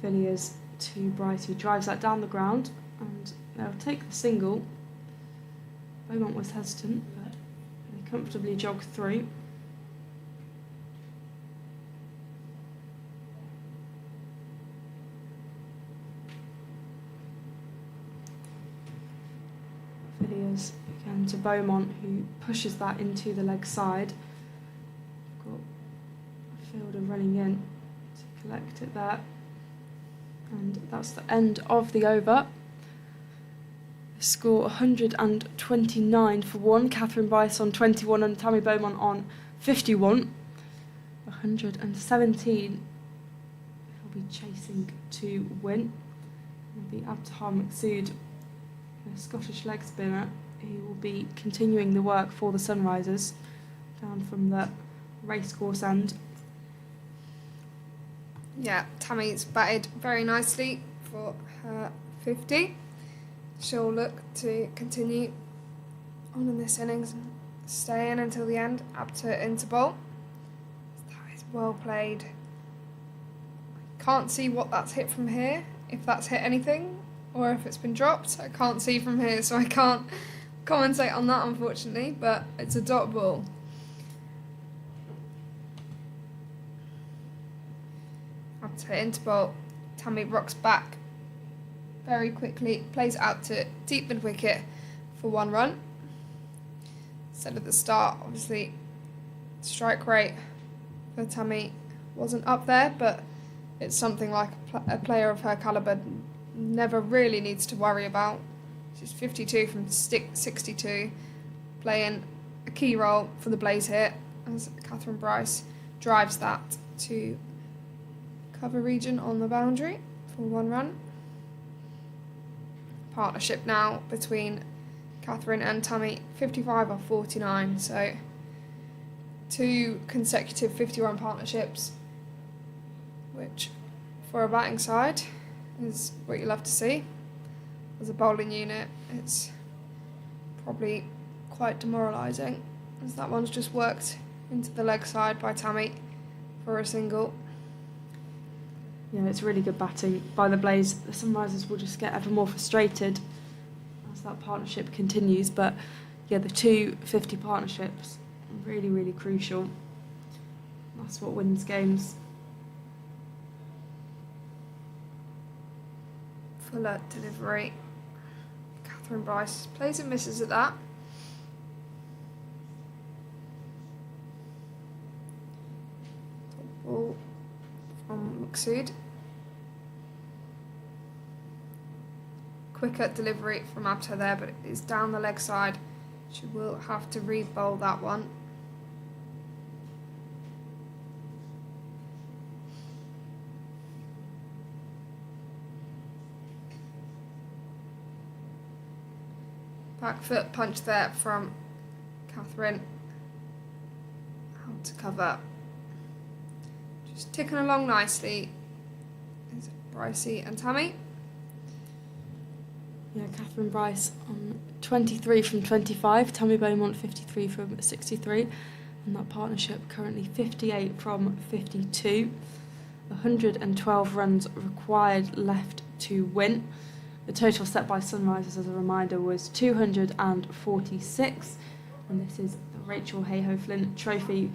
Villiers to Bryce, who drives that down the ground, and they'll take the single. Beaumont was hesitant, but they comfortably jogged through. Villiers again to Beaumont, who pushes that into the leg side. Got a fielder running in to collect it there. And that's the end of the over. Score 129 for 1. Catherine Bryce on 21 and Tammy Beaumont on 51. 117 he'll be chasing to win. It'll be Abtahar Maqsood, a Scottish leg spinner. He will be continuing the work for the Sunrisers down from the racecourse end. Yeah, Tammy's batted very nicely for her 50. She'll look to continue on in this innings and stay in until the end. Abter into bowl. That is well played. I can't see what that's hit from here, if that's hit anything, or if it's been dropped. I can't see from here, so I can't commentate on that, unfortunately, but it's a dot ball. Abter into bowl. Tammy rocks back very quickly, plays out to deep mid wicket for 1 run. Said at the start, obviously, strike rate for Tammy wasn't up there, but it's something like a player of her calibre never really needs to worry about. She's 52 from 62, playing a key role for the Blaze here as Catherine Bryce drives that to cover region on the boundary for 1 run. Partnership now between Catherine and Tammy, 55 off 49, so 2 consecutive 50-run partnerships, which for a batting side is what you love to see. As a bowling unit, it's probably quite demoralising, as that one's just worked into the leg side by Tammy for a single. Yeah, it's really good batting by the Blaze. The Sunrisers will just get ever more frustrated as that partnership continues, but yeah, the 2 50 partnerships are really, really crucial. That's what wins games. Fuller delivery. Catherine Bryce plays and misses at that. Top ball from Maksud. Quicker delivery from Abta there, but it is down the leg side. She will have to re-bowl that one. Back foot punch there from Catherine. Out to cover. Just ticking along nicely is Brycey and Tammy. Yeah, Catherine Bryce on 23 from 25, Tammy Beaumont 53 from 63, and that partnership currently 58 from 52. 112 runs required left to win. The total set by Sunrisers, as a reminder, was 246, and this is the Rachael Heyhoe Flint Trophy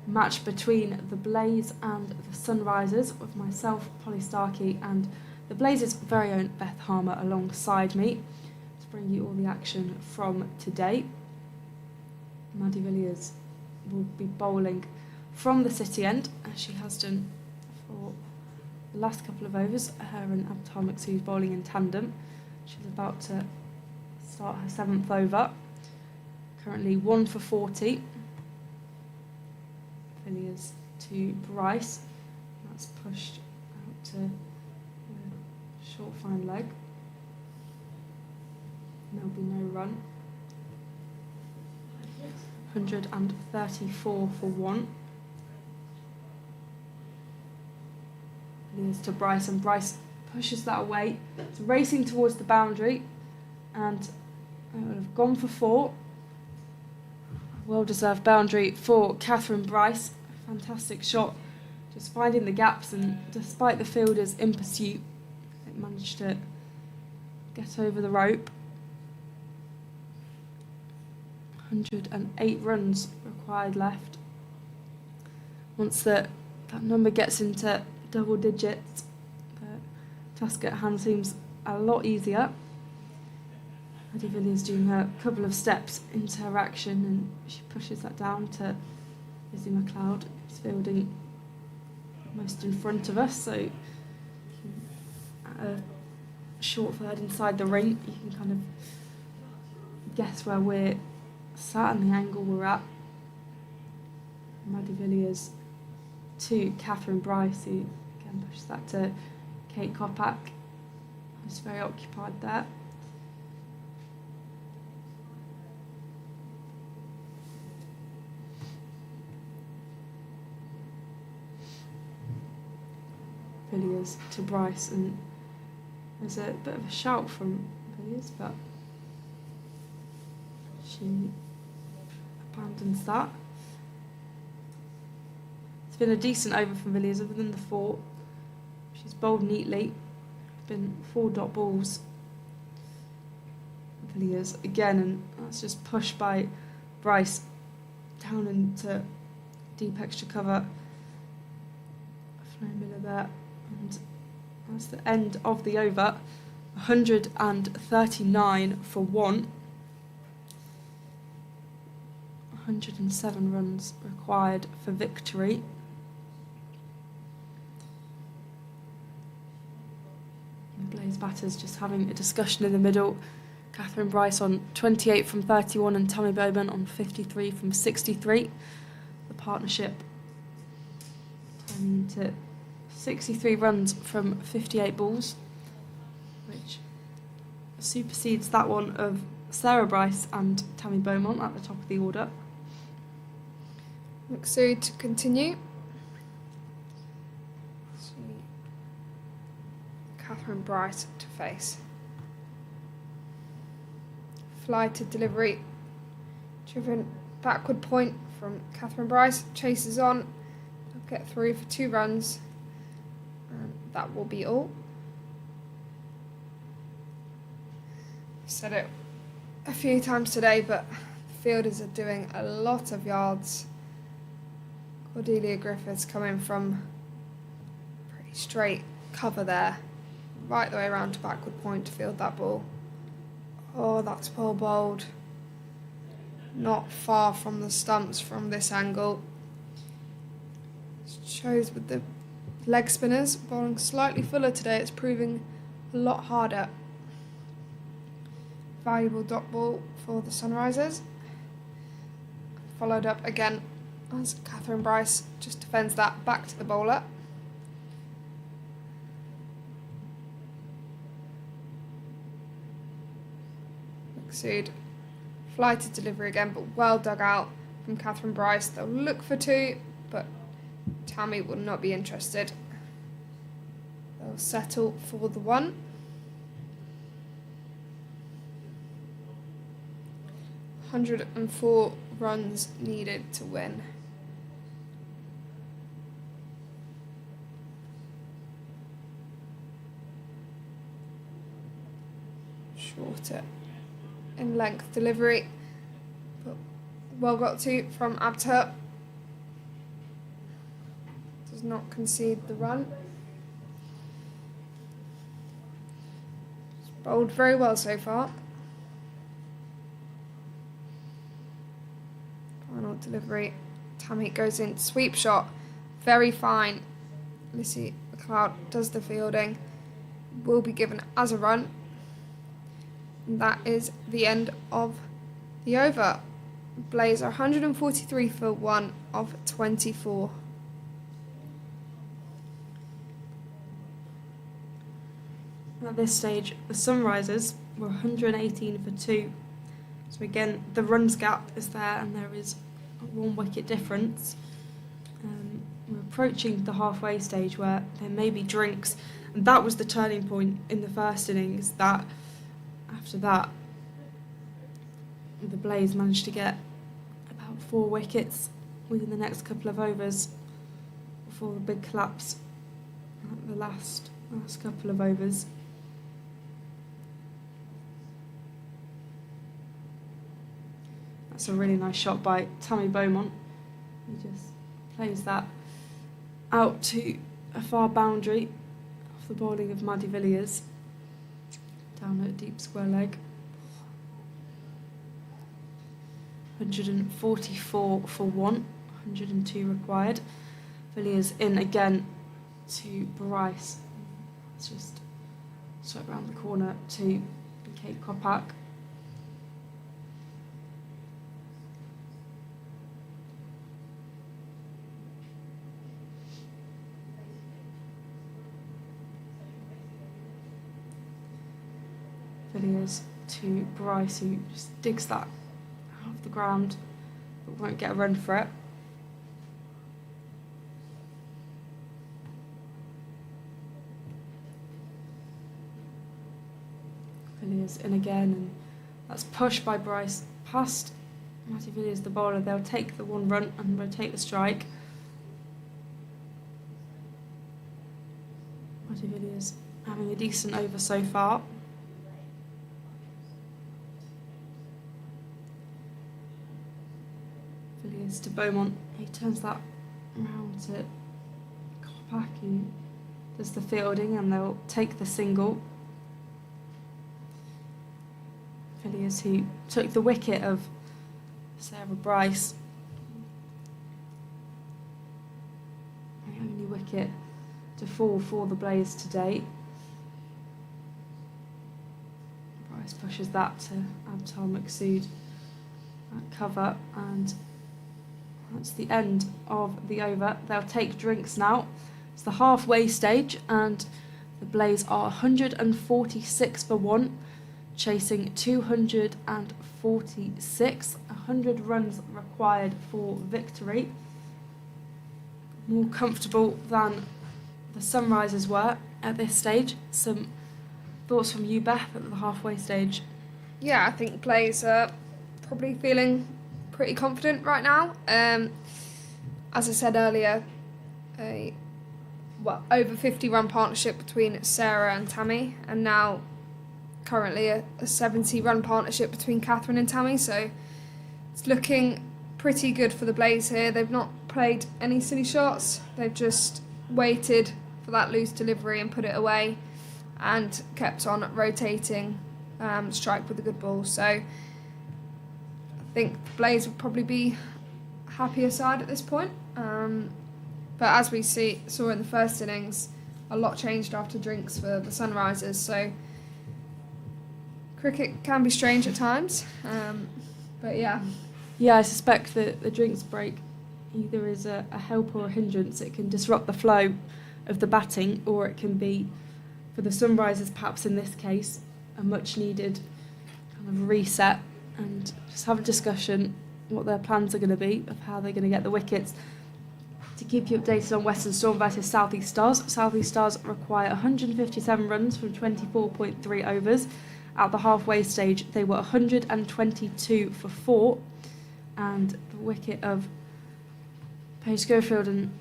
match between the Blaze and the Sunrisers, with myself, Polly Starkey, and the Blaze's very own Beth Harmer alongside me to bring you all the action from today. Maddie Villiers will be bowling from the city end, as she has done for the last couple of overs. Her and Abtar Maksud bowling in tandem. She's about to start her 7th over. Currently 1 for 40. Villiers to Bryce. That's pushed out to a short fine leg. There'll be no run. 134 for 1. Villiers to Bryce, and Bryce pushes that away. It's racing towards the boundary, and it would have gone for 4. Well-deserved boundary for Catherine Bryce. Fantastic shot, just finding the gaps, and despite the fielders in pursuit, it managed to get over the rope. 108 runs required left. Once that number gets into double digits, the task at hand seems a lot easier. Maddie Villiers doing a couple of steps into her action, and she pushes that down to Lizzie McLeod, who's fielding almost in front of us, so at a short third inside the ring, you can kind of guess where we're sat and the angle we're at. Maddie Villiers to Catherine Bryce, who again pushes that to Kate Kopak, who's very occupied there. Villiers to Bryce, and there's a bit of a shout from Villiers, but she abandons that. It's been a decent over from Villiers, other than the 4. She's bowled neatly. Been 4 dot balls. Villiers again, and that's just pushed by Bryce down into deep extra cover. Flo Miller there, and that's the end of the over. 139 for 1. 107 runs required for victory. The Blaze batters just having a discussion in the middle. Catherine Bryce on 28 from 31 and Tammy Bowman on 53 from 63. The partnership turning into 63 runs from 58 balls, which supersedes that one of Sarah Bryce and Tammy Beaumont at the top of the order. Mixu to continue. Catherine Bryce to face. Fly to delivery. Driven backward point from Catherine Bryce. Chases on. They'll get through for 2 runs. And that will be all. I've said it a few times today, but the fielders are doing a lot of yards. Cordelia Griffiths coming from pretty straight cover there. Right the way around to backward point to field that ball. Oh, that's well bowled. Not far from the stumps from this angle. Shows with the leg spinners bowling slightly fuller today. It's proving a lot harder. Valuable dot ball for the Sunrisers. Followed up again as Catherine Bryce just defends that back to the bowler. Exude. Fly to delivery again, but well dug out from Catherine Bryce. They'll look for 2, but Tammy will not be interested. They'll settle for the 1. .104 runs needed to win. Shorter in length delivery, but well got to from Abter. Does not concede the run. It's bowled very well so far. Final delivery. Tammy goes in, sweep shot, very fine. Missy McLeod does the fielding. Will be given as a run. And that is the end of the over. Blaze are 143 for 1 of 24. At this stage, the Sunrisers were 118 for 2. So again, the runs gap is there and there is a 1 wicket difference. We're approaching the halfway stage where there may be drinks, and that was the turning point in the first innings. That after that, the Blaze managed to get about 4 wickets within the next couple of overs before the big collapse at the last couple of overs. That's a really nice shot by Tammy Beaumont. He just plays that out to a far boundary off the bowling of Maddie Villiers. Down at deep square leg. 144 for 1, 102 required. Villiers in again to Bryce. It's just swept round the corner to Kate Kopak. Villiers to Bryce, who just digs that out of the ground but won't get a run for it. Villiers in again, and that's pushed by Bryce past Matty Villiers, the bowler. They'll take the 1 run and rotate the strike. Matty Villiers having a decent over so far. Villiers to Beaumont. He turns that round to Kopak, who does the fielding, and they'll take the single. Villiers, who took the wicket of Sarah Bryce. The only wicket to fall for the Blaze today. Bryce Bryce pushes that to Abtar Maqsood at cover, and that's the end of the over. They'll take drinks now. It's the halfway stage, and the Blaze are 146 for 1, chasing 246. 100 runs required for victory. More comfortable than the Sunrisers were at this stage. Some thoughts from you, Beth, at the halfway stage? Yeah, I think Blaze are probably feeling pretty confident right now. As I said earlier, over 50 run partnership between Sarah and Tammy, and now currently a 70 run partnership between Catherine and Tammy, so it's looking pretty good for the Blaze here. They've not played any silly shots, they've just waited for that loose delivery and put it away and kept on rotating strike with a good ball. So I think the Blaze would probably be happier side at this point. But as we saw in the first innings, a lot changed after drinks for the Sunrisers. So cricket can be strange at times. But yeah. Yeah, I suspect that the drinks break either is a help or a hindrance. It can disrupt the flow of the batting, or it can be, for the Sunrisers perhaps in this case, a much needed kind of reset, and just have a discussion what their plans are going to be of how they're going to get the wickets. To keep you updated on Western Storm versus South East Stars, South East Stars require 157 runs from 24.3 overs. At the halfway stage, they were 122 for 4, and the wicket of Paige Schofield and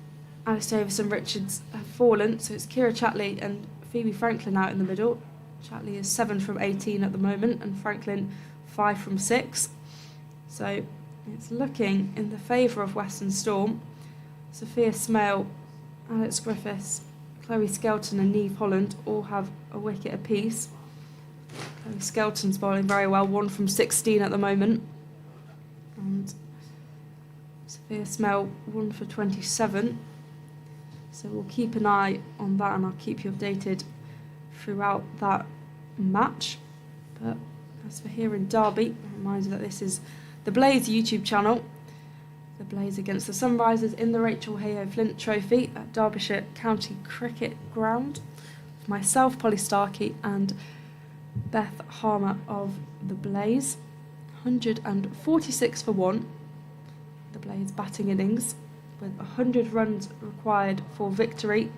Alice Davison Richards have fallen, so it's Kira Chatley and Phoebe Franklin out in the middle. Chatley is 7 from 18 at the moment, and Franklin 5 from 6. So it's looking in the favour of Western Storm. Sophia Smale, Alex Griffiths, Chloe Skelton and Neve Holland all have a wicket apiece. Chloe Skelton's bowling very well, 1 from 16 at the moment. And Sophia Smale 1 for 27. So we'll keep an eye on that, and I'll keep you updated throughout that match. But as for here in Derby, a reminder that this is the Blaze YouTube channel. The Blaze against the Sunrisers in the Rachael Heyhoe Flint Trophy at Derbyshire County Cricket Ground. Myself, Polly Starkey, and Beth Harmer of the Blaze. 146 for 1. The Blaze batting innings with 100 runs required for victory.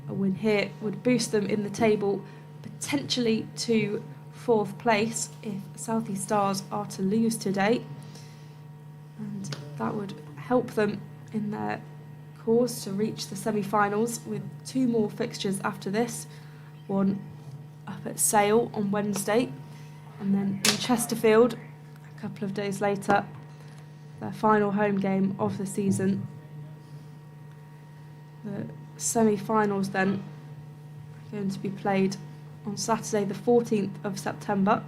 A win here would boost them in the table potentially to 4th place if South East Stars are to lose today, and that would help them in their cause to reach the semi-finals with 2 more fixtures after this, one up at Sale on Wednesday, and then in Chesterfield a couple of days later, their final home game of the season. The semi-finals then are going to be played on Saturday the 14th of September,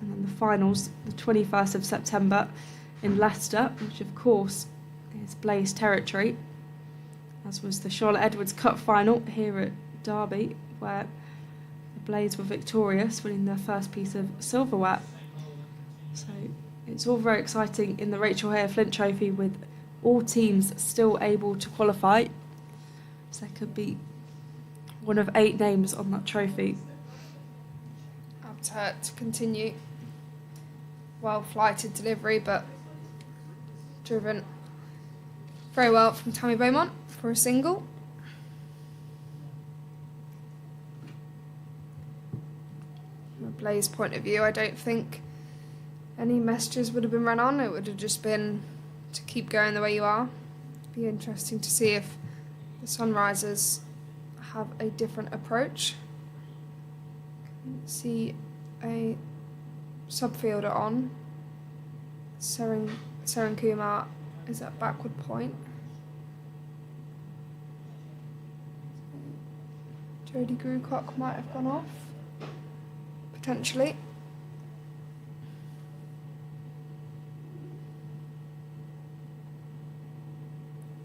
and then the finals the 21st of September in Leicester, which of course is Blaze territory, as was the Charlotte Edwards Cup final here at Derby, where the Blaze were victorious, winning their first piece of silverware. So it's all very exciting in the Rachael Heyhoe Flint Trophy, with all teams still able to qualify. So there could be one of 8 names on that trophy. Up to her to continue. Well-flighted delivery, but driven very well from Tammy Beaumont for a single. From a Blaze point of view, I don't think any messages would have been run on. It would have just been to keep going the way you are. It'd be interesting to see if the Sunrisers have a different approach. See a subfielder on. Seren Kumar is at backward point. Jodie Grewcock might have gone off, potentially.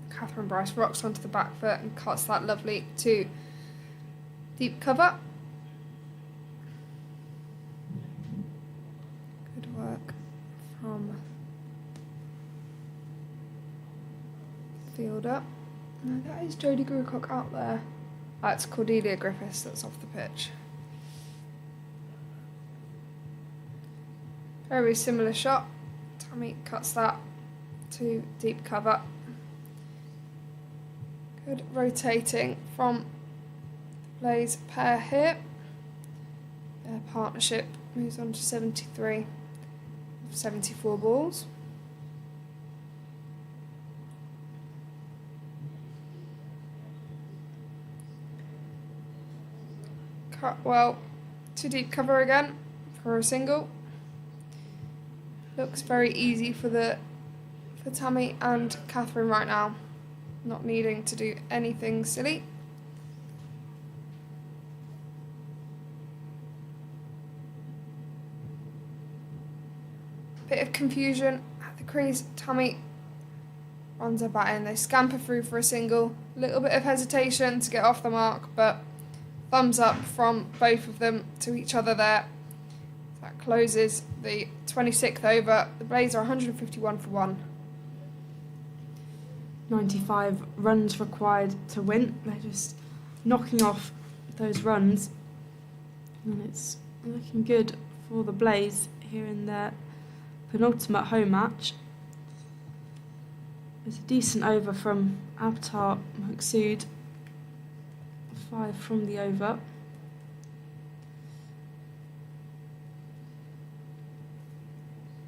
Catherine Bryce rocks onto the back foot and cuts that lovely to deep cover. fielder. No, that is Jodie Grewcock out there. That's Cordelia Griffiths that's off the pitch. Very similar shot. Tammy cuts that to deep cover. Good rotating from the Blaze pair here. Their partnership moves on to 73 of 74 balls. Cut well to deep cover again for a single. Looks very easy for Tammy and Catherine right now, not needing to do anything silly. Bit of confusion at the crease. Tammy runs her bat in. They scamper through for a single. A little bit of hesitation to get off the mark, but thumbs up from both of them to each other there. That closes the 26th over. The Blaze are 151 for 1. 95 runs required to win. They're just knocking off those runs. And it's looking good for the Blaze here in their penultimate home match. It's a decent over from Abtar Maqsood. 5 from the over.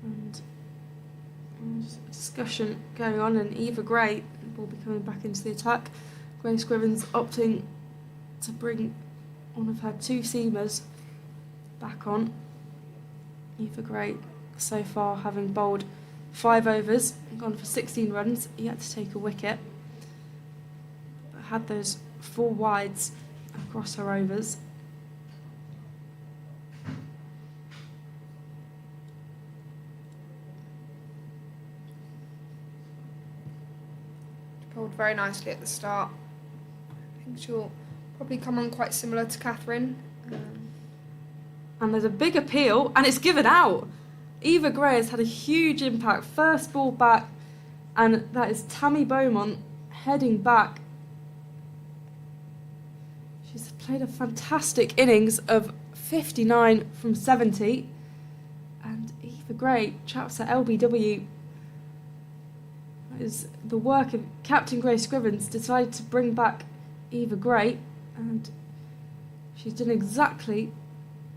And there's a discussion going on, and Eva Gray will be coming back into the attack. Grace Scrivens opting to bring one of her two seamers back on. Eva Gray so far having bowled 5 overs and gone for 16 runs, yet to take a wicket. But had those 4 wides across her overs. Bowled very nicely at the start. I think she'll probably come on quite similar to Catherine. And there's a big appeal, and it's given out. Eva Gray has had a huge impact. First ball back, and that is Tammy Beaumont heading back. She's played a fantastic innings of 59 from 70. And Eva Gray chaps at LBW. That is the work of Captain Grace Scrivens, decided to bring back Eva Gray, and she's done exactly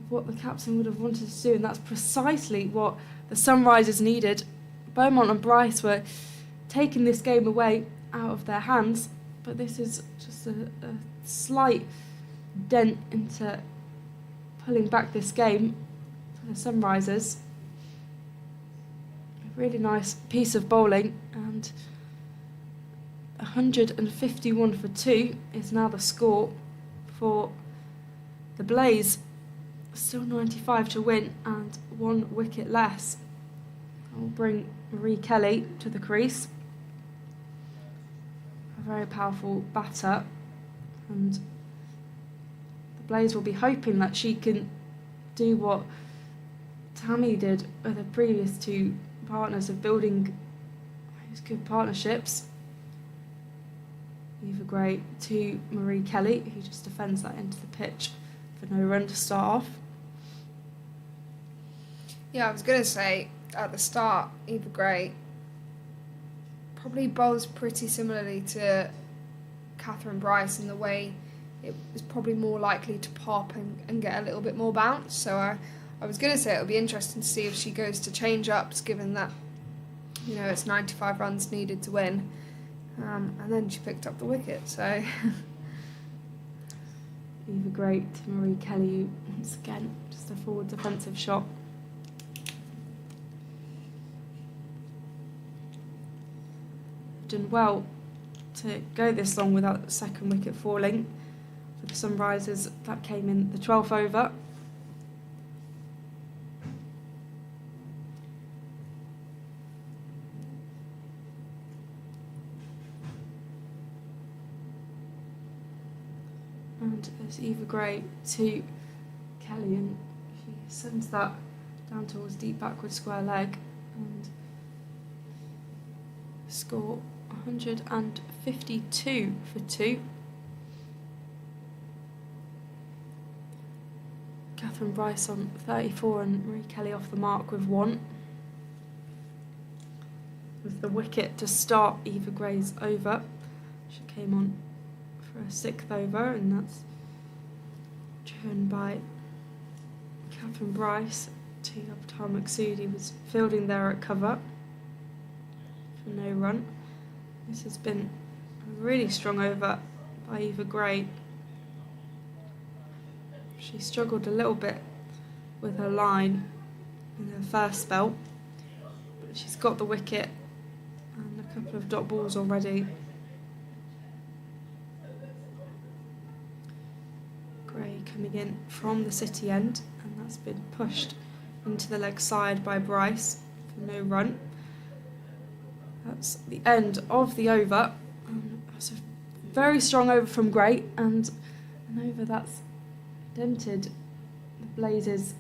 what the captain would have wanted to do, and that's precisely what the Sunrisers needed. Beaumont and Bryce were taking this game away out of their hands, but this is just a slight dent into pulling back this game for the Sunrisers. A really nice piece of bowling, and 151 for 2 is now the score for the Blaze. Still 95 to win and 1 wicket less. I'll bring Marie Kelly to the crease. A very powerful batter, and the Blaze will be hoping that she can do what Tammy did with her previous 2 partners of building those good partnerships. Eva Gray to Marie Kelly, who just defends that into the pitch for no run to start off. Yeah, I was going to say, at the start, Eva Gray probably bowls pretty similarly to Catherine Bryce in the way it was probably more likely to pop and get a little bit more bounce. So I was going to say it would be interesting to see if she goes to change-ups, given that, you know, it's 95 runs needed to win. And then she picked up the wicket, so... Eva Gray to Marie Kelly, once again, just a forward defensive shot. Done well to go this long without the second wicket falling for the Sunrisers. That came in the 12th over. And there's Eva Gray to Kelly, and she sends that down towards deep backward square leg, and score 152 for 2. Catherine Bryce on 34 and Marie Kelly off the mark with 1. With the wicket to start Eva Gray's over. She came on for a 6th over, and that's driven by Catherine Bryce. Teeing up Tara Maksudi was fielding there at cover for no run. This has been a really strong over by Eva Gray. She struggled a little bit with her line in her first spell, but she's got the wicket and a couple of dot balls already. Gray coming in from the city end, and that's been pushed into the leg side by Bryce for no run. That's the end of the over. That's a very strong over from Gray, and an over that's dented the Blazers'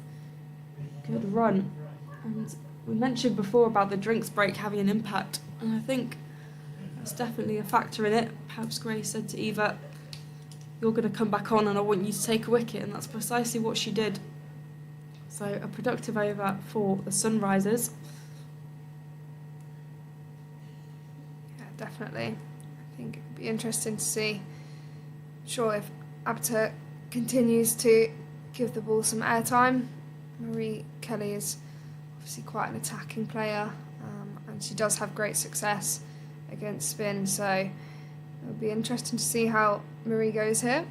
good run. And we mentioned before about the drinks break having an impact, and I think that's definitely a factor in it. Perhaps Gray said to Eva, "You're going to come back on and I want you to take a wicket," and that's precisely what she did. So a productive over for the Sunrisers. Yeah, definitely. I think it'd be interesting to see. Sure, if Abter continues to give the ball some airtime. Marie Kelly is obviously quite an attacking player, and she does have great success against spin, so it'll be interesting to see how Marie goes here.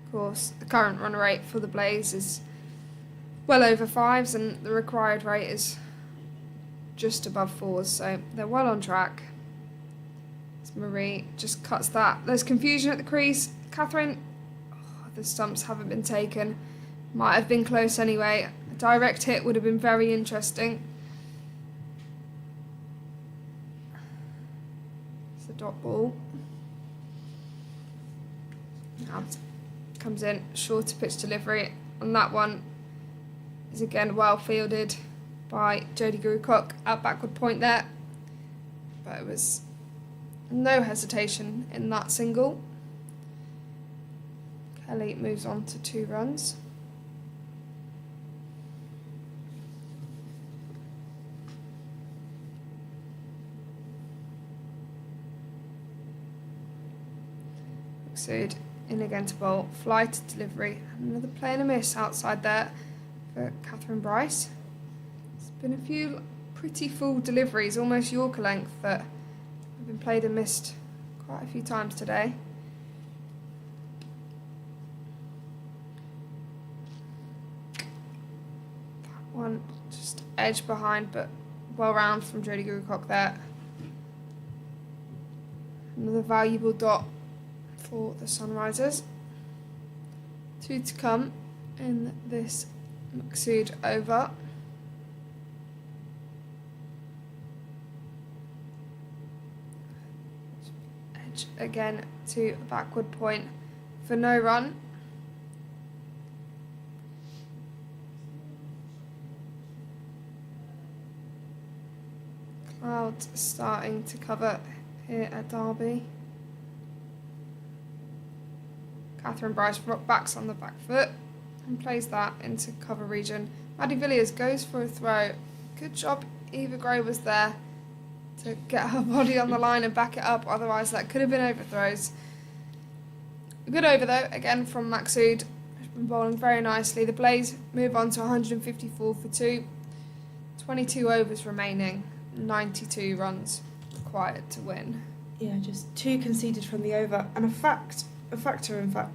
Of course, the current run rate for the Blaze is well over 5s, and the required rate is just above 4s, so they're well on track. Marie just cuts that. There's confusion at the crease. Catherine, the stumps haven't been taken. Might have been close anyway. A direct hit would have been very interesting. It's a dot ball. Out. Comes in, shorter pitch delivery. And that one is again well fielded by Jodie Guru-Cook at backward point there. But it was no hesitation in that single. Kelly moves on to 2 runs. Maksud in again to bowl. Fly to delivery. Another play and a miss outside there for Catherine Bryce. It's been a few pretty full deliveries, almost Yorker length, that been played and missed quite a few times today. That one just edge behind, but well round from Jodie Guru-Cook there. Another valuable dot for the Sunrisers. 2 to come in this Maksud over. Again to a backward point for no run. Clouds starting to cover here at Derby. Catherine Bryce backs on the back foot and plays that into cover region. Maddie Villiers goes for a throw. Good job, Eva Gray was there to get her body on the line and back it up, otherwise that could have been overthrows. A good over though, again from Maksud, who's been bowling very nicely. The Blaze move on to 154 for 2. 22 overs remaining, 92 runs required to win. Yeah, just 2 conceded from the over, and a factor that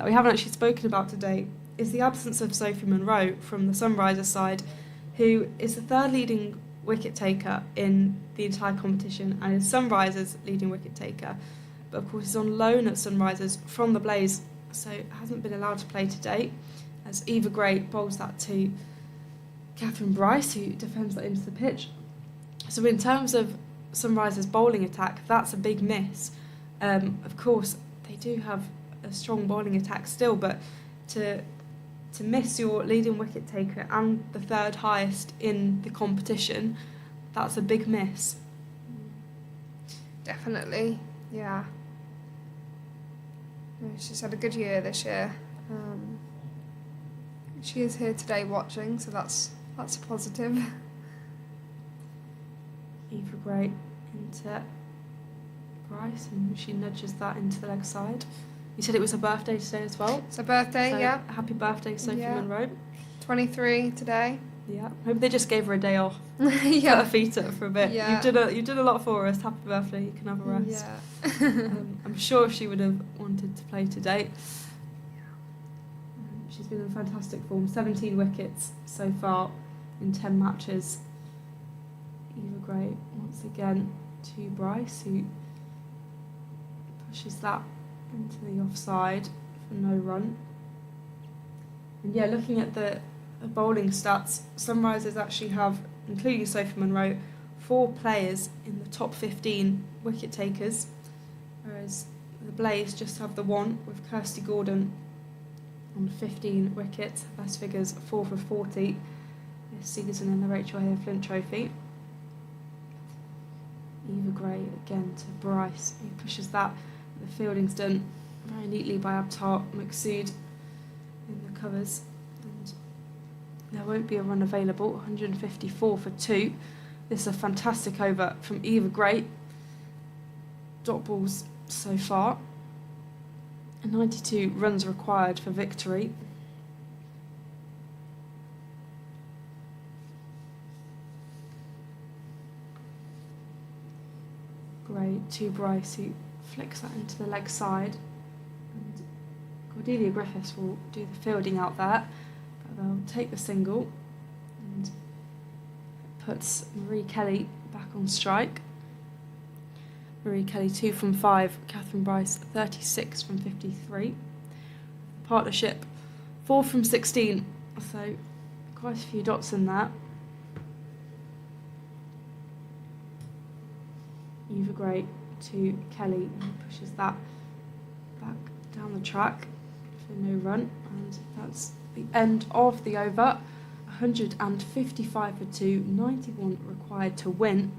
we haven't actually spoken about today is the absence of Sophie Monroe from the Sunrisers side, who is the 3rd leading wicket taker in the entire competition and is Sunrisers' leading wicket taker. But of course is on loan at Sunrisers from the Blaze, so hasn't been allowed to play today, as Eva Gray bowls that to Catherine Bryce, who defends that into the pitch. So in terms of Sunrisers' bowling attack, that's a big miss. Of course, they do have a strong bowling attack still, but to to miss your leading wicket taker and the third highest in the competition, that's a big miss. Definitely, yeah. She's had a good year this year. She is here today watching, so that's a positive. Eva Gray into Bryce, and she nudges that into the leg side. You said it was her birthday today as well. It's her birthday, So yeah. Happy birthday, Sophie Yeah. Monroe. 23 today. Yeah. Hope they just gave her a day off. Yeah. Put her feet up for a bit. Yeah. You did a lot for us. Happy birthday. You can have a rest. Yeah. I'm sure she would have wanted to play today. She's been in fantastic form. 17 wickets so far in 10 matches. Eva Gray once again to Bryce, who pushes that into the offside for no run. And yeah, looking at the bowling stats, Sunrisers actually have, including Sophie Monroe, 4 players in the top 15 wicket takers, whereas the Blaze just have the one, with Kirsty Gordon on 15 wickets. Best figures 4 for 40 this season in the Rachael Heyhoe Flint Trophy. Eva Gray again to Bryce, who pushes that. The fielding's done very neatly by Abtar Maqsood in the covers, and there won't be a run available. 154 for 2. This is a fantastic over from Eva Gray. Dot balls so far. And 92 runs required for victory. Gray to Bryce, who flicks that into the leg side. And Cordelia Griffiths will do the fielding out there, but they'll take the single and puts Marie Kelly back on strike. Marie Kelly 2 from 5, Catherine Bryce 36 from 53. Partnership 4 from 16, so quite a few dots in that. Eva Gray to Kelly, and pushes that back down the track for no run, and that's the end of the over. 155 for 2, 91 required to win,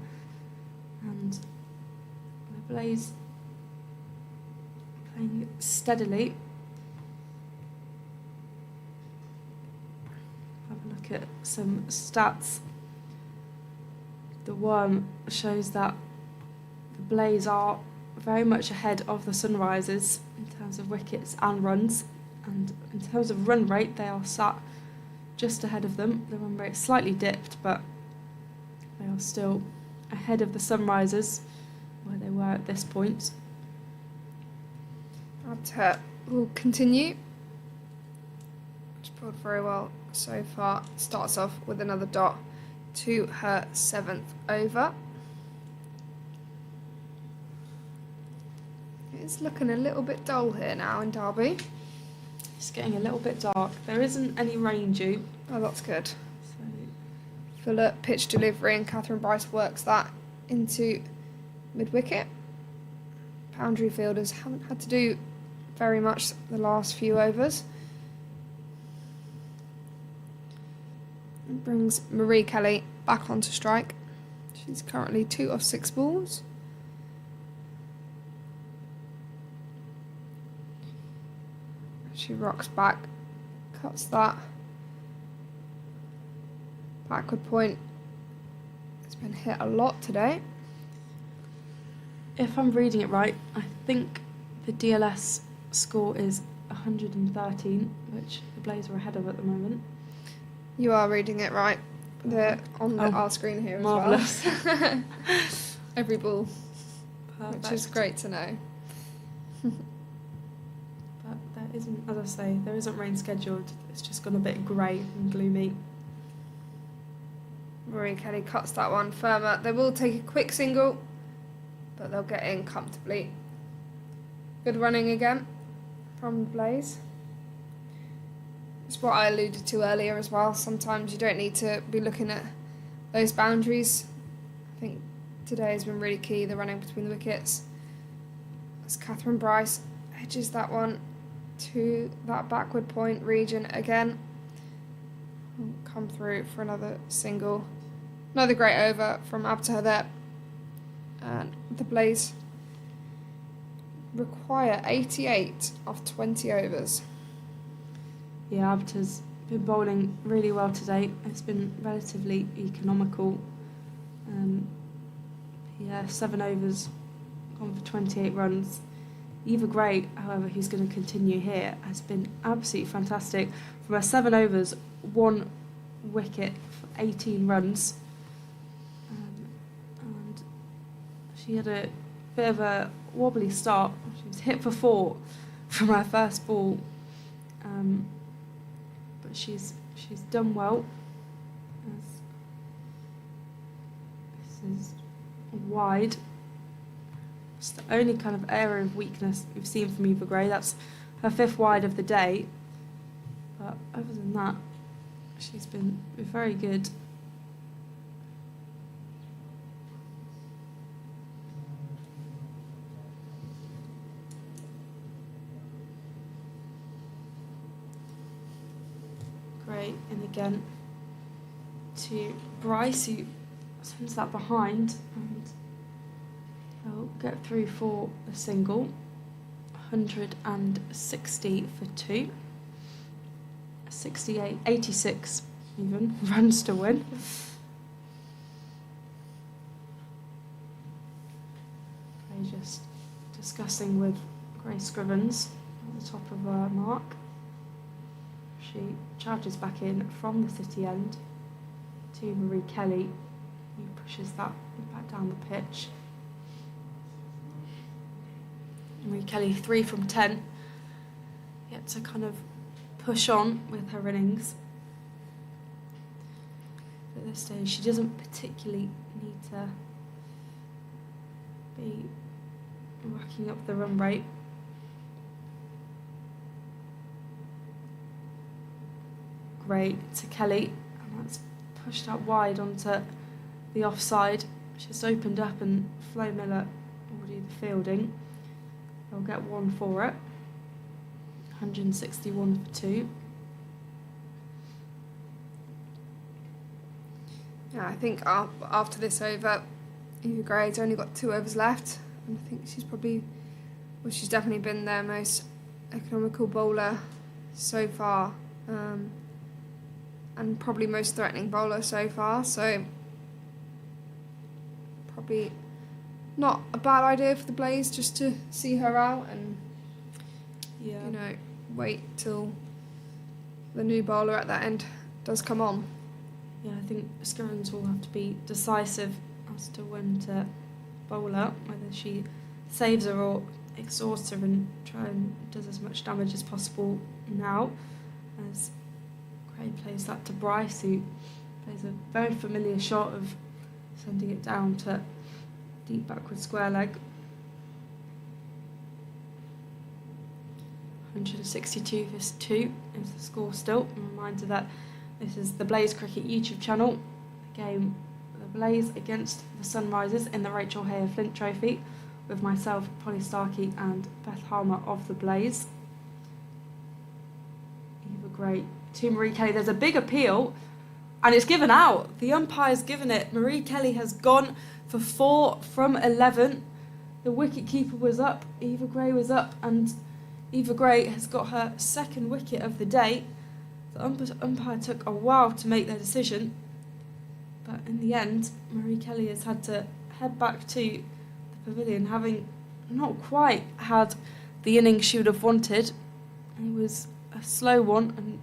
and the Blaze playing steadily. Have a look at some stats. The worm shows that the Blaze are very much ahead of the Sunrisers in terms of wickets and runs, and in terms of run rate they are sat just ahead of them. The run rate slightly dipped, but they are still ahead of the Sunrisers where they were at this point. Abtar will continue. She's pulled very well so far. Starts off with another dot to her 7th over. It's looking a little bit dull here now in Derby. It's getting a little bit dark. There isn't any rain due. Oh, that's good. So Fuller pitch delivery, and Catherine Bryce works that into mid-wicket. Boundary fielders haven't had to do very much the last few overs. It brings Marie Kelly back onto strike. She's currently 2 off 6 balls. She rocks back, cuts that. Backward point has been hit a lot today. if I'm reading it right, I think the DLS score is 113, which the Blaze are ahead of at the moment. You are reading it right. They're on our screen here as well. Every ball, Perfect. which is great to know. But there isn't, as I say, there isn't rain scheduled. It's just gone a bit grey and gloomy. Marie Kelly cuts that one firmer. They will take a quick single, but they'll get in comfortably. Good running again from the Blaze. It's what I alluded to earlier as well. Sometimes you don't need to be looking at those boundaries. I think today has been really key, the running between the wickets. As Catherine Bryce edges that one to that backward point region again. Come through for another single. Another great over from Abtah there. And the Blaze require 88 of 20 overs. Yeah, Abtah's been bowling really well today. It's been relatively economical. 7 overs, gone for 28 runs. Eva Gray, however, who's going to continue here, has been absolutely fantastic. From her 7 overs, 1 wicket for 18 runs. And she had a bit of a wobbly start. She was hit for 4 from her first ball. But she's done well. This is wide. It's the only kind of area of weakness we've seen from Eva Gray. That's her 5th wide of the day. But other than that, she's been very good. Great, and again to Bryce, who sends that behind, and he'll get through for a single. 160 for 2. 68, 86 even runs to win. Okay, just discussing with Grace Scrivens at the top of her mark. She charges back in from the city end to Marie Kelly, who pushes that back down the pitch. Marie Kelly 3 from 10, yet to kind of push on with her innings. At this stage, she doesn't particularly need to be racking up the run rate. Great to Kelly, and that's pushed out wide onto the offside. She's opened up, and Flo Miller will do the fielding. They'll get 1 for it. 161 for 2. Yeah, I think after this over, Eva Gray's only got 2 overs left, and I think she's definitely been their most economical bowler so far, and probably most threatening bowler so far. So probably not a bad idea for the Blaze just to see her out and wait till the new bowler at that end does come on. Yeah, I think Scrivens will have to be decisive as to when to bowl her, whether she saves her or exhausts her and try and does as much damage as possible now, as Gray plays that to Bryce, who plays a very familiar shot of sending it down to deep backward square leg. 162 for 2 is the score still. A reminder that this is the Blaze Cricket YouTube channel. Game the Blaze against the Sunrisers in the Rachael Heyhoe Flint Trophy, with myself, Polly Starkey, and Beth Harmer of the Blaze. Eva Gray to Marie Kelly. There's a big appeal, and it's given out. The umpire's given it. Marie Kelly has gone for 4 from 11. The wicket-keeper was up, Eva Gray was up, and Eva Gray has got her 2nd wicket of the day. The umpire took a while to make their decision, but in the end, Marie Kelly has had to head back to the pavilion, having not quite had the innings she would have wanted. It was a slow one, and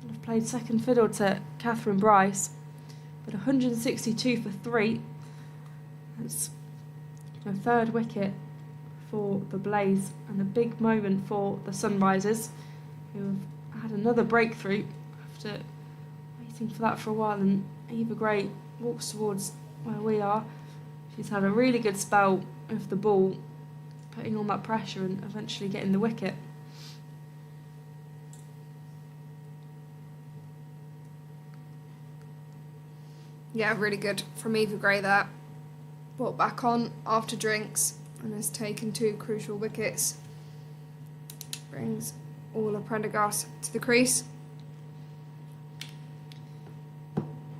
have played second fiddle to Catherine Bryce, but 162 for 3. That's her 3rd wicket for the Blaze, and a big moment for the Sunrisers, who have had another breakthrough after waiting for that for a while. And Eva Gray walks towards where we are. She's had a really good spell with the ball, putting on that pressure and eventually getting the wicket. Yeah, really good from Eva Gray there. Brought back on after drinks and has taken 2 crucial wickets. Brings Orla Prendergast to the crease.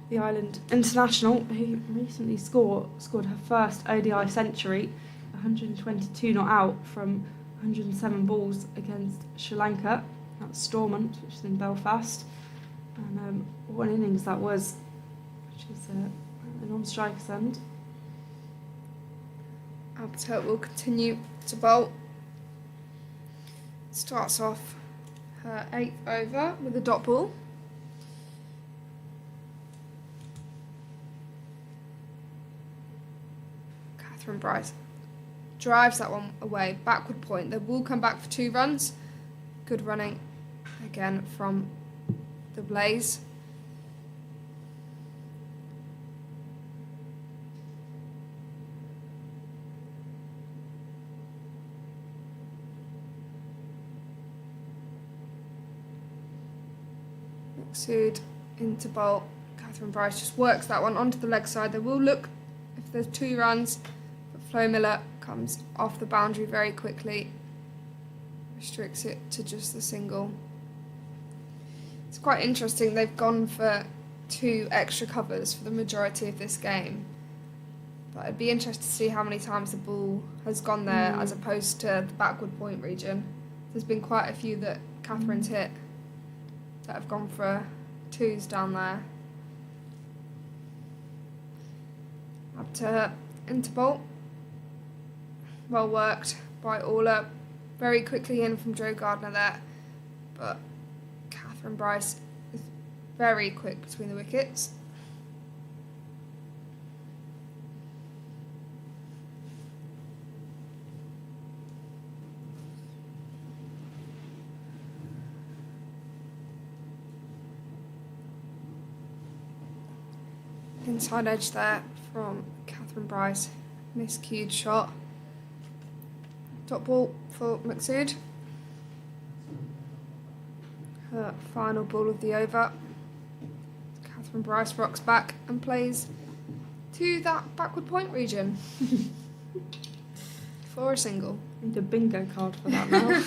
The Island international, who recently scored her first ODI century, 122 not out from 107 balls against Sri Lanka. That's Stormont, which is in Belfast. And what an innings that was, which is an on-striker's end. Abbotsford will continue to bowl. Starts off her 8th over with a dot ball. Catherine Bryce drives that one away, backward point. They will come back for 2 runs. Good running again from the Blaze. Maksud into bowl. Catherine Bryce just works that one onto the leg side. They will look if there's 2 runs, but Flo Miller comes off the boundary very quickly, restricts it to just the single. It's quite interesting, they've gone for 2 extra covers for the majority of this game, but I'd be interested to see how many times the ball has gone there as opposed to the backward point region. There's been quite a few that Catherine's hit that have gone for 2s down there. Up to her, into bolt. Well worked by Orla. Very quickly in from Joe Gardner there, but Catherine Bryce is very quick between the wickets. Inside edge there from Catherine Bryce. Miscued shot. Top ball for Maksud. Her final ball of the over. Catherine Bryce rocks back and plays to that backward point region for a single. Need a bingo card for that now.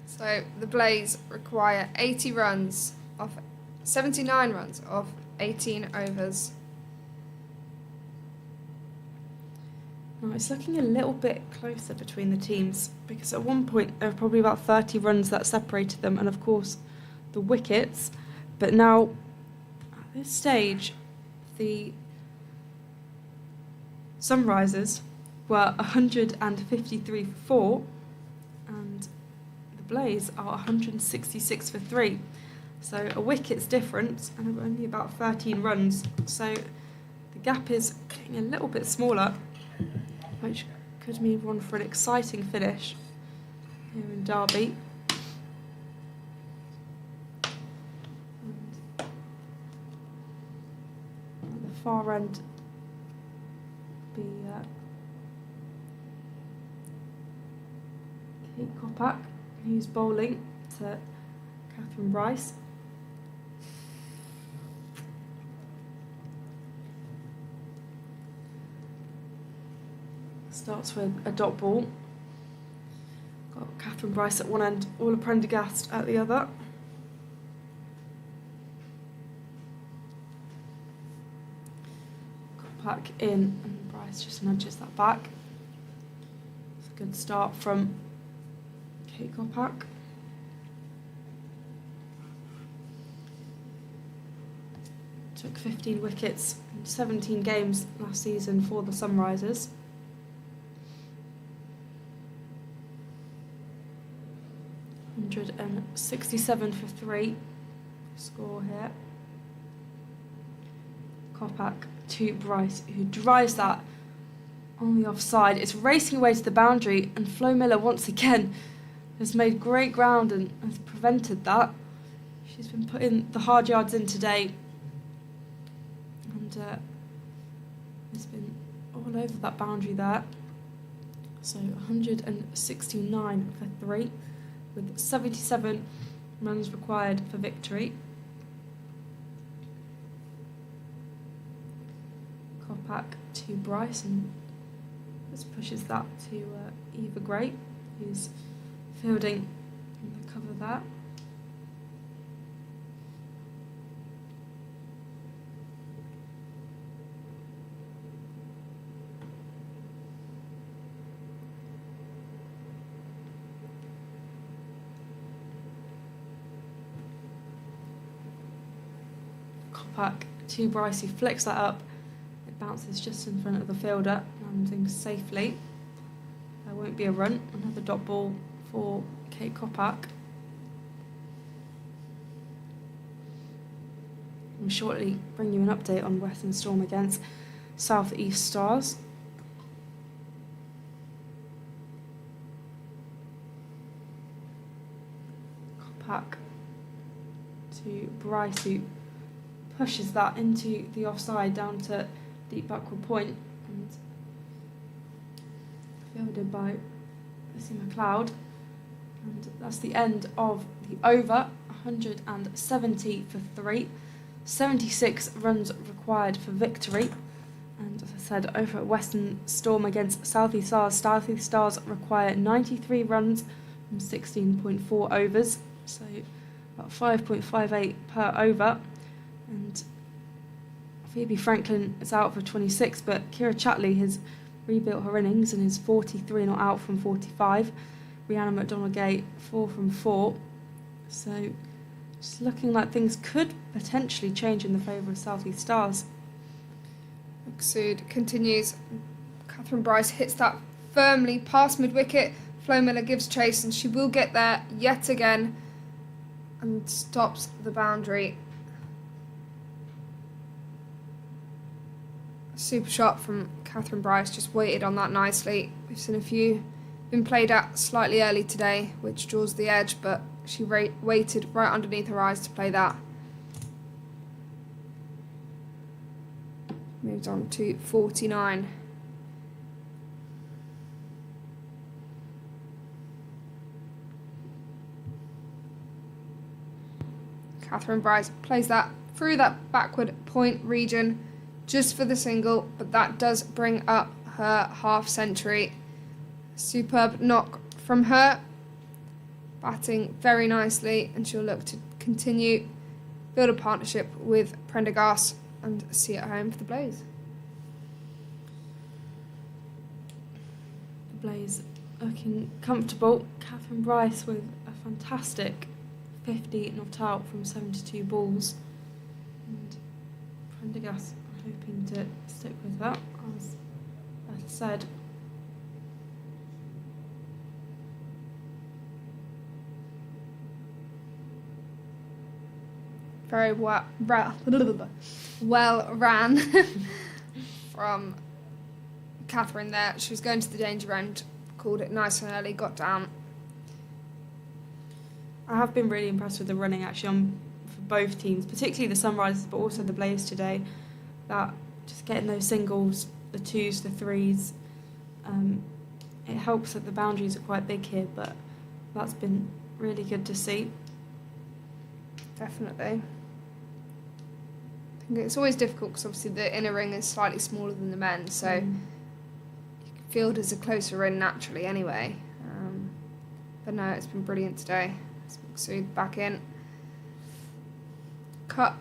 So the Blaze require 80 runs off 79 runs of 18 overs. Now, it's looking a little bit closer between the teams because at one point there were probably about 30 runs that separated them, and of course the wickets. But now, at this stage, the Sunrisers were 153 for 4, and the Blaze are 166 for 3. So a wicket's difference, and only about 13 runs. So the gap is getting a little bit smaller, which could mean one for an exciting finish here in Derby. And at the far end be Kate Kopak, who's bowling to Catherine Bryce. Starts with a dot ball. Got Catherine Bryce at one end, Orla Prendergast at the other. Kopak in, and Bryce just nudges that back. It's a good start from Kate Kopak. Took 15 wickets in 17 games last season for the Sunrisers. And 67 for 3 score here. Kopak to Bryce, who drives that on the offside. It's racing away to the boundary, and Flo Miller once again has made great ground and has prevented that. She's been putting the hard yards in today, and has been all over that boundary there. So 169 for 3. With 77 runs required for victory. Kopak to Bryce, and just pushes that to Eva Gray, who's Fielding can cover that. Back to Bryce, who flicks that up. It bounces just in front of the fielder, landing safely. There won't be a run. Another dot ball for Kate Kopak. I'll shortly bring you an update on Western Storm against South East Stars. Kopak to Bryce, who pushes that into the offside down to deep backward point and fielded by Lucy McLeod. And that's the end of the over. 170 for 3. 76 runs required for victory. And as I said, over at Western Storm against South East Stars, South East Stars require 93 runs from 16.4 overs. So about 5.58 per over. And Phoebe Franklin is out for 26, but Kira Chatley has rebuilt her innings and is 43 not out from 45. Rhiannon McDonald-Gay 4 from 4. So it's looking like things could potentially change in the favour of South East Stars. Maksud continues. Catherine Bryce hits that firmly past mid-wicket. Flo Miller gives chase and she will get there yet again and stops the boundary. Super shot from Catherine Bryce, just waited on that nicely. We've seen a few been played at slightly early today, which draws the edge, but she waited right underneath her eyes to play that. Moves on to 49. Catherine Bryce plays that through that backward point region just for the single, but that does bring up her half century. Superb knock from her, batting very nicely, and she'll look to continue, build a partnership with Prendergast and see it home for the Blaze. The Blaze looking comfortable. Catherine Bryce with a fantastic 50 not out from 72 balls, and Prendergast hoping to stick with that, as Beth said. Very well ran from Catherine there. She was going to the danger end, called it nice and early, got down. I have been really impressed with the running actually for both teams, particularly the Sunrisers, but also the Blaze today. That just getting those singles, the twos, the threes, it helps that the boundaries are quite big here, but that's been really good to see. Definitely. I think it's always difficult because obviously the inner ring is slightly smaller than the men's, so fielders are closer in naturally anyway. But no, it's been brilliant today. Maksud back in. Cut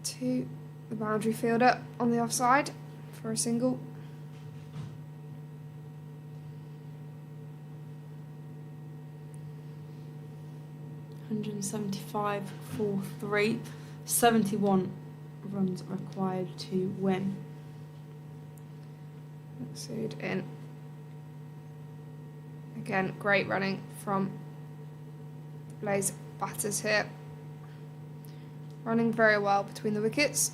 to the boundary fielder on the offside for a single. .175 for 3, 71 runs required to win. Maksud in. Again, great running from Blaze batters here. Running very well between the wickets.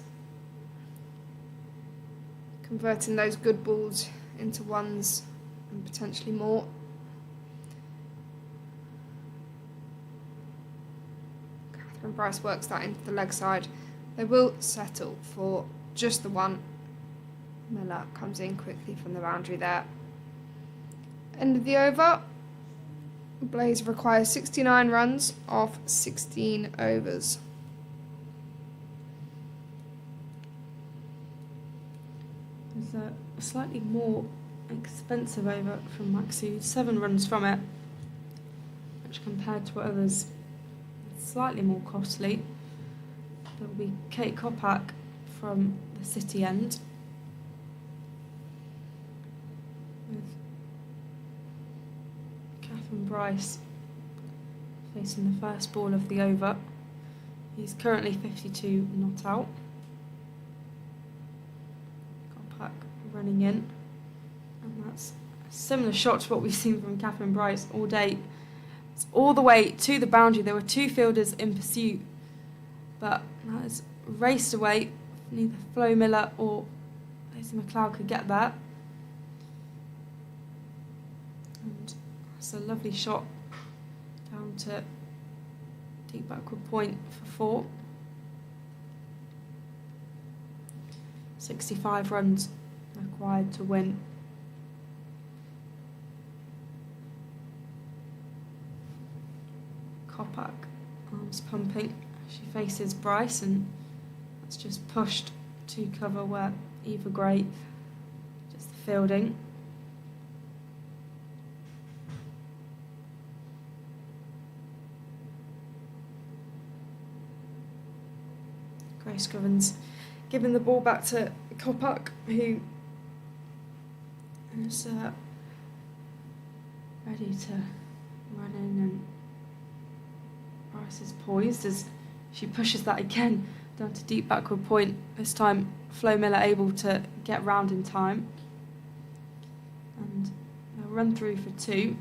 Converting those good balls into ones and potentially more. Catherine Bryce works that into the leg side. They will settle for just the one. Miller comes in quickly from the boundary there. End of the over. Blaze requires 69 runs off 16 overs. There's a slightly more expensive over from Maksud, 7 runs from it. which compared to others is slightly more costly. There will be Kate Kopak from the City end, with Catherine Bryce facing the first ball of the over. He's currently 52 not out. Kopak running in, and that's a similar shot to what we've seen from Catherine Bryce all day. It's all the way to the boundary. There were two fielders in pursuit, but that is raced away. Neither Flo Miller or Lacey McLeod could get there. And that's a lovely shot down to deep backward point for 4. 65 runs required to win. Kopak, arms pumping. She faces Bryce, and that's just pushed to cover where Eva Gray, just the fielding. Grace Scrivens giving the ball back to Kopak, who is ready to run in, and Bryce is poised as she pushes that again down to deep backward point. This time Flo Miller able to get round in time, and they'll run through for 2,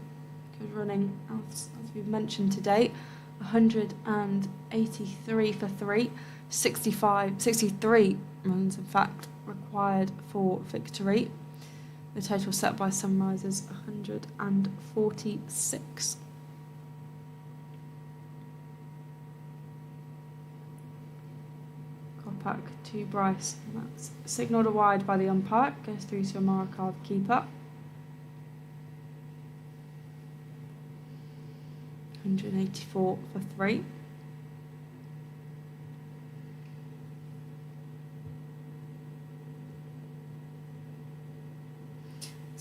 because running, as we've mentioned today, 183 for 3, 63 runs in fact required for victory. The total set by Sunrisers 146. Kopak to Bryce, and that's signalled a wide by the umpire. Goes through to Amara Carr, the keeper. 184 for 3.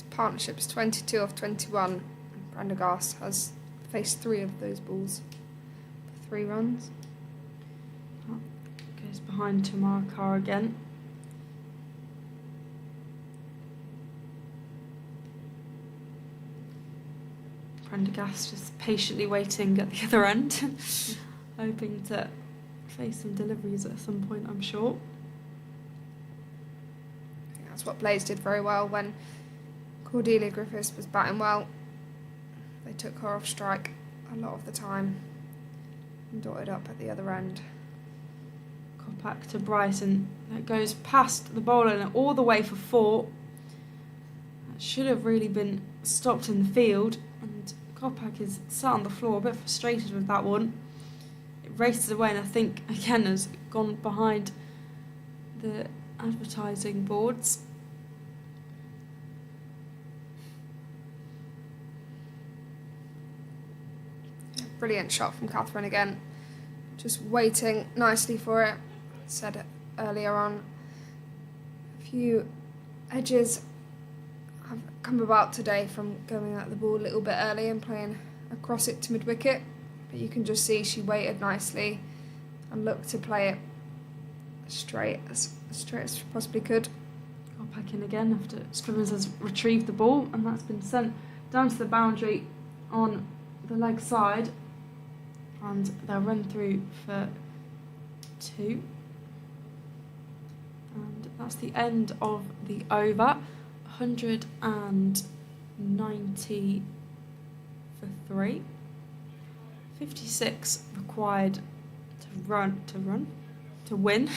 Partnership's 22 of 21. Prendergast has faced 3 of those balls for 3 runs. Goes behind Tamara Carr again. Prendergast just patiently waiting at the other end, hoping to face some deliveries at some point, I'm sure. I think that's what Blaze did very well when Cordelia Griffiths was batting well. They took her off strike a lot of the time and dotted up at the other end. Kopak to Bryce, and that goes past the bowler and all the way for 4. That should have really been stopped in the field, and Kopak is sat on the floor a bit frustrated with that one. It races away, and I think again has gone behind the advertising boards. Brilliant shot from Catherine again. Just waiting nicely for it. Said it earlier on. A few edges have come about today from going at the ball a little bit early and playing across it to mid-wicket. But you can just see she waited nicely and looked to play it straight as she possibly could. Kopak in again after Scrivens has retrieved the ball, and that's been sent down to the boundary on the leg side, and they'll run through for 2, and that's the end of the over. 190 for 3, 56 required to win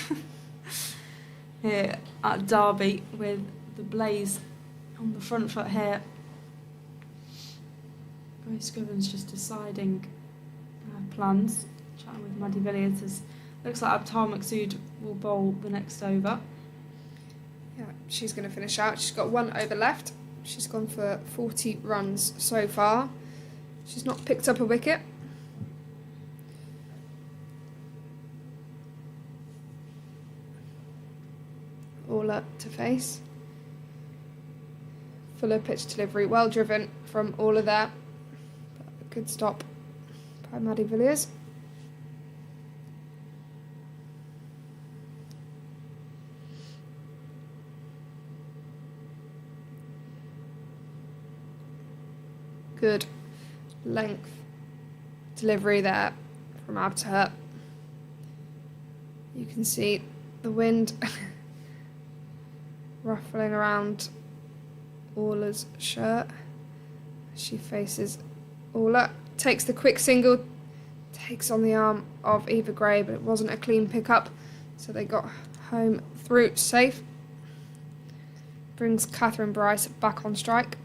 here at Derby, with the Blaze on the front foot here. Grace Scrivens just deciding plans, chatting with Maddie Villiers, as looks like Abtal Maqsood will bowl the next over. Yeah, she's going to finish out. She's got 1 over left. She's gone for 40 runs so far. She's not picked up a wicket. Ola to face. Fuller pitch delivery, well driven from Ola there. But a good stop by Maddie Villiers. Good length delivery there from Ab to her. You can see the wind ruffling around Orla's shirt. She faces Orla, takes the quick single, takes on the arm of Eva Gray, but it wasn't a clean pickup, so they got home through safe. Brings Catherine Bryce back on strike.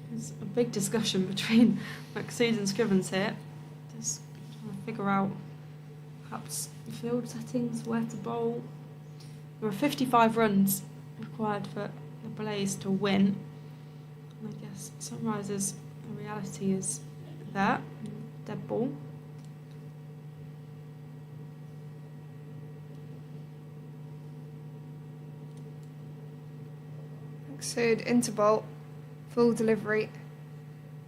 There's a big discussion between Maksud and Scrivens here. Just trying to figure out perhaps field settings, where to bowl. There are 55 runs required for the Blaze to win. And I guess Sunrisers, the reality is there, dead ball. Maksud into bowl. Full delivery,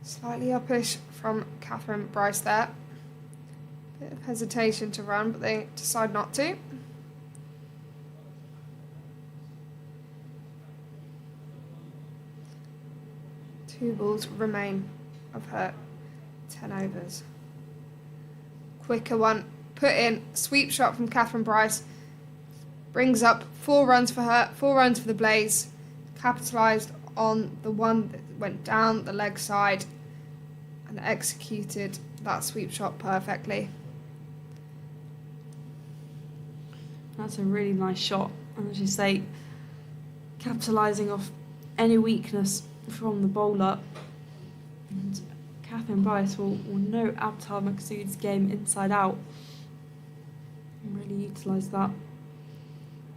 slightly uppish from Catherine Bryce there. Bit of hesitation to run, but they decide not to. Two balls remain of her 10 overs. Quicker one, put in, sweep shot from Catherine Bryce. Brings up 4 runs for her, 4 runs for the Blaze. Capitalised on the one that went down the leg side and executed that sweep shot perfectly. That's a really nice shot, and as you say, capitalising off any weakness from the bowler. And Catherine Bryce will know Abtar Maksud's game inside out and really utilise that.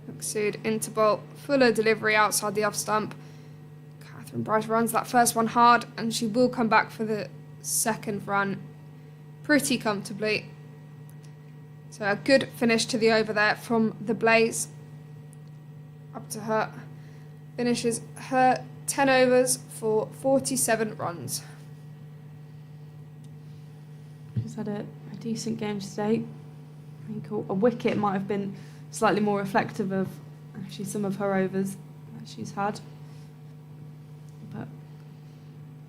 Maksud into bowl, fuller delivery outside the off stump. Catherine Bryce runs that first one hard, and she will come back for the second run pretty comfortably. So a good finish to the over there from the Blaze. Up to her. Finishes her 10 overs for 47 runs. She's had a decent game today. I think a wicket might have been slightly more reflective of actually some of her overs that she's had. But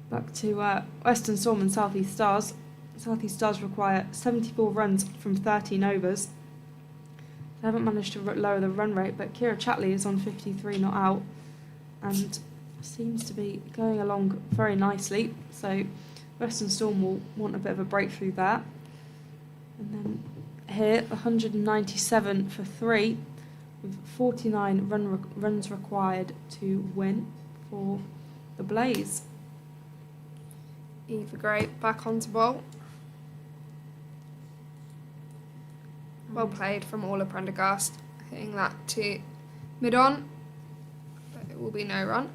back to Western Storm and South East Stars. South East Stars require 74 runs from 13 overs. They haven't managed to lower the run rate, but Kira Chatley is on 53 not out and seems to be going along very nicely. So Western Storm will want a bit of a breakthrough there. And then here, 197 for 3, with 49 runs required to win for the Blaze. Eva Gray back onto bowl. Well played from Orla Prendergast, hitting that to mid-on, but it will be no run.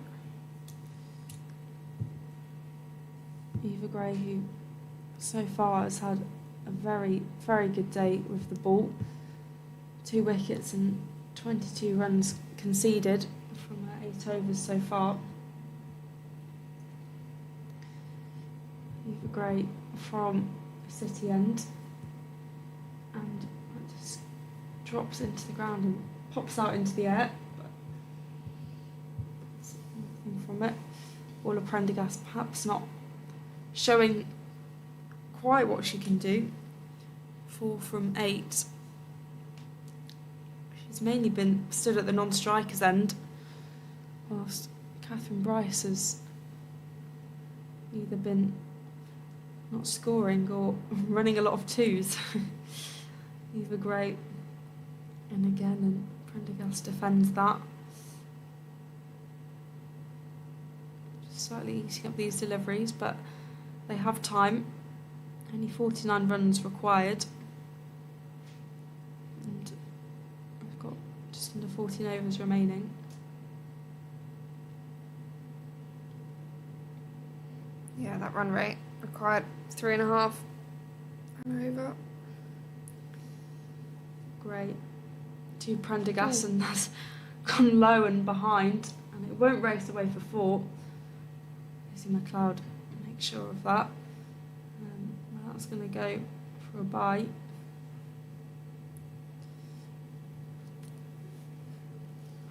Eva Gray, who so far has had a very, very good day with the ball. 2 wickets and 22 runs conceded from her 8 overs so far. Eva Gray from City End, and it just drops into the ground and pops out into the air, but there's nothing from it. Orla Prendergast perhaps not showing quite what she can do. 4 from 8. She's mainly been stood at the non-strikers end, whilst Catherine Bryce has either been not scoring or running a lot of 2s. Eva Gray, and again, and Prendergast defends that. Just slightly eating up these deliveries, but they have time. Only 49 runs required. And I've got just under 14 overs remaining. Yeah, that run rate required 3.5 and over. Great. to Prendergast, and that's gone low and behind, and it won't race away for 4. Using McLeod, make sure of that. That's going to go for a bye.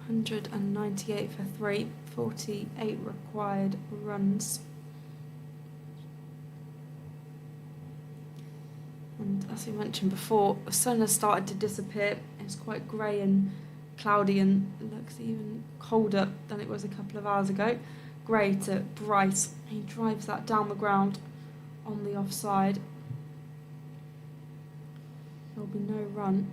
$198 for 3, 48 required runs. And as we mentioned before, the sun has started to disappear. It's quite grey and cloudy, and it looks even colder than it was a couple of hours ago. Gray to Bryce. He drives that down the ground on the offside. There'll be no run.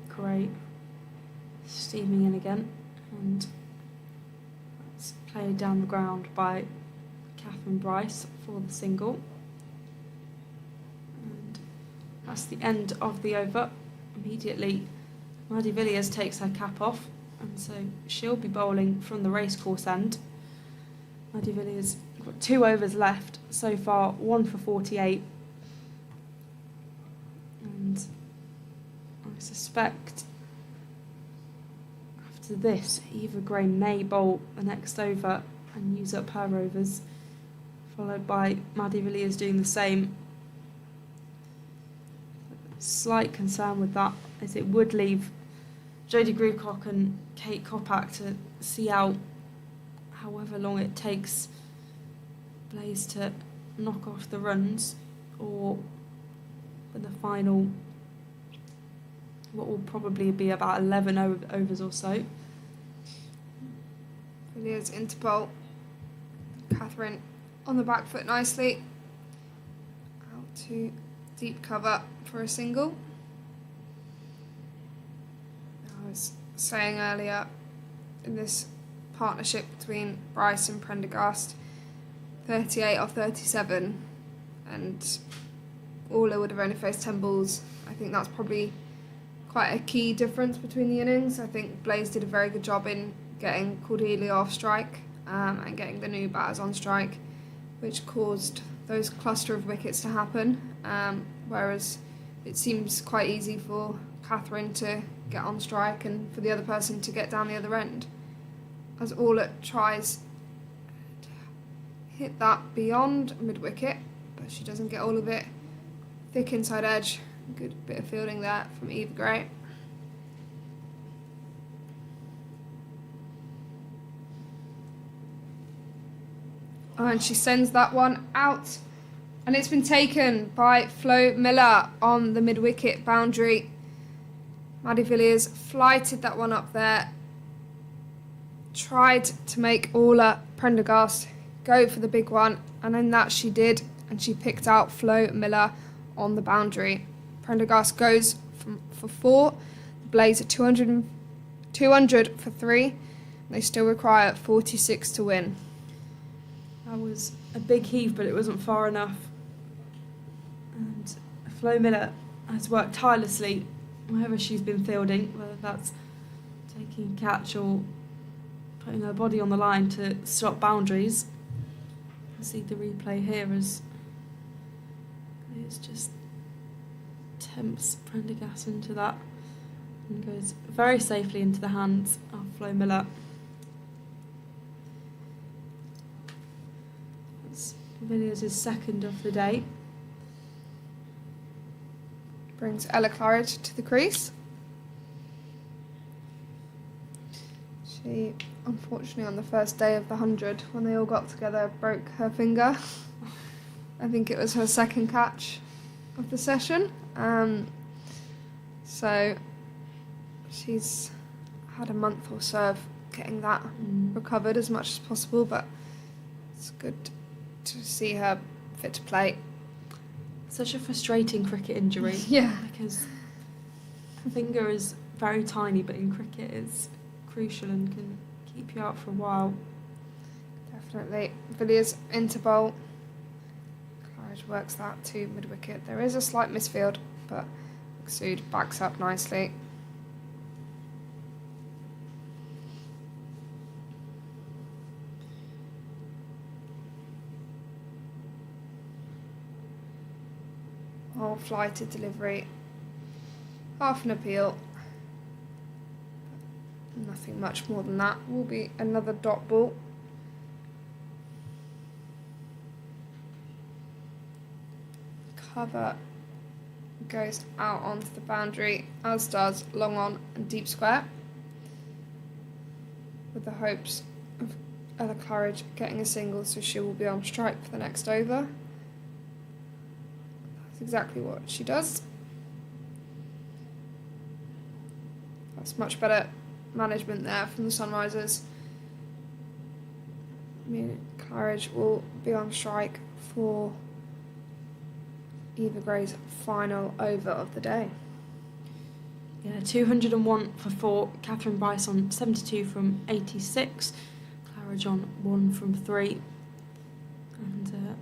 Great. Steaming in again, and that's played down the ground by Catherine Bryce for the single. And that's the end of the over. Immediately, Maddie Villiers takes her cap off, and so she'll be bowling from the racecourse end. Maddie Villiers got 2 overs left so far, 1 for 48. And I suspect after this, Eva Gray may bowl the next over and use up her overs, followed by Maddie Villiers doing the same. Slight concern with that is it would leave Jodie Grewcock and Kate Kopak to see out however long it takes Blaze to knock off the runs, or for the final, what will probably be about 11 overs or so. Villiers into bowl. Catherine on the back foot nicely. Out to deep cover for a single. I was saying earlier, in this partnership between Bryce and Prendergast, 38 off 37, and Orla would have only faced 10 balls. I think that's probably quite a key difference between the innings. I think Blaze did a very good job in getting Cordelia off strike and getting the new batters on strike, which caused those cluster of wickets to happen, whereas it seems quite easy for Catherine to get on strike and for the other person to get down the other end, as Orla tries to hit that beyond mid-wicket, but she doesn't get all of it. Thick inside edge, good bit of fielding there from Eva Gray. Oh, and she sends that one out, and it's been taken by Flo Miller on the mid-wicket boundary. Maddie Villiers flighted that one up there, tried to make Orla Prendergast go for the big one, and then that she did, and she picked out Flo Miller on the boundary. Prendergast goes for 4, the Blaze at 200 for 3, they still require 46 to win. That was a big heave, but it wasn't far enough. And Flo Miller has worked tirelessly wherever she's been fielding, whether that's taking a catch or putting her body on the line to stop boundaries. You can see the replay here as it's just tempts Prendergast into that and goes very safely into the hands of Flo Miller. Villiers' second of the day. Brings Ella Claridge to the crease. She, unfortunately, on the first day of the 100, when they all got together, broke her finger. I think it was her second catch of the session. So she's had a month or so of getting that recovered as much as possible, but it's good to see her fit to play. Such a frustrating cricket injury. Yeah. Because the finger is very tiny, but in cricket it's crucial and can keep you out for a while. Definitely. Villiers into bowl. Claridge works that to mid-wicket. There is a slight misfield, but Maksud backs up nicely. More flighted delivery. Half an appeal. Nothing much more than that. Will be another dot ball. Cover goes out onto the boundary, as does long on and deep square, with the hopes of Ella Claridge getting a single, so she will be on strike for the next over. That's exactly what she does. That's much better management there from the Sunrisers. Claridge will be on strike for Eva Gray's final over of the day. Yeah, 201 for 4. Catherine Bryce on 72 from 86. Claridge on 1 from 3. And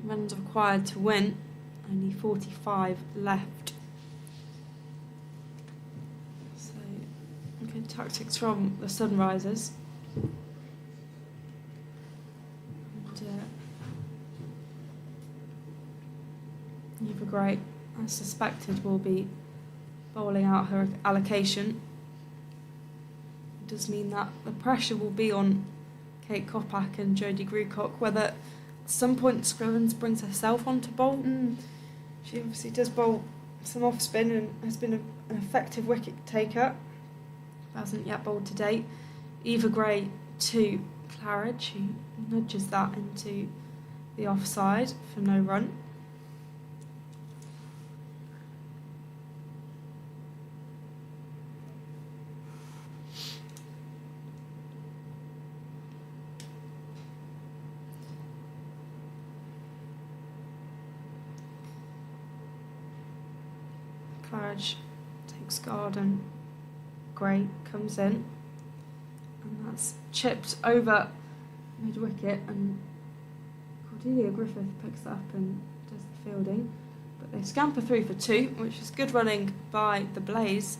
runs required to win. Only 45 left. So, good tactics from the Sunrisers. Eva Gray, as suspected, will be bowling out her allocation. It does mean that the pressure will be on Kate Kopak and Jodie Grucock, whether at some point Scrivens brings herself on to bowl. She obviously does bowl some off spin and has been an effective wicket taker, but hasn't yet bowled to date. Eva Gray to Claridge, who nudges that into the offside for no run. Claridge takes guard and Gray comes in, and that's chipped over mid-wicket, and Cordelia Griffith picks that up and does the fielding, but they scamper through for 2, which is good running by the Blaze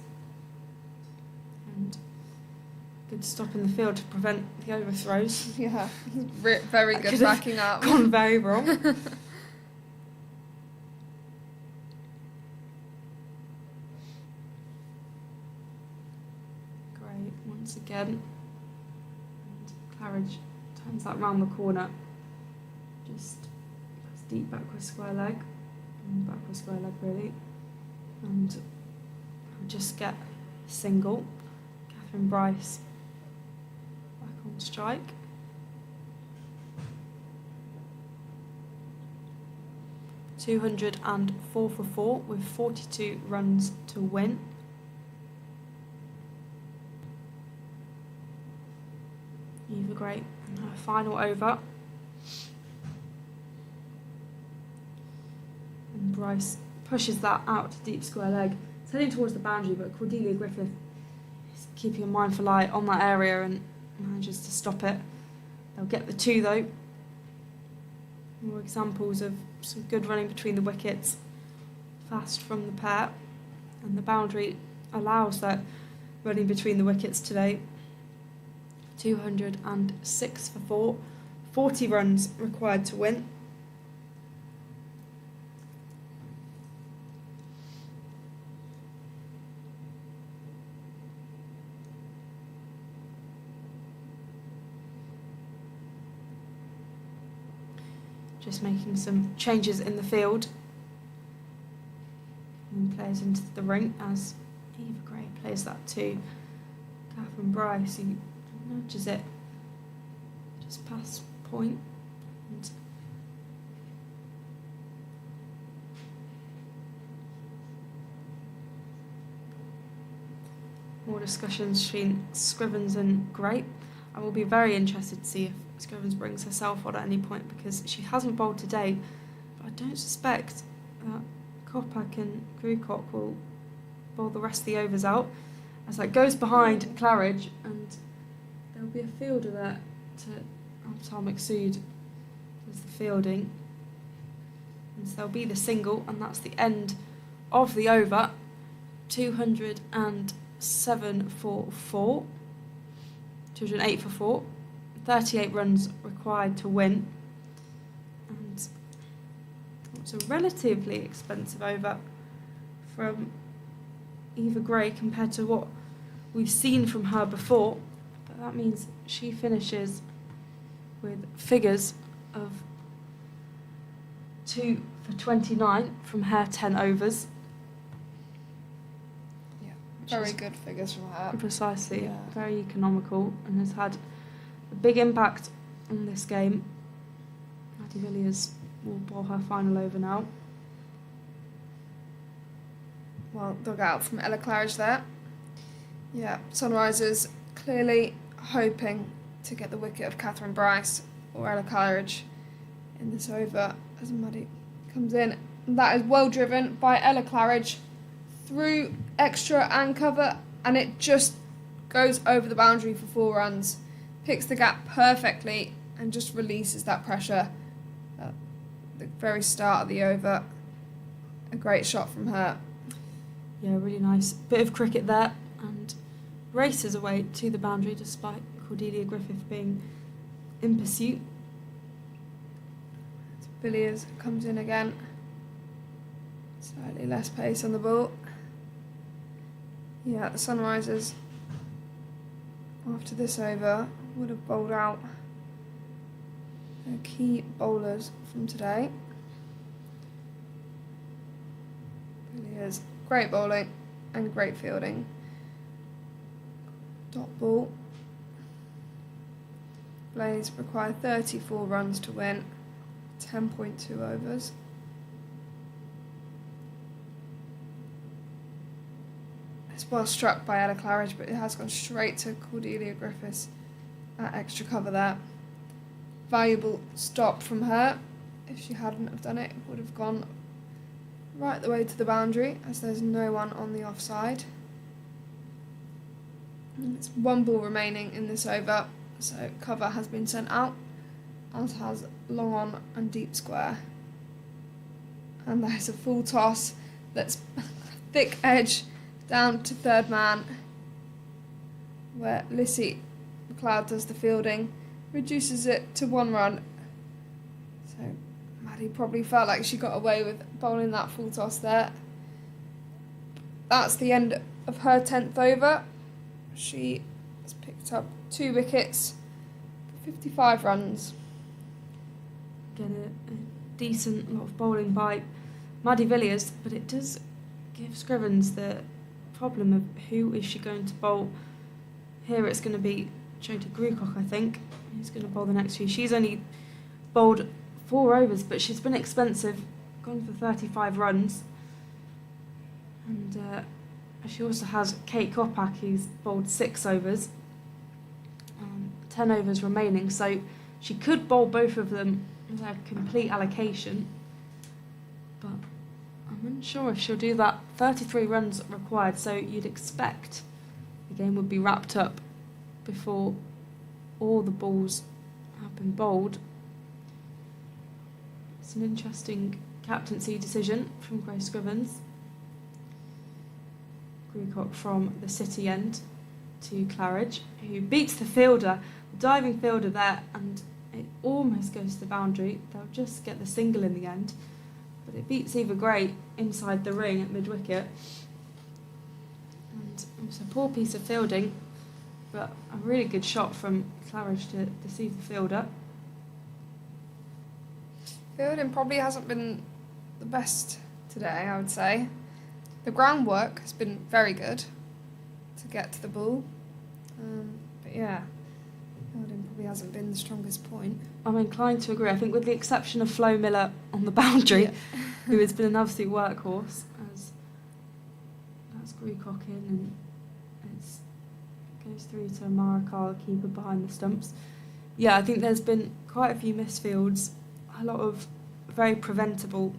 and good stop in the field to prevent the overthrows. Yeah, very good backing up. Gone very wrong. Once again, and Claridge turns that round the corner, just goes deep backwards square leg, really, and we'll just get a single. Catherine Bryce back on strike. £204 for 4 with 42 runs to win. Eva Gray in her final over. And Bryce pushes that out to deep square leg. It's heading towards the boundary, but Cordelia Griffith is keeping a mindful eye on that area and manages to stop it. They'll get the 2 though. More examples of some good running between the wickets. Fast from the pair. And the boundary allows that running between the wickets today. 206 for 4, 40 runs required to win. Just making some changes in the field. And players into the ring as Eva Gray plays that to Catherine Bryce, who nudges it just past point, and more discussions between Scrivens and Gray. I will be very interested to see if Scrivens brings herself on at any point, because she hasn't bowled today, but I don't suspect that Kopak and Grucock will bowl the rest of the overs out, as that goes behind Claridge, and there'll be a fielder there to Abtar Maqsood as the fielding, and so there'll be the single, and that's the end of the over. 207 for 4, 208 for 4, 38 runs required to win, and It's a relatively expensive over from Eva Gray compared to what we've seen from her before. But that means she finishes with figures of 2 for 29 from her 10 overs. Yeah, very good figures from her. Precisely, Yeah. very economical, and has had a big impact on this game. Maddie Villiers will bowl her final over now. Well, dug out from Ella Claridge there. Yeah, Sunrisers clearly hoping to get the wicket of Catherine Bryce or Ella Claridge in this over as Maddie comes in. That is well driven by Ella Claridge through extra and cover, and it just goes over the boundary for 4 runs. Picks the gap perfectly and just releases that pressure at the very start of the over. A great shot from her. Yeah, really nice bit of cricket there, and races away to the boundary despite Cordelia Griffith being in pursuit. Villiers comes in again. Slightly less pace on the ball. Yeah, the Sunrisers after this over would have bowled out their key bowlers from today. Villiers, great bowling and great fielding. Dot ball. Blaze require 34 runs to win, 10.2 overs. It's well struck by Ella Claridge, but it has gone straight to Cordelia Griffiths at extra cover there. Valuable stop from her. If she hadn't have done it, it would have gone right the way to the boundary, as there's no one on the offside. And it's 1 ball remaining in this over, so cover has been sent out, as has long on and deep square. And there's a full toss that's thick edge down to third man, where Lissy McLeod does the fielding, reduces it to 1 run. So Maddie probably felt like she got away with bowling that full toss there. That's the end of her 10th over. She has picked up 2 wickets for 55 runs. Again, a decent lot of bowling by Maddie Villiers, but it does give Scrivens the problem of who is she going to bowl. Here it's going to be Jodie Grucock, I think, who's going to bowl the next few. She's only bowled 4 overs, but she's been expensive, gone for 35 runs. And she also has Kate Kopak, who's bowled 6 overs, 10 overs remaining, so she could bowl both of them as a complete allocation, but I'm unsure if she'll do that. 33 runs required, so you'd expect the game would be wrapped up before all the balls have been bowled. It's an interesting captaincy decision from Grace Scrivens. Grucock from the City end to Claridge, who beats the fielder, the diving fielder there, and it almost goes to the boundary. They'll just get the single in the end, but it beats Eva Gray inside the ring at mid-wicket. And it was a poor piece of fielding, but a really good shot from Claridge to deceive the fielder. Fielding probably hasn't been the best today, I would say. The groundwork has been very good to get to the ball. But yeah, fielding probably hasn't been the strongest point. I'm inclined to agree. I think with the exception of Flo Miller on the boundary, who has been an absolute workhorse, as that's Grucock in, and it goes through to Mara Carr, keeper behind the stumps. Yeah, I think there's been quite a few misfields, a lot of very preventable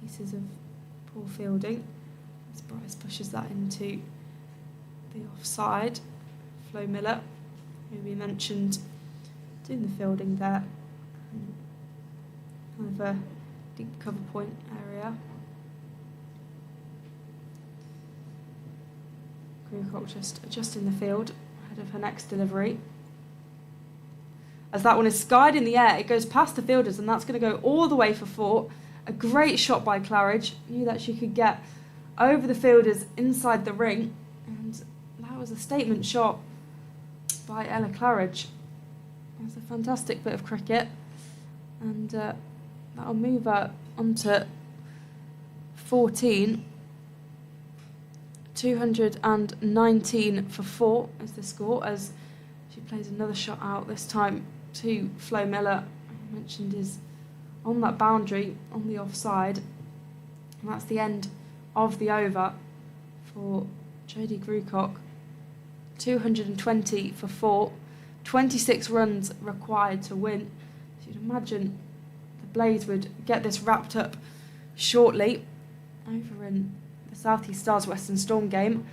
pieces of poor fielding, as Bryce pushes that into the offside. Flo Miller, who we mentioned, doing the fielding there, kind of a deep cover point area. Grucock just adjusting the field ahead of her next delivery. As that one is skied in the air, it goes past the fielders, and that's going to go all the way for 4. A great shot by Claridge. Knew that she could get over the fielders inside the ring, and that was a statement shot by Ella Claridge. It was a fantastic bit of cricket, and that'll move her onto 14. 219 for 4 is the score, as she plays another shot out, this time to Flo Miller, I mentioned is on that boundary on the offside, and that's the end of the over for Jodie Grucock. 220 for 4, 26 runs required to win. So you'd imagine the Blaze would get this wrapped up shortly. Over in the South East Stars Western Storm game,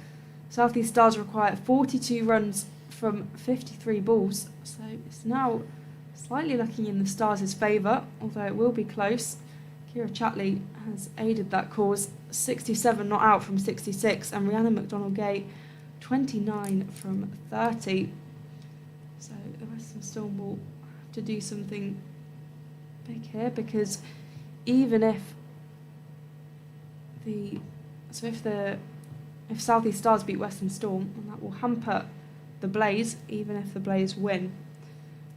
South East Stars require 42 runs from 53 balls, so it's now slightly looking in the Stars' favour, although it will be close. Kira Chatley has aided that cause, 67 not out from 66, and Rhiannon McDonald-Gay 29 from 30. So the Western Storm will have to do something big here, because even if if South East Stars beat Western Storm, and that will hamper the Blaze, even if the Blaze win,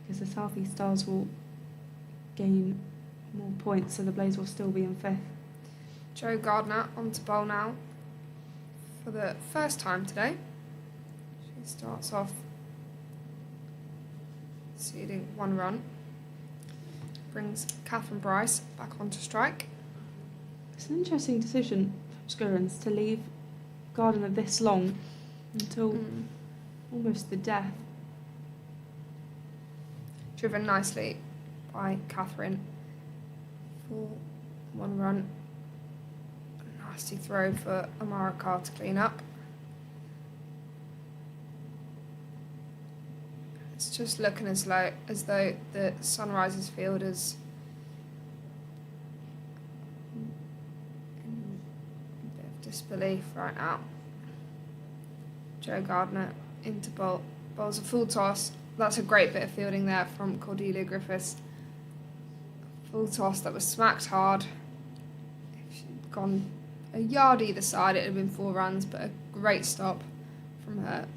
because the South East Stars will gain more points, so the Blaze will still be in 5th. Jo Gardner onto bowl now for the first time today. She starts off ceding 1 run, brings Catherine Bryce back onto strike. It's an interesting decision from Skurrans to leave Gardner this long, until almost the death. Driven nicely by Catherine for 1 run. A nasty throw for Amara Carr to clean up. It's just looking as though the Sunrisers fielders in a bit of disbelief right now. Jo Gardner into bowl. Bowls a full toss. That's a great bit of fielding there from Cordelia Griffiths. Full toss that was smacked hard. If she'd gone a yard either side, it would have been 4 runs, but a great stop from her.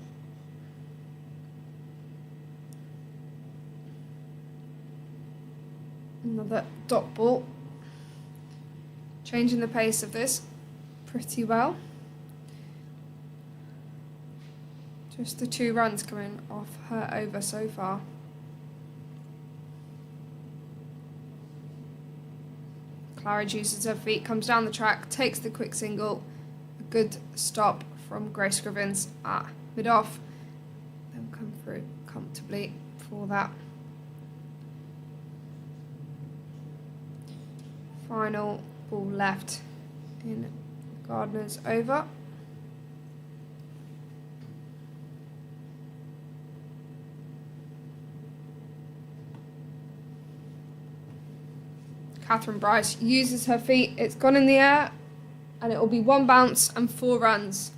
Another dot ball. Changing the pace of this pretty well. Just the 2 runs coming off her over so far. Claridge uses her feet, comes down the track, takes the quick single. A good stop from Grace Scrivens at mid-off. Then come through comfortably for that. Final ball left in Gardner's over. Catherine Bryce uses her feet. It's gone in the air, and it will be 1 bounce and 4 runs.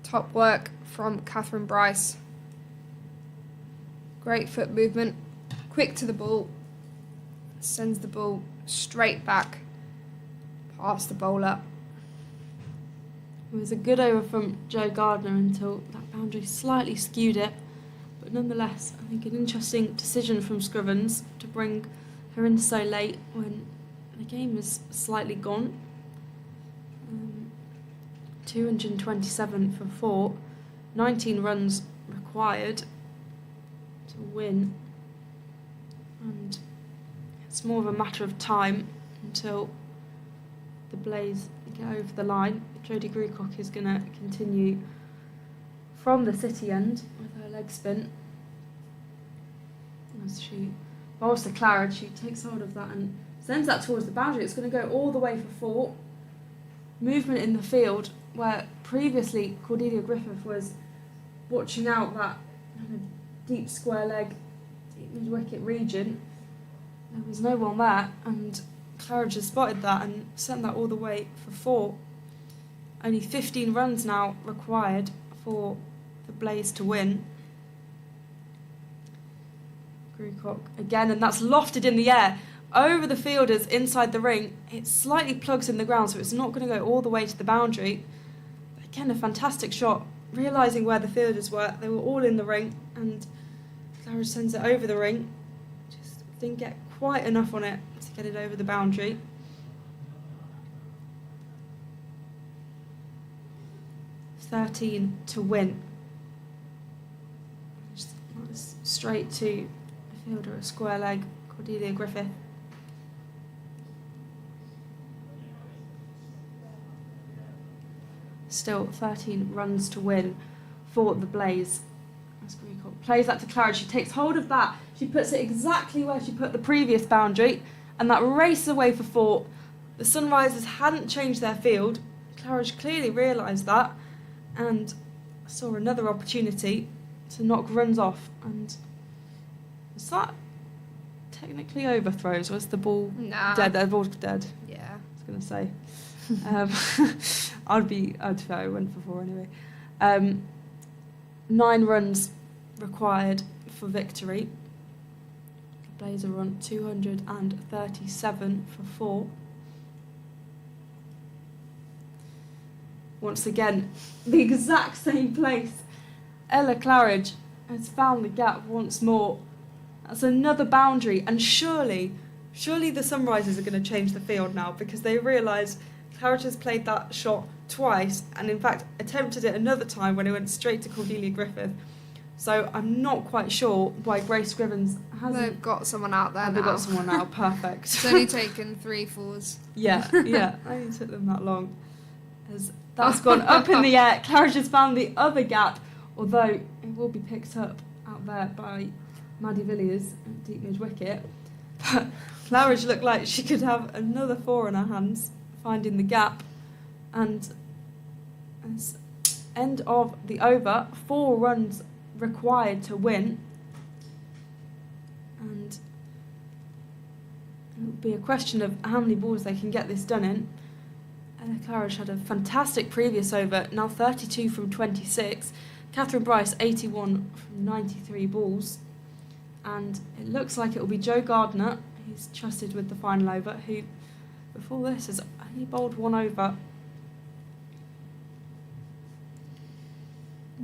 Top work from Catherine Bryce. Great foot movement, quick to the ball, sends the ball straight back past the bowler. It was a good over from Jo Gardner until that boundary slightly skewed it, but nonetheless, I think an interesting decision from Scrivens to bring her in so late when the game was slightly gone. 227 for 4, 19 runs required to win, and it's more of a matter of time until the Blaze get over the line. Jodie Grucock is going to continue from the city end with her leg spin. As she bowls to Claridge, she takes hold of that and sends that towards the boundary. It's going to go all the way for 4. Movement in the field, where previously Cordelia Griffith was watching out that kind of deep square leg, deep mid-wicket region. There was no one there, and Claridge has spotted that and sent that all the way for 4. Only 15 runs now required for the Blaze to win. Grucock again, and that's lofted in the air over the fielders inside the ring. It slightly plugs in the ground, so it's not going to go all the way to the boundary. But again, a fantastic shot. Realising where the fielders were, they were all in the ring, and Claridge sends it over the ring. Just didn't get quite enough on it to get it over the boundary. (13 to win). Just straight to the fielder, a square leg, Cordelia Griffith. Still 13 runs to win for the Blaze. As Grecock plays that to Claridge, she takes hold of that. She puts it exactly where she put the previous boundary, and that races away for 4. The Sunrisers hadn't changed their field. Claridge clearly realised that and saw another opportunity to knock runs off. And was that technically overthrows? Was the ball dead? The ball's dead. Yeah. I was going to say. I'd say I went for 4 anyway. 9 runs required for victory. The Blaze are on 237 for 4. Once again, the exact same place. Ella Claridge has found the gap once more. That's another boundary, and surely the Sunrisers are going to change the field now, because they realise Claridge has played that shot twice, and in fact attempted it another time when it went straight to Cordelia Griffith. So I'm not quite sure why Grace Scrivens hasn't. They've got someone out there now. They've got someone out, perfect. It's only taken 3 fours. Yeah, only took them that long. As that's gone up in the air, Claridge has found the other gap, although it will be picked up out there by Maddie Villiers at deep mid wicket. But Claridge looked like she could have another 4 in her hands, finding the gap. And as end of the over, 4 runs required to win. And it will be a question of how many balls they can get this done in. Ella Claridge had a fantastic previous over, now 32 from 26. Catherine Bryce, 81 from 93 balls. And it looks like it will be Joe Gardner, who's trusted with the final over, who before this has only bowled 1 over.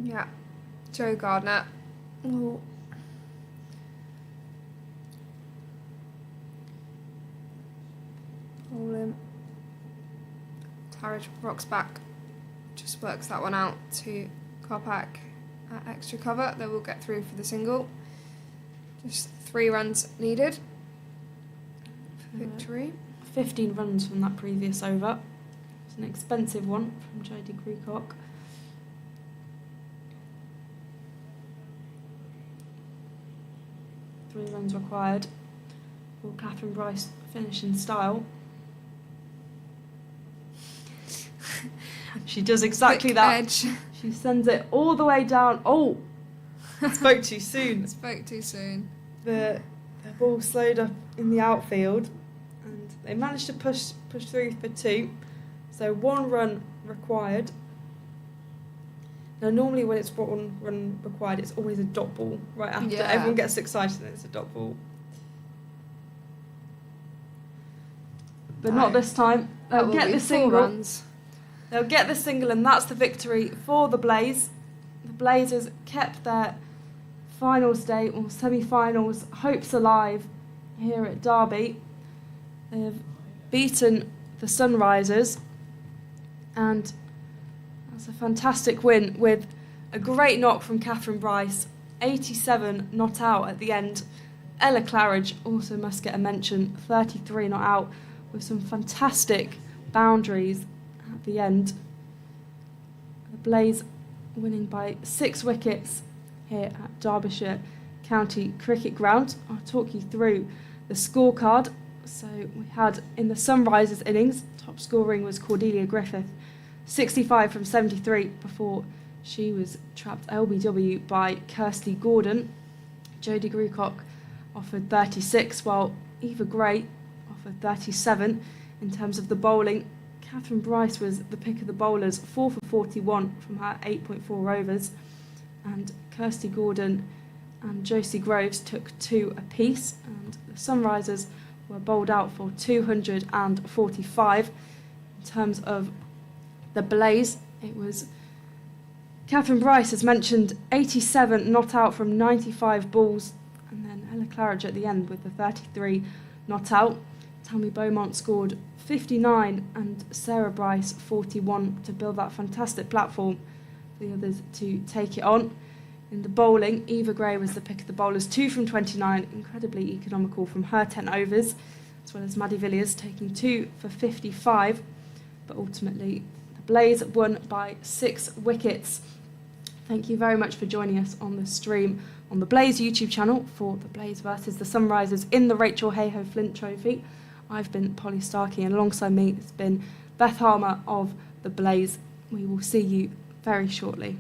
Yeah, Joe Gardner. Ooh. All in. Claridge rocks back, just works that one out to Karpak at extra cover. They will get through for the single. Just 3 runs needed for victory. 15 runs from that previous over. It's an expensive one from Jodie Grecock. Three runs required. Will Catherine Bryce finish in style? She does exactly Quick that. Edge. She sends it all the way down. Oh, spoke too soon. Spoke too soon. The ball slowed up in the outfield, and they managed to push through for 2. So 1 run required. Now normally when it's 1 run required, it's always a dot ball right after. Yeah. Everyone gets excited and it's a dot ball. But not this time. They'll get the single. Runs. They'll get the single, and that's the victory for the Blaze. The Blazers kept their finals day, or semi-finals, hopes alive here at Derby. They have beaten the Sunrisers, and that's a fantastic win with a great knock from Catherine Bryce, 87 not out at the end. Ella Claridge also must get a mention, 33 not out, with some fantastic boundaries at the end. The Blaze winning by 6 wickets here at Derbyshire County Cricket Ground. I'll talk you through the scorecard. So we had in the Sunrisers innings, top scoring was Cordelia Griffith, 65 from 73 before she was trapped LBW by Kirsty Gordon. Jodie Grecock offered 36, while Eva Gray offered 37. In terms of the bowling, Catherine Bryce was the pick of the bowlers, 4 for 41 from her 8.4 overs, and Kirsty Gordon and Josie Groves took 2 apiece, and the Sunrisers were bowled out for 245. In terms of the Blaze, it was Catherine Bryce, as mentioned, 87 not out from 95 balls, and then Ella Claridge at the end with the 33 not out. Tammy Beaumont scored 59 and Sarah Bryce 41 to build that fantastic platform for the others to take it on. In the bowling, Eva Gray was the pick of the bowlers, 2 from 29, incredibly economical from her 10 overs, as well as Maddie Villiers taking 2 for 55. But ultimately, the Blaze won by 6 wickets. Thank you very much for joining us on the stream on the Blaze YouTube channel for the Blaze versus the Sunrisers in the Rachael Heyhoe Flint Trophy. I've been Polly Starkey, and alongside me has been Beth Harmer of the Blaze. We will see you very shortly.